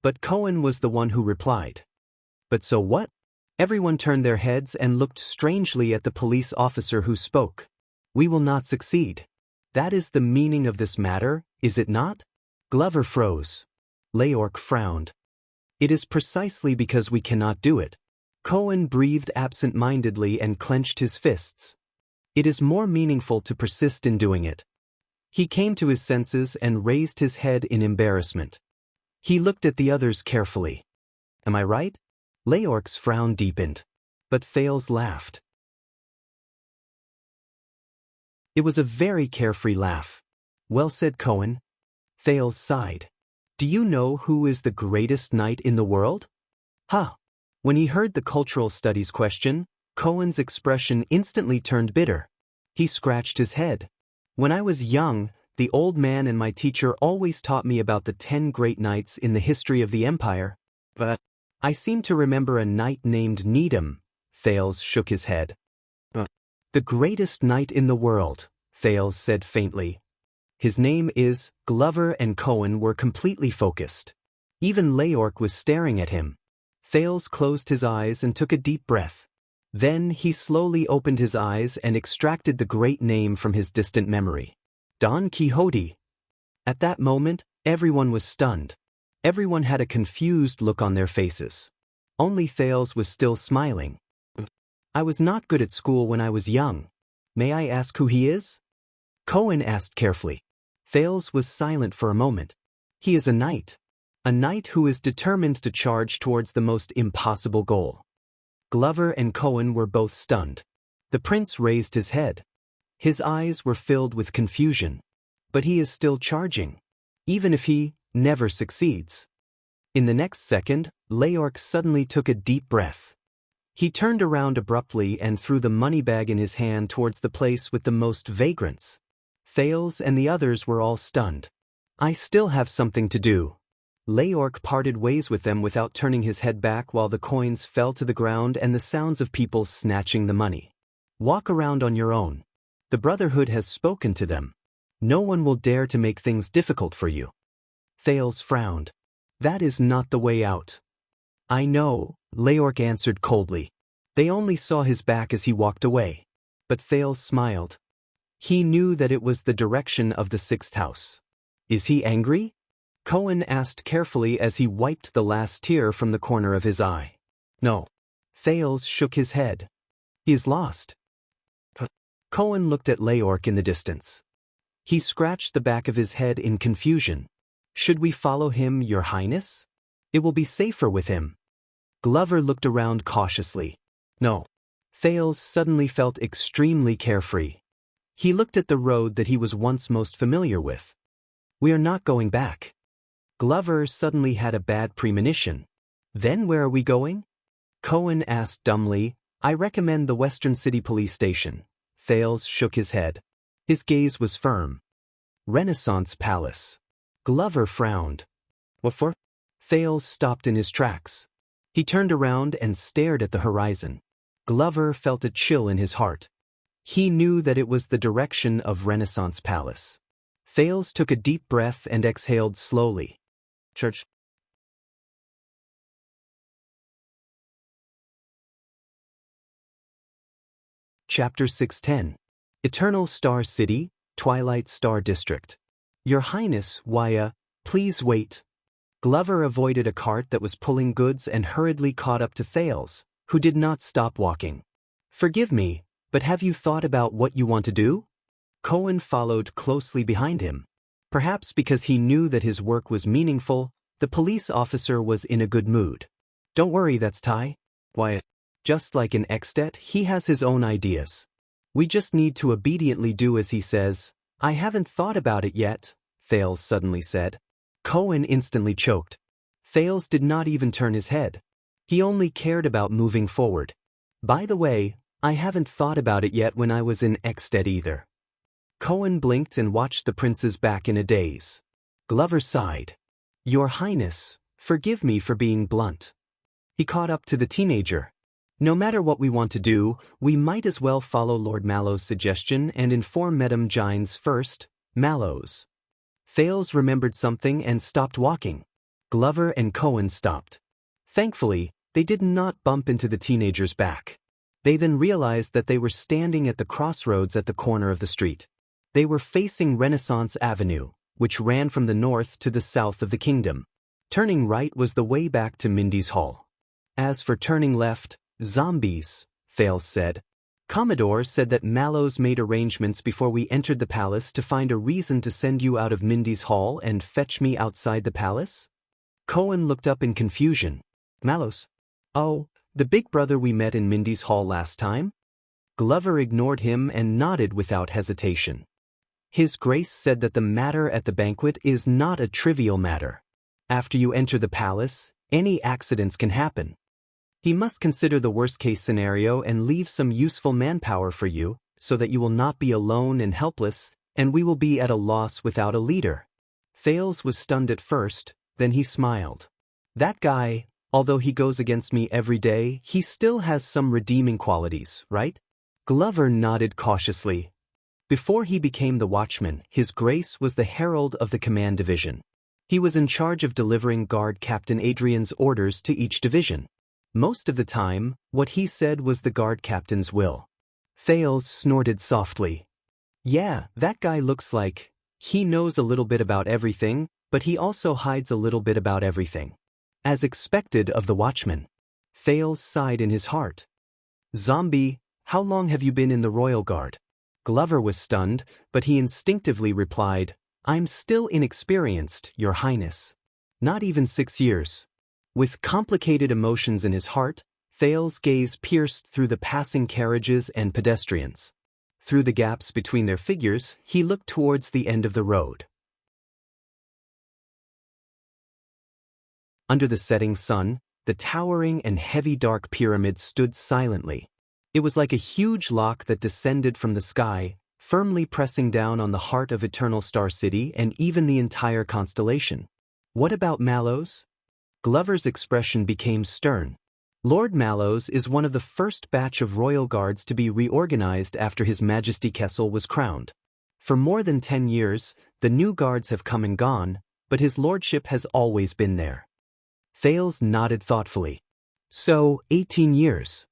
But Cohen was the one who replied. But so what? Everyone turned their heads and looked strangely at the police officer who spoke. We will not succeed. That is the meaning of this matter, is it not? Glover froze. Leorc frowned. It is precisely because we cannot do it. Cohen breathed absent-mindedly and clenched his fists. It is more meaningful to persist in doing it. He came to his senses and raised his head in embarrassment. He looked at the others carefully. Am I right? Leorc's frown deepened. But Thales laughed. It was a very carefree laugh. Well said, Cohen. Thales sighed. Do you know who is the greatest knight in the world? Ha! When he heard the cultural studies question, Cohen's expression instantly turned bitter. He scratched his head. When I was young, the old man and my teacher always taught me about the 10 great knights in the history of the empire. But I seem to remember a knight named Needham. Thales shook his head. The greatest knight in the world, Thales said faintly. His name is Glover, and Cohen were completely focused. Even Leorc was staring at him. Thales closed his eyes and took a deep breath. Then he slowly opened his eyes and extracted the great name from his distant memory. Don Quixote. At that moment, everyone was stunned. Everyone had a confused look on their faces. Only Thales was still smiling. I was not good at school when I was young. May I ask who he is? Cohen asked carefully. Thales was silent for a moment. He is a knight. A knight who is determined to charge towards the most impossible goal. Glover and Cohen were both stunned. The prince raised his head. His eyes were filled with confusion. But he is still charging. Even if he never succeeds. In the next second, Leorc suddenly took a deep breath. He turned around abruptly and threw the money bag in his hand towards the place with the most vagrants. Thales and the others were all stunned. I still have something to do. Leorc parted ways with them without turning his head back while the coins fell to the ground and the sounds of people snatching the money. Walk around on your own. The Brotherhood has spoken to them. No one will dare to make things difficult for you. Thales frowned. That is not the way out. I know, Leorc answered coldly. They only saw his back as he walked away. But Thales smiled. He knew that it was the direction of the 6th house. Is he angry? Cohen asked carefully as he wiped the last tear from the corner of his eye. No. Thales shook his head. He is lost. Cohen looked at Leorc in the distance. He scratched the back of his head in confusion. Should we follow him, Your Highness? It will be safer with him. Glover looked around cautiously. No. Thales suddenly felt extremely carefree. He looked at the road that he was once most familiar with. We are not going back. Glover suddenly had a bad premonition. Then where are we going? Cohen asked dumbly. I recommend the Western City Police Station. Thales shook his head. His gaze was firm. Renaissance Palace. Glover frowned. What for? Thales stopped in his tracks. He turned around and stared at the horizon. Glover felt a chill in his heart. He knew that it was the direction of Renaissance Palace. Thales took a deep breath and exhaled slowly. Church. Chapter 610. Eternal Star City, Twilight Star District. Your Highness, please wait. Glover avoided a cart that was pulling goods and hurriedly caught up to Thales, who did not stop walking. Forgive me, but have you thought about what you want to do? Cohen followed closely behind him. Perhaps because he knew that his work was meaningful, the police officer was in a good mood. Don't worry, that's Ty. Why, just like in Extet, he has his own ideas. We just need to obediently do as he says. I haven't thought about it yet, Thales suddenly said. Cohen instantly choked. Thales did not even turn his head. He only cared about moving forward. By the way, I haven't thought about it yet when I was in Ekstead either. Cohen blinked and watched the prince's back in a daze. Glover sighed. Your Highness, forgive me for being blunt. He caught up to the teenager. No matter what we want to do, we might as well follow Lord Mallow's suggestion and inform Madame Gines first. Mallows. Thales remembered something and stopped walking. Glover and Cohen stopped. Thankfully, they did not bump into the teenager's back. They then realized that they were standing at the crossroads at the corner of the street. They were facing Renaissance Avenue, which ran from the north to the south of the kingdom. Turning right was the way back to Mindy's Hall. As for turning left, zombies, Thales said. Commodore said that Mallows made arrangements before we entered the palace to find a reason to send you out of Mindy's Hall and fetch me outside the palace? Cohen looked up in confusion. Mallows? Oh, the big brother we met in Mindy's Hall last time? Glover ignored him and nodded without hesitation. His Grace said that the matter at the banquet is not a trivial matter. After you enter the palace, any accidents can happen. He must consider the worst-case scenario and leave some useful manpower for you, so that you will not be alone and helpless, and we will be at a loss without a leader. Thales was stunned at first, then he smiled. That guy, although he goes against me every day, he still has some redeeming qualities, right? Glover nodded cautiously. Before he became the watchman, His Grace was the herald of the command division. He was in charge of delivering Guard Captain Adrian's orders to each division. Most of the time, what he said was the guard captain's will. Thales snorted softly. Yeah, that guy looks like he knows a little bit about everything, but he also hides a little bit about everything. As expected of the watchman. Thales sighed in his heart. Zombie, how long have you been in the Royal Guard? Glover was stunned, but he instinctively replied, I'm still inexperienced, Your Highness. Not even 6 years. With complicated emotions in his heart, Thales' gaze pierced through the passing carriages and pedestrians. Through the gaps between their figures, he looked towards the end of the road. Under the setting sun, the towering and heavy dark pyramid stood silently. It was like a huge lock that descended from the sky, firmly pressing down on the heart of Eternal Star City and even the entire constellation. What about Mallows? Glover's expression became stern. Lord Mallows is one of the first batch of royal guards to be reorganized after His Majesty Kessel was crowned. For more than 10 years, the new guards have come and gone, but his lordship has always been there. Thales nodded thoughtfully. So, 18 years.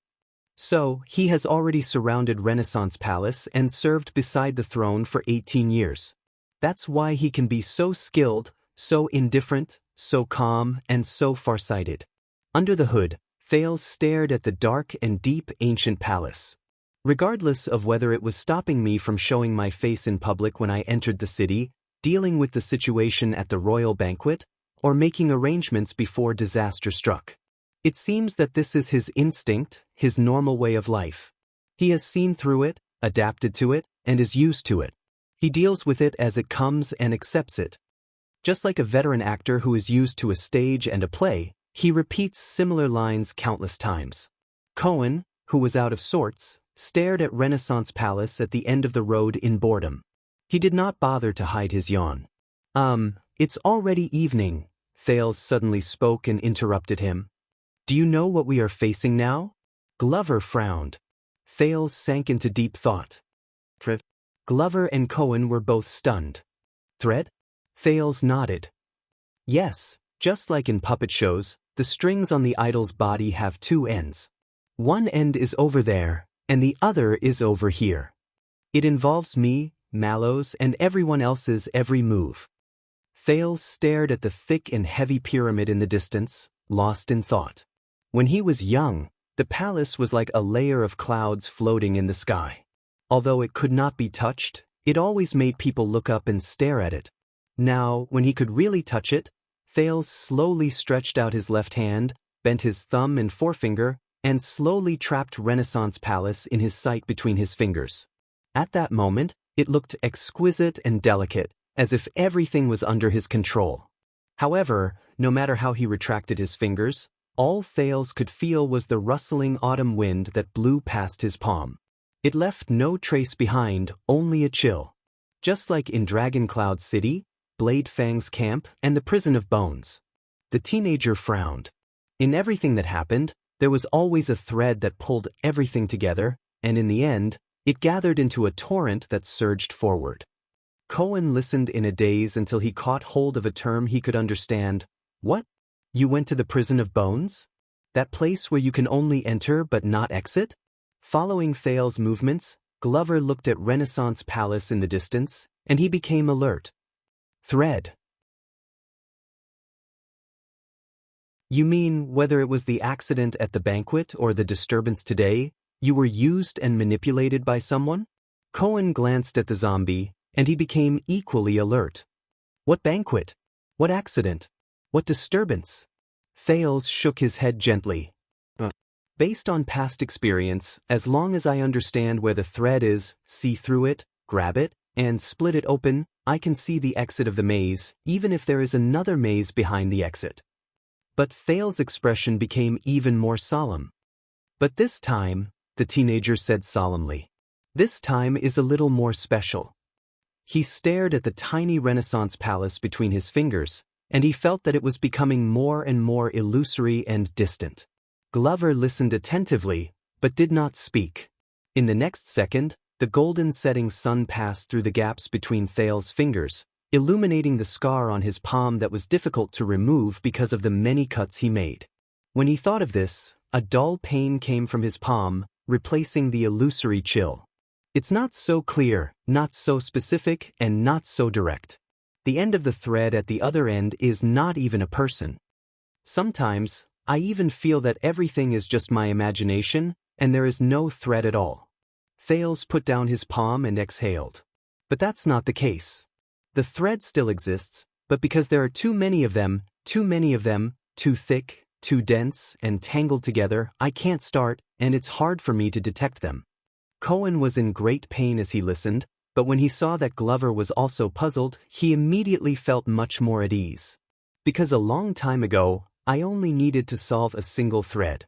So, he has already surrounded Renaissance Palace and served beside the throne for 18 years. That's why he can be so skilled, so indifferent, so calm, and so farsighted. Under the hood, Thales stared at the dark and deep ancient palace. Regardless of whether it was stopping me from showing my face in public when I entered the city, dealing with the situation at the royal banquet, or making arrangements before disaster struck. It seems that this is his instinct, his normal way of life. He has seen through it, adapted to it, and is used to it. He deals with it as it comes and accepts it. Just like a veteran actor who is used to a stage and a play, he repeats similar lines countless times. Cohen, who was out of sorts, stared at Renaissance Palace at the end of the road in boredom. He did not bother to hide his yawn. It's already evening, Thales suddenly spoke and interrupted him. Do you know what we are facing now? Glover frowned. Thales sank into deep thought. Threat? Glover and Cohen were both stunned. Threat? Thales nodded. Yes, just like in puppet shows, the strings on the idol's body have two ends. One end is over there, and the other is over here. It involves me, Mallows, and everyone else's every move. Thales stared at the thick and heavy pyramid in the distance, lost in thought. When he was young, the palace was like a layer of clouds floating in the sky. Although it could not be touched, it always made people look up and stare at it. Now, when he could really touch it, Thales slowly stretched out his left hand, bent his thumb and forefinger, and slowly trapped Renaissance Palace in his sight between his fingers. At that moment, it looked exquisite and delicate, as if everything was under his control. However, no matter how he retracted his fingers, All Thales could feel was the rustling autumn wind that blew past his palm. It left no trace behind, only a chill. Just like in Dragoncloud City, Blade Fang's camp, and the Prison of Bones. The teenager frowned. In everything that happened, there was always a thread that pulled everything together, and in the end, it gathered into a torrent that surged forward. Cohen listened in a daze until he caught hold of a term he could understand. What? You went to the Prison of Bones? That place where you can only enter but not exit? Following Thales' movements, Glover looked at Renaissance Palace in the distance, and he became alert. Thread. You mean whether it was the accident at the banquet or the disturbance today, you were used and manipulated by someone? Cohen glanced at the zombie, and he became equally alert. What banquet? What accident? What disturbance? Thales shook his head gently. Based on past experience, as long as I understand where the thread is, see through it, grab it, and split it open, I can see the exit of the maze, even if there is another maze behind the exit. But Thales' expression became even more solemn. But this time, the teenager said solemnly, this time is a little more special. He stared at the tiny Renaissance palace between his fingers, and he felt that it was becoming more and more illusory and distant. Glover listened attentively, but did not speak. In the next second, the golden setting sun passed through the gaps between Thales' fingers, illuminating the scar on his palm that was difficult to remove because of the many cuts he made. When he thought of this, a dull pain came from his palm, replacing the illusory chill. It's not so clear, not so specific, and not so direct. The end of the thread at the other end is not even a person. Sometimes, I even feel that everything is just my imagination, and there is no thread at all. Thales put down his palm and exhaled. But that's not the case. The thread still exists, but because there are too many of them, too thick, too dense, and tangled together, I can't start, and it's hard for me to detect them. Cohen was in great pain as he listened, but when he saw that Glover was also puzzled, he immediately felt much more at ease. Because a long time ago, I only needed to solve a single thread.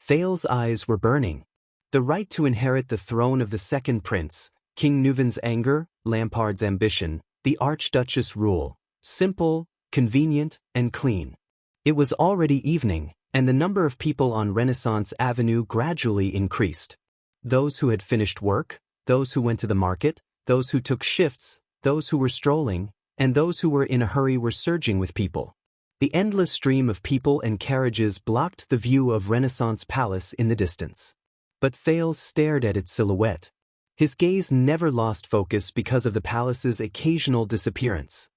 Thales' eyes were burning. The right to inherit the throne of the second prince, King Nuvan's anger, Lampard's ambition, the Archduchess' rule, simple, convenient, and clean. It was already evening, and the number of people on Renaissance Avenue gradually increased. Those who had finished work, those who went to the market, those who took shifts, those who were strolling, and those who were in a hurry were surging with people. The endless stream of people and carriages blocked the view of Renaissance Palace in the distance. But Thales stared at its silhouette. His gaze never lost focus because of the palace's occasional disappearance.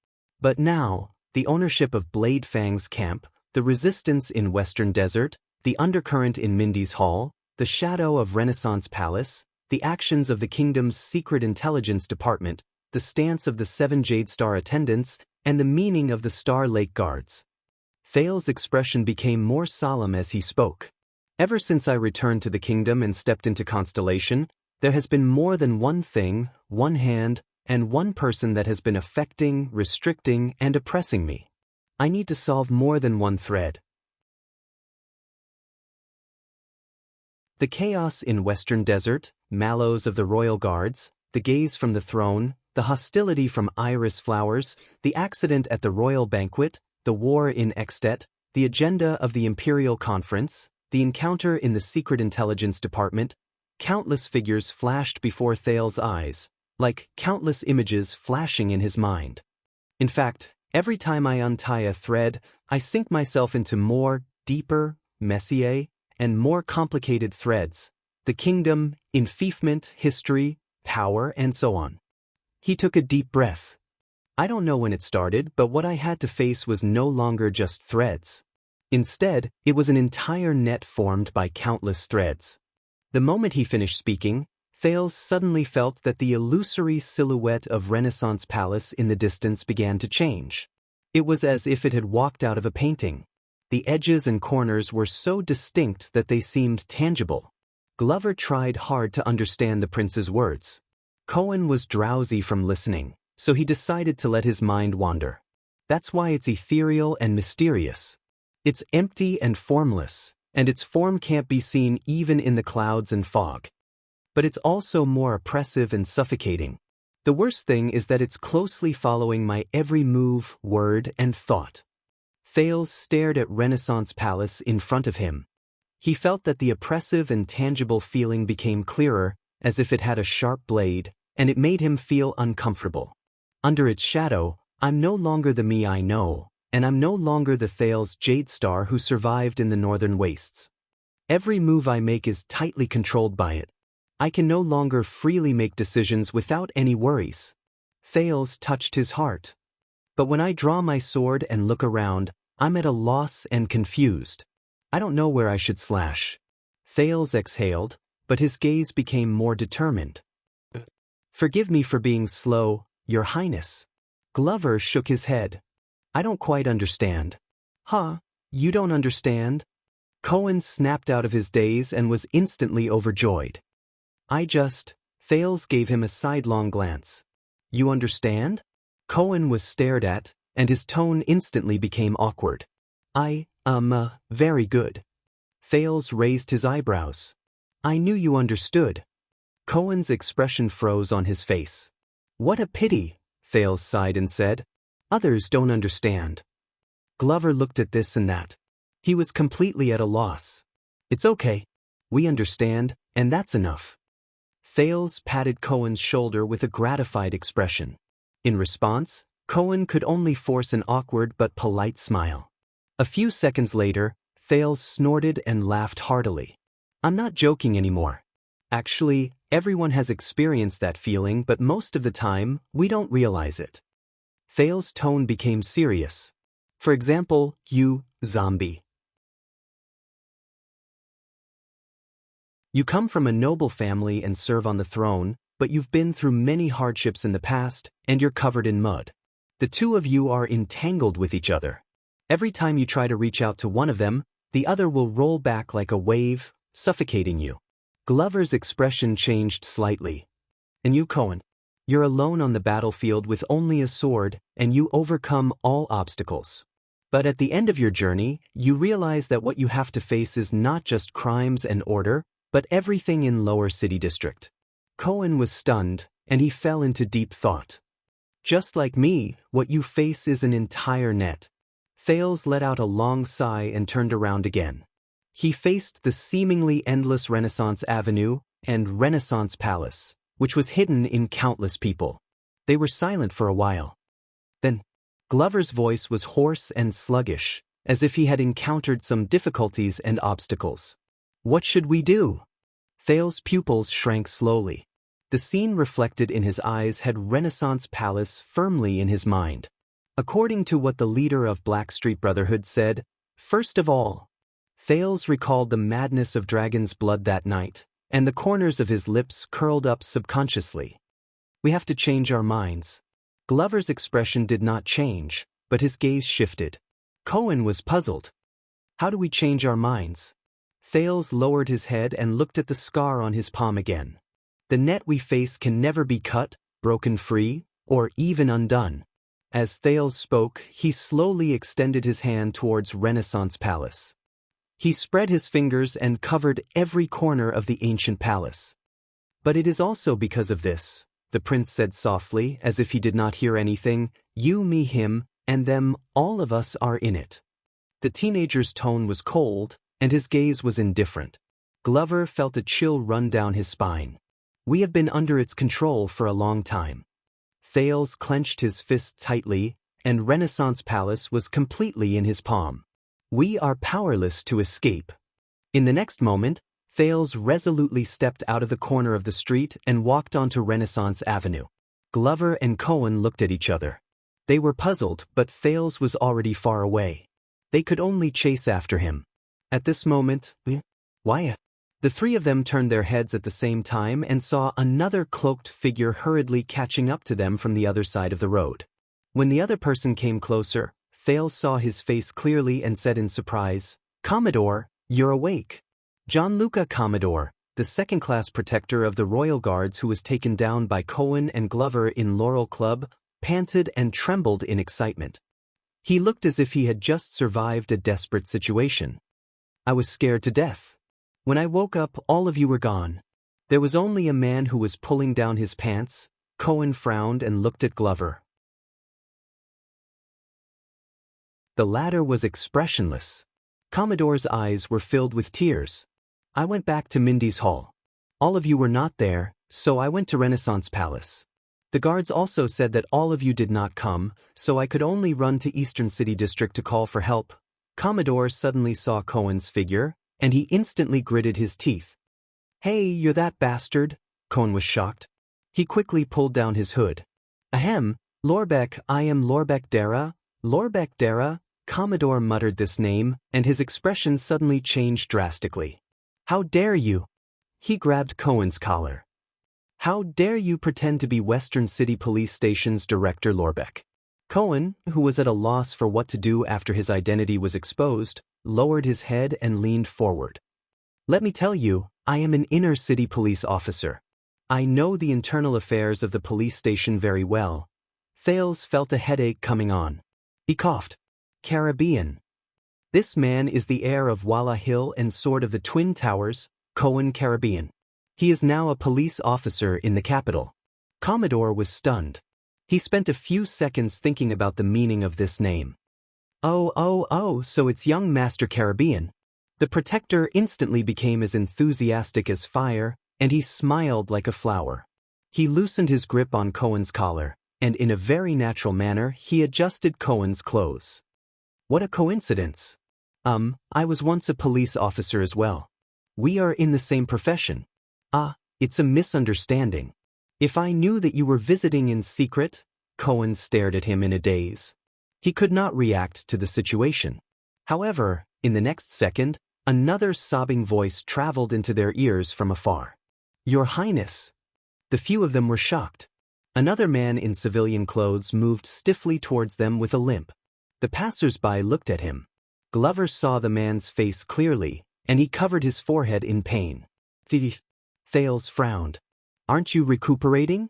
But now, the ownership of Blade Fang's camp, the resistance in Western Desert, the undercurrent in Mindy's Hall, the shadow of Renaissance Palace, the actions of the kingdom's secret intelligence department, the stance of the 7 Jade Star attendants, and the meaning of the Star Lake Guards. Thales' expression became more solemn as he spoke. Ever since I returned to the kingdom and stepped into Constellation, there has been more than one thing, one hand, and one person that has been affecting, restricting, and oppressing me. I need to solve more than one thread. The chaos in Western Desert, mallows of the royal guards, the gaze from the throne, the hostility from iris flowers, the accident at the royal banquet, the war in Extet, the agenda of the Imperial Conference, the encounter in the Secret Intelligence Department, countless figures flashed before Thales' eyes, like countless images flashing in his mind. In fact, every time I untie a thread, I sink myself into more, deeper, messier, and more complicated threads, the kingdom, enfeoffment, history, power, and so on. He took a deep breath. I don't know when it started, but what I had to face was no longer just threads. Instead, it was an entire net formed by countless threads. The moment he finished speaking, Thales suddenly felt that the illusory silhouette of Renaissance Palace in the distance began to change. It was as if it had walked out of a painting. The edges and corners were so distinct that they seemed tangible. Glover tried hard to understand the prince's words. Cohen was drowsy from listening, so he decided to let his mind wander. That's why it's ethereal and mysterious. It's empty and formless, and its form can't be seen even in the clouds and fog. But it's also more oppressive and suffocating. The worst thing is that it's closely following my every move, word, and thought. Thales stared at Renaissance Palace in front of him. He felt that the oppressive and tangible feeling became clearer, as if it had a sharp blade, and it made him feel uncomfortable. Under its shadow, I'm no longer the me I know, and I'm no longer the Thales Jadestar who survived in the northern wastes. Every move I make is tightly controlled by it. I can no longer freely make decisions without any worries. Thales touched his heart. But when I draw my sword and look around, I'm at a loss and confused. I don't know where I should slash. Thales exhaled, but his gaze became more determined. Forgive me for being slow, Your Highness. Glover shook his head. I don't quite understand. Huh? You don't understand? Cohen snapped out of his daze and was instantly overjoyed. Thales gave him a sidelong glance. You understand? Cohen was stared at, and his tone instantly became awkward. Very good. Thales raised his eyebrows. I knew you understood. Cohen's expression froze on his face. What a pity, Thales sighed and said. Others don't understand. Glover looked at this and that. He was completely at a loss. It's okay. We understand, and that's enough. Thales patted Cohen's shoulder with a gratified expression. In response, Cohen could only force an awkward but polite smile. A few seconds later, Thales snorted and laughed heartily. I'm not joking anymore. Actually, everyone has experienced that feeling, but most of the time, we don't realize it. Thales' tone became serious. For example, you, zombie. You come from a noble family and serve on the throne, but you've been through many hardships in the past, and you're covered in mud. The two of you are entangled with each other. Every time you try to reach out to one of them, the other will roll back like a wave, suffocating you. Glover's expression changed slightly. And you, Cohen? You're alone on the battlefield with only a sword, and you overcome all obstacles. But at the end of your journey, you realize that what you have to face is not just crimes and order, but everything in Lower City District. Cohen was stunned, and he fell into deep thought. Just like me, what you face is an entire net. Thales let out a long sigh and turned around again. He faced the seemingly endless Renaissance Avenue and Renaissance Palace, which was hidden in countless people. They were silent for a while. Then, Glover's voice was hoarse and sluggish, as if he had encountered some difficulties and obstacles. What should we do? Thales' pupils shrank slowly. The scene reflected in his eyes had Renaissance Palace firmly in his mind. According to what the leader of Blackstreet Brotherhood said, first of all, Thales recalled the madness of Dragon's blood that night, and the corners of his lips curled up subconsciously. We have to change our minds. Glover's expression did not change, but his gaze shifted. Cohen was puzzled. How do we change our minds? Thales lowered his head and looked at the scar on his palm again. The net we face can never be cut, broken free, or even undone. As Thales spoke, he slowly extended his hand towards Renaissance Palace. He spread his fingers and covered every corner of the ancient palace. But it is also because of this, the prince said softly, as if he did not hear anything, you, me, him, and them, all of us are in it. The teenager's tone was cold, and his gaze was indifferent. Glover felt a chill run down his spine. We have been under its control for a long time. Thales clenched his fist tightly, and Renaissance Palace was completely in his palm. We are powerless to escape. In the next moment, Thales resolutely stepped out of the corner of the street and walked onto Renaissance Avenue. Glover and Cohen looked at each other. They were puzzled, but Thales was already far away. They could only chase after him. At this moment, why? The three of them turned their heads at the same time and saw another cloaked figure hurriedly catching up to them from the other side of the road. When the other person came closer, Thales saw his face clearly and said in surprise, Commodore, you're awake. Gianluca Commodore, the second-class protector of the Royal Guards who was taken down by Cohen and Glover in Laurel Club, panted and trembled in excitement. He looked as if he had just survived a desperate situation. I was scared to death. When I woke up, all of you were gone. There was only a man who was pulling down his pants. Cohen frowned and looked at Glover. The latter was expressionless. Commodore's eyes were filled with tears. I went back to Mindy's hall. All of you were not there, so I went to Renaissance Palace. The guards also said that all of you did not come, so I could only run to Eastern City District to call for help. Commodore suddenly saw Cohen's figure, and he instantly gritted his teeth. Hey, you're that bastard? Cohen was shocked. He quickly pulled down his hood. Ahem, Lorbeck, I am Lorbeck Dara. Lorbeck Dara? Commodore muttered this name, and his expression suddenly changed drastically. How dare you? He grabbed Cohen's collar. How dare you pretend to be Western City Police Station's Director Lorbeck? Cohen, who was at a loss for what to do after his identity was exposed, lowered his head and leaned forward. Let me tell you, I am an inner city police officer. I know the internal affairs of the police station very well. Thales felt a headache coming on. He coughed. Caribbean. This man is the heir of Walla Hill and Sword of the Twin Towers, Cohen Caribbean. He is now a police officer in the capital. Commodore was stunned. He spent a few seconds thinking about the meaning of this name. Oh, so it's young Master Caribbean. The protector instantly became as enthusiastic as fire, and he smiled like a flower. He loosened his grip on Cohen's collar, and in a very natural manner he adjusted Cohen's clothes. What a coincidence. I was once a police officer as well. We are in the same profession. It's a misunderstanding. If I knew that you were visiting in secret, Cohen stared at him in a daze. He could not react to the situation. However, in the next second, another sobbing voice traveled into their ears from afar. Your Highness. The few of them were shocked. Another man in civilian clothes moved stiffly towards them with a limp. The passers-by looked at him. Glover saw the man's face clearly, and he covered his forehead in pain. Thales frowned. Aren't you recuperating?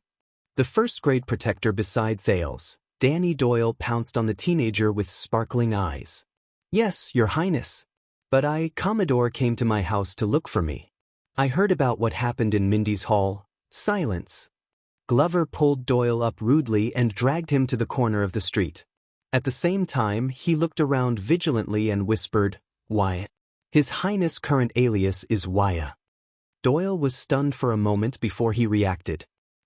The first-grade protector beside Thales, Danny Doyle, pounced on the teenager with sparkling eyes. Yes, Your Highness. But Commodore came to my house to look for me. I heard about what happened in Mindy's hall. Silence. Glover pulled Doyle up rudely and dragged him to the corner of the street. At the same time, he looked around vigilantly and whispered, Wyatt. His Highness' current alias is Wyatt. Doyle was stunned for a moment before he reacted.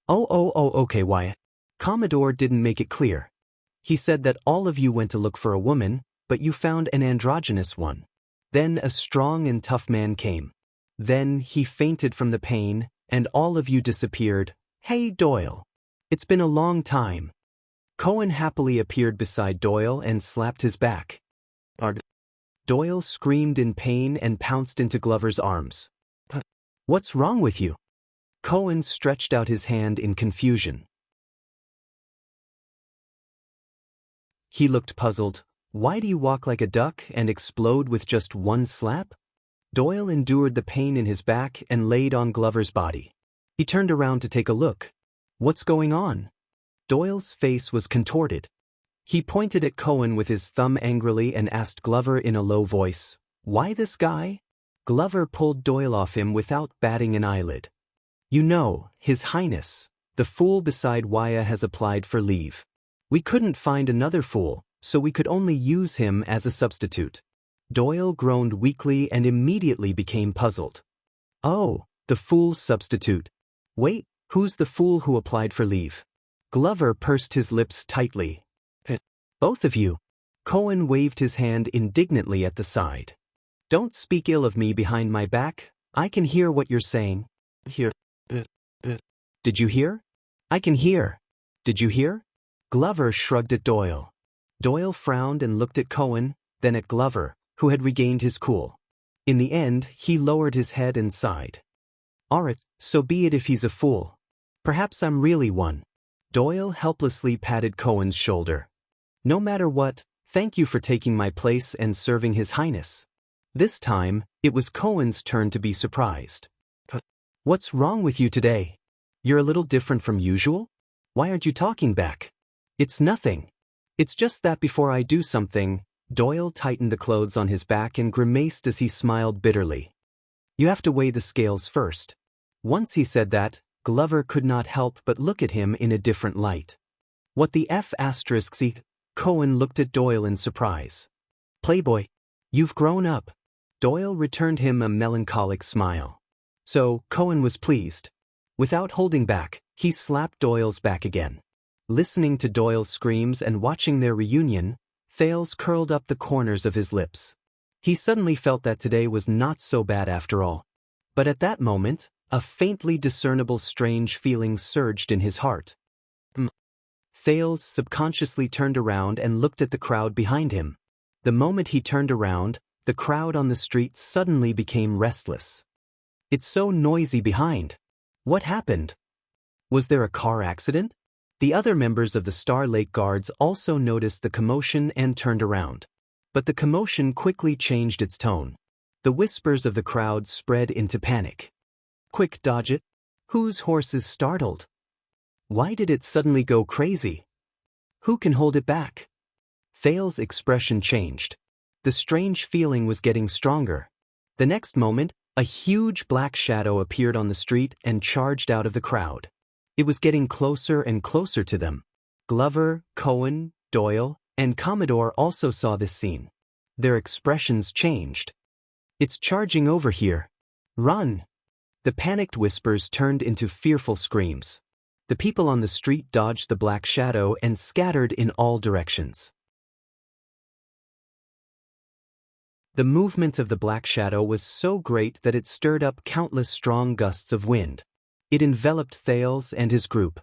Okay, Wyatt. Commodore didn't make it clear. He said that all of you went to look for a woman, but you found an androgynous one. Then a strong and tough man came. Then he fainted from the pain, and all of you disappeared. Hey, Doyle. It's been a long time. Cohen happily appeared beside Doyle and slapped his back. Doyle screamed in pain and pounced into Glover's arms. What's wrong with you? Cohen stretched out his hand in confusion. He looked puzzled. Why do you walk like a duck and explode with just one slap? Doyle endured the pain in his back and laid on Glover's body. He turned around to take a look. What's going on? Doyle's face was contorted. He pointed at Cohen with his thumb angrily and asked Glover in a low voice, Why this guy? Glover pulled Doyle off him without batting an eyelid. You know, His Highness, the fool beside Wyatt has applied for leave. We couldn't find another fool, so we could only use him as a substitute. Doyle groaned weakly and immediately became puzzled. Oh, the fool's substitute. Wait, who's the fool who applied for leave? Glover pursed his lips tightly. Both of you. Cohen waved his hand indignantly at the side. Don't speak ill of me behind my back. I can hear what you're saying. Hear. Did you hear? I can hear. Did you hear? Glover shrugged at Doyle. Doyle frowned and looked at Cohen, then at Glover, who had regained his cool. In the end, he lowered his head and sighed. All right, so be it if he's a fool. Perhaps I'm really one. Doyle helplessly patted Cohen's shoulder. No matter what, thank you for taking my place and serving His Highness. This time, it was Cohen's turn to be surprised. What's wrong with you today? You're a little different from usual? Why aren't you talking back? It's nothing. It's just that before I do something, Doyle tightened the clothes on his back and grimaced as he smiled bitterly. You have to weigh the scales first. Once he said that, Glover could not help but look at him in a different light. What the F***? Cohen looked at Doyle in surprise. Playboy, you've grown up. Doyle returned him a melancholic smile. So, Cohen was pleased. Without holding back, he slapped Doyle's back again. Listening to Doyle's screams and watching their reunion, Thales curled up the corners of his lips. He suddenly felt that today was not so bad after all. But at that moment, a faintly discernible strange feeling surged in his heart. Thales subconsciously turned around and looked at the crowd behind him. The moment he turned around, the crowd on the street suddenly became restless. It's so noisy behind. What happened? Was there a car accident? The other members of the Star Lake Guards also noticed the commotion and turned around. But the commotion quickly changed its tone. The whispers of the crowd spread into panic. Quick, dodge it. Whose horse is startled? Why did it suddenly go crazy? Who can hold it back? Thales' expression changed. The strange feeling was getting stronger. The next moment, a huge black shadow appeared on the street and charged out of the crowd. It was getting closer and closer to them. Glover, Cohen, Doyle, and Commodore also saw this scene. Their expressions changed. It's charging over here. Run! The panicked whispers turned into fearful screams. The people on the street dodged the black shadow and scattered in all directions. The movement of the black shadow was so great that it stirred up countless strong gusts of wind. It enveloped Thales and his group.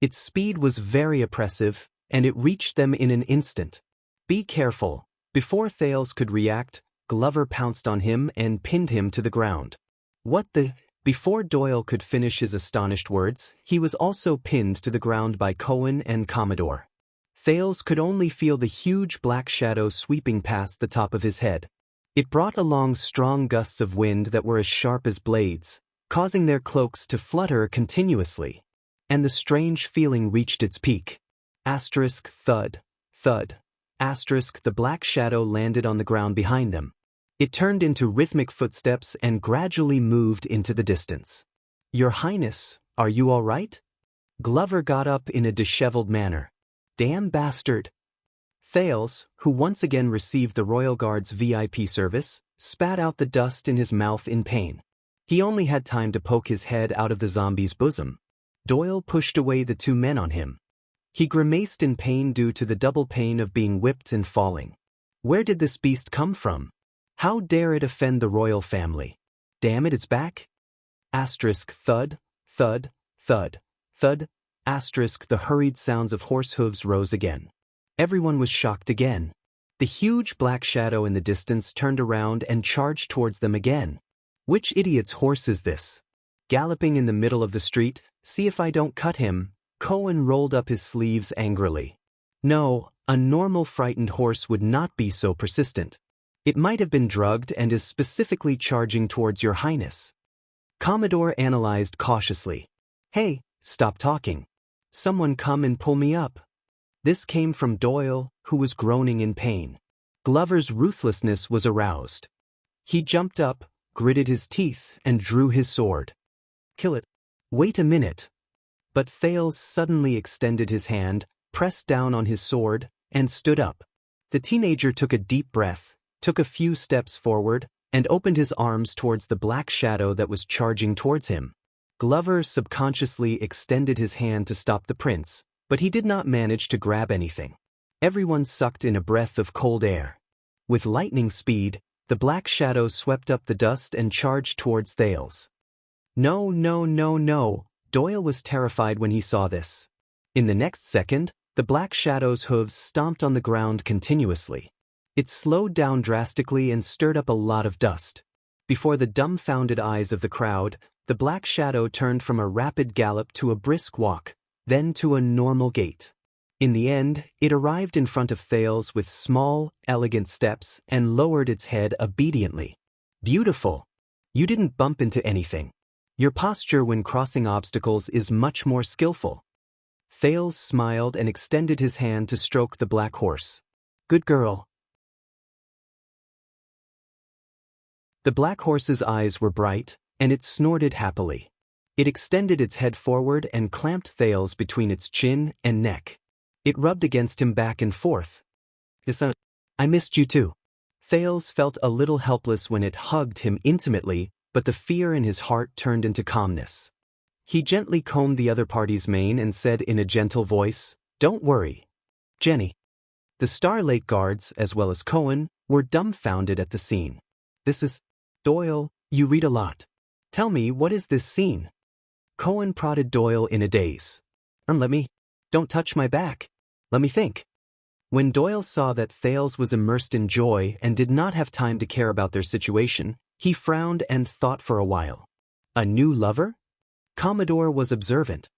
Its speed was very oppressive, and it reached them in an instant. Be careful. Before Thales could react, Glover pounced on him and pinned him to the ground. What the? Before Doyle could finish his astonished words, he was also pinned to the ground by Cohen and Commodore. Thales could only feel the huge black shadow sweeping past the top of his head. It brought along strong gusts of wind that were as sharp as blades, causing their cloaks to flutter continuously. And the strange feeling reached its peak. Thud, thud. The black shadow landed on the ground behind them. It turned into rhythmic footsteps and gradually moved into the distance. Your Highness, are you all right? Glover got up in a disheveled manner. Damn bastard. Thales, who once again received the Royal Guard's VIP service, spat out the dust in his mouth in pain. He only had time to poke his head out of the zombie's bosom. Doyle pushed away the two men on him. He grimaced in pain due to the double pain of being whipped and falling. Where did this beast come from? How dare it offend the royal family? Damn it, it's back. Thud, thud, thud, thud. The hurried sounds of horse hooves rose again. Everyone was shocked again. The huge black shadow in the distance turned around and charged towards them again. Which idiot's horse is this? Galloping in the middle of the street, see if I don't cut him. Cohen rolled up his sleeves angrily. No, a normal frightened horse would not be so persistent. It might have been drugged and is specifically charging towards your Highness. Commodore analyzed cautiously. Hey, stop talking. Someone come and pull me up. This came from Doyle, who was groaning in pain. Glover's ruthlessness was aroused. He jumped up, gritted his teeth, and drew his sword. Kill it. Wait a minute. But Thales suddenly extended his hand, pressed down on his sword, and stood up. The teenager took a deep breath, took a few steps forward, and opened his arms towards the black shadow that was charging towards him. Glover subconsciously extended his hand to stop the prince, but he did not manage to grab anything. Everyone sucked in a breath of cold air. With lightning speed, the black shadow swept up the dust and charged towards Thales. No, no, no, no. Doyle was terrified when he saw this. In the next second, the black shadow's hooves stomped on the ground continuously. It slowed down drastically and stirred up a lot of dust. Before the dumbfounded eyes of the crowd, the black shadow turned from a rapid gallop to a brisk walk, then to a normal gait. In the end, it arrived in front of Thales with small, elegant steps and lowered its head obediently. Beautiful. You didn't bump into anything. Your posture when crossing obstacles is much more skillful. Thales smiled and extended his hand to stroke the black horse. Good girl. The black horse's eyes were bright, and it snorted happily. It extended its head forward and clamped Thales between its chin and neck. It rubbed against him back and forth. I missed you too. Thales felt a little helpless when it hugged him intimately, but the fear in his heart turned into calmness. He gently combed the other party's mane and said in a gentle voice, Don't worry, Jenny. The Star Lake guards, as well as Cohen, were dumbfounded at the scene. This is Doyle, you read a lot. Tell me, what is this scene? Cohen prodded Doyle in a daze. Don't touch my back. Let me think. When Doyle saw that Thales was immersed in joy and did not have time to care about their situation, he frowned and thought for a while. A new lover? Commodore was observant.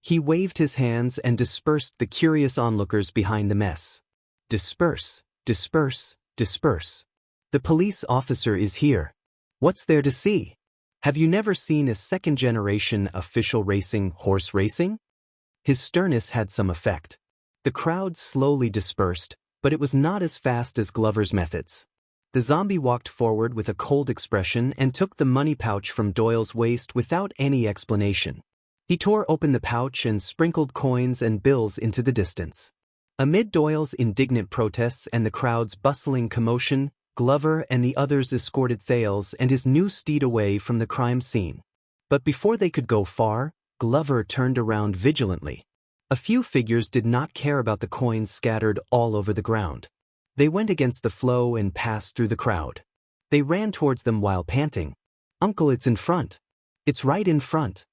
He waved his hands and dispersed the curious onlookers behind the mess. Disperse, disperse, disperse. The police officer is here. What's there to see? Have you never seen a second-generation official racing horse racing? His sternness had some effect. The crowd slowly dispersed, but it was not as fast as Glover's methods. The zombie walked forward with a cold expression and took the money pouch from Doyle's waist without any explanation. He tore open the pouch and sprinkled coins and bills into the distance. Amid Doyle's indignant protests and the crowd's bustling commotion, Glover and the others escorted Thales and his new steed away from the crime scene. But before they could go far, Glover turned around vigilantly. A few figures did not care about the coins scattered all over the ground. They went against the flow and passed through the crowd. They ran towards them while panting. Uncle, it's in front. It's right in front.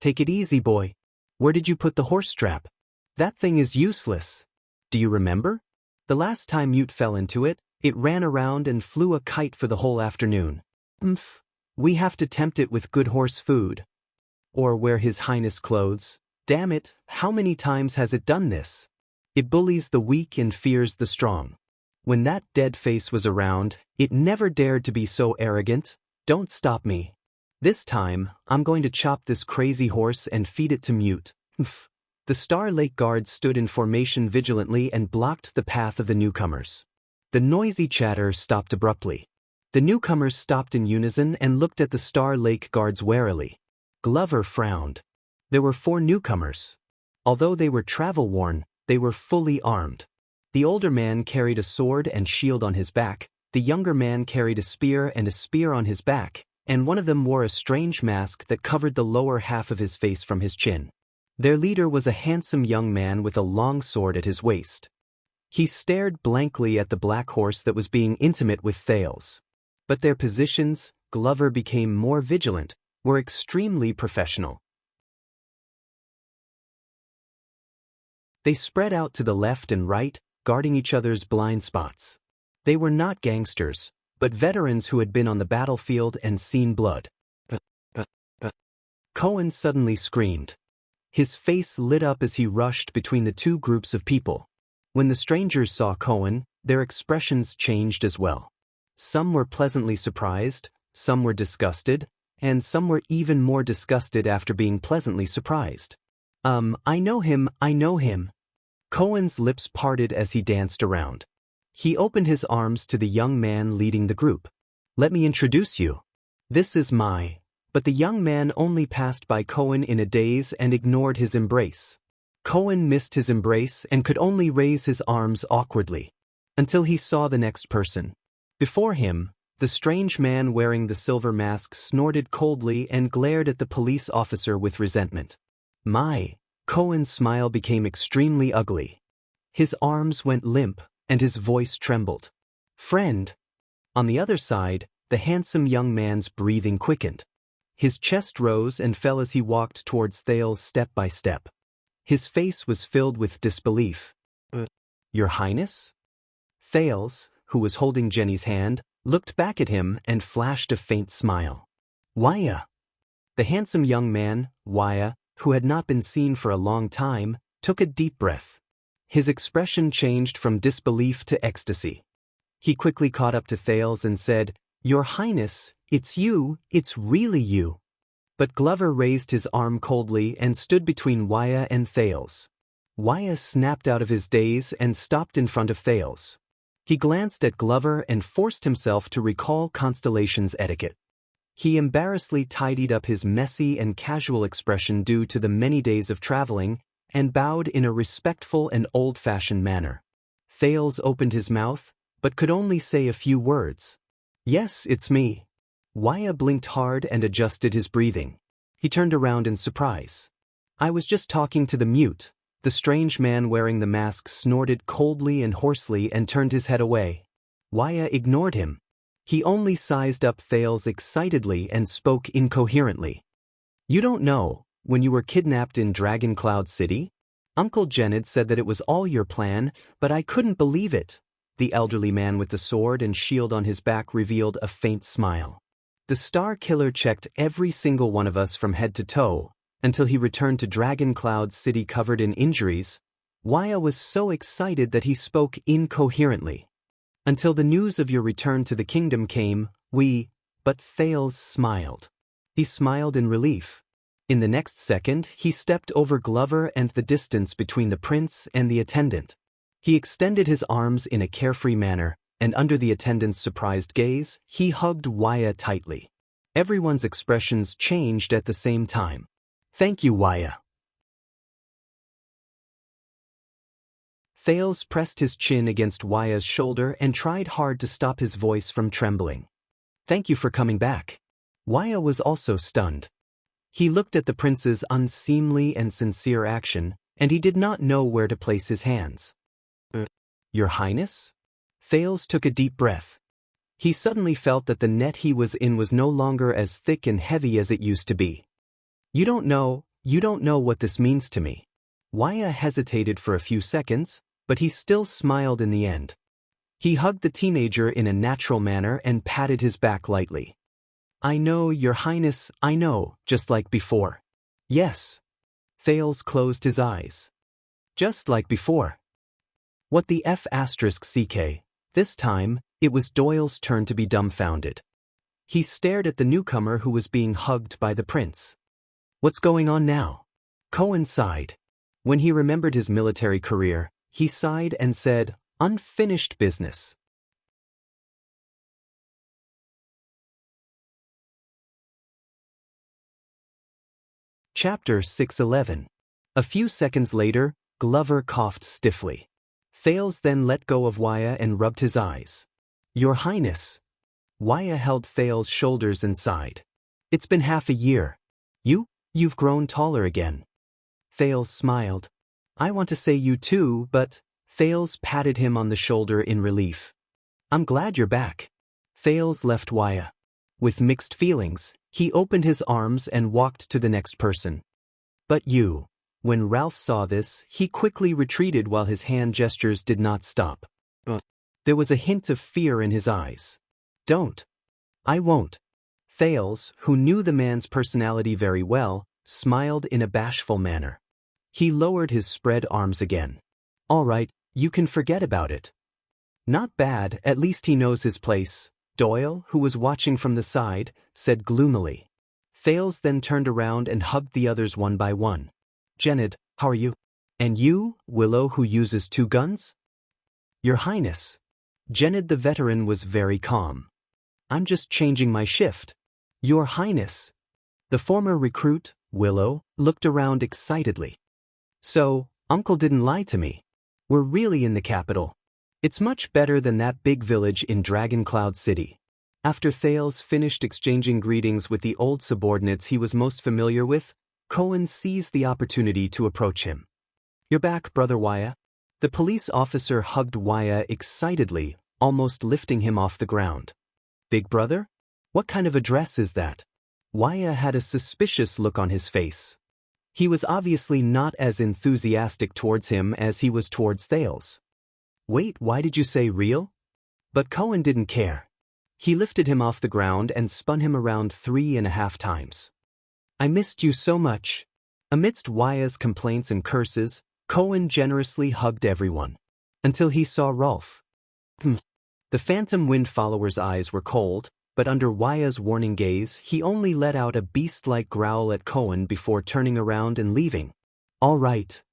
Take it easy, boy. Where did you put the horse strap? That thing is useless. Do you remember? The last time Ute fell into it, it ran around and flew a kite for the whole afternoon. We have to tempt it with good horse food. Or wear His Highness clothes. Damn it, how many times has it done this? It bullies the weak and fears the strong. When that dead face was around, it never dared to be so arrogant. Don't stop me. This time, I'm going to chop this crazy horse and feed it to Mute. The Star Lake guards stood in formation vigilantly and blocked the path of the newcomers. The noisy chatter stopped abruptly. The newcomers stopped in unison and looked at the Star Lake guards warily. Glover frowned. There were 4 newcomers. Although they were travel-worn, they were fully armed. The older man carried a sword and shield on his back, the younger man carried a spear and a spear on his back, and one of them wore a strange mask that covered the lower half of his face from his chin. Their leader was a handsome young man with a long sword at his waist. He stared blankly at the black horse that was being intimate with Thales. But their positions, Glover became more vigilant, were extremely professional. They spread out to the left and right, guarding each other's blind spots. They were not gangsters, but veterans who had been on the battlefield and seen blood. Cohen suddenly screamed. His face lit up as he rushed between the 2 groups of people. When the strangers saw Cohen, their expressions changed as well. Some were pleasantly surprised, some were disgusted, and some were even more disgusted after being pleasantly surprised. I know him. Cohen's lips parted as he danced around. He opened his arms to the young man leading the group. Let me introduce you. This is my... But the young man only passed by Cohen in a daze and ignored his embrace. Cohen missed his embrace and could only raise his arms awkwardly. Until he saw the next person. Before him, the strange man wearing the silver mask snorted coldly and glared at the police officer with resentment. Cohen's smile became extremely ugly. His arms went limp, and his voice trembled. Friend. On the other side, the handsome young man's breathing quickened. His chest rose and fell as he walked towards Thales step by step. His face was filled with disbelief. Your Highness? Thales, who was holding Jenny's hand, looked back at him and flashed a faint smile. Waya. The handsome young man, Waya, who had not been seen for a long time, took a deep breath. His expression changed from disbelief to ecstasy. He quickly caught up to Thales and said, Your Highness, it's you, it's really you. But Glover raised his arm coldly and stood between Waya and Thales. Waya snapped out of his daze and stopped in front of Thales. He glanced at Glover and forced himself to recall Constellation's etiquette. He embarrassedly tidied up his messy and casual expression due to the many days of traveling and bowed in a respectful and old-fashioned manner. Thales opened his mouth, but could only say a few words. "Yes, it's me." Waya blinked hard and adjusted his breathing. He turned around in surprise. "I was just talking to the mute." The strange man wearing the mask snorted coldly and hoarsely and turned his head away. Waya ignored him. He only sized up Thales excitedly and spoke incoherently. "You don't know, when you were kidnapped in Dragon Cloud City? Uncle Genid said that it was all your plan, but I couldn't believe it." The elderly man with the sword and shield on his back revealed a faint smile. "The Star Killer checked every single one of us from head to toe, until he returned to Dragon Cloud City covered in injuries." Waya was so excited that he spoke incoherently. "Until the news of your return to the kingdom came, but Thales smiled. He smiled in relief. In the next second, he stepped over Glover and the distance between the prince and the attendant. He extended his arms in a carefree manner, and under the attendant's surprised gaze, he hugged Waya tightly. Everyone's expressions changed at the same time. "Thank you, Waya." Thales pressed his chin against Waya's shoulder and tried hard to stop his voice from trembling. "Thank you for coming back." Waya was also stunned. He looked at the prince's unseemly and sincere action, and he did not know where to place his hands. "Your Highness?" Thales took a deep breath. He suddenly felt that the net he was in was no longer as thick and heavy as it used to be. You don't know what this means to me." Waya hesitated for a few seconds, but he still smiled in the end. He hugged the teenager in a natural manner and patted his back lightly. "I know, Your Highness, I know, just like before." "Yes." Thales closed his eyes. "Just like before." What the F***CK? This time, it was Doyle's turn to be dumbfounded. He stared at the newcomer who was being hugged by the prince. "What's going on now?" Cohen sighed. When he remembered his military career, he sighed and said, "Unfinished business." Chapter 611. A few seconds later, Glover coughed stiffly. Thales then let go of Waya and rubbed his eyes. "Your Highness." Waya held Thales' shoulders and sighed. "It's been half a year. You've grown taller again." Thales smiled. "I want to say you too, but..." Thales patted him on the shoulder in relief. "I'm glad you're back." Thales left Waya. With mixed feelings, he opened his arms and walked to the next person. "But you." When Ralph saw this, he quickly retreated while his hand gestures did not stop. There was a hint of fear in his eyes. "Don't." "I won't." Thales, who knew the man's personality very well, smiled in a bashful manner. He lowered his spread arms again. "All right, you can forget about it." "Not bad, at least he knows his place," Doyle, who was watching from the side, said gloomily. Thales then turned around and hugged the others one by one. "Genid, how are you? And you, Willow, who uses 2 guns?" "Your Highness." Genid the veteran was very calm. "I'm just changing my shift." "Your Highness." The former recruit, Willow, looked around excitedly. "So, Uncle didn't lie to me. We're really in the capital. It's much better than that big village in Dragon Cloud City." After Thales finished exchanging greetings with the old subordinates he was most familiar with, Cohen seized the opportunity to approach him. "You're back, Brother Waya." The police officer hugged Waya excitedly, almost lifting him off the ground. "Big brother? What kind of address is that?" Waya had a suspicious look on his face. He was obviously not as enthusiastic towards him as he was towards Thales. "Wait, why did you say real?" But Cohen didn't care. He lifted him off the ground and spun him around 3.5 times. "I missed you so much." Amidst Waya's complaints and curses, Cohen generously hugged everyone. Until he saw Rolf. The Phantom Wind follower's eyes were cold, but under Waya's warning gaze he only let out a beast-like growl at Cohen before turning around and leaving. "All right."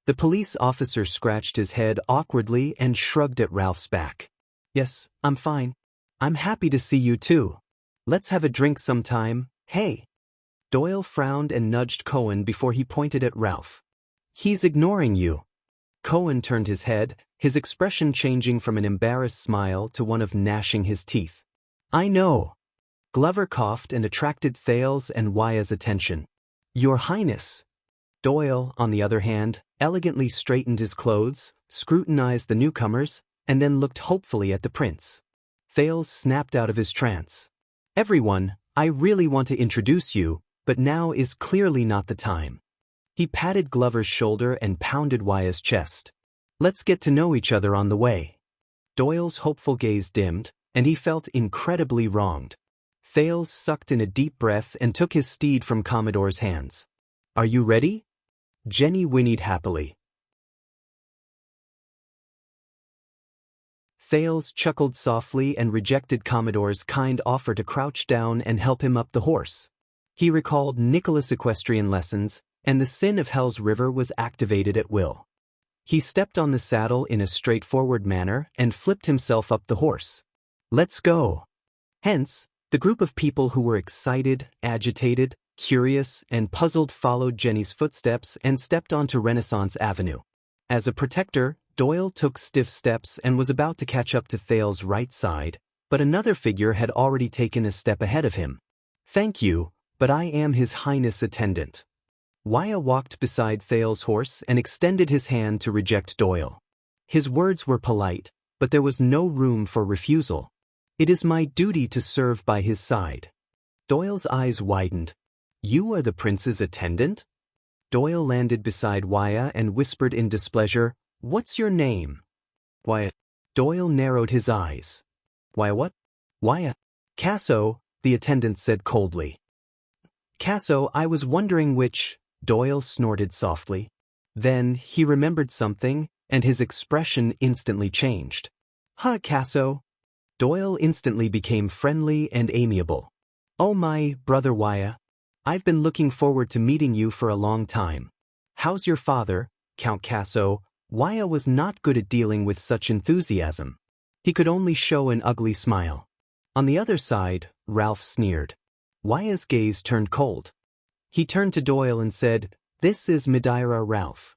The police officer scratched his head awkwardly and shrugged at Ralph's back. "Yes, I'm fine. I'm happy to see you too. Let's have a drink sometime, hey?" Doyle frowned and nudged Cohen before he pointed at Ralph. "He's ignoring you." Cohen turned his head, his expression changing from an embarrassed smile to one of gnashing his teeth. "I know." Glover coughed and attracted Thales and Waya's attention. "Your Highness." Doyle, on the other hand, elegantly straightened his clothes, scrutinized the newcomers, and then looked hopefully at the prince. Thales snapped out of his trance. "Everyone, I really want to introduce you, but now is clearly not the time." He patted Glover's shoulder and pounded Waya's chest. "Let's get to know each other on the way." Doyle's hopeful gaze dimmed, and he felt incredibly wronged. Thales sucked in a deep breath and took his steed from Commodore's hands. "Are you ready?" Jenny whinnied happily. Thales chuckled softly and rejected Commodore's kind offer to crouch down and help him up the horse. He recalled Nicholas' equestrian lessons, and the sin of Hell's River was activated at will. He stepped on the saddle in a straightforward manner and flipped himself up the horse. "Let's go." Hence, the group of people who were excited, agitated, curious, and puzzled followed Jenny's footsteps and stepped onto Renaissance Avenue. As a protector, Doyle took stiff steps and was about to catch up to Thales' right side, but another figure had already taken a step ahead of him. "Thank you, but I am His Highness' attendant." Waya walked beside Thales' horse and extended his hand to reject Doyle. His words were polite, but there was no room for refusal. "It is my duty to serve by his side." Doyle's eyes widened. "You are the prince's attendant?" Doyle landed beside Waya and whispered in displeasure, "What's your name?" "Waya." Doyle narrowed his eyes. "Waya what?" "Waya." "Casso," the attendant said coldly. "Casso, I was wondering which—" Doyle snorted softly. Then he remembered something, and his expression instantly changed. "Huh, Casso." Doyle instantly became friendly and amiable. "Oh my, brother Waya. I've been looking forward to meeting you for a long time. How's your father, Count Casso?" Waya was not good at dealing with such enthusiasm. He could only show an ugly smile. On the other side, Ralph sneered. Waya's gaze turned cold. He turned to Doyle and said, "This is Madeira Ralph.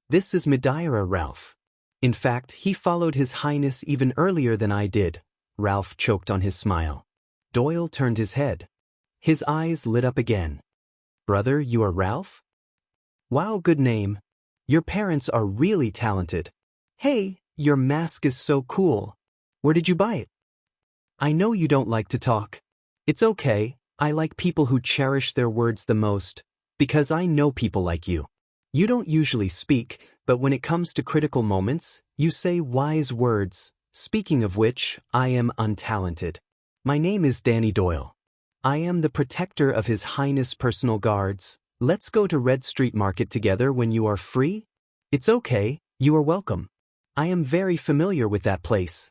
This is Madeira Ralph. In fact, he followed His Highness even earlier than I did." Ralph choked on his smile. Doyle turned his head. His eyes lit up again. "Brother, you are Ralph? Wow, good name. Your parents are really talented. Hey, your mask is so cool. Where did you buy it?" "I know you don't like to talk. It's okay. I like people who cherish their words the most, because I know people like you. You don't usually speak, but when it comes to critical moments, you say wise words. Speaking of which, I am untalented. My name is Danny Doyle. I am the protector of His Highness' personal guards. Let's go to Red Street Market together when you are free?" "It's okay, you are welcome. I am very familiar with that place.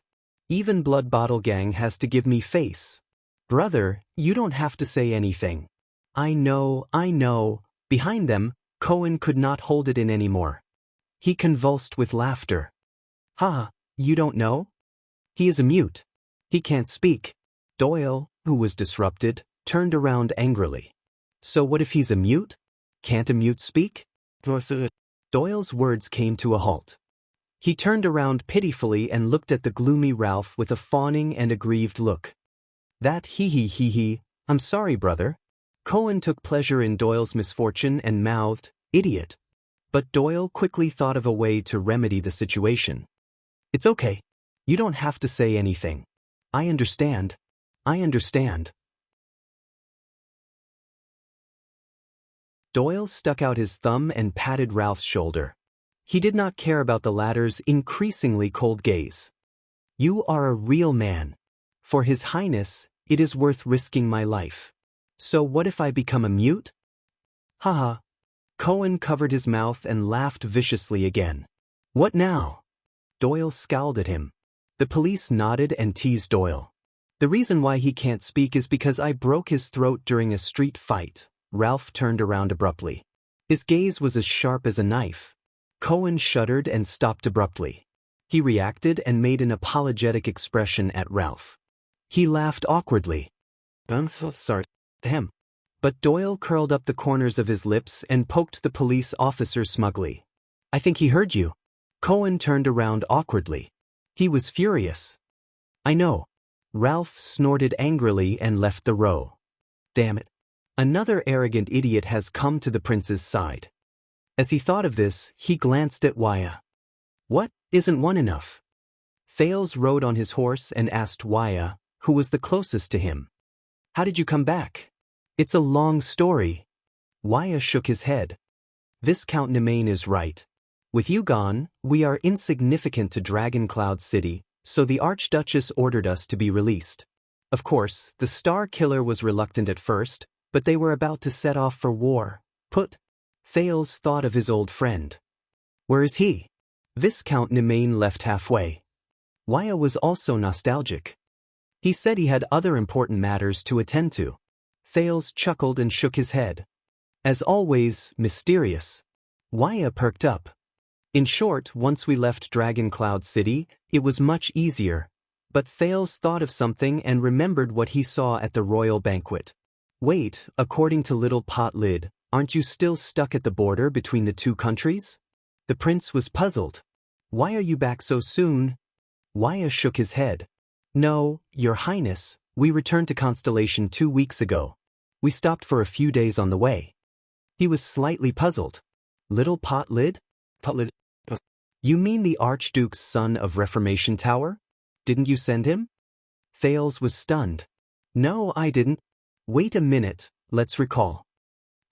Even Blood Bottle Gang has to give me face." "Brother, you don't have to say anything." I know. Behind them, Cohen could not hold it in anymore. He convulsed with laughter. "Ha, you don't know? He is a mute. He can't speak." Doyle, who was disrupted, turned around angrily. "So what if he's a mute? Can't a mute speak?" Doyle's words came to a halt. He turned around pitifully and looked at the gloomy Ralph with a fawning and aggrieved look. "That he. I'm sorry, brother." Cohen took pleasure in Doyle's misfortune and mouthed, "Idiot." But Doyle quickly thought of a way to remedy the situation. "It's okay. You don't have to say anything. I understand. Doyle stuck out his thumb and patted Ralph's shoulder. He did not care about the latter's increasingly cold gaze. "You are a real man. For His Highness, it is worth risking my life. So what if I become a mute?" "Haha." Cohen covered his mouth and laughed viciously again. "What now?" Doyle scowled at him. The police nodded and teased Doyle. The reason why he can't speak is because I broke his throat during a street fight. Ralph turned around abruptly. His gaze was as sharp as a knife. Cohen shuddered and stopped abruptly. He reacted and made an apologetic expression at Ralph. He laughed awkwardly. I'm so sorry. Him. But Doyle curled up the corners of his lips and poked the police officer smugly. I think he heard you. Cohen turned around awkwardly. He was furious. I know. Ralph snorted angrily and left the row. Damn it. Another arrogant idiot has come to the prince's side. As he thought of this, he glanced at Waya. What, isn't one enough? Thales rode on his horse and asked Waya, who was the closest to him. How did you come back? It's a long story. Waya shook his head. Viscount Nemain is right. With you gone, we are insignificant to Dragoncloud City, so the Archduchess ordered us to be released. Of course, the Star Killer was reluctant at first, but they were about to set off for war. Thales thought of his old friend. Where is he? Viscount Nemain left halfway. Waya was also nostalgic. He said he had other important matters to attend to. Thales chuckled and shook his head. As always, mysterious. Waya perked up. In short, once we left Dragoncloud City, it was much easier. But Thales thought of something and remembered what he saw at the royal banquet. Wait, according to Little Pot Lid, aren't you still stuck at the border between the two countries? The prince was puzzled. Why are you back so soon? Waya shook his head. No, Your Highness, we returned to Constellation 2 weeks ago. We stopped for a few days on the way. He was slightly puzzled. Little Pot Lid? You mean the Archduke's son of Reformation Tower? Didn't you send him? Thales was stunned. No, I didn't. Wait a minute, let's recall.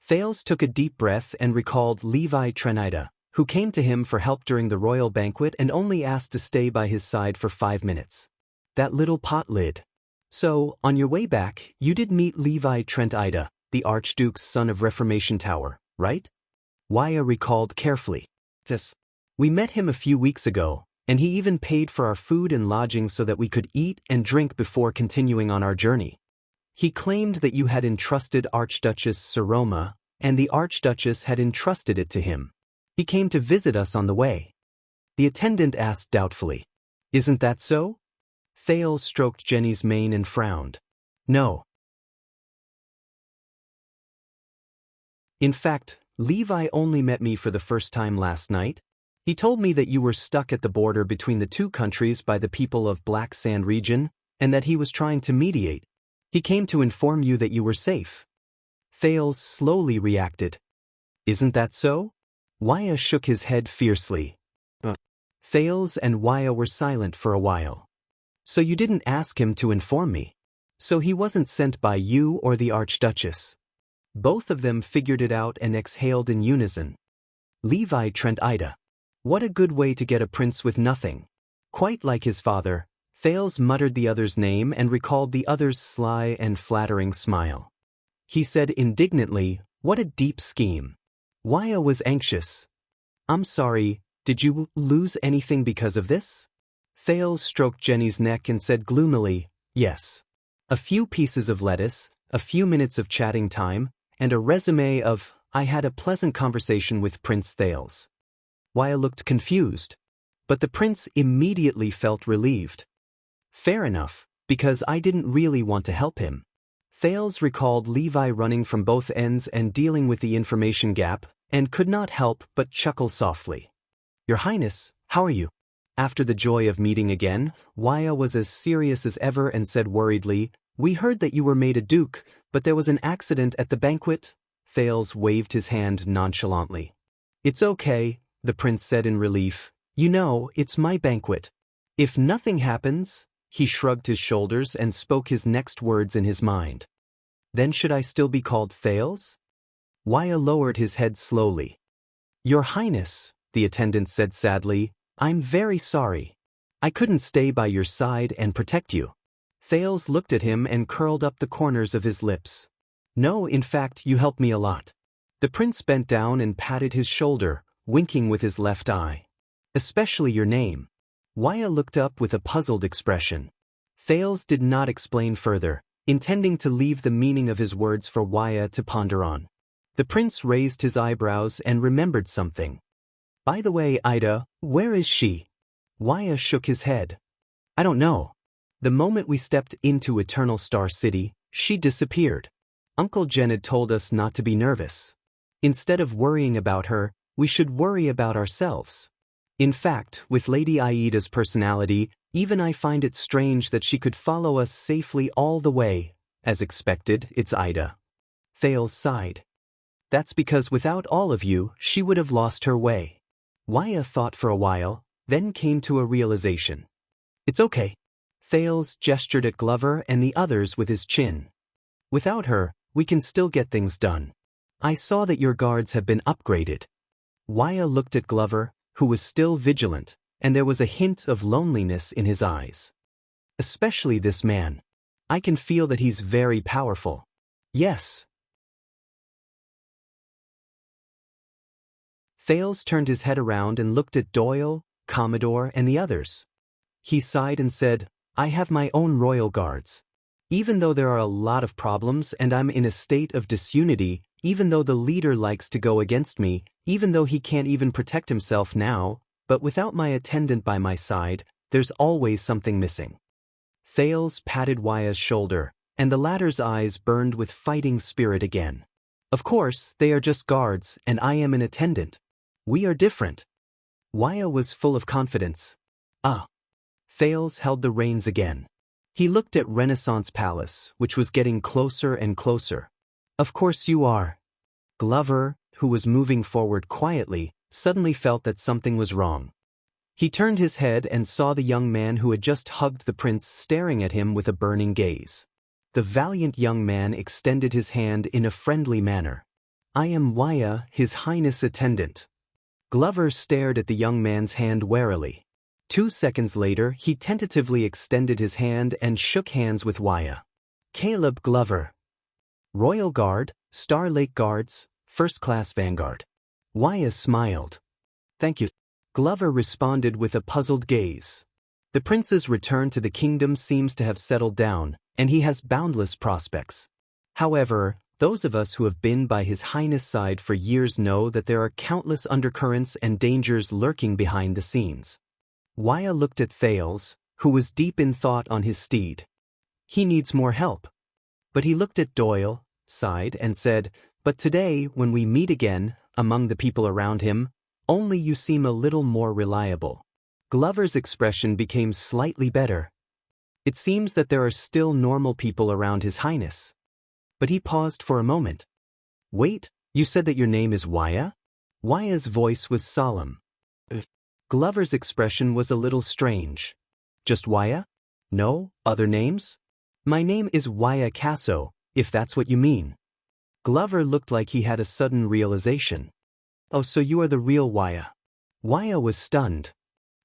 Thales took a deep breath and recalled Levi Trenida, who came to him for help during the royal banquet and only asked to stay by his side for 5 minutes. That Little Pot Lid. So, on your way back, you did meet Levi Trenida, the Archduke's son of Reformation Tower, right? Waya recalled carefully. Yes. We met him a few weeks ago, and he even paid for our food and lodging so that we could eat and drink before continuing on our journey. He claimed that you had entrusted Archduchess Saroma, and the Archduchess had entrusted it to him. He came to visit us on the way. The attendant asked doubtfully. Isn't that so? Thales stroked Jenny's mane and frowned. No. In fact, Levi only met me for the first time last night. He told me that you were stuck at the border between the two countries by the people of Black Sand region, and that he was trying to mediate. He came to inform you that you were safe. Thales slowly reacted. Isn't that so? Waya shook his head fiercely. Thales and Waya were silent for a while. So you didn't ask him to inform me. So he wasn't sent by you or the Archduchess. Both of them figured it out and exhaled in unison. Levi Trenida. What a good way to get a prince with nothing. Quite like his father, Thales muttered the other's name and recalled the other's sly and flattering smile. He said indignantly, what a deep scheme. Waya was anxious. I'm sorry, did you lose anything because of this? Thales stroked Jenny's neck and said gloomily, yes. A few pieces of lettuce, a few minutes of chatting time, and a resume of, I had a pleasant conversation with Prince Thales. Waya looked confused. But the prince immediately felt relieved. Fair enough, because I didn't really want to help him. Thales recalled Levi running from both ends and dealing with the information gap, and could not help but chuckle softly. Your Highness, how are you? After the joy of meeting again, Waya was as serious as ever and said worriedly, we heard that you were made a duke, but there was an accident at the banquet. Thales waved his hand nonchalantly. It's okay, the prince said in relief. You know, it's my banquet. If nothing happens, he shrugged his shoulders and spoke his next words in his mind. Then should I still be called Thales? Waya lowered his head slowly. Your Highness, the attendant said sadly, I'm very sorry. I couldn't stay by your side and protect you. Thales looked at him and curled up the corners of his lips. No, in fact, you helped me a lot. The prince bent down and patted his shoulder, winking with his left eye. Especially your name. Waya looked up with a puzzled expression. Thales did not explain further, intending to leave the meaning of his words for Waya to ponder on. The prince raised his eyebrows and remembered something. By the way, Ida, where is she? Waya shook his head. I don't know. The moment we stepped into Eternal Star City, she disappeared. Uncle Genid told us not to be nervous. Instead of worrying about her, we should worry about ourselves. In fact, with Lady Aida's personality, even I find it strange that she could follow us safely all the way. As expected, it's Ida. Thales sighed. That's because without all of you, she would have lost her way. Waya thought for a while, then came to a realization. It's okay. Thales gestured at Glover and the others with his chin. Without her, we can still get things done. I saw that your guards have been upgraded. Waya looked at Glover, who was still vigilant, and there was a hint of loneliness in his eyes. Especially this man. I can feel that he's very powerful. Yes. Thales turned his head around and looked at Doyle, Commodore, and the others. He sighed and said, I have my own royal guards. Even though there are a lot of problems and I'm in a state of disunity, even though the leader likes to go against me, even though he can't even protect himself now, but without my attendant by my side, there's always something missing. Thales patted Waya's shoulder, and the latter's eyes burned with fighting spirit again. Of course, they are just guards, and I am an attendant. We are different. Waya was full of confidence. Ah. Thales held the reins again. He looked at Renaissance Palace, which was getting closer and closer. Of course you are. Glover, who was moving forward quietly, suddenly felt that something was wrong. He turned his head and saw the young man who had just hugged the prince staring at him with a burning gaze. The valiant young man extended his hand in a friendly manner. I am Waya, His Highness' attendant. Glover stared at the young man's hand warily. 2 seconds later, he tentatively extended his hand and shook hands with Waya. Caleb Glover. Royal Guard, Star Lake Guards, First Class Vanguard. Waya smiled. Thank you. Glover responded with a puzzled gaze. The prince's return to the kingdom seems to have settled down, and he has boundless prospects. However, those of us who have been by His Highness' side for years know that there are countless undercurrents and dangers lurking behind the scenes. Waya looked at Thales, who was deep in thought on his steed. He needs more help. But he looked at Doyle, sighed, and said, but today, when we meet again, among the people around him, only you seem a little more reliable. Glover's expression became slightly better. It seems that there are still normal people around His Highness. But he paused for a moment. Wait, you said that your name is Waya? Waya's voice was solemn. Glover's expression was a little strange. Just Waya? No, other names? My name is Waya Casso, if that's what you mean. Glover looked like he had a sudden realization. Oh, so you are the real Waya. Waya was stunned.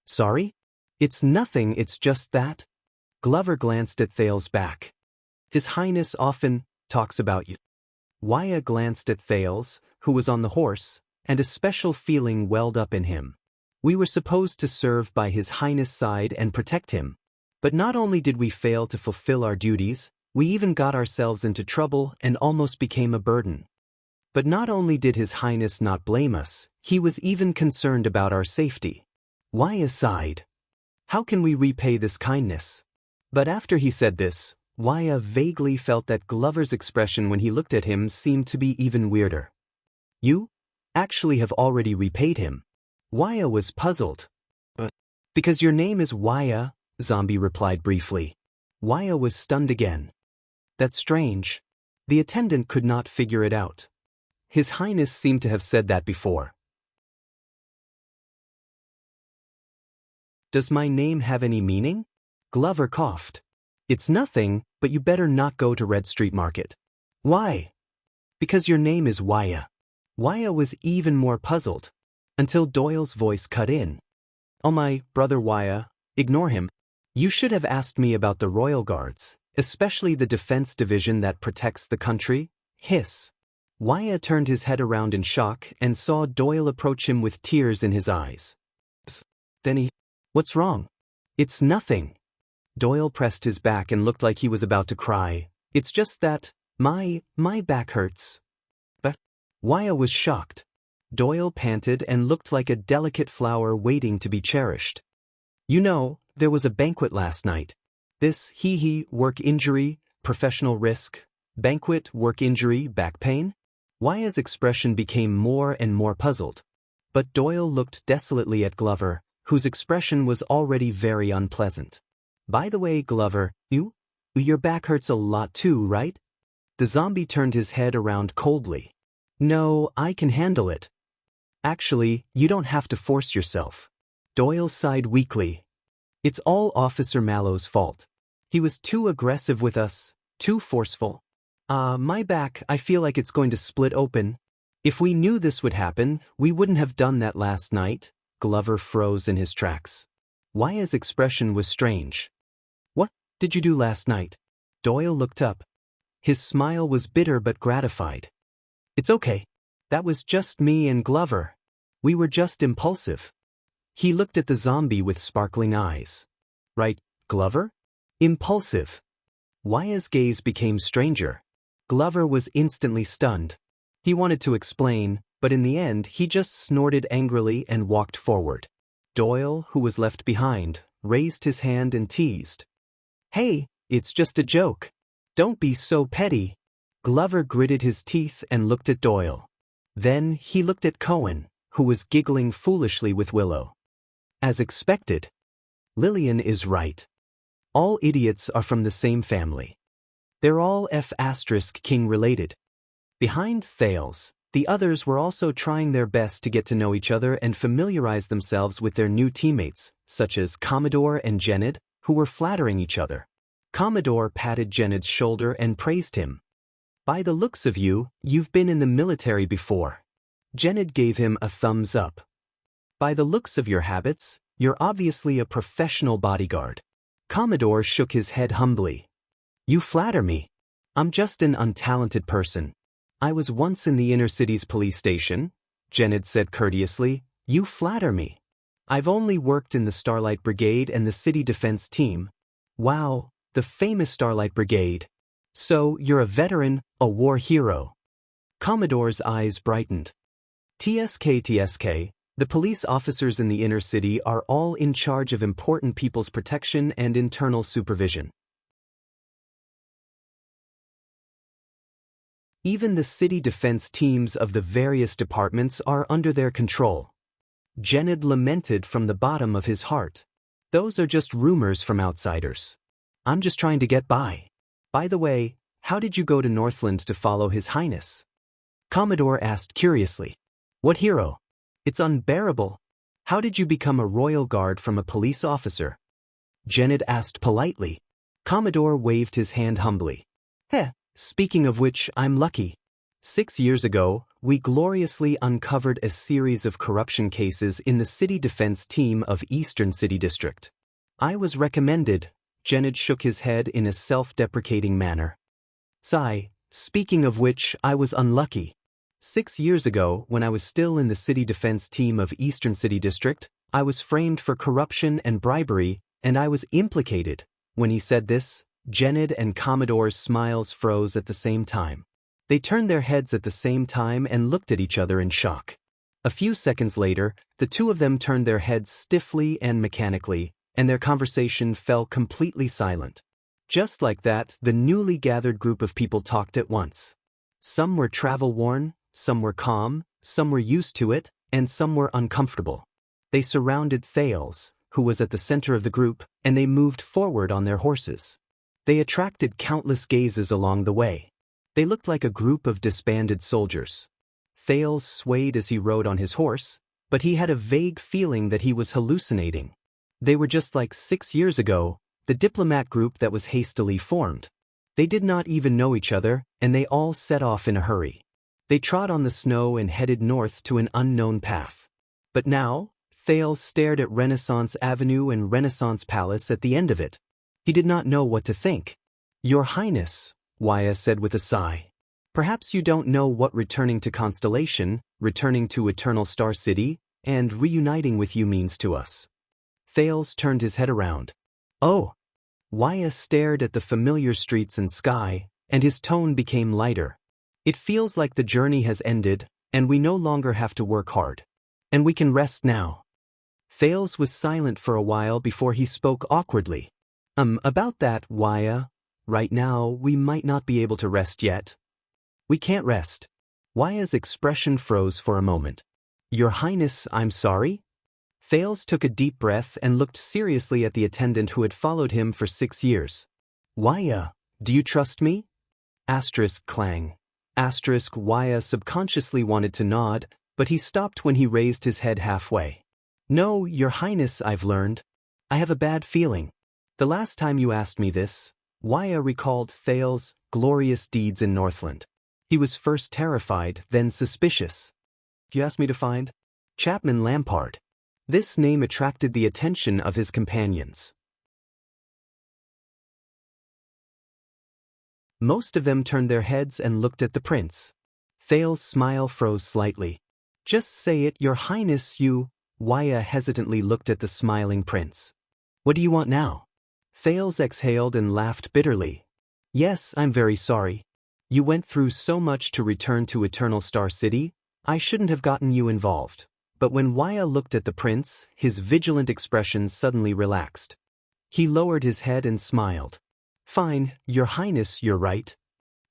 Sorry? It's nothing, it's just that. Glover glanced at Thales' back. His Highness often talks about you. Waya glanced at Thales, who was on the horse, and a special feeling welled up in him. We were supposed to serve by His Highness' side and protect him. But not only did we fail to fulfill our duties, we even got ourselves into trouble and almost became a burden. But not only did His Highness not blame us, he was even concerned about our safety. Waya sighed. How can we repay this kindness? But after he said this, Waya vaguely felt that Glover's expression when he looked at him seemed to be even weirder. You actually have already repaid him. Waya was puzzled. Because your name is Waya, Zombie replied briefly. Waya was stunned again. That's strange. The attendant could not figure it out. His Highness seemed to have said that before. Does my name have any meaning? Glover coughed. It's nothing, but you better not go to Red Street Market. Why? Because your name is Waya. Waya was even more puzzled. Until Doyle's voice cut in. Oh my, brother Waya, ignore him. You should have asked me about the Royal Guards, especially the defense division that protects the country. Hiss. Waya turned his head around in shock and saw Doyle approach him with tears in his eyes. Then he, what's wrong? It's nothing. Doyle pressed his back and looked like he was about to cry. It's just that, my back hurts. But Waya was shocked. Doyle panted and looked like a delicate flower waiting to be cherished. You know, there was a banquet last night. This, work injury, professional risk, banquet, work injury, back pain? Waya's expression became more and more puzzled. But Doyle looked desolately at Glover, whose expression was already very unpleasant. By the way, Glover, your back hurts a lot too, right? The zombie turned his head around coldly. No, I can handle it. Actually, you don't have to force yourself. Doyle sighed weakly. It's all Officer Mallow's fault. He was too aggressive with us, too forceful. My back, I feel like it's going to split open. If we knew this would happen, we wouldn't have done that last night. Glover froze in his tracks. Waya's expression was strange. What did you do last night? Doyle looked up. His smile was bitter but gratified. It's okay. That was just me and Glover. We were just impulsive. He looked at the zombie with sparkling eyes. Right, Glover? Impulsive. Waya's gaze became stranger. Glover was instantly stunned. He wanted to explain, but in the end he just snorted angrily and walked forward. Doyle, who was left behind, raised his hand and teased. Hey, it's just a joke. Don't be so petty. Glover gritted his teeth and looked at Doyle. Then he looked at Cohen, who was giggling foolishly with Willow. As expected. Lillian is right. All idiots are from the same family. They're all F***King related. Behind Thales, the others were also trying their best to get to know each other and familiarize themselves with their new teammates, such as Commodore and Jenid, who were flattering each other. Commodore patted Jenid's shoulder and praised him. By the looks of you, you've been in the military before. Jenid gave him a thumbs up. By the looks of your habits, you're obviously a professional bodyguard. Commodore shook his head humbly. You flatter me. I'm just an untalented person. I was once in the inner city's police station, Jenid said courteously. You flatter me. I've only worked in the Starlight Brigade and the city defense team. Wow, the famous Starlight Brigade. So, you're a veteran, a war hero. Commodore's eyes brightened. TSK, the police officers in the inner city are all in charge of important people's protection and internal supervision. Even the city defense teams of the various departments are under their control. Jenid lamented from the bottom of his heart. Those are just rumors from outsiders. I'm just trying to get by. By the way, how did you go to Northland to follow His Highness? Commodore asked curiously. What hero? It's unbearable. How did you become a royal guard from a police officer? Jenid asked politely. Commodore waved his hand humbly. Speaking of which, I'm lucky. 6 years ago, we gloriously uncovered a series of corruption cases in the city defense team of Eastern City District. I was recommended. Jenid shook his head in a self-deprecating manner. Sigh, speaking of which, I was unlucky. 6 years ago, when I was still in the city defense team of Eastern City District, I was framed for corruption and bribery, and I was implicated. When he said this, Jenid and Commodore's smiles froze at the same time. They turned their heads at the same time and looked at each other in shock. A few seconds later, the two of them turned their heads stiffly and mechanically, and their conversation fell completely silent. Just like that, the newly gathered group of people talked at once. Some were travel-worn, some were calm, some were used to it, and some were uncomfortable. They surrounded Thales, who was at the center of the group, and they moved forward on their horses. They attracted countless gazes along the way. They looked like a group of disbanded soldiers. Thales swayed as he rode on his horse, but he had a vague feeling that he was hallucinating. They were just like 6 years ago, the diplomat group that was hastily formed. They did not even know each other, and they all set off in a hurry. They trod on the snow and headed north to an unknown path. But now, Thales stared at Renaissance Avenue and Renaissance Palace at the end of it. He did not know what to think. Your Highness, Waya said with a sigh. Perhaps you don't know what returning to Constellation, returning to Eternal Star City, and reuniting with you means to us. Thales turned his head around. Oh, Waya stared at the familiar streets and sky, and his tone became lighter. It feels like the journey has ended, and we no longer have to work hard. And we can rest now. Thales was silent for a while before he spoke awkwardly. About that, Waya. Right now, we might not be able to rest yet. We can't rest. Waya's expression froze for a moment. Your Highness, I'm sorry? Thales took a deep breath and looked seriously at the attendant who had followed him for 6 years. Waya, do you trust me? Asterisk clang. Asterisk Waya subconsciously wanted to nod, but he stopped when he raised his head halfway. No, Your Highness, I've learned. I have a bad feeling. The last time you asked me this, Waya recalled Thales' glorious deeds in Northland. He was first terrified, then suspicious. You asked me to find? Chapman Lampard. This name attracted the attention of his companions. Most of them turned their heads and looked at the prince. Thales' smile froze slightly. Just say it, Your Highness, you. Waya hesitantly looked at the smiling prince. What do you want now? Thales exhaled and laughed bitterly. Yes, I'm very sorry. You went through so much to return to Eternal Star City, I shouldn't have gotten you involved. But when Waya looked at the prince, his vigilant expression suddenly relaxed. He lowered his head and smiled. Fine, Your Highness, you're right.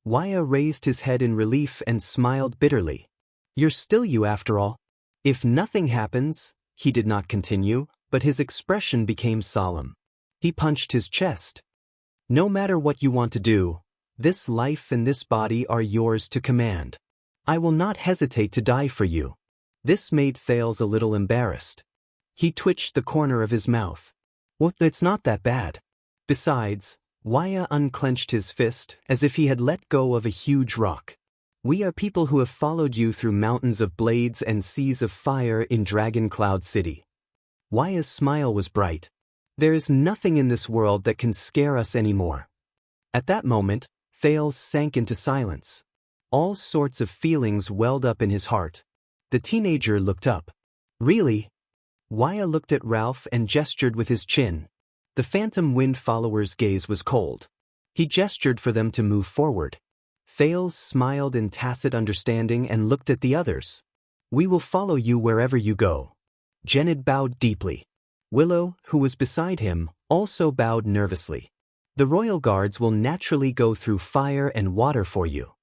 Waya raised his head in relief and smiled bitterly. You're still you after all. If nothing happens, he did not continue, but his expression became solemn. He punched his chest. No matter what you want to do, this life and this body are yours to command. I will not hesitate to die for you. This made Thales a little embarrassed. He twitched the corner of his mouth. Well, it's not that bad. Besides, Waya unclenched his fist as if he had let go of a huge rock. We are people who have followed you through mountains of blades and seas of fire in Dragon Cloud City. Waya's smile was bright. There is nothing in this world that can scare us anymore. At that moment, Thales sank into silence. All sorts of feelings welled up in his heart. The teenager looked up. Really? Waya looked at Ralph and gestured with his chin. The Phantom Wind follower's gaze was cold. He gestured for them to move forward. Thales smiled in tacit understanding and looked at the others. We will follow you wherever you go. Genid bowed deeply. Willow, who was beside him, also bowed nervously. The royal guards will naturally go through fire and water for you.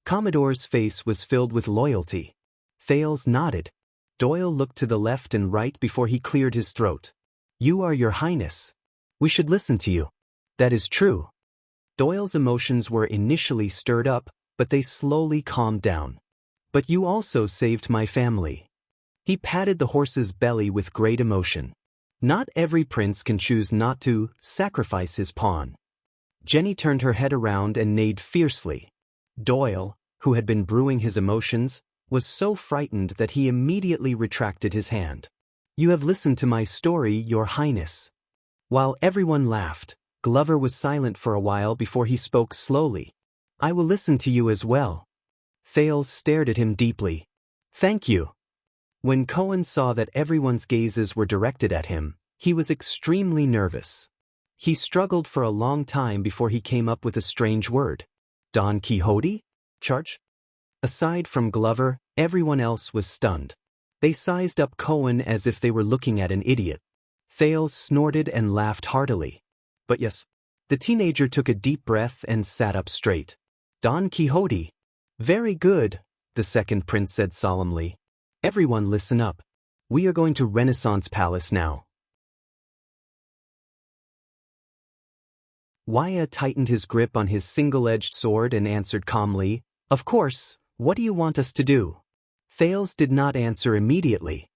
Commodore's face was filled with loyalty. Thales nodded. Doyle looked to the left and right before he cleared his throat. You are Your Highness. We should listen to you. That is true. Doyle's emotions were initially stirred up, but they slowly calmed down. But you also saved my family. He patted the horse's belly with great emotion. Not every prince can choose not to sacrifice his pawn. Jenny turned her head around and neighed fiercely. Doyle, who had been brewing his emotions, was so frightened that he immediately retracted his hand. You have listened to my story, Your Highness. While everyone laughed, Glover was silent for a while before he spoke slowly. I will listen to you as well. Thales stared at him deeply. Thank you. When Cohen saw that everyone's gazes were directed at him, he was extremely nervous. He struggled for a long time before he came up with a strange word. Don Quixote? Charge? Aside from Glover, everyone else was stunned. They sized up Cohen as if they were looking at an idiot. Thales snorted and laughed heartily. But yes. The teenager took a deep breath and sat up straight. Don Quixote. Very good, the second prince said solemnly. Everyone listen up. We are going to Renaissance Palace now. Waya tightened his grip on his single-edged sword and answered calmly, Of course, what do you want us to do? Thales did not answer immediately.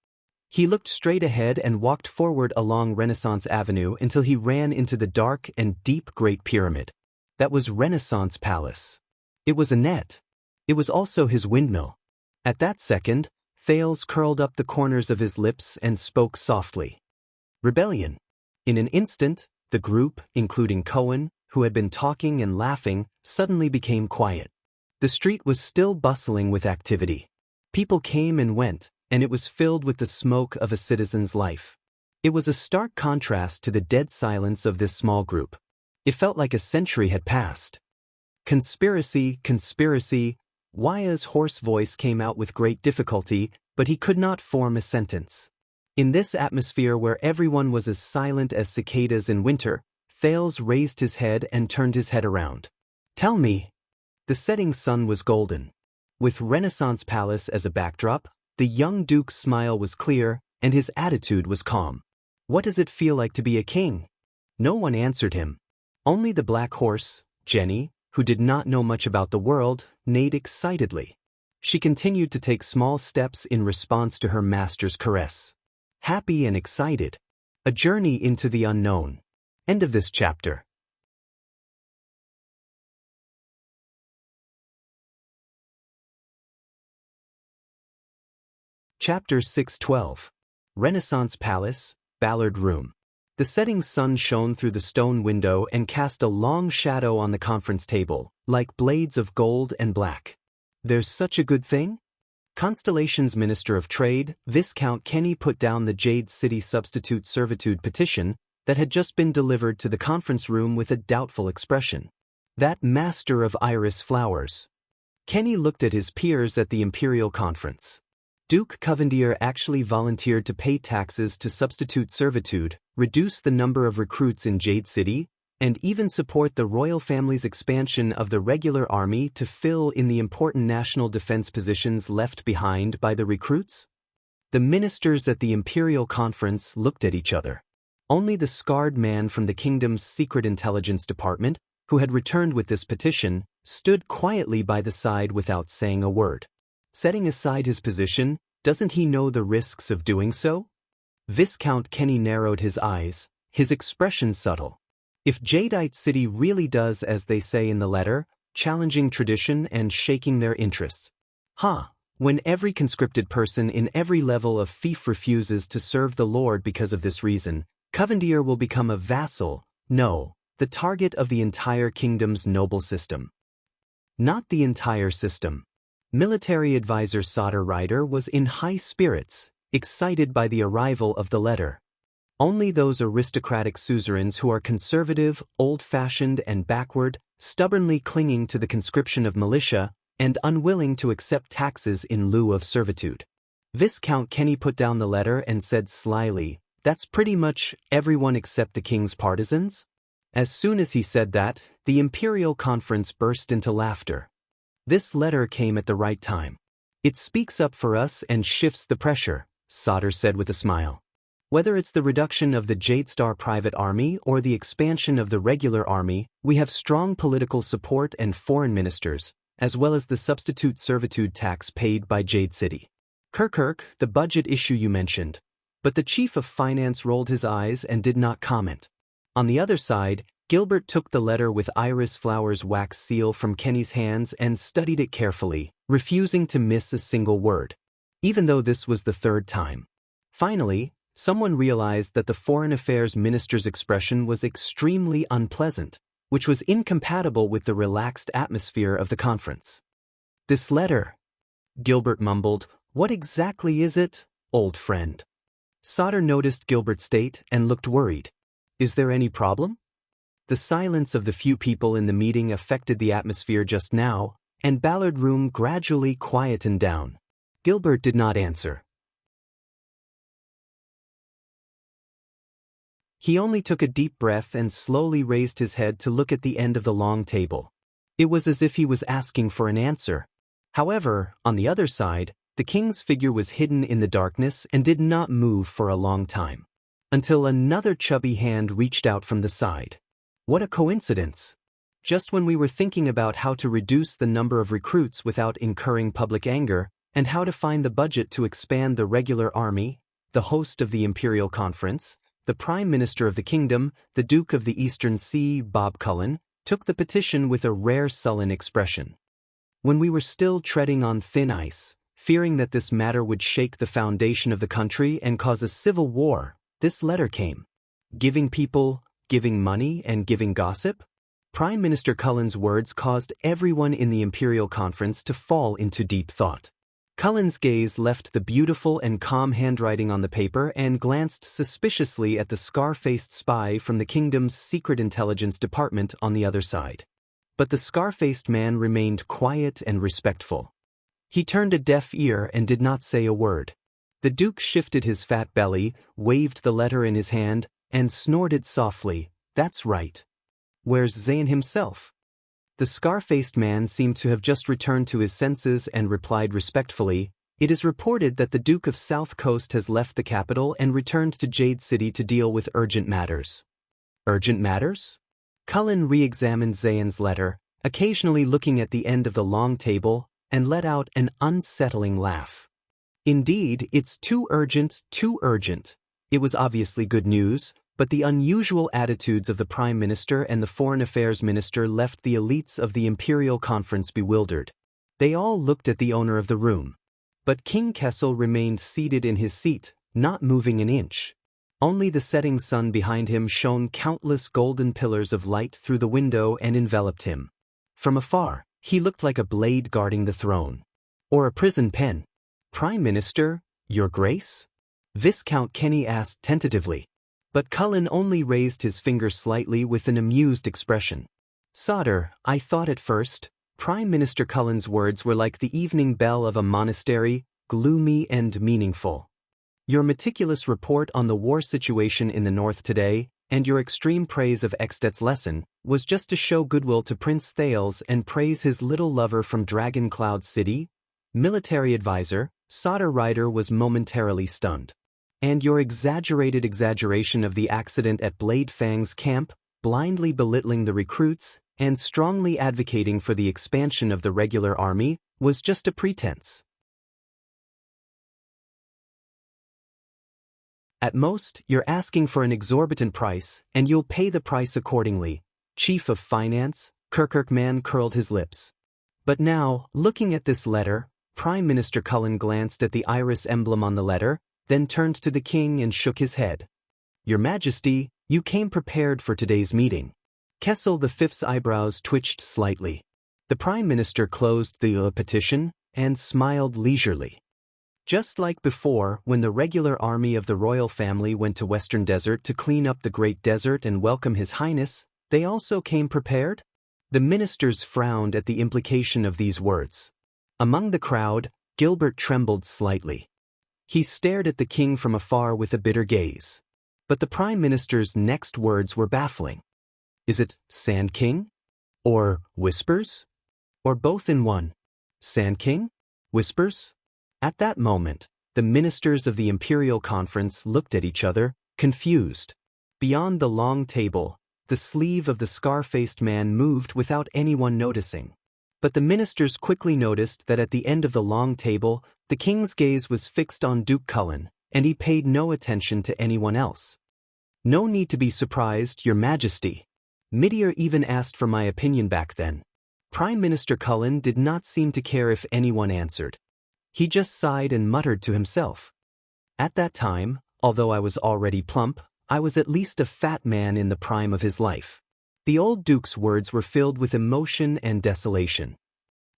He looked straight ahead and walked forward along Renaissance Avenue until he ran into the dark and deep Great Pyramid. That was Renaissance Palace. It was a net. It was also his windmill. At that second, Thales curled up the corners of his lips and spoke softly. Rebellion. In an instant, the group, including Cohen, who had been talking and laughing, suddenly became quiet. The street was still bustling with activity. People came and went, and it was filled with the smoke of a citizen's life. It was a stark contrast to the dead silence of this small group. It felt like a century had passed. Conspiracy, conspiracy. Waya's hoarse voice came out with great difficulty, but he could not form a sentence. In this atmosphere where everyone was as silent as cicadas in winter, Thales raised his head and turned his head around. Tell me. The setting sun was golden. With Renaissance Palace as a backdrop, the young duke's smile was clear, and his attitude was calm. What does it feel like to be a king? No one answered him. Only the black horse, Jenny, who did not know much about the world, neighed excitedly. She continued to take small steps in response to her master's caress. Happy and excited. A journey into the unknown. End of this chapter. Chapter 6:12. Renaissance Palace, Ballard Room. The setting sun shone through the stone window and cast a long shadow on the conference table, like blades of gold and black. There's such a good thing? Constellation's Minister of Trade, Viscount Kenny, put down the Jade City Substitute Servitude petition that had just been delivered to the conference room with a doubtful expression. That master of iris flowers. Kenny looked at his peers at the Imperial Conference. Duke Covendier actually volunteered to pay taxes to substitute servitude, reduce the number of recruits in Jade City, and even support the royal family's expansion of the regular army to fill in the important national defense positions left behind by the recruits? The ministers at the Imperial Conference looked at each other. Only the scarred man from the kingdom's secret intelligence department, who had returned with this petition, stood quietly by the side without saying a word. Setting aside his position, doesn't he know the risks of doing so? Viscount Kenny narrowed his eyes, his expression subtle. If Jadeite City really does as they say in the letter, challenging tradition and shaking their interests. When every conscripted person in every level of fief refuses to serve the Lord because of this reason, Covendier will become a vassal, no, the target of the entire kingdom's noble system. Not the entire system. Military advisor Sauter Ryder was in high spirits, excited by the arrival of the letter. Only those aristocratic suzerains who are conservative, old-fashioned and backward, stubbornly clinging to the conscription of militia, and unwilling to accept taxes in lieu of servitude. Viscount Kenny put down the letter and said slyly, "That's pretty much everyone except the king's partisans?" As soon as he said that, the Imperial Conference burst into laughter. This letter came at the right time. It speaks up for us and shifts the pressure, Sauter said with a smile. Whether it's the reduction of the Jadestar private army or the expansion of the regular army, we have strong political support and foreign ministers, as well as the substitute servitude tax paid by Jade City. Kirk, the budget issue you mentioned. But the chief of finance rolled his eyes and did not comment. On the other side, Gilbert took the letter with Iris Flower's wax seal from Kenny's hands and studied it carefully, refusing to miss a single word. Even though this was the third time. Finally, someone realized that the Foreign Affairs Minister's expression was extremely unpleasant, which was incompatible with the relaxed atmosphere of the conference. "This letter," Gilbert mumbled, "what exactly is it, old friend?" Sauter noticed Gilbert's state and looked worried. "Is there any problem?" The silence of the few people in the meeting affected the atmosphere just now, and Ballard Room gradually quietened down. Gilbert did not answer. He only took a deep breath and slowly raised his head to look at the end of the long table. It was as if he was asking for an answer. However, on the other side, the king's figure was hidden in the darkness and did not move for a long time. Until another chubby hand reached out from the side. What a coincidence! Just when we were thinking about how to reduce the number of recruits without incurring public anger, and how to find the budget to expand the regular army, the host of the Imperial Conference, the Prime Minister of the Kingdom, the Duke of the Eastern Sea, Bob Cullen, took the petition with a rare sullen expression. When we were still treading on thin ice, fearing that this matter would shake the foundation of the country and cause a civil war, this letter came. Giving money and giving gossip? Prime Minister Cullen's words caused everyone in the Imperial Conference to fall into deep thought. Cullen's gaze left the beautiful and calm handwriting on the paper and glanced suspiciously at the scar-faced spy from the kingdom's secret intelligence department on the other side. But the scar-faced man remained quiet and respectful. He turned a deaf ear and did not say a word. The Duke shifted his fat belly, waved the letter in his hand, and snorted softly, "That's right. Where's Zayn himself?" The scar-faced man seemed to have just returned to his senses and replied respectfully, "It is reported that the Duke of South Coast has left the capital and returned to Jade City to deal with urgent matters." Urgent matters? Cullen re-examined Zayn's letter, occasionally looking at the end of the long table, and let out an unsettling laugh. "Indeed, it's too urgent, too urgent." It was obviously good news, but the unusual attitudes of the Prime Minister and the Foreign Affairs Minister left the elites of the Imperial Conference bewildered. They all looked at the owner of the room. But King Kessel remained seated in his seat, not moving an inch. Only the setting sun behind him shone countless golden pillars of light through the window and enveloped him. From afar, he looked like a blade guarding the throne. Or a prison pen. "Prime Minister, Your Grace?" Viscount Kenny asked tentatively. But Cullen only raised his finger slightly with an amused expression. "Sodder, I thought at first." Prime Minister Cullen's words were like the evening bell of a monastery, gloomy and meaningful. "Your meticulous report on the war situation in the north today, and your extreme praise of Extet's lesson, was just to show goodwill to Prince Thales and praise his little lover from Dragon Cloud City?" Military advisor, Sodder Ryder was momentarily stunned. "And your exaggerated exaggeration of the accident at Blade Fang's camp, blindly belittling the recruits, and strongly advocating for the expansion of the regular army, was just a pretense. At most, you're asking for an exorbitant price, and you'll pay the price accordingly." Chief of Finance, Kirkirkman curled his lips. But now, looking at this letter, Prime Minister Cullen glanced at the iris emblem on the letter, then turned to the king and shook his head. "Your Majesty, you came prepared for today's meeting." Kessel V's eyebrows twitched slightly. The Prime Minister closed the petition and smiled leisurely. "Just like before, when the regular army of the royal family went to Western Desert to clean up the Great Desert and welcome His Highness, they also came prepared?" The ministers frowned at the implication of these words. Among the crowd, Gilbert trembled slightly. He stared at the king from afar with a bitter gaze. But the Prime Minister's next words were baffling. "Is it Sand King? Or whispers? Or both in one? Sand King? Whispers?" At that moment, the ministers of the Imperial Conference looked at each other, confused. Beyond the long table, the sleeve of the scar-faced man moved without anyone noticing. But the ministers quickly noticed that at the end of the long table, the king's gaze was fixed on Duke Cullen, and he paid no attention to anyone else. "No need to be surprised, Your Majesty. Midir even asked for my opinion back then." Prime Minister Cullen did not seem to care if anyone answered. He just sighed and muttered to himself. "At that time, although I was already plump, I was at least a fat man in the prime of his life." The old Duke's words were filled with emotion and desolation.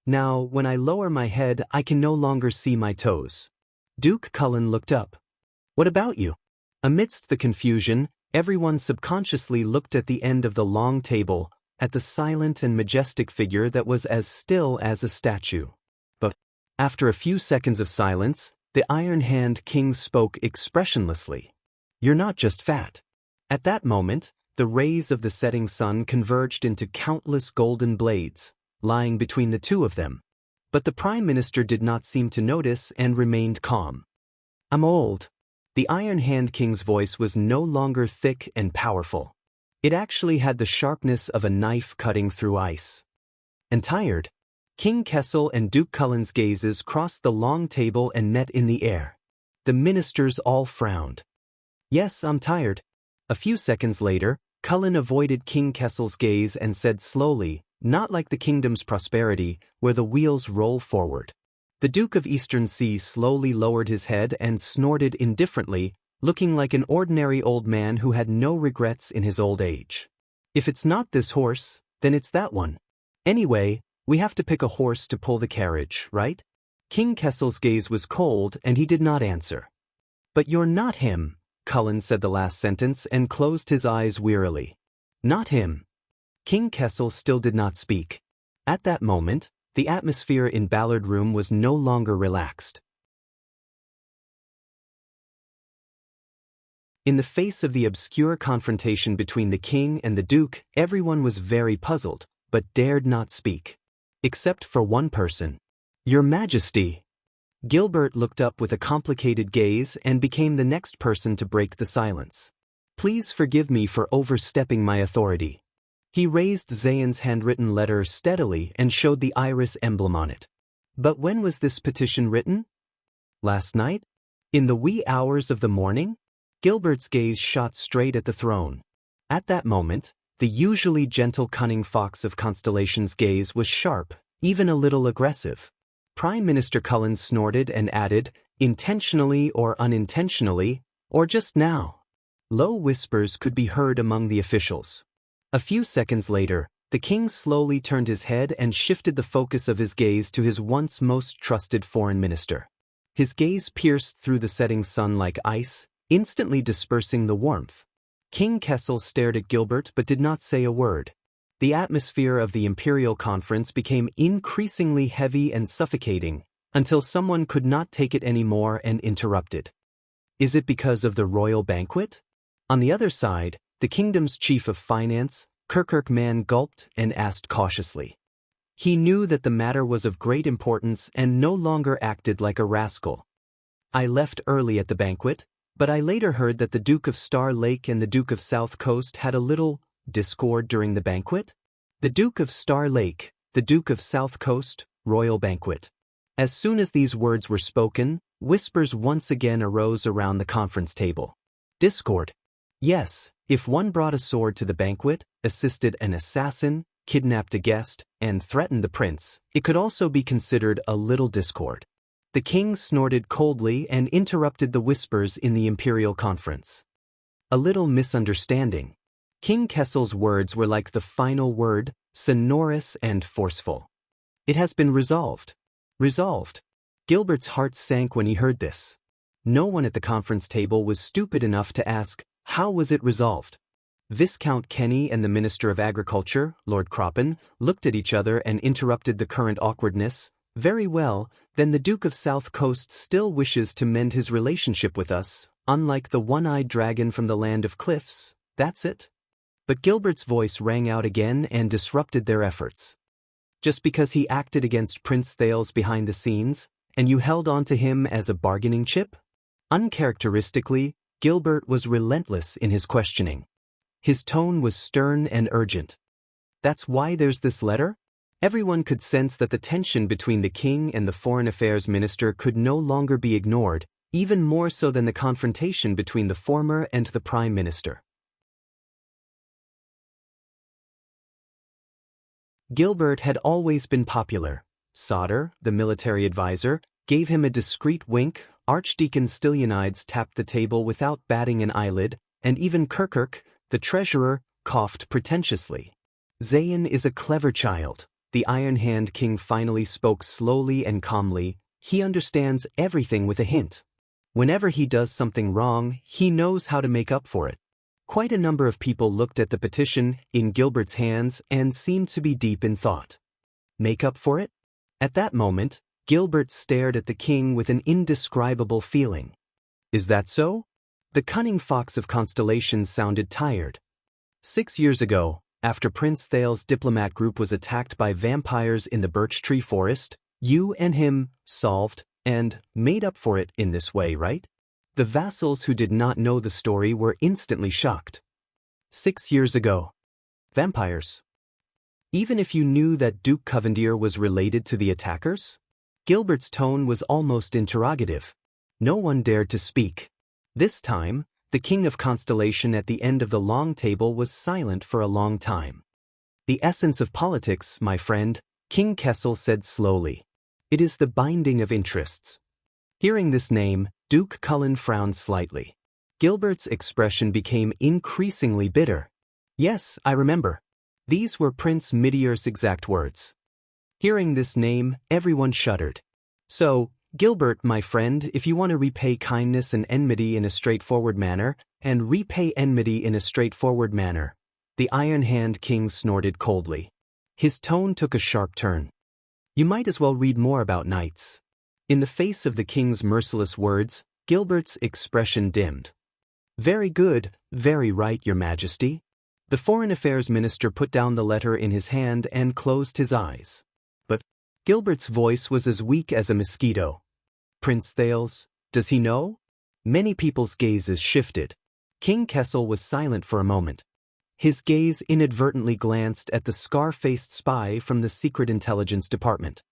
"Now, when I lower my head, I can no longer see my toes." Duke Cullen looked up. "What about you?" Amidst the confusion, everyone subconsciously looked at the end of the long table, at the silent and majestic figure that was as still as a statue. But, after a few seconds of silence, the Iron Hand King spoke expressionlessly. "You're not just fat." At that moment, the rays of the setting sun converged into countless golden blades, lying between the two of them. But the Prime Minister did not seem to notice and remained calm. "I'm old." The Iron Hand King's voice was no longer thick and powerful. It actually had the sharpness of a knife cutting through ice. "And tired." King Kessel and Duke Cullen's gazes crossed the long table and met in the air. The ministers all frowned. "Yes, I'm tired." A few seconds later, Cullen avoided King Kessel's gaze and said slowly, "Not like the kingdom's prosperity, where the wheels roll forward." The Duke of Eastern Sea slowly lowered his head and snorted indifferently, looking like an ordinary old man who had no regrets in his old age. "If it's not this horse, then it's that one. Anyway, we have to pick a horse to pull the carriage, right?" King Kessel's gaze was cold and he did not answer. "But you're not him," Cullen said the last sentence and closed his eyes wearily. "Not him." King Kessel still did not speak. At that moment, the atmosphere in Ballard Room was no longer relaxed. In the face of the obscure confrontation between the king and the duke, everyone was very puzzled, but dared not speak. Except for one person. "Your Majesty." Gilbert looked up with a complicated gaze and became the next person to break the silence. "Please forgive me for overstepping my authority." He raised Zayn's handwritten letter steadily and showed the iris emblem on it. "But when was this petition written? Last night? In the wee hours of the morning?" Gilbert's gaze shot straight at the throne. At that moment, the usually gentle cunning fox of Constellation's gaze was sharp, even a little aggressive. Prime Minister Cullen snorted and added, "Intentionally or unintentionally, or just now." Low whispers could be heard among the officials. A few seconds later, the king slowly turned his head and shifted the focus of his gaze to his once most trusted foreign minister. His gaze pierced through the setting sun like ice, instantly dispersing the warmth. King Kessel stared at Gilbert but did not say a word. The atmosphere of the imperial conference became increasingly heavy and suffocating, until someone could not take it anymore and interrupted. "Is it because of the royal banquet?" On the other side, the kingdom's chief of finance, Kirkirk Man, gulped and asked cautiously. He knew that the matter was of great importance and no longer acted like a rascal. "I left early at the banquet, but I later heard that the Duke of Star Lake and the Duke of South Coast had a little discord during the banquet." The Duke of Star Lake, the Duke of South Coast, royal banquet. As soon as these words were spoken, whispers once again arose around the conference table. Discord. Yes, if one brought a sword to the banquet, assisted an assassin, kidnapped a guest, and threatened the prince, it could also be considered a little discord. The king snorted coldly and interrupted the whispers in the imperial conference. "A little misunderstanding." King Kessel's words were like the final word, sonorous and forceful. "It has been resolved." Resolved. Gilbert's heart sank when he heard this. No one at the conference table was stupid enough to ask, how was it resolved? Viscount Kenny and the Minister of Agriculture, Lord Croppen, looked at each other and interrupted the current awkwardness. "Very well, then the Duke of South Coast still wishes to mend his relationship with us, unlike the one-eyed dragon from the land of cliffs, that's it." But Gilbert's voice rang out again and disrupted their efforts. "Just because he acted against Prince Thales behind the scenes, and you held on to him as a bargaining chip?" Uncharacteristically, Gilbert was relentless in his questioning. His tone was stern and urgent. "That's why there's this letter?" Everyone could sense that the tension between the king and the foreign affairs minister could no longer be ignored, even more so than the confrontation between the former and the prime minister. Gilbert had always been popular. Sodder, the military advisor, gave him a discreet wink, Archdeacon Stylianides tapped the table without batting an eyelid, and even Kirkirk, the treasurer, coughed pretentiously. "Zayn is a clever child," the Iron Hand King finally spoke slowly and calmly. "He understands everything with a hint. Whenever he does something wrong, he knows how to make up for it." Quite a number of people looked at the petition in Gilbert's hands and seemed to be deep in thought. Make up for it? At that moment, Gilbert stared at the king with an indescribable feeling. "Is that so?" The cunning fox of Constellation sounded tired. 6 years ago, after Prince Thales' diplomat group was attacked by vampires in the birch tree forest, you and him solved and made up for it in this way, right? The vassals who did not know the story were instantly shocked. 6 years ago. Vampires. Even if you knew that Duke Covendier was related to the attackers? Gilbert's tone was almost interrogative. No one dared to speak. This time, the king of Constellation at the end of the long table was silent for a long time. "The essence of politics, my friend," King Kessel said slowly. "It is the binding of interests." Hearing this name, Duke Cullen frowned slightly. Gilbert's expression became increasingly bitter. "Yes, I remember. These were Prince Midier's exact words." Hearing this name, everyone shuddered. So, Gilbert, my friend, if you want to repay kindness and enmity in a straightforward manner, and repay enmity in a straightforward manner, the Iron Hand King snorted coldly. His tone took a sharp turn. You might as well read more about knights. In the face of the king's merciless words, Gilbert's expression dimmed. Very good, very right, your majesty. The Foreign Affairs Minister put down the letter in his hand and closed his eyes. But Gilbert's voice was as weak as a mosquito. Prince Thales, does he know? Many people's gazes shifted. King Kessel was silent for a moment. His gaze inadvertently glanced at the scar-faced spy from the Secret Intelligence Department.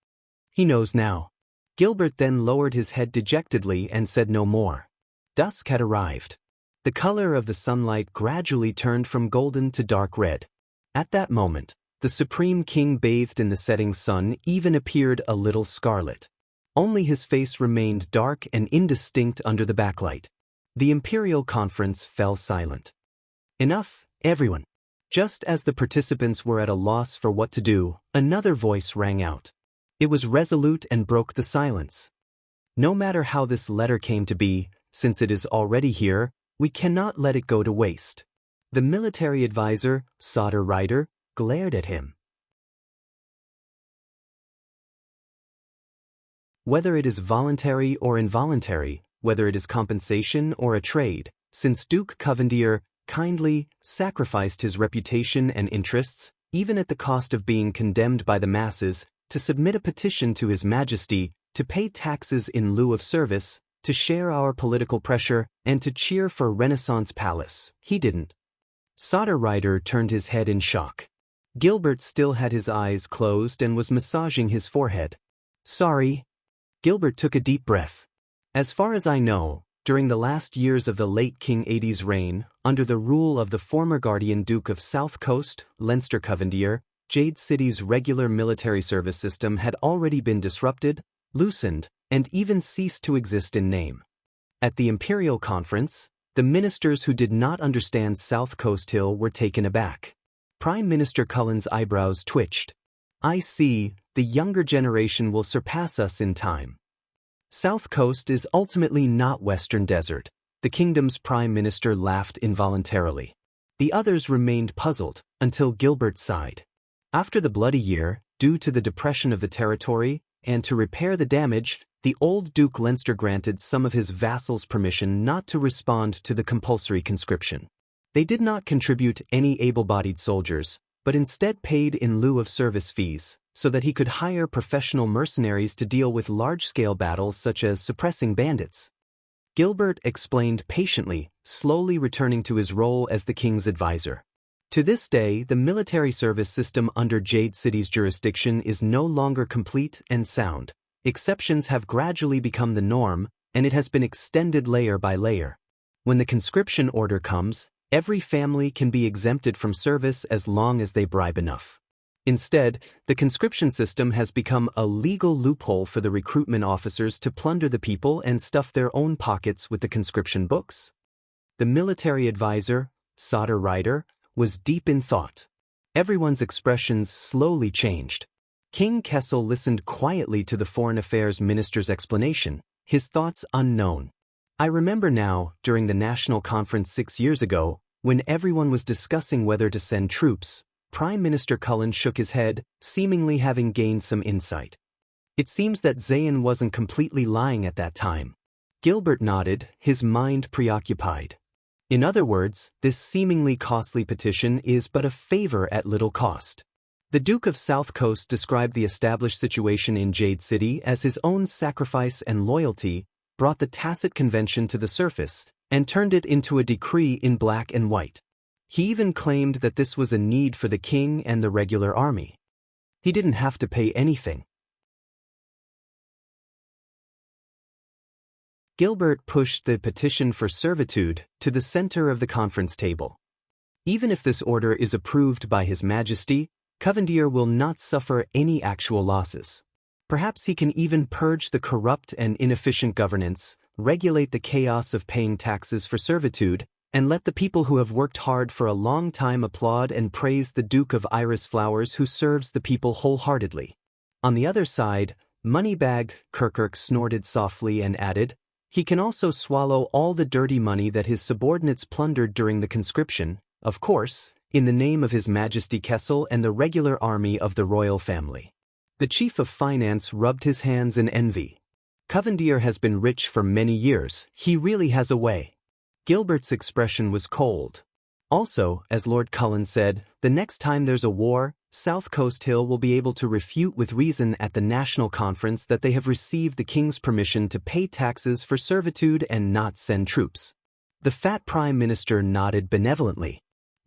He knows now. Gilbert then lowered his head dejectedly and said no more. Dusk had arrived. The color of the sunlight gradually turned from golden to dark red. At that moment, the Supreme King, bathed in the setting sun, even appeared a little scarlet. Only his face remained dark and indistinct under the backlight. The Imperial Conference fell silent. Enough, everyone. Just as the participants were at a loss for what to do, another voice rang out. It was resolute and broke the silence. No matter how this letter came to be, since it is already here, we cannot let it go to waste. The military advisor, Sauter Ryder, glared at him. Whether it is voluntary or involuntary, whether it is compensation or a trade, since Duke Covendier kindly sacrificed his reputation and interests, even at the cost of being condemned by the masses, to submit a petition to His Majesty, to pay taxes in lieu of service, to share our political pressure, and to cheer for Renaissance Palace, he didn't. Sauter Ryder turned his head in shock. Gilbert still had his eyes closed and was massaging his forehead. Sorry. Gilbert took a deep breath. As far as I know, during the last years of the late King Adie's reign, under the rule of the former Guardian Duke of South Coast, Leinster Covendier, Jade City's regular military service system had already been disrupted, loosened, and even ceased to exist in name. At the Imperial Conference, the ministers who did not understand South Coast Hill were taken aback. Prime Minister Cullen's eyebrows twitched. I see, the younger generation will surpass us in time. South Coast is ultimately not Western Desert. The kingdom's prime minister laughed involuntarily. The others remained puzzled, until Gilbert sighed. After the Bloody Year, due to the depression of the territory, and to repair the damage, the old Duke Leinster granted some of his vassals permission not to respond to the compulsory conscription. They did not contribute any able-bodied soldiers, but instead paid in lieu of service fees, so that he could hire professional mercenaries to deal with large-scale battles such as suppressing bandits. Gilbert explained patiently, slowly returning to his role as the king's advisor. To this day, the military service system under Jade City's jurisdiction is no longer complete and sound. Exceptions have gradually become the norm, and it has been extended layer by layer. When the conscription order comes, every family can be exempted from service as long as they bribe enough. Instead, the conscription system has become a legal loophole for the recruitment officers to plunder the people and stuff their own pockets with the conscription books. The military advisor, Sauter Ryder, was deep in thought. Everyone's expressions slowly changed. King Kessel listened quietly to the Foreign Affairs Minister's explanation, his thoughts unknown. I remember now, during the National Conference 6 years ago, when everyone was discussing whether to send troops, Prime Minister Cullen shook his head, seemingly having gained some insight. It seems that Zayn wasn't completely lying at that time. Gilbert nodded, his mind preoccupied. In other words, this seemingly costly petition is but a favor at little cost. The Duke of South Coast described the established situation in Jade City as his own sacrifice and loyalty brought the tacit convention to the surface and turned it into a decree in black and white. He even claimed that this was a need for the king and the regular army. He didn't have to pay anything. Gilbert pushed the petition for servitude to the center of the conference table. Even if this order is approved by His Majesty, Covendier will not suffer any actual losses. Perhaps he can even purge the corrupt and inefficient governance, regulate the chaos of paying taxes for servitude, and let the people who have worked hard for a long time applaud and praise the Duke of Iris Flowers who serves the people wholeheartedly. On the other side, Moneybag, Kirkuk snorted softly and added, he can also swallow all the dirty money that his subordinates plundered during the conscription, of course, in the name of His Majesty Kessel and the regular army of the royal family. The chief of finance rubbed his hands in envy. Covendier has been rich for many years, he really has a way. Gilbert's expression was cold. Also, as Lord Cullen said, the next time there's a war, South Coast Hill will be able to refute with reason at the National Conference that they have received the King's permission to pay taxes for servitude and not send troops. The fat Prime Minister nodded benevolently.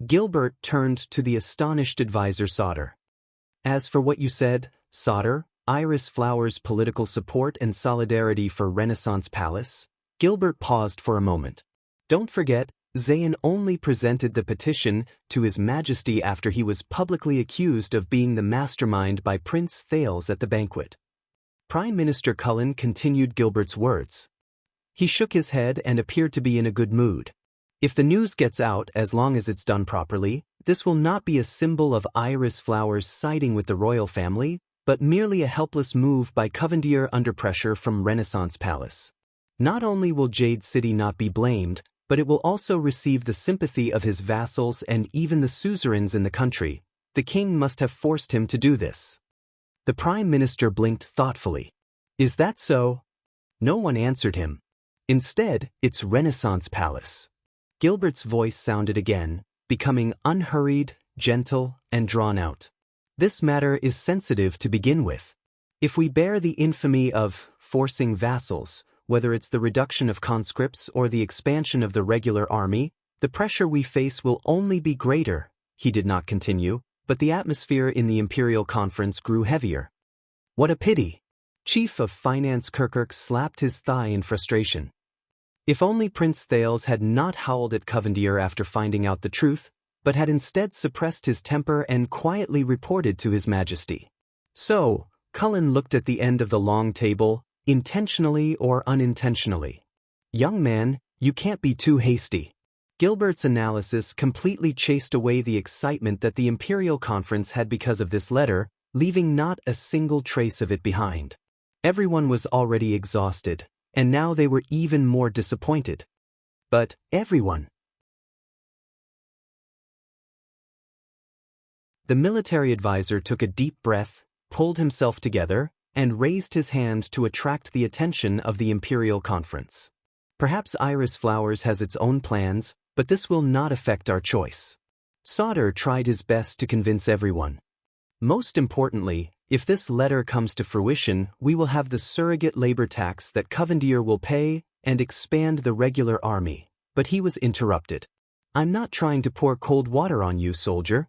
Gilbert turned to the astonished advisor Sodder. As for what you said, Sodder, Iris Flower's political support and solidarity for Renaissance Palace, Gilbert paused for a moment. Don't forget, Zayn only presented the petition to His Majesty after he was publicly accused of being the mastermind by Prince Thales at the banquet. Prime Minister Cullen continued Gilbert's words. He shook his head and appeared to be in a good mood. If the news gets out, as long as it's done properly, this will not be a symbol of Iris Flower's siding with the royal family, but merely a helpless move by Covendier under pressure from Renaissance Palace. Not only will Jade City not be blamed, but it will also receive the sympathy of his vassals and even the suzerains in the country. The king must have forced him to do this. The Prime Minister blinked thoughtfully. Is that so? No one answered him. Instead, it's Renaissance Palace. Gilbert's voice sounded again, becoming unhurried, gentle, and drawn out. This matter is sensitive to begin with. If we bear the infamy of forcing vassals, whether it's the reduction of conscripts or the expansion of the regular army, the pressure we face will only be greater, he did not continue, but the atmosphere in the Imperial Conference grew heavier. What a pity! Chief of Finance Kirkuk slapped his thigh in frustration. If only Prince Thales had not howled at Covendier after finding out the truth, but had instead suppressed his temper and quietly reported to His Majesty. So, Cullen looked at the end of the long table, intentionally or unintentionally. Young man, you can't be too hasty. Gilbert's analysis completely chased away the excitement that the Imperial Conference had because of this letter, leaving not a single trace of it behind. Everyone was already exhausted, and now they were even more disappointed. But everyone. The military advisor took a deep breath, pulled himself together, and raised his hand to attract the attention of the Imperial Conference. Perhaps Iris Flowers has its own plans, but this will not affect our choice. Sodder tried his best to convince everyone. Most importantly, if this letter comes to fruition, we will have the surrogate labor tax that Covendier will pay and expand the regular army. But he was interrupted. I'm not trying to pour cold water on you, soldier.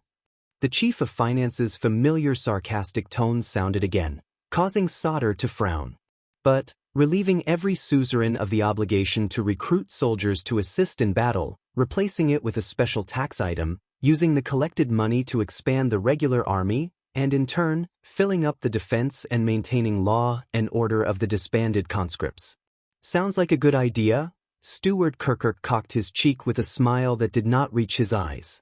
The Chief of Finance's familiar sarcastic tone sounded again, causing Sodder to frown. But, relieving every suzerain of the obligation to recruit soldiers to assist in battle, replacing it with a special tax item, using the collected money to expand the regular army, and in turn, filling up the defense and maintaining law and order of the disbanded conscripts. Sounds like a good idea? Steward Kirkuk cocked his cheek with a smile that did not reach his eyes.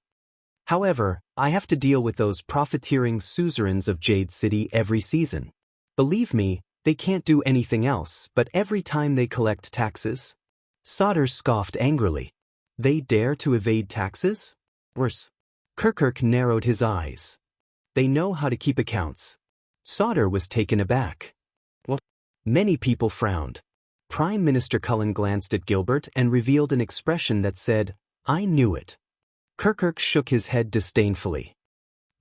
However, I have to deal with those profiteering suzerains of Jade City every season. Believe me, they can't do anything else, but every time they collect taxes. Sodder scoffed angrily. They dare to evade taxes? Worse. Kirkuk narrowed his eyes. They know how to keep accounts. Sodder was taken aback. What? Many people frowned. Prime Minister Cullen glanced at Gilbert and revealed an expression that said, I knew it. Kirkuk shook his head disdainfully.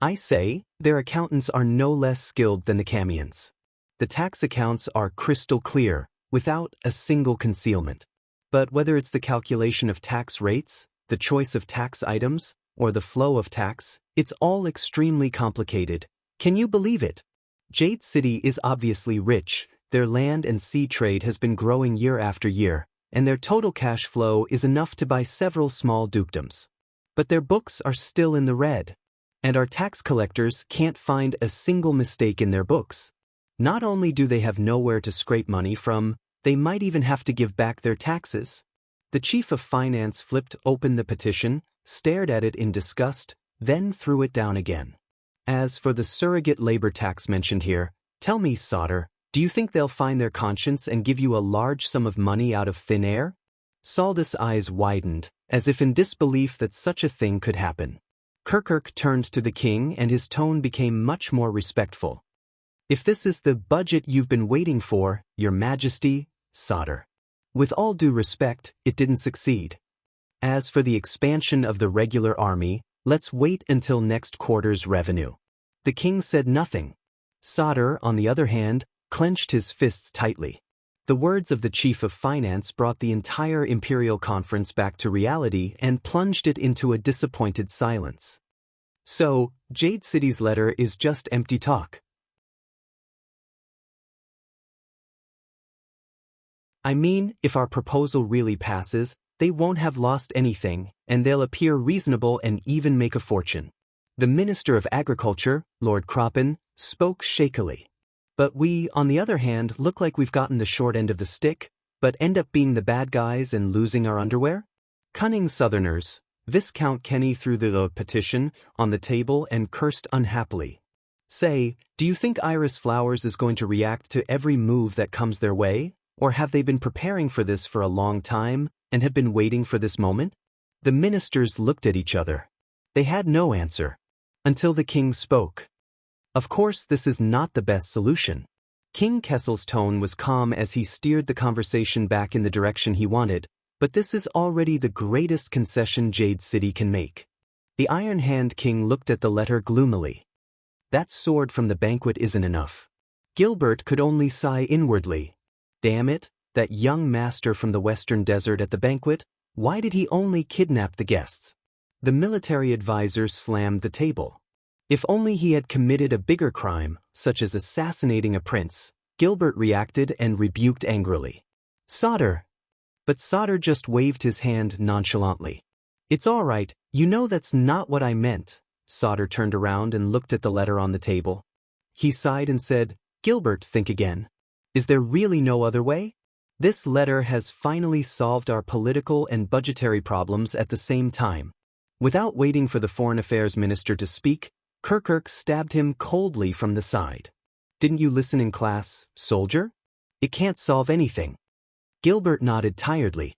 I say, their accountants are no less skilled than the Camians. The tax accounts are crystal clear, without a single concealment. But whether it's the calculation of tax rates, the choice of tax items, or the flow of tax, it's all extremely complicated. Can you believe it? Jade City is obviously rich, their land and sea trade has been growing year after year, and their total cash flow is enough to buy several small dukedoms. But their books are still in the red, and our tax collectors can't find a single mistake in their books. Not only do they have nowhere to scrape money from, they might even have to give back their taxes. The Chief of Finance flipped open the petition, stared at it in disgust, then threw it down again. As for the surrogate labor tax mentioned here, tell me, Sodder, Do you think they'll find their conscience and give you a large sum of money out of thin air? Saldus' eyes widened, as if in disbelief that such a thing could happen. Kirkuk turned to the king and his tone became much more respectful. If this is the budget you've been waiting for, your majesty, Sodder. With all due respect, it didn't succeed. As for the expansion of the regular army, let's wait until next quarter's revenue. The king said nothing. Sodder, on the other hand, clenched his fists tightly. The words of the chief of finance brought the entire imperial conference back to reality and plunged it into a disappointed silence. So, Jade City's letter is just empty talk. I mean, if our proposal really passes, they won't have lost anything, and they'll appear reasonable and even make a fortune. The Minister of Agriculture, Lord Croppen, spoke shakily. But we, on the other hand, look like we've gotten the short end of the stick, but end up being the bad guys and losing our underwear? Cunning Southerners. Viscount Kenny threw the petition on the table and cursed unhappily. Say, do you think Iris Flowers is going to react to every move that comes their way? Or have they been preparing for this for a long time and have been waiting for this moment? The ministers looked at each other. They had no answer. Until the king spoke. Of course, this is not the best solution. King Kessel's tone was calm as he steered the conversation back in the direction he wanted, but this is already the greatest concession Jade City can make. The Iron Hand King looked at the letter gloomily. That sword from the banquet isn't enough. Gilbert could only sigh inwardly. Damn it, that young master from the western desert at the banquet, why did he only kidnap the guests? The military advisor slammed the table. If only he had committed a bigger crime, such as assassinating a prince, Gilbert reacted and rebuked angrily. Sodder. But Sodder just waved his hand nonchalantly. It's all right, you know that's not what I meant. Sodder turned around and looked at the letter on the table. He sighed and said, Gilbert, think again. Is there really no other way? This letter has finally solved our political and budgetary problems at the same time. Without waiting for the Foreign Affairs Minister to speak, Kirkuk stabbed him coldly from the side. Didn't you listen in class, soldier? It can't solve anything. Gilbert nodded tiredly.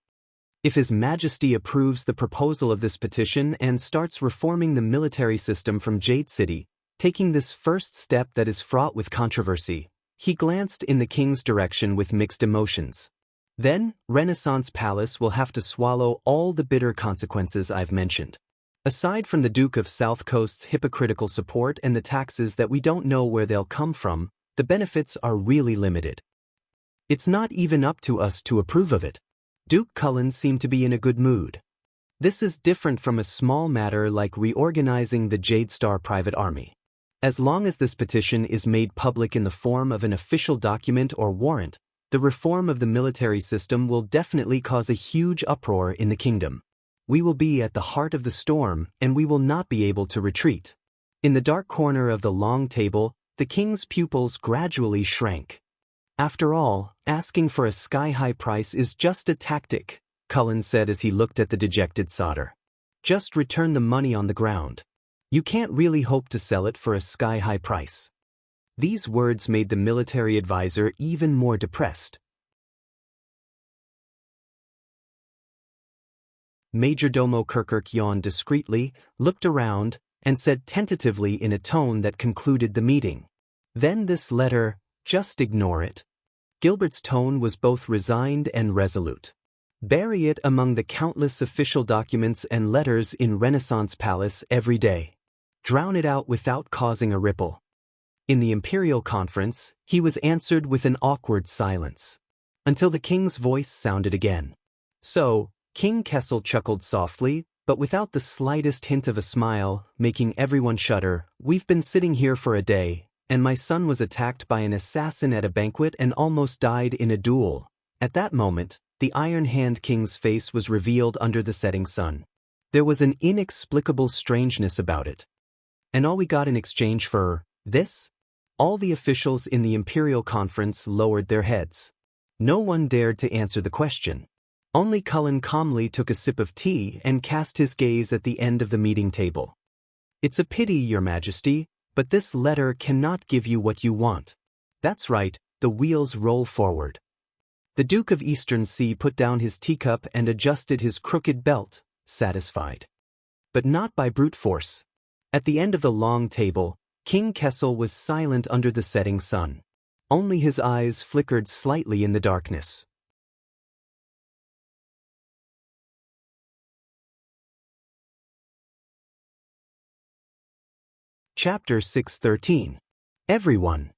If His Majesty approves the proposal of this petition and starts reforming the military system from Jade City, taking this first step that is fraught with controversy, he glanced in the king's direction with mixed emotions. Then, Renaissance Palace will have to swallow all the bitter consequences I've mentioned. Aside from the Duke of South Coast's hypocritical support and the taxes that we don't know where they'll come from, the benefits are really limited. It's not even up to us to approve of it. Duke Cullen seemed to be in a good mood. This is different from a small matter like reorganizing the Jade Star private army. As long as this petition is made public in the form of an official document or warrant, the reform of the military system will definitely cause a huge uproar in the kingdom. We will be at the heart of the storm, and we will not be able to retreat. In the dark corner of the long table, the king's pupils gradually shrank. After all, asking for a sky-high price is just a tactic, Cullen said as he looked at the dejected Sodder. Just return the money on the ground. You can't really hope to sell it for a sky-high price. These words made the military advisor even more depressed. Majordomo Kirkuk yawned discreetly, looked around, and said tentatively in a tone that concluded the meeting. Then this letter, just ignore it. Gilbert's tone was both resigned and resolute. Bury it among the countless official documents and letters in Renaissance Palace every day. Drown it out without causing a ripple. In the Imperial Conference, he was answered with an awkward silence. Until the king's voice sounded again. So, King Kessel chuckled softly, but without the slightest hint of a smile, making everyone shudder. We've been sitting here for a day, and my son was attacked by an assassin at a banquet and almost died in a duel. At that moment, the Iron Hand King's face was revealed under the setting sun. There was an inexplicable strangeness about it. And all we got in exchange for this? All the officials in the Imperial Conference lowered their heads. No one dared to answer the question. Only Cullen calmly took a sip of tea and cast his gaze at the end of the meeting table. It's a pity, Your Majesty, but this letter cannot give you what you want. That's right, the wheels roll forward. The Duke of Eastern Sea put down his teacup and adjusted his crooked belt, satisfied. But not by brute force. At the end of the long table, King Kessel was silent under the setting sun. Only his eyes flickered slightly in the darkness. Chapter 613. Everyone.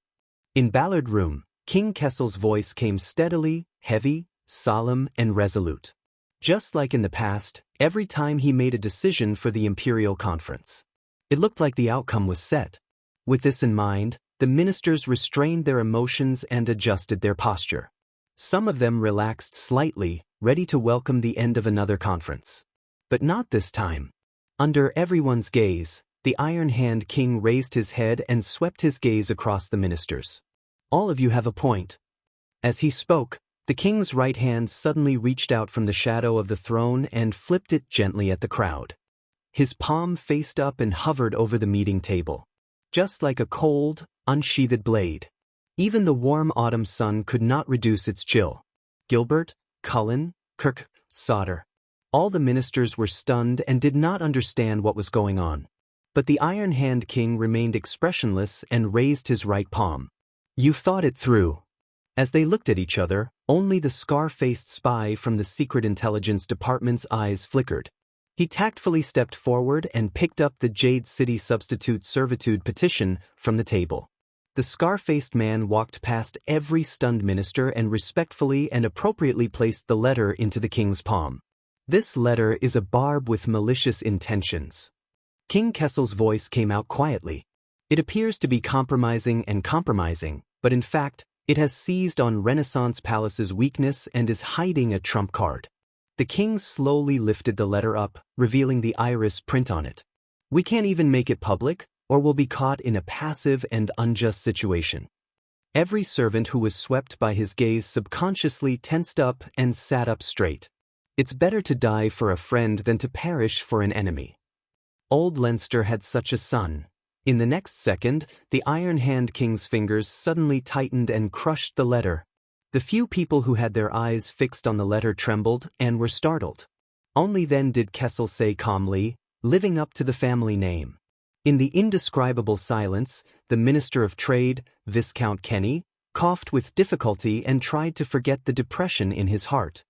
In Ballard Room, King Kessel's voice came steadily, heavy, solemn, and resolute. Just like in the past, every time he made a decision for the Imperial Conference. It looked like the outcome was set. With this in mind, the ministers restrained their emotions and adjusted their posture. Some of them relaxed slightly, ready to welcome the end of another conference. But not this time. Under everyone's gaze, the Iron Hand King raised his head and swept his gaze across the ministers. All of you have a point. As he spoke, the king's right hand suddenly reached out from the shadow of the throne and flipped it gently at the crowd. His palm faced up and hovered over the meeting table. Just like a cold, unsheathed blade. Even the warm autumn sun could not reduce its chill. Gilbert, Cullen, Kirk, Sauter. All the ministers were stunned and did not understand what was going on. But the Iron Hand King remained expressionless and raised his right palm. You thought it through. As they looked at each other, only the scar-faced spy from the Secret Intelligence Department's eyes flickered. He tactfully stepped forward and picked up the Jade City Substitute Servitude petition from the table. The scar-faced man walked past every stunned minister and respectfully and appropriately placed the letter into the king's palm. This letter is a barb with malicious intentions. King Kessel's voice came out quietly. It appears to be compromising, but in fact, it has seized on Renaissance Palace's weakness and is hiding a trump card. The king slowly lifted the letter up, revealing the iris print on it. We can't even make it public, or we'll be caught in a passive and unjust situation. Every servant who was swept by his gaze subconsciously tensed up and sat up straight. It's better to die for a friend than to perish for an enemy. Old Leinster had such a son. In the next second, the Iron Hand King's fingers suddenly tightened and crushed the letter. The few people who had their eyes fixed on the letter trembled and were startled. Only then did Kessel say calmly, living up to the family name. In the indescribable silence, the Minister of Trade, Viscount Kenny, coughed with difficulty and tried to forget the depression in his heart.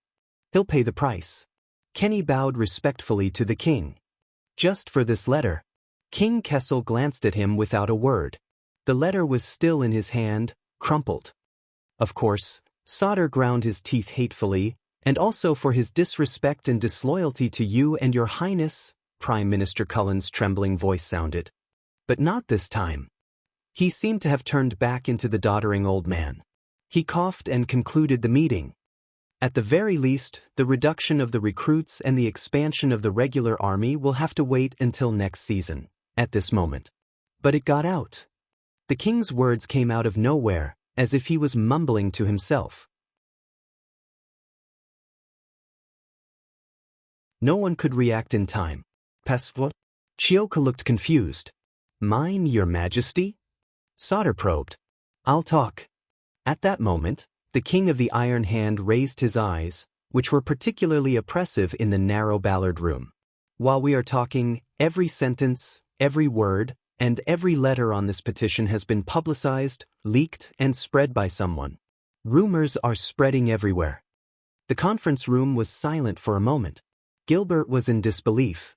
He'll pay the price. Kenny bowed respectfully to the king. Just for this letter. King Kessel glanced at him without a word. The letter was still in his hand, crumpled. Of course, Sauter ground his teeth hatefully, and also for his disrespect and disloyalty to you and your highness, Prime Minister Cullen's trembling voice sounded. But not this time. He seemed to have turned back into the doddering old man. He coughed and concluded the meeting. At the very least, the reduction of the recruits and the expansion of the regular army will have to wait until next season, at this moment. But it got out. The king's words came out of nowhere, as if he was mumbling to himself. No one could react in time. Passport? Chioka looked confused. Mine, your majesty? Sauter probed. I'll talk. At that moment, the king of the Iron Hand raised his eyes, which were particularly oppressive in the narrow Ballard Room. While we are talking, every sentence, every word, and every letter on this petition has been publicized, leaked, and spread by someone. Rumors are spreading everywhere. The conference room was silent for a moment. Gilbert was in disbelief.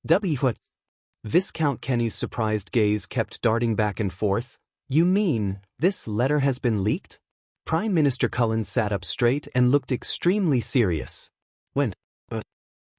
What? Viscount Kenny's surprised gaze kept darting back and forth. You mean, this letter has been leaked? Prime Minister Cullen sat up straight and looked extremely serious. When?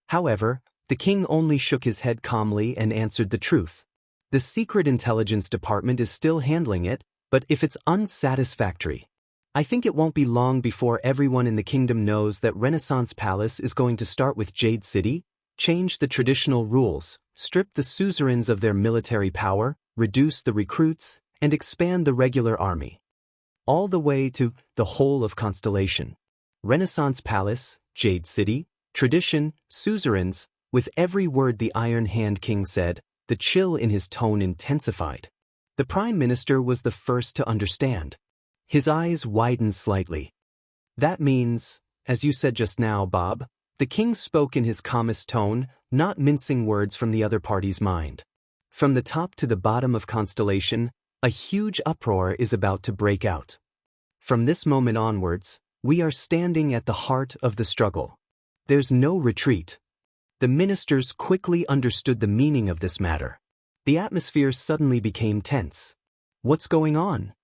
However, the king only shook his head calmly and answered the truth. The Secret Intelligence Department is still handling it, but if it's unsatisfactory, I think it won't be long before everyone in the kingdom knows that Renaissance Palace is going to start with Jade City, change the traditional rules, strip the suzerains of their military power, reduce the recruits, and expand the regular army. All the way to the whole of Constellation. Renaissance Palace, Jade City, tradition, suzerains. With every word the Iron Hand King said, the chill in his tone intensified. The Prime Minister was the first to understand. His eyes widened slightly. That means, as you said just now, Bob, the king spoke in his calmest tone, not mincing words from the other party's mind. From the top to the bottom of Constellation, a huge uproar is about to break out. From this moment onwards, we are standing at the heart of the struggle. There's no retreat. The ministers quickly understood the meaning of this matter. The atmosphere suddenly became tense. What's going on?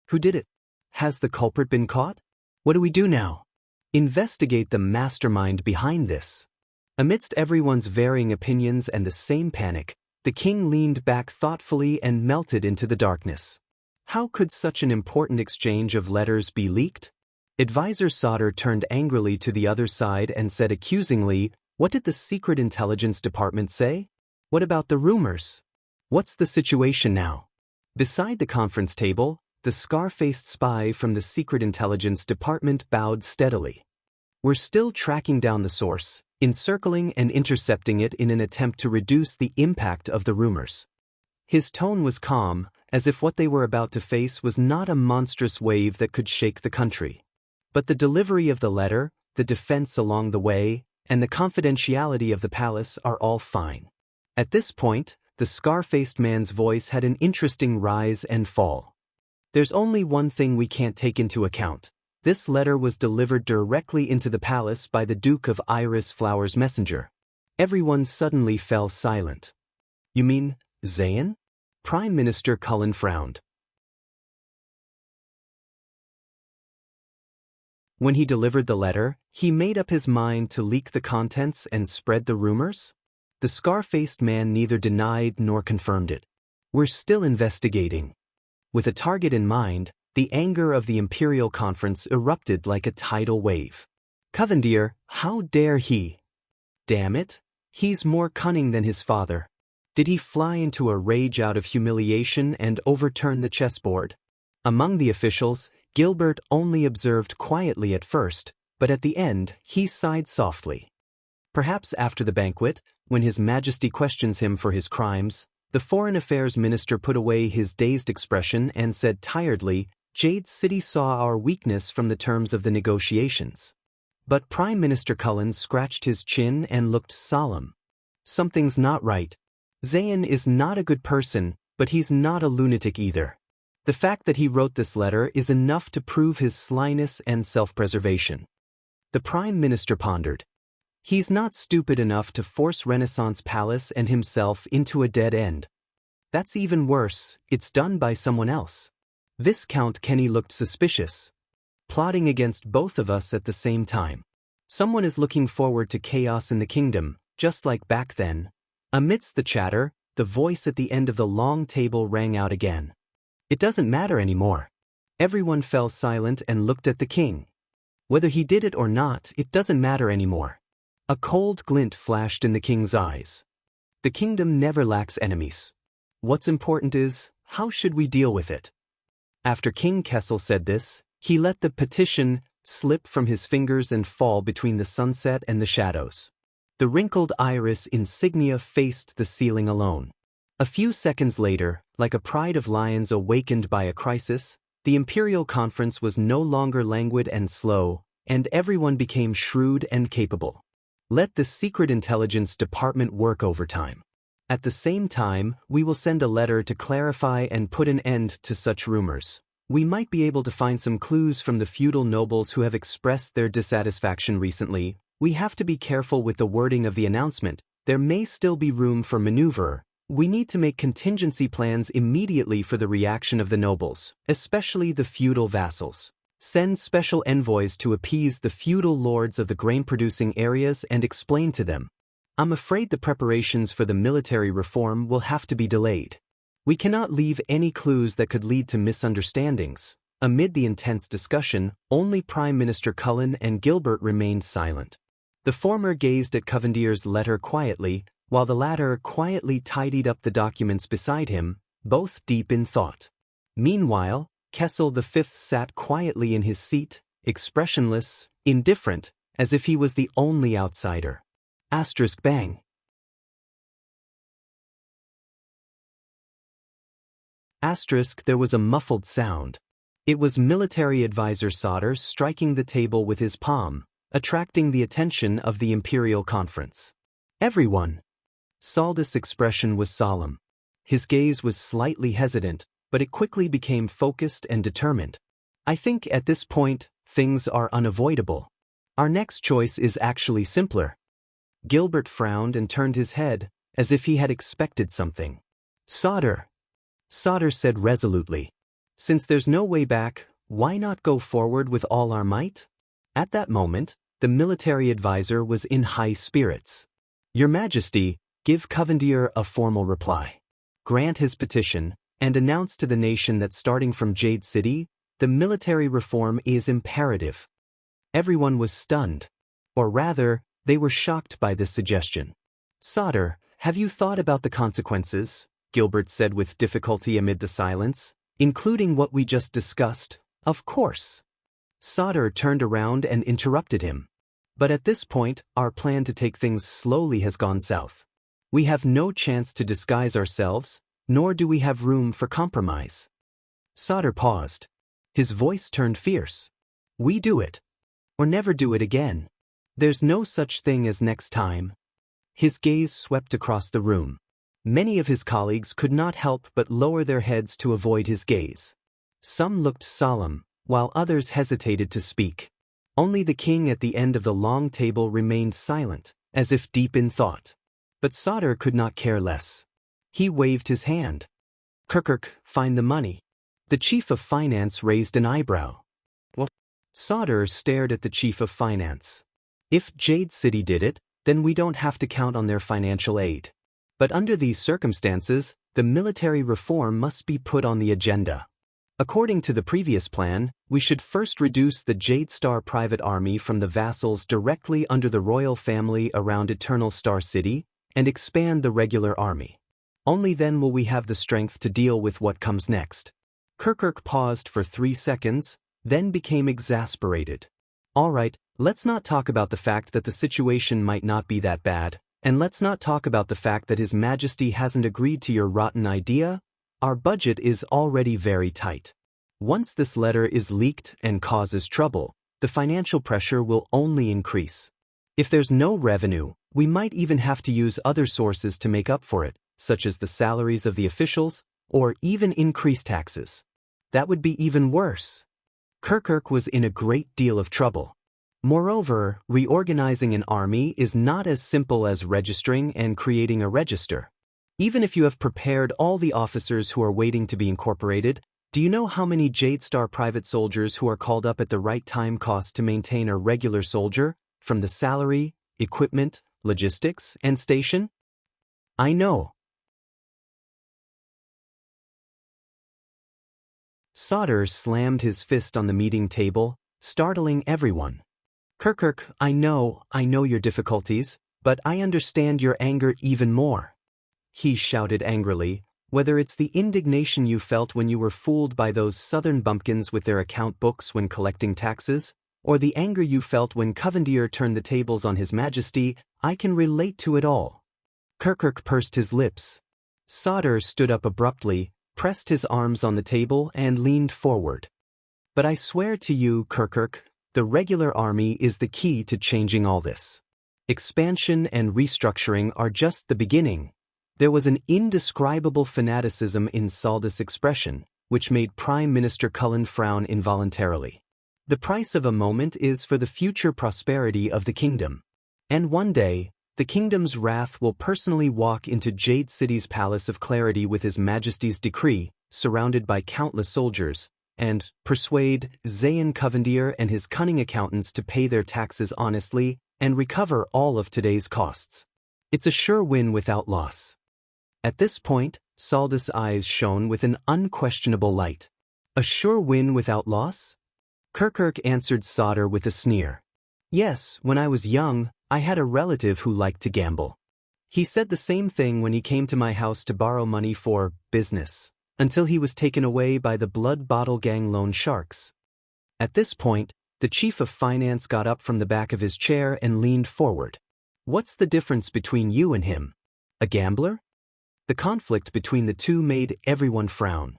Who did it? Has the culprit been caught? What do we do now? Investigate the mastermind behind this. Amidst everyone's varying opinions and the same panic, the king leaned back thoughtfully and melted into the darkness. How could such an important exchange of letters be leaked? Advisor Sauter turned angrily to the other side and said accusingly, "What did the Secret Intelligence Department say? What about the rumors? What's the situation now?" Beside the conference table, the scar-faced spy from the Secret Intelligence Department bowed steadily. "We're still tracking down the source, encircling and intercepting it in an attempt to reduce the impact of the rumors." His tone was calm, as if what they were about to face was not a monstrous wave that could shake the country. But the delivery of the letter, the defense along the way, and the confidentiality of the palace are all fine. At this point, the scar-faced man's voice had an interesting rise and fall. "There's only one thing we can't take into account. This letter was delivered directly into the palace by the Duke of Iris Flower's messenger." Everyone suddenly fell silent. "You mean Zayn?" Prime Minister Cullen frowned. When he delivered the letter, he made up his mind to leak the contents and spread the rumors? The scar-faced man neither denied nor confirmed it. "We're still investigating." With a target in mind, the anger of the Imperial Conference erupted like a tidal wave. "Covendier, how dare he? Damn it, he's more cunning than his father. Did he fly into a rage out of humiliation and overturn the chessboard?" Among the officials, Gilbert only observed quietly at first, but at the end he sighed softly. Perhaps after the banquet, when His Majesty questions him for his crimes, the Foreign Affairs Minister put away his dazed expression and said tiredly, "Jade City saw our weakness from the terms of the negotiations." But Prime Minister Cullen scratched his chin and looked solemn. "Something's not right. Zayn is not a good person, but he's not a lunatic either. The fact that he wrote this letter is enough to prove his slyness and self-preservation." The Prime Minister pondered. "He's not stupid enough to force Renaissance Palace and himself into a dead end. That's even worse, it's done by someone else." Viscount Kenny looked suspicious. "Plotting against both of us at the same time. Someone is looking forward to chaos in the kingdom, just like back then." Amidst the chatter, the voice at the end of the long table rang out again. "It doesn't matter anymore." Everyone fell silent and looked at the king. "Whether he did it or not, it doesn't matter anymore." A cold glint flashed in the king's eyes. "The kingdom never lacks enemies. What's important is, how should we deal with it?" After King Kessel said this, he let the petition slip from his fingers and fall between the sunset and the shadows. The wrinkled iris insignia faced the ceiling alone. A few seconds later, like a pride of lions awakened by a crisis, the Imperial Conference was no longer languid and slow, and everyone became shrewd and capable. Let the Secret Intelligence Department work overtime. At the same time, we will send a letter to clarify and put an end to such rumors. We might be able to find some clues from the feudal nobles who have expressed their dissatisfaction recently. We have to be careful with the wording of the announcement. There may still be room for maneuver. We need to make contingency plans immediately for the reaction of the nobles, especially the feudal vassals. Send special envoys to appease the feudal lords of the grain-producing areas and explain to them. I'm afraid the preparations for the military reform will have to be delayed. We cannot leave any clues that could lead to misunderstandings. Amid the intense discussion, only Prime Minister Cullen and Gilbert remained silent. The former gazed at Covendier's letter quietly, while the latter quietly tidied up the documents beside him, both deep in thought. Meanwhile, Kessel V sat quietly in his seat, expressionless, indifferent, as if he was the only outsider. Bang. There was a muffled sound. It was military advisor Sadr striking the table with his palm, attracting the attention of the Imperial Conference. Everyone! Saldus' expression was solemn. His gaze was slightly hesitant, but it quickly became focused and determined. I think at this point, things are unavoidable. Our next choice is actually simpler. Gilbert frowned and turned his head, as if he had expected something. Sadr said resolutely. Since there's no way back, why not go forward with all our might? At that moment, the military advisor was in high spirits. Your Majesty, give Covendier a formal reply. Grant his petition, and announce to the nation that starting from Jade City, the military reform is imperative. Everyone was stunned. Or rather, they were shocked by this suggestion. Sadr, have you thought about the consequences? Gilbert said with difficulty amid the silence. Including what we just discussed, of course. Sadr turned around and interrupted him. But at this point, our plan to take things slowly has gone south. We have no chance to disguise ourselves, nor do we have room for compromise. Sadr paused. His voice turned fierce. We do it. Or never do it again. There's no such thing as next time. His gaze swept across the room. Many of his colleagues could not help but lower their heads to avoid his gaze. Some looked solemn, while others hesitated to speak. Only the king at the end of the long table remained silent, as if deep in thought. But Sadr could not care less. He waved his hand. Kirkuk, find the money. The chief of finance raised an eyebrow. What? Sadr stared at the chief of finance. If Jade City did it, then we don't have to count on their financial aid. But under these circumstances, the military reform must be put on the agenda. According to the previous plan, we should first reduce the Jade Star private army from the vassals directly under the royal family around Eternal Star City, and expand the regular army. Only then will we have the strength to deal with what comes next. Kirkuk paused for 3 seconds, then became exasperated. All right, let's not talk about the fact that the situation might not be that bad. And let's not talk about the fact that His Majesty hasn't agreed to your rotten idea. Our budget is already very tight. Once this letter is leaked and causes trouble, the financial pressure will only increase. If there's no revenue, we might even have to use other sources to make up for it, such as the salaries of the officials, or even increase taxes. That would be even worse. Kirkuk was in a great deal of trouble. Moreover, reorganizing an army is not as simple as registering and creating a register. Even if you have prepared all the officers who are waiting to be incorporated, do you know how many Jade Star private soldiers who are called up at the right time cost to maintain a regular soldier, from the salary, equipment, logistics, and station? I know. Sadr slammed his fist on the meeting table, startling everyone. Kirkuk, I know your difficulties, but I understand your anger even more. He shouted angrily, whether it's the indignation you felt when you were fooled by those southern bumpkins with their account books when collecting taxes, or the anger you felt when Covendier turned the tables on His Majesty, I can relate to it all. Kirkuk pursed his lips. Sadr stood up abruptly, pressed his arms on the table and leaned forward. But I swear to you, Kirkuk, the regular army is the key to changing all this. Expansion and restructuring are just the beginning. There was an indescribable fanaticism in Saldus' expression, which made Prime Minister Cullen frown involuntarily. The price of a moment is for the future prosperity of the kingdom. And one day, the kingdom's wrath will personally walk into Jade City's Palace of Clarity with His Majesty's decree, surrounded by countless soldiers, and persuade Zayn Covendier and his cunning accountants to pay their taxes honestly and recover all of today's costs. It's a sure win without loss. At this point, Saldus' eyes shone with an unquestionable light. A sure win without loss? Kirkuk answered Sadr with a sneer. Yes, when I was young, I had a relative who liked to gamble. He said the same thing when he came to my house to borrow money for business, until he was taken away by the Blood Bottle Gang loan sharks. At this point, the chief of finance got up from the back of his chair and leaned forward. What's the difference between you and him? A gambler? The conflict between the two made everyone frown.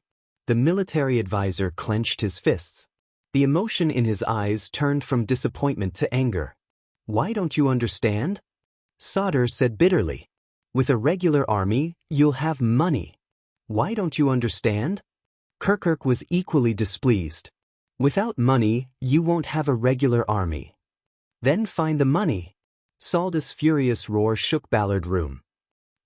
The military advisor clenched his fists. The emotion in his eyes turned from disappointment to anger. Why don't you understand? Sauter said bitterly. With a regular army, you'll have money. Why don't you understand? Kirkuk was equally displeased. Without money, you won't have a regular army. Then find the money. Saldus' furious roar shook Ballard Room.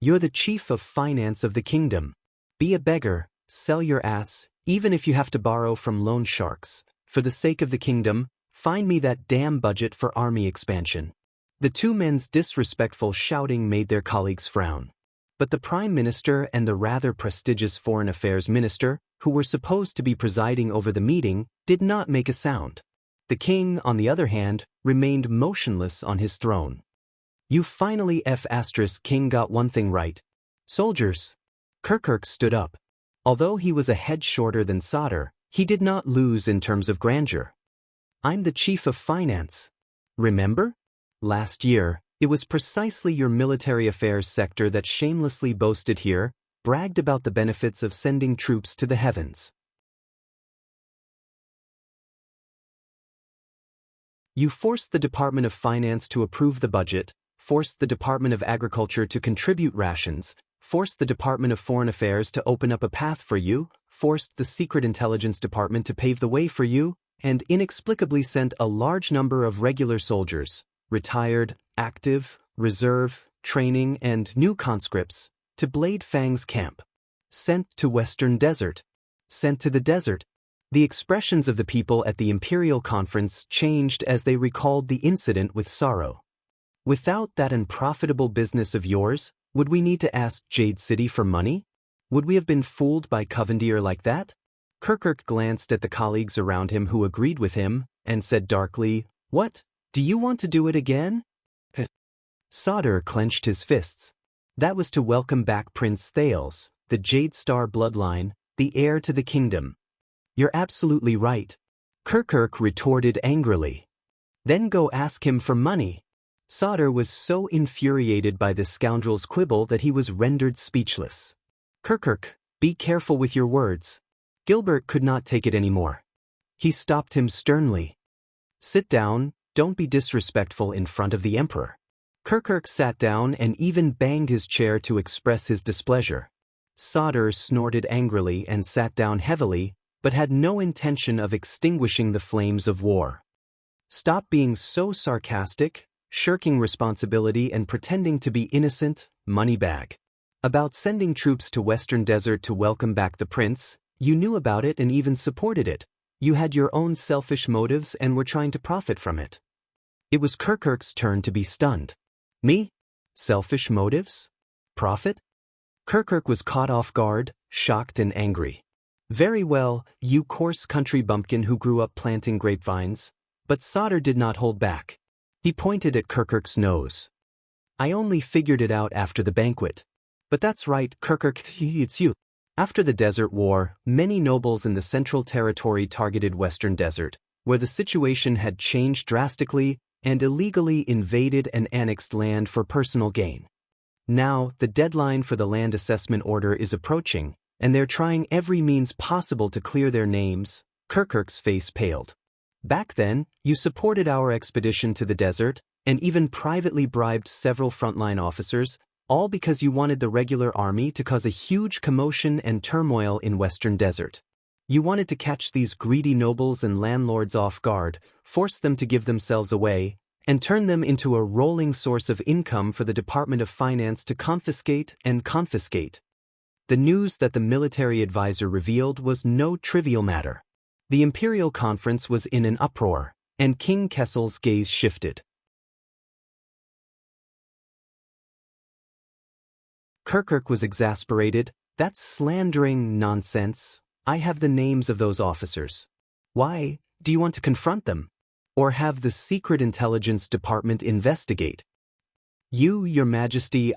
You're the chief of finance of the kingdom. Be a beggar, sell your ass, even if you have to borrow from loan sharks. For the sake of the kingdom, find me that damn budget for army expansion. The two men's disrespectful shouting made their colleagues frown. But the Prime Minister and the rather prestigious Foreign Affairs Minister, who were supposed to be presiding over the meeting, did not make a sound. The king, on the other hand, remained motionless on his throne. You finally King got one thing right. Soldiers. Kirkuk stood up. Although he was a head shorter than Sauter, he did not lose in terms of grandeur. I'm the chief of finance. Remember? Last year, it was precisely your military affairs sector that shamelessly boasted here, bragged about the benefits of sending troops to the heavens. You forced the Department of Finance to approve the budget, forced the Department of Agriculture to contribute rations, forced the Department of Foreign Affairs to open up a path for you, forced the Secret Intelligence Department to pave the way for you, and inexplicably sent a large number of regular soldiers, retired, active, reserve, training, and new conscripts, to Blade Fang's camp. Sent to Western Desert. Sent to the desert. The expressions of the people at the Imperial Conference changed as they recalled the incident with sorrow. Without that unprofitable business of yours, would we need to ask Jade City for money? Would we have been fooled by Covendier like that? Kirkuk glanced at the colleagues around him who agreed with him, and said darkly, What? Do you want to do it again? Sauter clenched his fists. That was to welcome back Prince Thales, the Jade Star bloodline, the heir to the kingdom. You're absolutely right. Kirkuk retorted angrily. Then go ask him for money. Sauter was so infuriated by the scoundrel's quibble that he was rendered speechless. Kirkuk, be careful with your words. Gilbert could not take it anymore. He stopped him sternly. Sit down, don't be disrespectful in front of the Emperor. Kirkuk sat down and even banged his chair to express his displeasure. Sauter snorted angrily and sat down heavily, but had no intention of extinguishing the flames of war. Stop being so sarcastic, shirking responsibility and pretending to be innocent, moneybag. About sending troops to Western Desert to welcome back the prince, you knew about it and even supported it. You had your own selfish motives and were trying to profit from it. It was Kirkuk's turn to be stunned. Me? Selfish motives? Profit? Kirkuk was caught off guard, shocked and angry. Very well, you coarse country bumpkin who grew up planting grapevines. But Sauter did not hold back. He pointed at Kirkuk's nose. I only figured it out after the banquet. But that's right, Kirkuk, it's you. After the Desert War, many nobles in the Central Territory targeted Western Desert, where the situation had changed drastically, and illegally invaded and annexed land for personal gain. Now, the deadline for the land assessment order is approaching, and they're trying every means possible to clear their names. Kirkuk's face paled. Back then, you supported our expedition to the desert, and even privately bribed several frontline officers, all because you wanted the regular army to cause a huge commotion and turmoil in Western Desert. You wanted to catch these greedy nobles and landlords off guard, force them to give themselves away, and turn them into a rolling source of income for the Department of Finance to confiscate and confiscate. The news that the military advisor revealed was no trivial matter. The Imperial Conference was in an uproar, and King Kessel's gaze shifted. Kirkuk was exasperated. That's slandering nonsense. I have the names of those officers. Why, do you want to confront them? Or have the Secret Intelligence Department investigate? Your Majesty,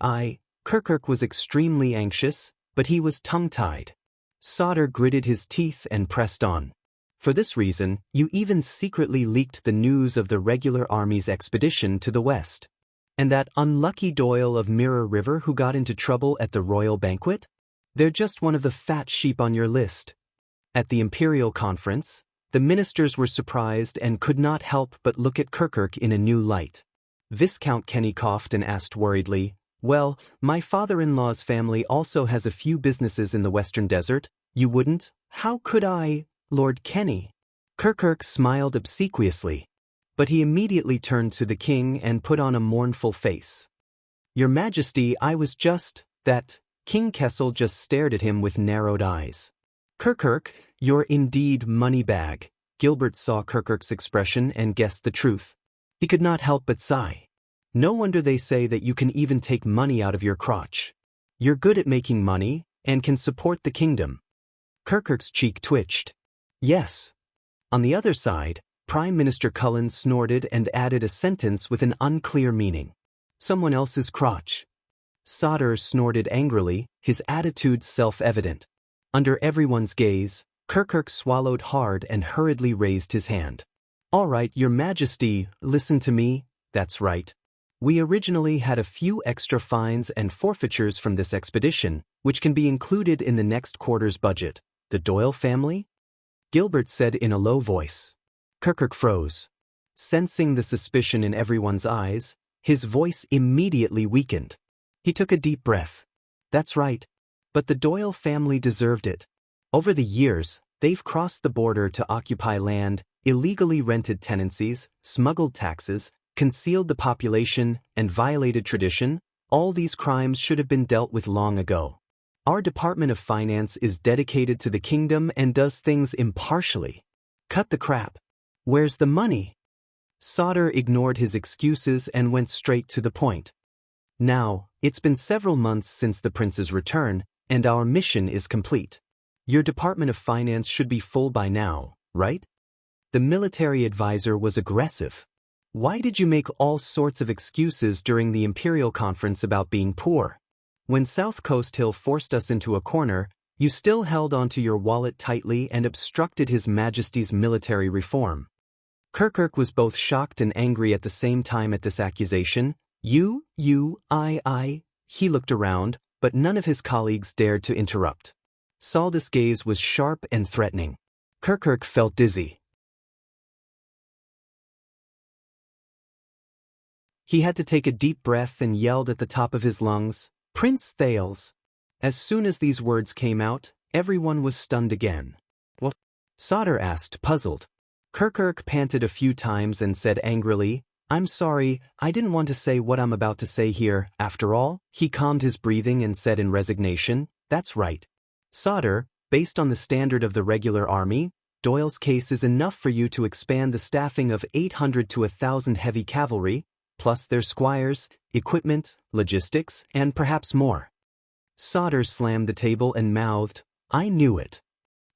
Kirkuk was extremely anxious, but he was tongue-tied. Sauter gritted his teeth and pressed on. For this reason, you even secretly leaked the news of the regular army's expedition to the west. And that unlucky Doyle of Mirror River who got into trouble at the royal banquet? They're just one of the fat sheep on your list. At the imperial conference, the ministers were surprised and could not help but look at Kirkuk in a new light. Viscount Kenny coughed and asked worriedly, "Well, my father-in-law's family also has a few businesses in the Western Desert. You wouldn't? How could I, Lord Kenny?" Kirkuk smiled obsequiously, but he immediately turned to the king and put on a mournful face. "Your Majesty, I was just..." That King Kessel just stared at him with narrowed eyes. "Kirkuk, you're indeed moneybag." Gilbert saw Kirkuk's expression and guessed the truth. He could not help but sigh. "No wonder they say that you can even take money out of your crotch. You're good at making money and can support the kingdom." Kirkuk's cheek twitched. "Yes." On the other side, Prime Minister Cullen snorted and added a sentence with an unclear meaning. "Someone else's crotch." Sodder snorted angrily, his attitude self-evident. Under everyone's gaze, Kirkuk swallowed hard and hurriedly raised his hand. "All right, Your Majesty, listen to me." "That's right. We originally had a few extra fines and forfeitures from this expedition, which can be included in the next quarter's budget." "The Doyle family?" Gilbert said in a low voice. Kirkuk froze. Sensing the suspicion in everyone's eyes, his voice immediately weakened. He took a deep breath. "That's right. But the Doyle family deserved it. Over the years, they've crossed the border to occupy land, illegally rented tenancies, smuggled taxes, concealed the population, and violated tradition. All these crimes should have been dealt with long ago. Our Department of Finance is dedicated to the kingdom and does things impartially. Cut the crap. Where's the money?" Sodder ignored his excuses and went straight to the point. "Now, it's been several months since the prince's return, and our mission is complete. Your Department of Finance should be full by now, right?" The military advisor was aggressive. "Why did you make all sorts of excuses during the Imperial Conference about being poor? When South Coast Hill forced us into a corner, you still held onto your wallet tightly and obstructed His Majesty's military reform." Kirkuk was both shocked and angry at the same time at this accusation. I. He looked around, but none of his colleagues dared to interrupt. Saldus' gaze was sharp and threatening. Kirkuk felt dizzy. He had to take a deep breath and yelled at the top of his lungs, "Prince Thales!" As soon as these words came out, everyone was stunned again. "What?" Sodder asked, puzzled. Kirkuk panted a few times and said angrily, "I'm sorry, I didn't want to say what I'm about to say here. After all," he calmed his breathing and said in resignation, "That's right. Sodder, based on the standard of the regular army, Doyle's case is enough for you to expand the staffing of 800 to 1,000 heavy cavalry, plus their squires, equipment, logistics, and perhaps more." Sodder slammed the table and mouthed, "I knew it."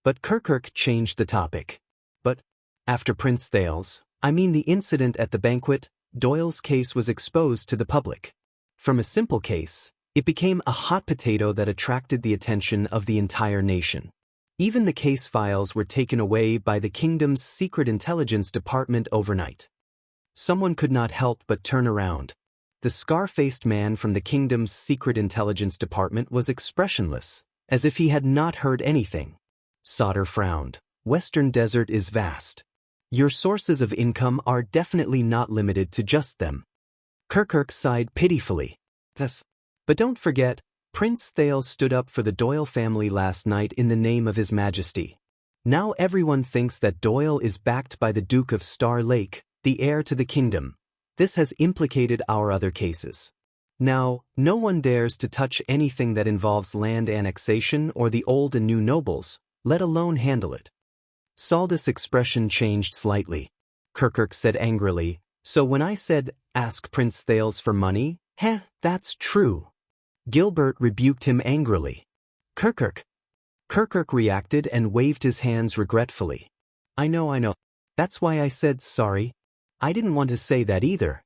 But Kirkuk changed the topic. "But after Prince Thales, I mean the incident at the banquet, Doyle's case was exposed to the public. From a simple case, it became a hot potato that attracted the attention of the entire nation. Even the case files were taken away by the kingdom's secret intelligence department overnight. Someone could not help but turn around. The scar-faced man from the kingdom's secret intelligence department was expressionless, as if he had not heard anything. Sodder frowned. "Western Desert is vast. Your sources of income are definitely not limited to just them." Kirkuk sighed pitifully. "Yes. But don't forget, Prince Thales stood up for the Doyle family last night in the name of His Majesty. Now everyone thinks that Doyle is backed by the Duke of Star Lake, the heir to the kingdom. This has implicated our other cases. Now, no one dares to touch anything that involves land annexation or the old and new nobles, let alone handle it." Saldus' expression changed slightly. Kirkuk said angrily, "So when I said, ask Prince Thales for money, that's true." Gilbert rebuked him angrily. Kirkuk reacted and waved his hands regretfully. I know. That's why I said sorry. I didn't want to say that either."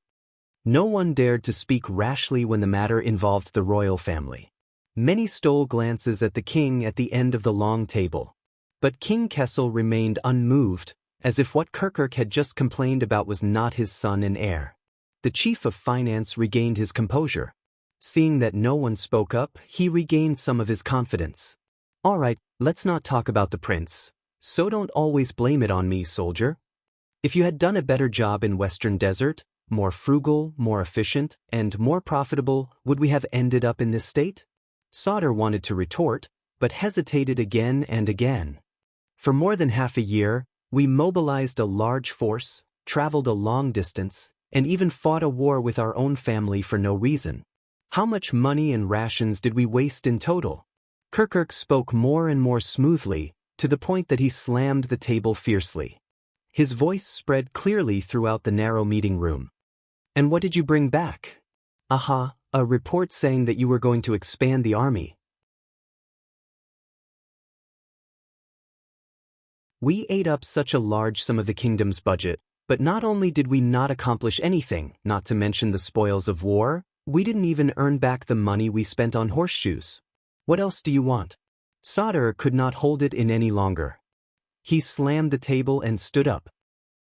No one dared to speak rashly when the matter involved the royal family. Many stole glances at the king at the end of the long table. But King Kessel remained unmoved, as if what Kirkuk had just complained about was not his son and heir. The chief of finance regained his composure. Seeing that no one spoke up, he regained some of his confidence. All right, let's not talk about the prince. So don't always blame it on me, soldier. If you had done a better job in Western Desert, more frugal, more efficient, and more profitable, would we have ended up in this state? Sauter wanted to retort, but hesitated again and again. For more than half a year, we mobilized a large force, traveled a long distance, and even fought a war with our own family for no reason. How much money and rations did we waste in total? Kirkuk spoke more and more smoothly, to the point that he slammed the table fiercely. His voice spread clearly throughout the narrow meeting room. And what did you bring back? Aha, a report saying that you were going to expand the army. We ate up such a large sum of the kingdom's budget, but not only did we not accomplish anything, not to mention the spoils of war, we didn't even earn back the money we spent on horseshoes. What else do you want? Sauter could not hold it in any longer. He slammed the table and stood up.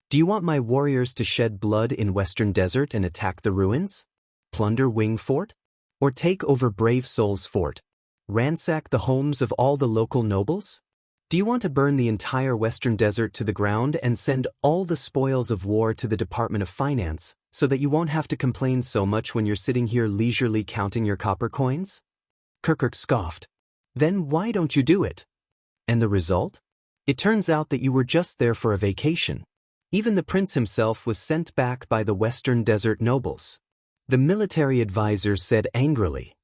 Do you want my warriors to shed blood in Western Desert and attack the ruins? Plunder Wing Fort? Or take over Brave Soul's fort? Ransack the homes of all the local nobles? Do you want to burn the entire Western Desert to the ground and send all the spoils of war to the Department of Finance, so that you won't have to complain so much when you're sitting here leisurely counting your copper coins? Kirkuk scoffed. Then why don't you do it? And the result? It turns out that you were just there for a vacation. Even the prince himself was sent back by the Western Desert nobles. The military advisor said angrily.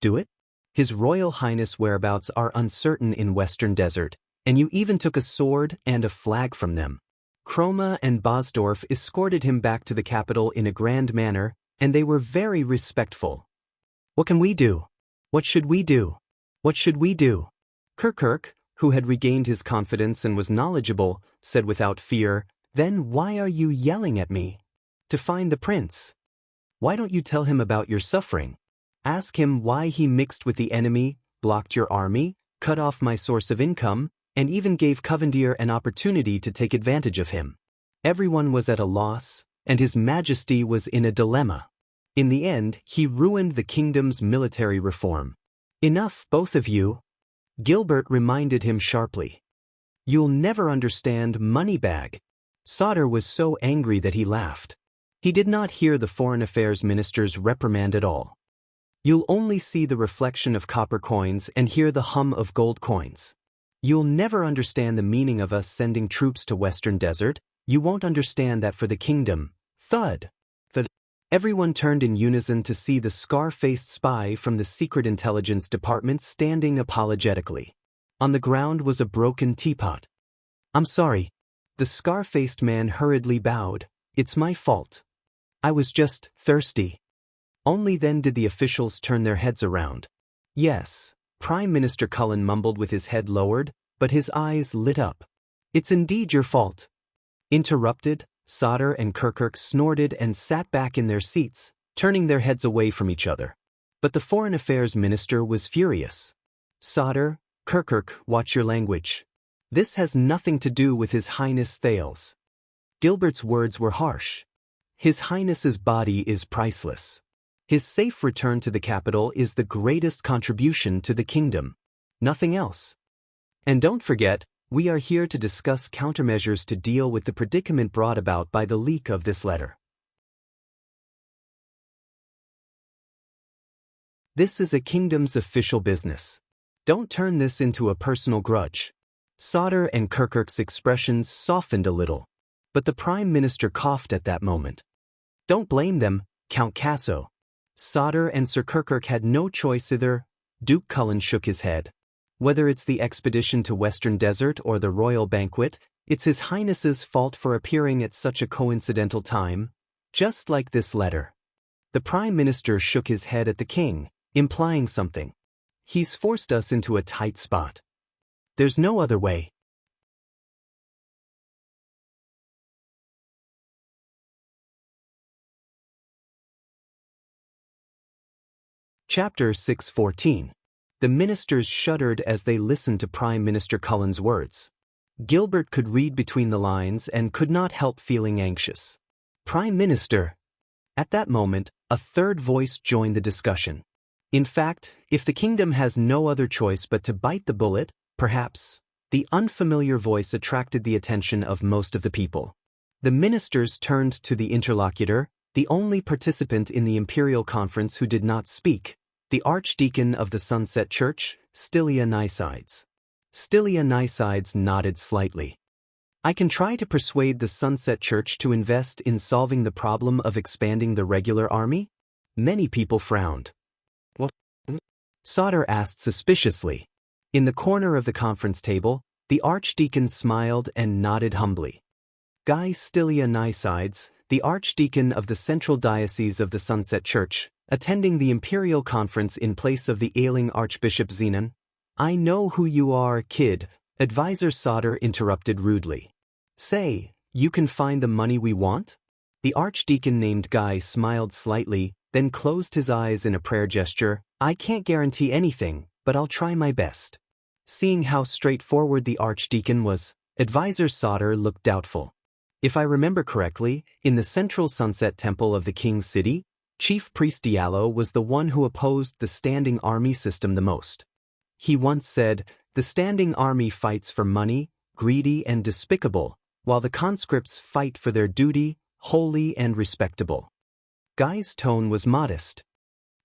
Do it? His Royal Highness' whereabouts are uncertain in Western Desert, and you even took a sword and a flag from them. Chroma and Bosdorf escorted him back to the capital in a grand manner, and they were very respectful. What can we do? What should we do? What should we do? Kirkuk, who had regained his confidence and was knowledgeable, said without fear, Then why are you yelling at me? To find the prince. Why don't you tell him about your suffering? Ask him why he mixed with the enemy, blocked your army, cut off my source of income, and even gave Covendier an opportunity to take advantage of him. Everyone was at a loss, and His Majesty was in a dilemma. In the end, he ruined the kingdom's military reform. Enough, both of you. Gilbert reminded him sharply. You'll never understand, Moneybag. Sauter was so angry that he laughed. He did not hear the Foreign Affairs Minister's reprimand at all. You'll only see the reflection of copper coins and hear the hum of gold coins. You'll never understand the meaning of us sending troops to Western Desert. You won't understand that for the kingdom. Thud. Thud. Everyone turned in unison to see the scar-faced spy from the Secret Intelligence Department standing apologetically. On the ground was a broken teapot. I'm sorry. The scar-faced man hurriedly bowed. It's my fault. I was just thirsty. Only then did the officials turn their heads around. Yes, Prime Minister Cullen mumbled with his head lowered, but his eyes lit up. It's indeed your fault. Interrupted, Sauter and Kirkuk snorted and sat back in their seats, turning their heads away from each other. But the Foreign Affairs Minister was furious. Sauter, Kirkuk, watch your language. This has nothing to do with His Highness Thales. Gilbert's words were harsh. His Highness's body is priceless. His safe return to the capital is the greatest contribution to the kingdom. Nothing else. And don't forget, we are here to discuss countermeasures to deal with the predicament brought about by the leak of this letter. This is a kingdom's official business. Don't turn this into a personal grudge. Sauter and Kirkuk's expressions softened a little, but the Prime Minister coughed at that moment. Don't blame them, Count Casso. Sauter and Sir Kirkuk had no choice either. Duke Cullen shook his head. Whether it's the expedition to Western Desert or the royal banquet, it's His Highness's fault for appearing at such a coincidental time, just like this letter. The Prime Minister shook his head at the king, implying something. He's forced us into a tight spot. There's no other way. Chapter 614. The ministers shuddered as they listened to Prime Minister Cullen's words. Gilbert could read between the lines and could not help feeling anxious. Prime Minister. At that moment, a third voice joined the discussion. In fact, if the kingdom has no other choice but to bite the bullet, Perhaps, the unfamiliar voice attracted the attention of most of the people. The ministers turned to the interlocutor, the only participant in the imperial conference who did not speak, the archdeacon of the Sunset Church, Stylia Nysides. Stylia Nysides nodded slightly. I can try to persuade the Sunset Church to invest in solving the problem of expanding the regular army? Many people frowned. What? Sauter asked suspiciously. In the corner of the conference table, the archdeacon smiled and nodded humbly. Guy Stylia Nysides, the archdeacon of the Central Diocese of the Sunset Church, attending the imperial conference in place of the ailing Archbishop Zenon. I know who you are, kid, Advisor Sauter interrupted rudely. Say, you can find the money we want? The archdeacon named Guy smiled slightly, then closed his eyes in a prayer gesture. I can't guarantee anything, but I'll try my best. Seeing how straightforward the archdeacon was, Advisor Sauter looked doubtful. If I remember correctly, in the central Sunset Temple of the King's City, Chief Priest Diallo was the one who opposed the standing army system the most. He once said, the standing army fights for money, greedy and despicable, while the conscripts fight for their duty, holy and respectable. Guy's tone was modest.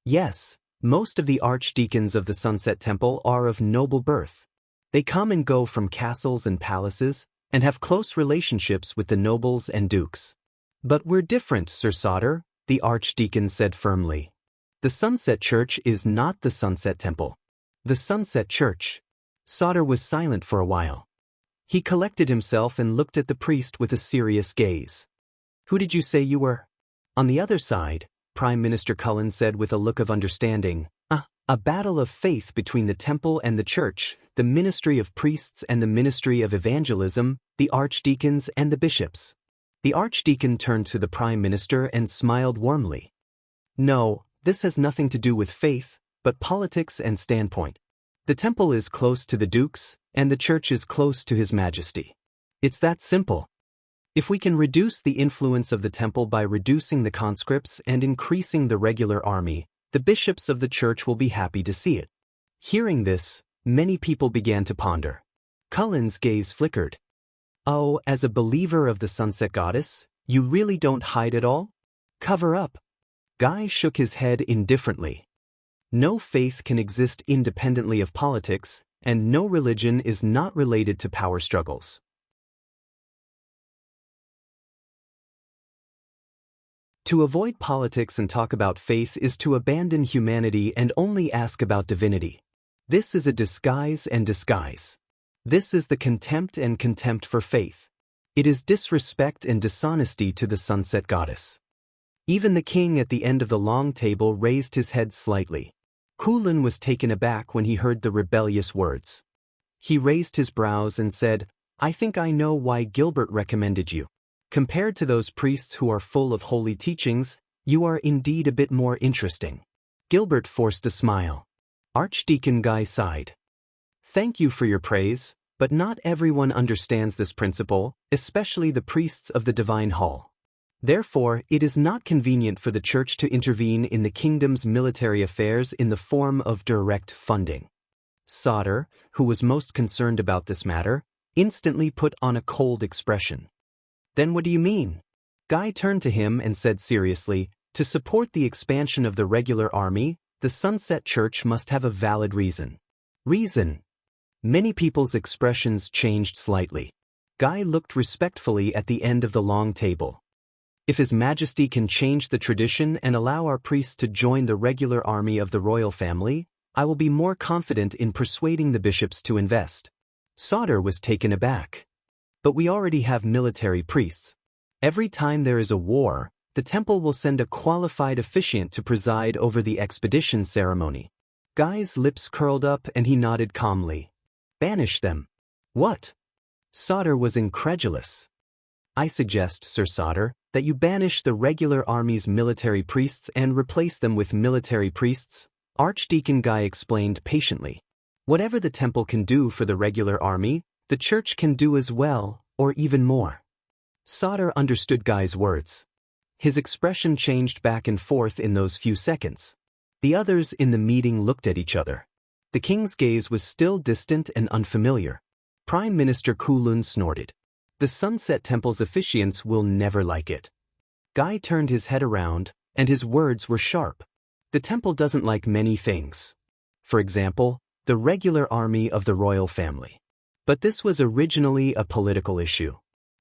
Yes, most of the archdeacons of the Sunset Temple are of noble birth. They come and go from castles and palaces, and have close relationships with the nobles and dukes. But we're different, Sir Sauter, the archdeacon said firmly. The Sunset Church is not the Sunset Temple. The Sunset Church. Sauter was silent for a while. He collected himself and looked at the priest with a serious gaze. Who did you say you were? On the other side, Prime Minister Cullen said with a look of understanding, a battle of faith between the temple and the church, the ministry of priests and the ministry of evangelism, the archdeacons and the bishops. The archdeacon turned to the Prime Minister and smiled warmly. No, this has nothing to do with faith, but politics and standpoint. The temple is close to the dukes, and the church is close to His Majesty. It's that simple. If we can reduce the influence of the temple by reducing the conscripts and increasing the regular army, the bishops of the church will be happy to see it. Hearing this, many people began to ponder. Cullen's gaze flickered. Oh, as a believer of the Sunset Goddess, you really don't hide it all? Cover up. Guy shook his head indifferently. No faith can exist independently of politics, and no religion is not related to power struggles. To avoid politics and talk about faith is to abandon humanity and only ask about divinity. This is a disguise and disguise. This is the contempt and contempt for faith. It is disrespect and dishonesty to the Sunset Goddess. Even the king at the end of the long table raised his head slightly. Cullen was taken aback when he heard the rebellious words. He raised his brows and said, I think I know why Gilbert recommended you. Compared to those priests who are full of holy teachings, you are indeed a bit more interesting. Gilbert forced a smile. Archdeacon Guy sighed. Thank you for your praise, but not everyone understands this principle, especially the priests of the Divine Hall. Therefore, it is not convenient for the Church to intervene in the kingdom's military affairs in the form of direct funding. Sauter, who was most concerned about this matter, instantly put on a cold expression. Then what do you mean? Guy turned to him and said seriously, to support the expansion of the regular army, the Sunset Church must have a valid reason. Reason. Many people's expressions changed slightly. Guy looked respectfully at the end of the long table. If His Majesty can change the tradition and allow our priests to join the regular army of the royal family, I will be more confident in persuading the bishops to invest. Sauter was taken aback. But we already have military priests. Every time there is a war, the temple will send a qualified officiant to preside over the expedition ceremony. Guy's lips curled up and he nodded calmly. Banish them. What? Sauter was incredulous. I suggest, Sir Sauter, that you banish the regular army's military priests and replace them with military priests, Archdeacon Guy explained patiently. Whatever the temple can do for the regular army, the church can do as well, or even more. Sauter understood Guy's words. His expression changed back and forth in those few seconds. The others in the meeting looked at each other. The king's gaze was still distant and unfamiliar. Prime Minister Kulun snorted. The Sunset Temple's officiants will never like it. Guy turned his head around, and his words were sharp. The temple doesn't like many things. For example, the regular army of the royal family. But this was originally a political issue.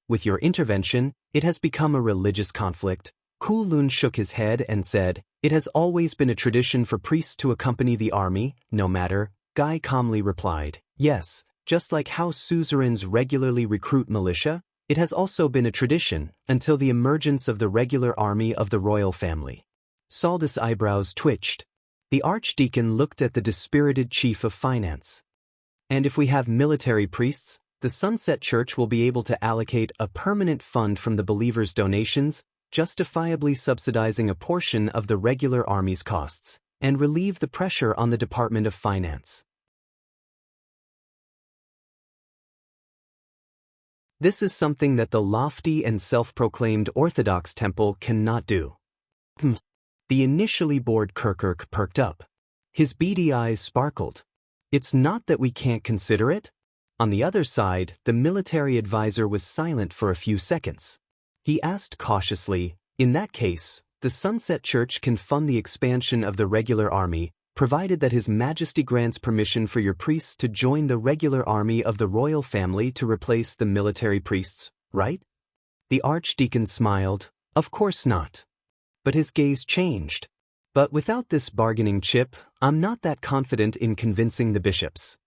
With your intervention, it has become a religious conflict. Kulun shook his head and said, "It has always been a tradition for priests to accompany the army, no matter." Guy calmly replied, "Yes, just like how suzerains regularly recruit militia, it has also been a tradition until the emergence of the regular army of the royal family." Saldus' eyebrows twitched. The archdeacon looked at the dispirited chief of finance. "And if we have military priests, the Sunset Church will be able to allocate a permanent fund from the believers' donations, justifiably subsidizing a portion of the regular army's costs, and relieve the pressure on the Department of Finance." This is something that the lofty and self-proclaimed Orthodox temple cannot do. The initially bored Kirkuk perked up. His beady eyes sparkled. "It's not that we can't consider it." On the other side, the military advisor was silent for a few seconds. He asked cautiously, "In that case, the Sunset Church can fund the expansion of the regular army, provided that His Majesty grants permission for your priests to join the regular army of the royal family to replace the military priests, right?" The archdeacon smiled. "Of course not." But his gaze changed. "But without this bargaining chip, I'm not that confident in convincing the bishops."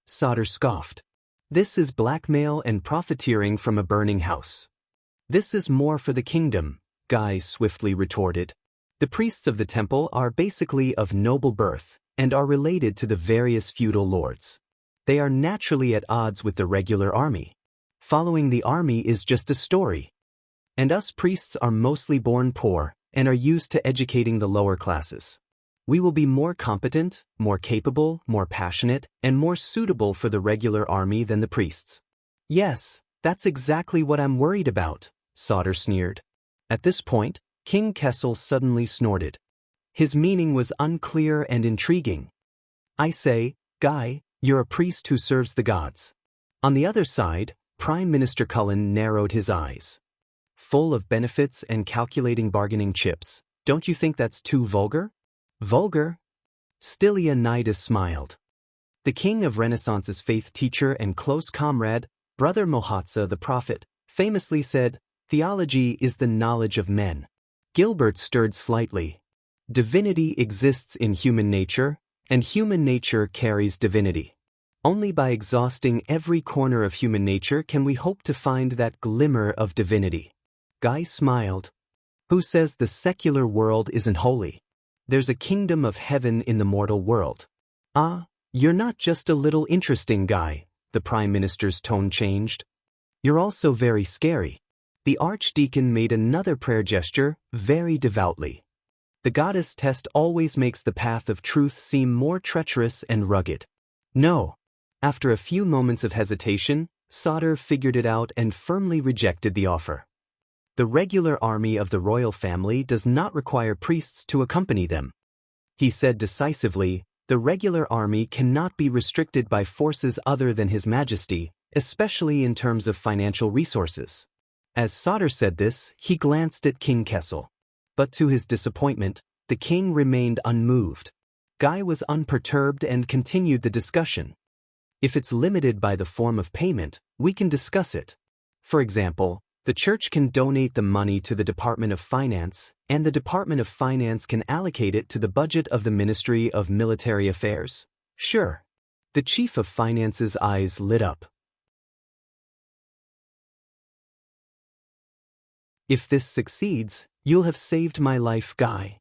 Sauter scoffed. "This is blackmail and profiteering from a burning house." "This is more for the kingdom," Guy swiftly retorted. "The priests of the temple are basically of noble birth and are related to the various feudal lords. They are naturally at odds with the regular army. Following the army is just a story. And us priests are mostly born poor and are used to educating the lower classes. We will be more competent, more capable, more passionate, and more suitable for the regular army than the priests." "Yes, that's exactly what I'm worried about," Sauter sneered. At this point, King Kessel suddenly snorted. His meaning was unclear and intriguing. "I say, Guy, you're a priest who serves the gods." On the other side, Prime Minister Cullen narrowed his eyes. "Full of benefits and calculating bargaining chips, don't you think that's too vulgar?" "Vulgar?" Stylianides smiled. The king of Renaissance's faith teacher and close comrade, Brother Mohatsa the prophet, famously said, "Theology is the knowledge of men." Gilbert stirred slightly. "Divinity exists in human nature, and human nature carries divinity. Only by exhausting every corner of human nature can we hope to find that glimmer of divinity." Guy smiled. "Who says the secular world isn't holy? There's a kingdom of heaven in the mortal world." "Ah, you're not just a little interesting, Guy," the Prime Minister's tone changed. "You're also very scary." The archdeacon made another prayer gesture, very devoutly. "The goddess test always makes the path of truth seem more treacherous and rugged." "No." After a few moments of hesitation, Sauter figured it out and firmly rejected the offer. "The regular army of the royal family does not require priests to accompany them." He said decisively, "The regular army cannot be restricted by forces other than His Majesty, especially in terms of financial resources." As Sauter said this, he glanced at King Kessel. But to his disappointment, the king remained unmoved. Guy was unperturbed and continued the discussion. "If it's limited by the form of payment, we can discuss it. For example, the church can donate the money to the Department of Finance, and the Department of Finance can allocate it to the budget of the Ministry of Military Affairs." "Sure." The Chief of Finance's eyes lit up. "If this succeeds, you'll have saved my life, Guy."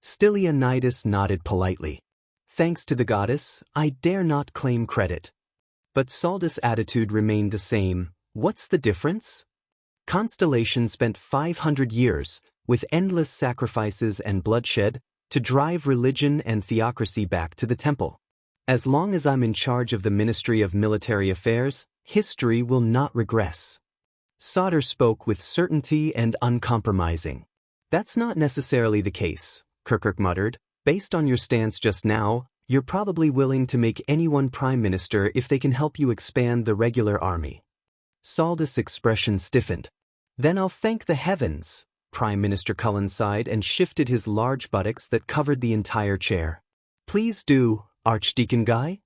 Stylianides nodded politely. "Thanks to the goddess, I dare not claim credit." But Saldus' attitude remained the same. "What's the difference?" Constellation spent 500 years, with endless sacrifices and bloodshed, to drive religion and theocracy back to the temple. As long as I'm in charge of the Ministry of Military Affairs, history will not regress." Sauter spoke with certainty and uncompromising. "That's not necessarily the case," Kirkuk muttered. "Based on your stance just now, You're probably willing to make anyone prime minister if they can help you expand the regular army. Saldus' expression stiffened. Then I'll thank the heavens, Prime Minister Cullen sighed and shifted his large buttocks that covered the entire chair. Please do, Archdeacon Guy.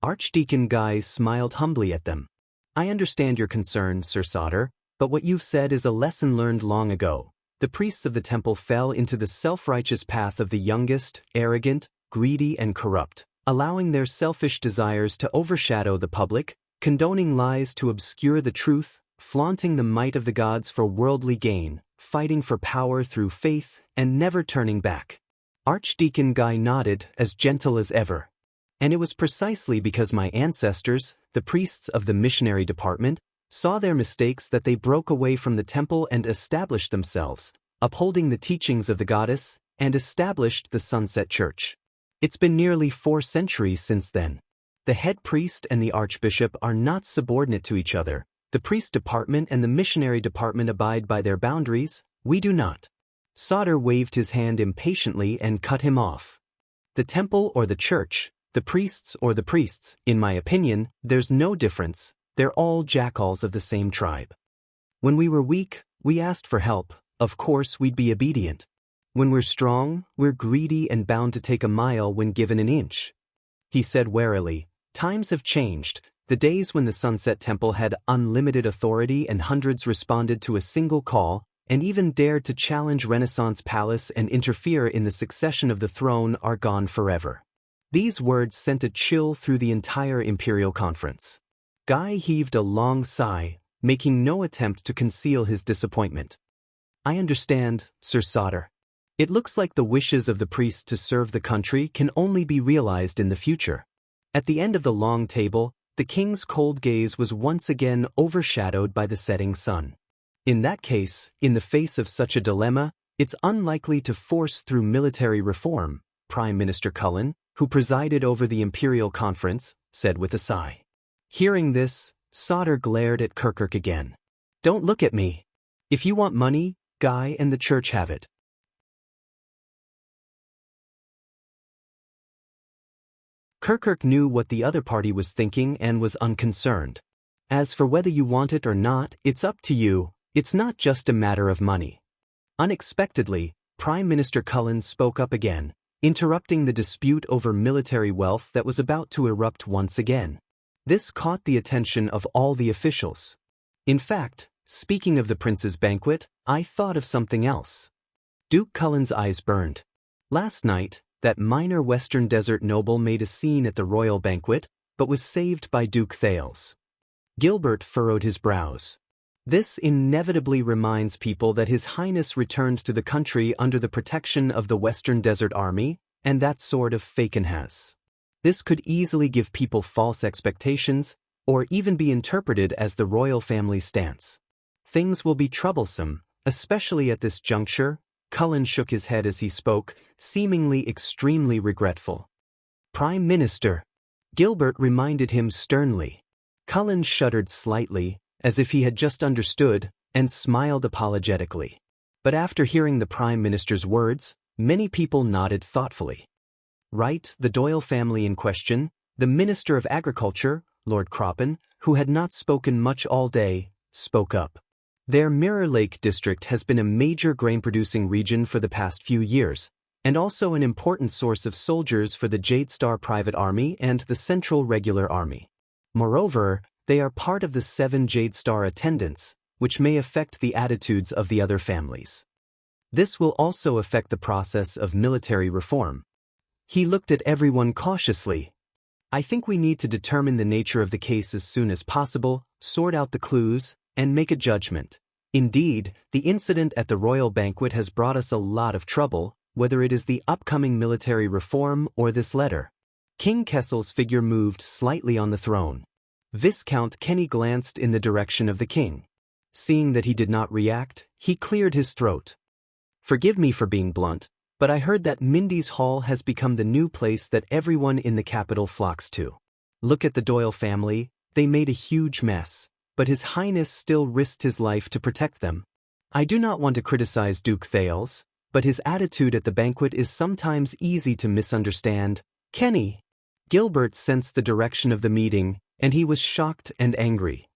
Archdeacon Guy smiled humbly at them. I understand your concern, Sir Sodder, but what you've said is a lesson learned long ago. The priests of the temple fell into the self-righteous path of the youngest, arrogant, greedy and corrupt, allowing their selfish desires to overshadow the public, condoning lies to obscure the truth, flaunting the might of the gods for worldly gain, fighting for power through faith, and never turning back. Archdeacon Guy nodded, as gentle as ever. And it was precisely because my ancestors, the priests of the missionary department, saw their mistakes that they broke away from the temple and established themselves, upholding the teachings of the goddess, and established the Sunset Church. It's been nearly 4 centuries since then. The head priest and the archbishop are not subordinate to each other. The priest department and the missionary department abide by their boundaries, we do not. Sodder waved his hand impatiently and cut him off. The temple or the church, the priests or the priests, in my opinion, there's no difference, they're all jackals of the same tribe. When we were weak, we asked for help, of course we'd be obedient. When we're strong, we're greedy and bound to take a mile when given an inch. He said warily, times have changed. The days when the Sunset Temple had unlimited authority and hundreds responded to a single call, and even dared to challenge Renaissance Palace and interfere in the succession of the throne are gone forever. These words sent a chill through the entire Imperial Conference. Guy heaved a long sigh, making no attempt to conceal his disappointment. I understand, Sir Sodder. It looks like the wishes of the priests to serve the country can only be realized in the future. At the end of the long table, the king's cold gaze was once again overshadowed by the setting sun. In that case, in the face of such a dilemma, it's unlikely to force through military reform, Prime Minister Cullen, who presided over the Imperial Conference, said with a sigh. Hearing this, Sodder glared at Kirkuk again. Don't look at me. If you want money, Guy and the church have it. Kirkuk knew what the other party was thinking and was unconcerned. As for whether you want it or not, it's up to you, it's not just a matter of money. Unexpectedly, Prime Minister Cullen spoke up again, interrupting the dispute over military wealth that was about to erupt once again. This caught the attention of all the officials. In fact, speaking of the prince's banquet, I thought of something else. Duke Cullen's eyes burned. Last night, that minor Western Desert noble made a scene at the royal banquet, but was saved by Duke Thales. Gilbert furrowed his brows. This inevitably reminds people that His Highness returned to the country under the protection of the Western Desert Army, and that sort of fakenhas. This could easily give people false expectations, or even be interpreted as the royal family's stance. Things will be troublesome, especially at this juncture. Cullen shook his head as he spoke, seemingly extremely regretful. Prime Minister. Gilbert reminded him sternly. Cullen shuddered slightly, as if he had just understood, and smiled apologetically. But after hearing the Prime Minister's words, many people nodded thoughtfully. Wright, the Doyle family in question, the Minister of Agriculture, Lord Croppen, who had not spoken much all day, spoke up. Their Mirror Lake district has been a major grain-producing region for the past few years, and also an important source of soldiers for the Jade Star Private Army and the Central Regular Army. Moreover, they are part of the 7 Jade Star attendants, which may affect the attitudes of the other families. This will also affect the process of military reform. He looked at everyone cautiously. I think we need to determine the nature of the case as soon as possible, sort out the clues, and make a judgment. Indeed, the incident at the royal banquet has brought us a lot of trouble, whether it is the upcoming military reform or this letter. King Kessel's figure moved slightly on the throne. Viscount Kenny glanced in the direction of the king. Seeing that he did not react, he cleared his throat. Forgive me for being blunt, but I heard that Mindy's Hall has become the new place that everyone in the capital flocks to. Look at the Doyle family, they made a huge mess, but His Highness still risked his life to protect them. I do not want to criticize Duke Thales, but his attitude at the banquet is sometimes easy to misunderstand. Kenny. Gilbert sensed the direction of the meeting, and he was shocked and angry.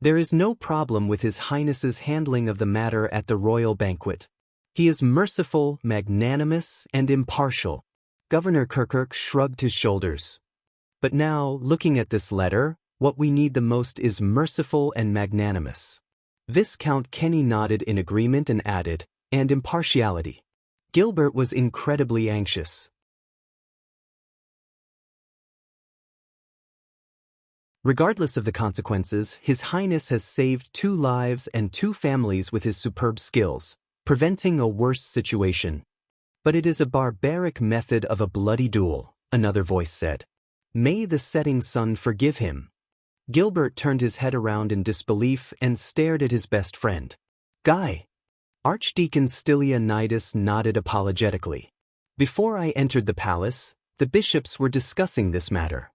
There is no problem with His Highness's handling of the matter at the royal banquet. He is merciful, magnanimous, and impartial. Governor Kirkuk shrugged his shoulders. But now, looking at this letter, what we need the most is merciful and magnanimous. Viscount Kenny nodded in agreement and added, and impartiality. Gilbert was incredibly anxious. Regardless of the consequences, His Highness has saved 2 lives and 2 families with his superb skills, preventing a worse situation. But it is a barbaric method of a bloody duel, another voice said. May the setting sun forgive him. Gilbert turned his head around in disbelief and stared at his best friend. Guy. Archdeacon Stylianides nodded apologetically. Before I entered the palace, the bishops were discussing this matter.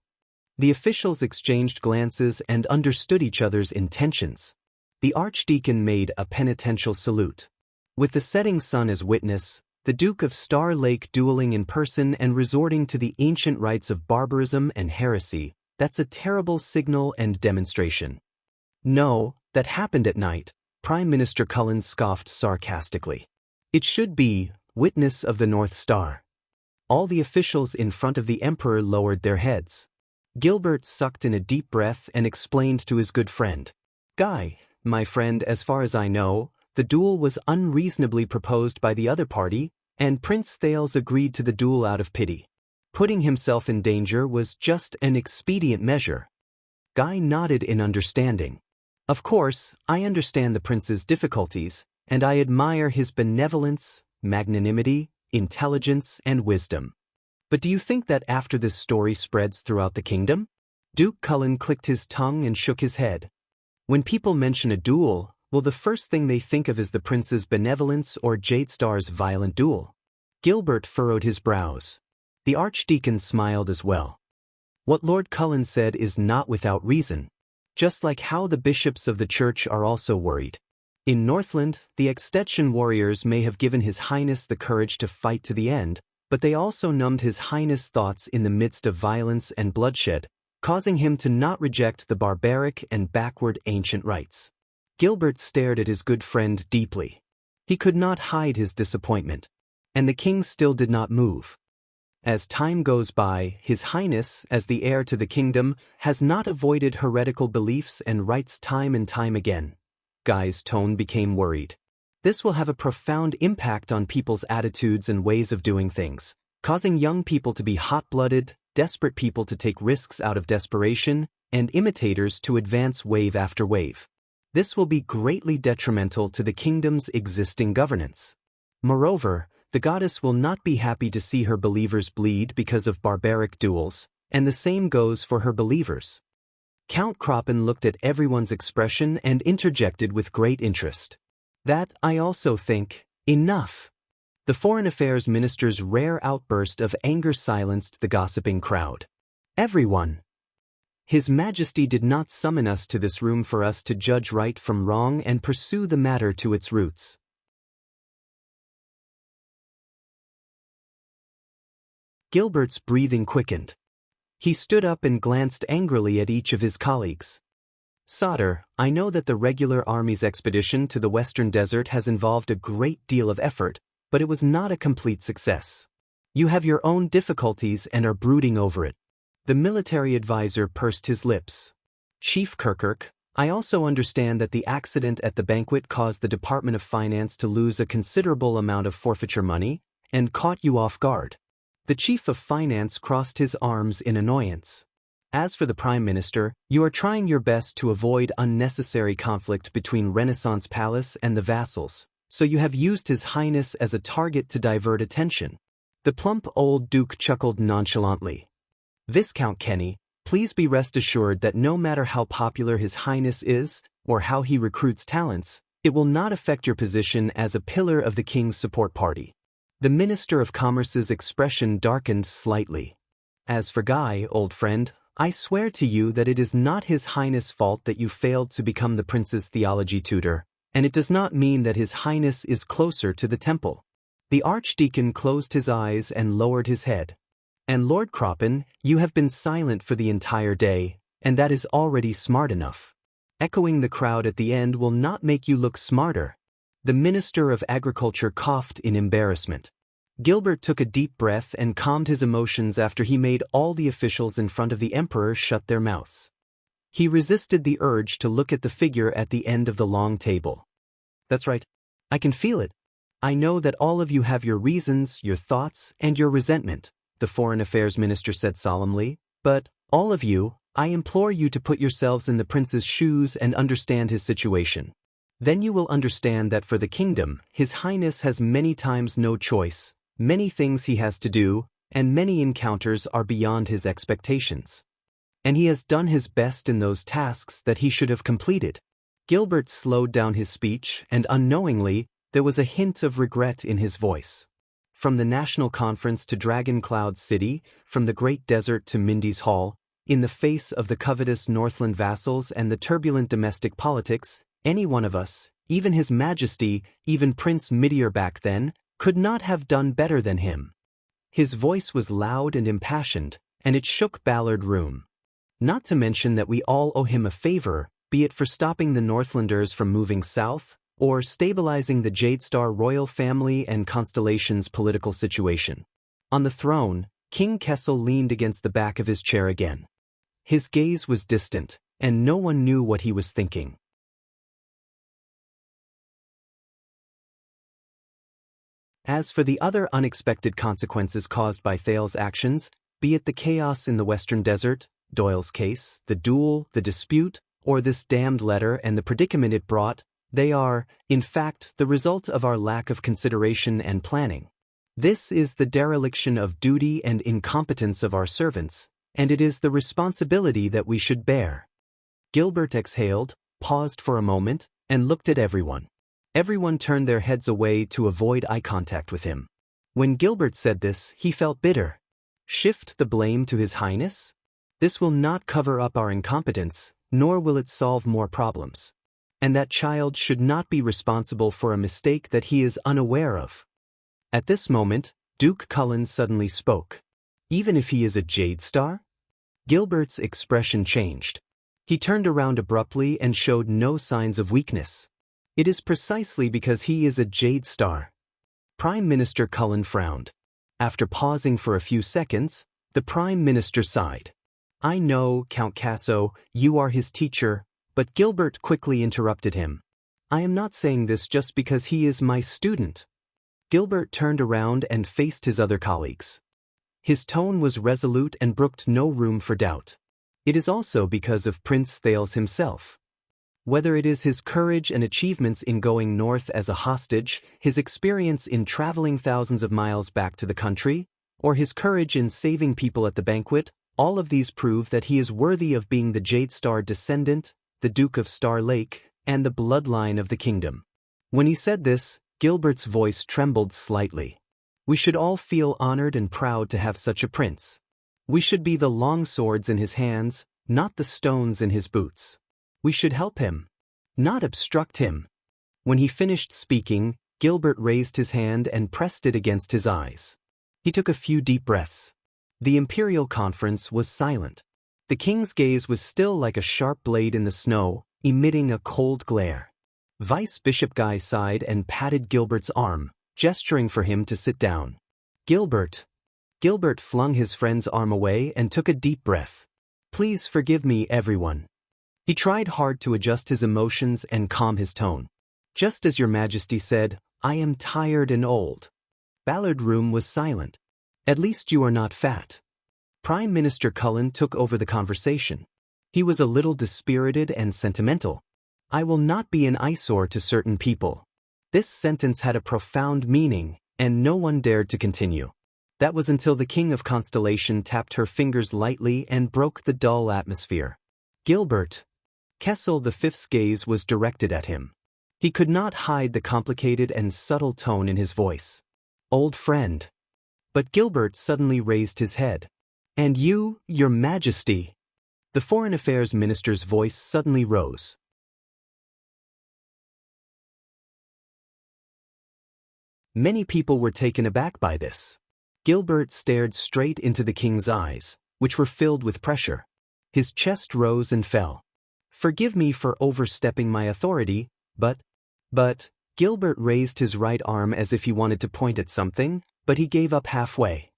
The officials exchanged glances and understood each other's intentions. The archdeacon made a penitential salute. With the setting sun as witness, the Duke of Star Lake dueling in person and resorting to the ancient rites of barbarism and heresy, that's a terrible signal and demonstration. No, that happened at night, Prime Minister Cullen scoffed sarcastically. It should be, witness of the North Star. All the officials in front of the Emperor lowered their heads. Gilbert sucked in a deep breath and explained to his good friend. Guy, my friend, as far as I know, the duel was unreasonably proposed by the other party, and Prince Thales agreed to the duel out of pity. Putting himself in danger was just an expedient measure. Guy nodded in understanding. Of course, I understand the prince's difficulties, and I admire his benevolence, magnanimity, intelligence, and wisdom. But do you think that after this story spreads throughout the kingdom? Duke Cullen clicked his tongue and shook his head. When people mention a duel, well, the first thing they think of is the prince's benevolence or Jadestar's violent duel. Gilbert furrowed his brows. The archdeacon smiled as well. What Lord Cullen said is not without reason, just like how the bishops of the church are also worried. In Northland, the Extension warriors may have given His Highness the courage to fight to the end, but they also numbed His Highness' thoughts in the midst of violence and bloodshed, causing him to not reject the barbaric and backward ancient rites. Gilbert stared at his good friend deeply. He could not hide his disappointment. And the king still did not move. As time goes by, His Highness, as the heir to the kingdom, has not avoided heretical beliefs and rites time and time again. Guy's tone became worried. This will have a profound impact on people's attitudes and ways of doing things, causing young people to be hot-blooded, desperate people to take risks out of desperation, and imitators to advance wave after wave. This will be greatly detrimental to the kingdom's existing governance. Moreover, the goddess will not be happy to see her believers bleed because of barbaric duels, and the same goes for her believers. Count Kroppen looked at everyone's expression and interjected with great interest. That, I also think, enough. The Foreign Affairs Minister's rare outburst of anger silenced the gossiping crowd. Everyone. His Majesty did not summon us to this room for us to judge right from wrong and pursue the matter to its roots. Gilbert's breathing quickened. He stood up and glanced angrily at each of his colleagues. Sire, I know that the regular army's expedition to the Western Desert has involved a great deal of effort, but it was not a complete success. You have your own difficulties and are brooding over it. The military advisor pursed his lips. Chief Kirkuk, I also understand that the accident at the banquet caused the Department of Finance to lose a considerable amount of forfeiture money, and caught you off guard. The Chief of Finance crossed his arms in annoyance. As for the Prime Minister, you are trying your best to avoid unnecessary conflict between Renaissance Palace and the vassals, so you have used His Highness as a target to divert attention. The plump old Duke chuckled nonchalantly. Viscount Kenny, please be rest assured that no matter how popular His Highness is, or how he recruits talents, it will not affect your position as a pillar of the King's support party. The Minister of Commerce's expression darkened slightly. As for Guy, old friend, I swear to you that it is not His Highness' fault that you failed to become the Prince's theology tutor, and it does not mean that His Highness is closer to the temple. The Archdeacon closed his eyes and lowered his head. And Lord Croppen, you have been silent for the entire day, and that is already smart enough. Echoing the crowd at the end will not make you look smarter. The Minister of Agriculture coughed in embarrassment. Gilbert took a deep breath and calmed his emotions after he made all the officials in front of the emperor shut their mouths. He resisted the urge to look at the figure at the end of the long table. That's right. I can feel it. I know that all of you have your reasons, your thoughts, and your resentment, the Foreign Affairs Minister said solemnly, but, all of you, I implore you to put yourselves in the prince's shoes and understand his situation. Then you will understand that for the kingdom, His Highness has many times no choice, many things he has to do, and many encounters are beyond his expectations. And he has done his best in those tasks that he should have completed. Gilbert slowed down his speech, and unknowingly, there was a hint of regret in his voice. From the National Conference to Dragon Cloud City, from the Great Desert to Mindy's Hall, in the face of the covetous Northland vassals and the turbulent domestic politics, any one of us, even His Majesty, even Prince Midir back then, could not have done better than him. His voice was loud and impassioned, and it shook Ballard Room. Not to mention that we all owe him a favor, be it for stopping the Northlanders from moving south, or stabilizing the Jadestar royal family and Constellation's political situation. On the throne, King Kessel leaned against the back of his chair again. His gaze was distant, and no one knew what he was thinking. As for the other unexpected consequences caused by Thale's actions, be it the chaos in the Western Desert, Doyle's case, the duel, the dispute, or this damned letter and the predicament it brought, they are, in fact, the result of our lack of consideration and planning. This is the dereliction of duty and incompetence of our servants, and it is the responsibility that we should bear. Gilbert exhaled, paused for a moment, and looked at everyone. Everyone turned their heads away to avoid eye contact with him. When Gilbert said this, he felt bitter. Shift the blame to His Highness? This will not cover up our incompetence, nor will it solve more problems. And that child should not be responsible for a mistake that he is unaware of. At this moment, Duke Cullen suddenly spoke. Even if he is a Jadestar? Gilbert's expression changed. He turned around abruptly and showed no signs of weakness. It is precisely because he is a Jadestar. Prime Minister Cullen frowned. After pausing for a few seconds, the Prime Minister sighed. I know, Count Casso, you are his teacher, but Gilbert quickly interrupted him. I am not saying this just because he is my student. Gilbert turned around and faced his other colleagues. His tone was resolute and brooked no room for doubt. It is also because of Prince Thales himself. Whether it is his courage and achievements in going north as a hostage, his experience in traveling thousands of miles back to the country, or his courage in saving people at the banquet, all of these prove that he is worthy of being the Jadestar descendant, the Duke of Star Lake, and the bloodline of the kingdom. When he said this, Gilbert's voice trembled slightly. We should all feel honored and proud to have such a prince. We should be the long swords in his hands, not the stones in his boots. We should help him, not obstruct him. When he finished speaking, Gilbert raised his hand and pressed it against his eyes. He took a few deep breaths. The Imperial Conference was silent. The king's gaze was still like a sharp blade in the snow, emitting a cold glare. Vice Bishop Guy sighed and patted Gilbert's arm, gesturing for him to sit down. Gilbert flung his friend's arm away and took a deep breath. Please forgive me, everyone. He tried hard to adjust his emotions and calm his tone. Just as your Majesty said, I am tired and old. Ballard Room was silent. At least you are not fat. Prime Minister Cullen took over the conversation. He was a little dispirited and sentimental. I will not be an eyesore to certain people. This sentence had a profound meaning, and no one dared to continue. That was until the King of Constellation tapped her fingers lightly and broke the dull atmosphere. Gilbert. Kessel V's gaze was directed at him. He could not hide the complicated and subtle tone in his voice. Old friend. But Gilbert suddenly raised his head. And you, your Majesty. The Foreign Affairs Minister's voice suddenly rose. Many people were taken aback by this. Gilbert stared straight into the king's eyes, which were filled with pressure. His chest rose and fell. "Forgive me for overstepping my authority, but, Gilbert raised his right arm as if he wanted to point at something, but he gave up halfway.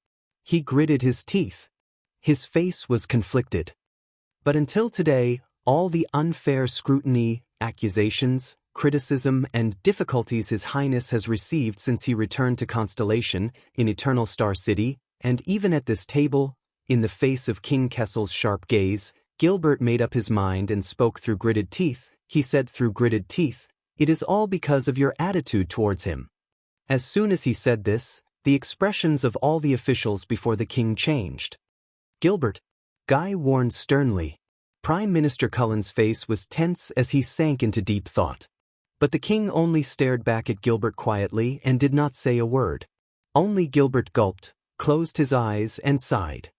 He gritted his teeth. His face was conflicted. But until today, all the unfair scrutiny, accusations, criticism, and difficulties His Highness has received since he returned to Constellation in Eternal Star City, and even at this table, in the face of King Kessel's sharp gaze, Gilbert made up his mind and spoke through gritted teeth. He said through gritted teeth, "It is all because of your attitude towards him." As soon as he said this, the expressions of all the officials before the king changed. "Gilbert," Guy warned sternly. Prime Minister Cullen's face was tense as he sank into deep thought. But the king only stared back at Gilbert quietly and did not say a word. Only Gilbert gulped, closed his eyes, and sighed.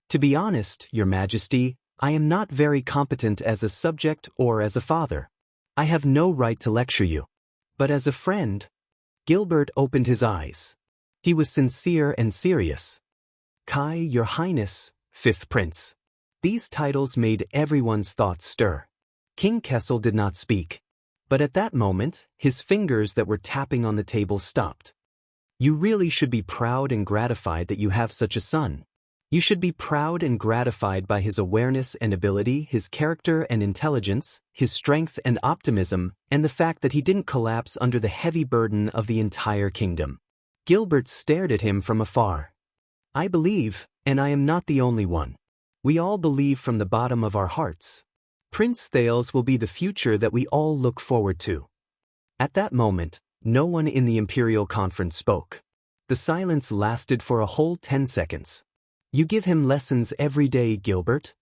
"To be honest, Your Majesty, I am not very competent as a subject or as a father. I have no right to lecture you. But as a friend..." Gilbert opened his eyes. He was sincere and serious. "Kai, Your Highness, Fifth Prince." These titles made everyone's thoughts stir. King Kessel did not speak. But at that moment, his fingers that were tapping on the table stopped. "You really should be proud and gratified that you have such a son. You should be proud and gratified by his awareness and ability, his character and intelligence, his strength and optimism, and the fact that he didn't collapse under the heavy burden of the entire kingdom." Gilbert stared at him from afar. "I believe, and I am not the only one. We all believe from the bottom of our hearts. Prince Thales will be the future that we all look forward to." At that moment, no one in the Imperial Conference spoke. The silence lasted for a whole 10 seconds. "You give him lessons every day, Gilbert?"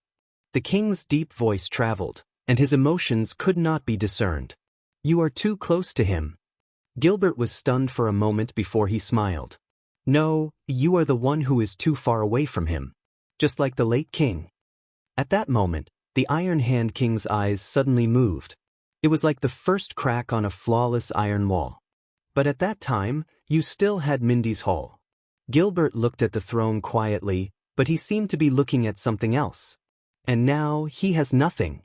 The king's deep voice traveled, and his emotions could not be discerned. "You are too close to him." Gilbert was stunned for a moment before he smiled. "No, you are the one who is too far away from him. Just like the late king." At that moment, the Iron Hand King's eyes suddenly moved. It was like the first crack on a flawless iron wall. "But at that time, you still had Mindy's Hall." Gilbert looked at the throne quietly, but he seemed to be looking at something else. "And now he has nothing."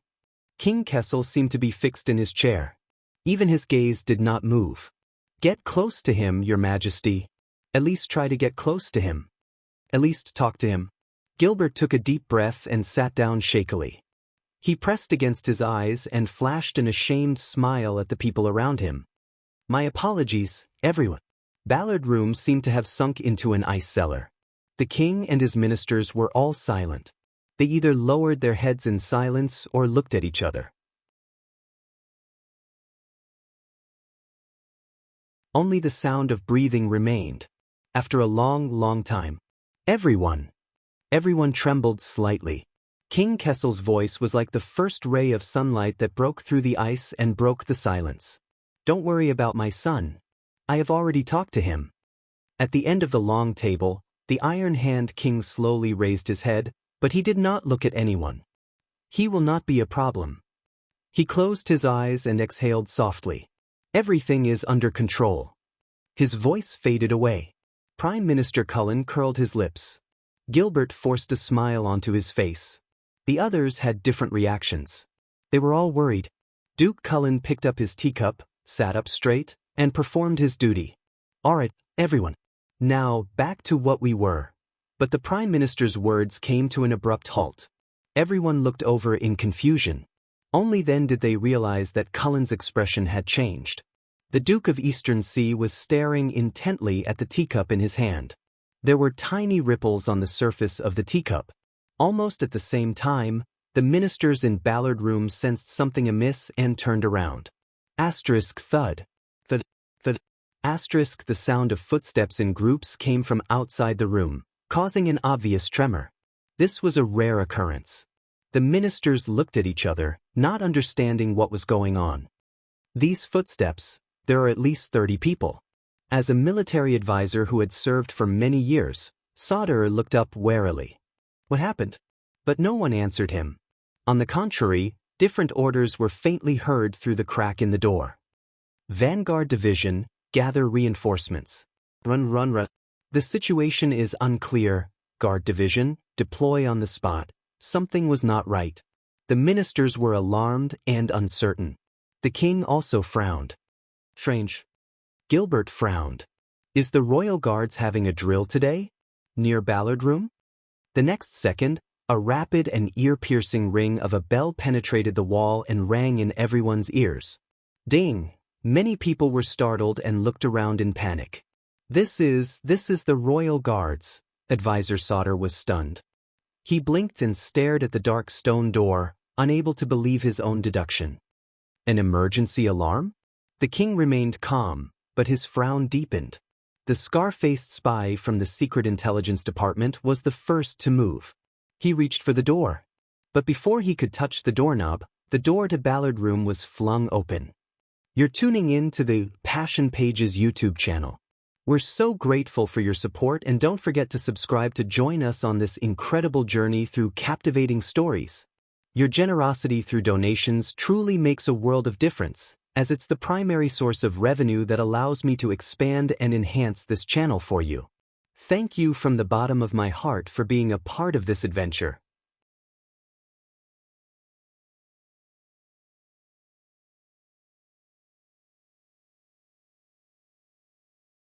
King Kessel seemed to be fixed in his chair. Even his gaze did not move. "Get close to him, Your Majesty. At least try to get close to him. At least talk to him." Gilbert took a deep breath and sat down shakily. He pressed against his eyes and flashed an ashamed smile at the people around him. "My apologies, everyone." Ballard Room seemed to have sunk into an ice cellar. The king and his ministers were all silent. They either lowered their heads in silence or looked at each other. Only the sound of breathing remained. After a long time, Everyone trembled slightly. King Kessel's voice was like the first ray of sunlight that broke through the ice and broke the silence. "Don't worry about my son. I have already talked to him." At the end of the long table, the Iron Hand King slowly raised his head, but he did not look at anyone. "He will not be a problem." He closed his eyes and exhaled softly. "Everything is under control." His voice faded away. Prime Minister Cullen curled his lips. Gilbert forced a smile onto his face. The others had different reactions. They were all worried. Duke Cullen picked up his teacup, sat up straight, and performed his duty. "All right, everyone. Now, back to what we were." But the Prime Minister's words came to an abrupt halt. Everyone looked over in confusion. Only then did they realize that Cullen's expression had changed. The Duke of Eastern Sea was staring intently at the teacup in his hand. There were tiny ripples on the surface of the teacup. Almost at the same time, the ministers in Ballard Room sensed something amiss and turned around. Asterisk thud. Thud. Thud. Asterisk the sound of footsteps in groups came from outside the room, causing an obvious tremor. This was a rare occurrence. The ministers looked at each other, not understanding what was going on. These footsteps, there are at least 30 people. As a military advisor who had served for many years, Sauter looked up warily. What happened? But no one answered him. On the contrary, different orders were faintly heard through the crack in the door. "Vanguard Division, gather reinforcements. Run. The situation is unclear. Guard division, deploy on the spot. Something was not right. The ministers were alarmed and uncertain. The king also frowned. Strange. Gilbert frowned. Is the royal guards having a drill today? Near Ballard Room? The next second, a rapid and ear-piercing ring of a bell penetrated the wall and rang in everyone's ears. Ding! Many people were startled and looked around in panic. This is the royal guards. Advisor Sauter was stunned. He blinked and stared at the dark stone door, unable to believe his own deduction. An emergency alarm? The king remained calm, but his frown deepened. The scar-faced spy from the Secret Intelligence Department was the first to move. He reached for the door. But before he could touch the doorknob, the door to Ballard Room was flung open. You're tuning in to the Passion Pages YouTube channel. We're so grateful for your support, and don't forget to subscribe to join us on this incredible journey through captivating stories. Your generosity through donations truly makes a world of difference, as it's the primary source of revenue that allows me to expand and enhance this channel for you. Thank you from the bottom of my heart for being a part of this adventure.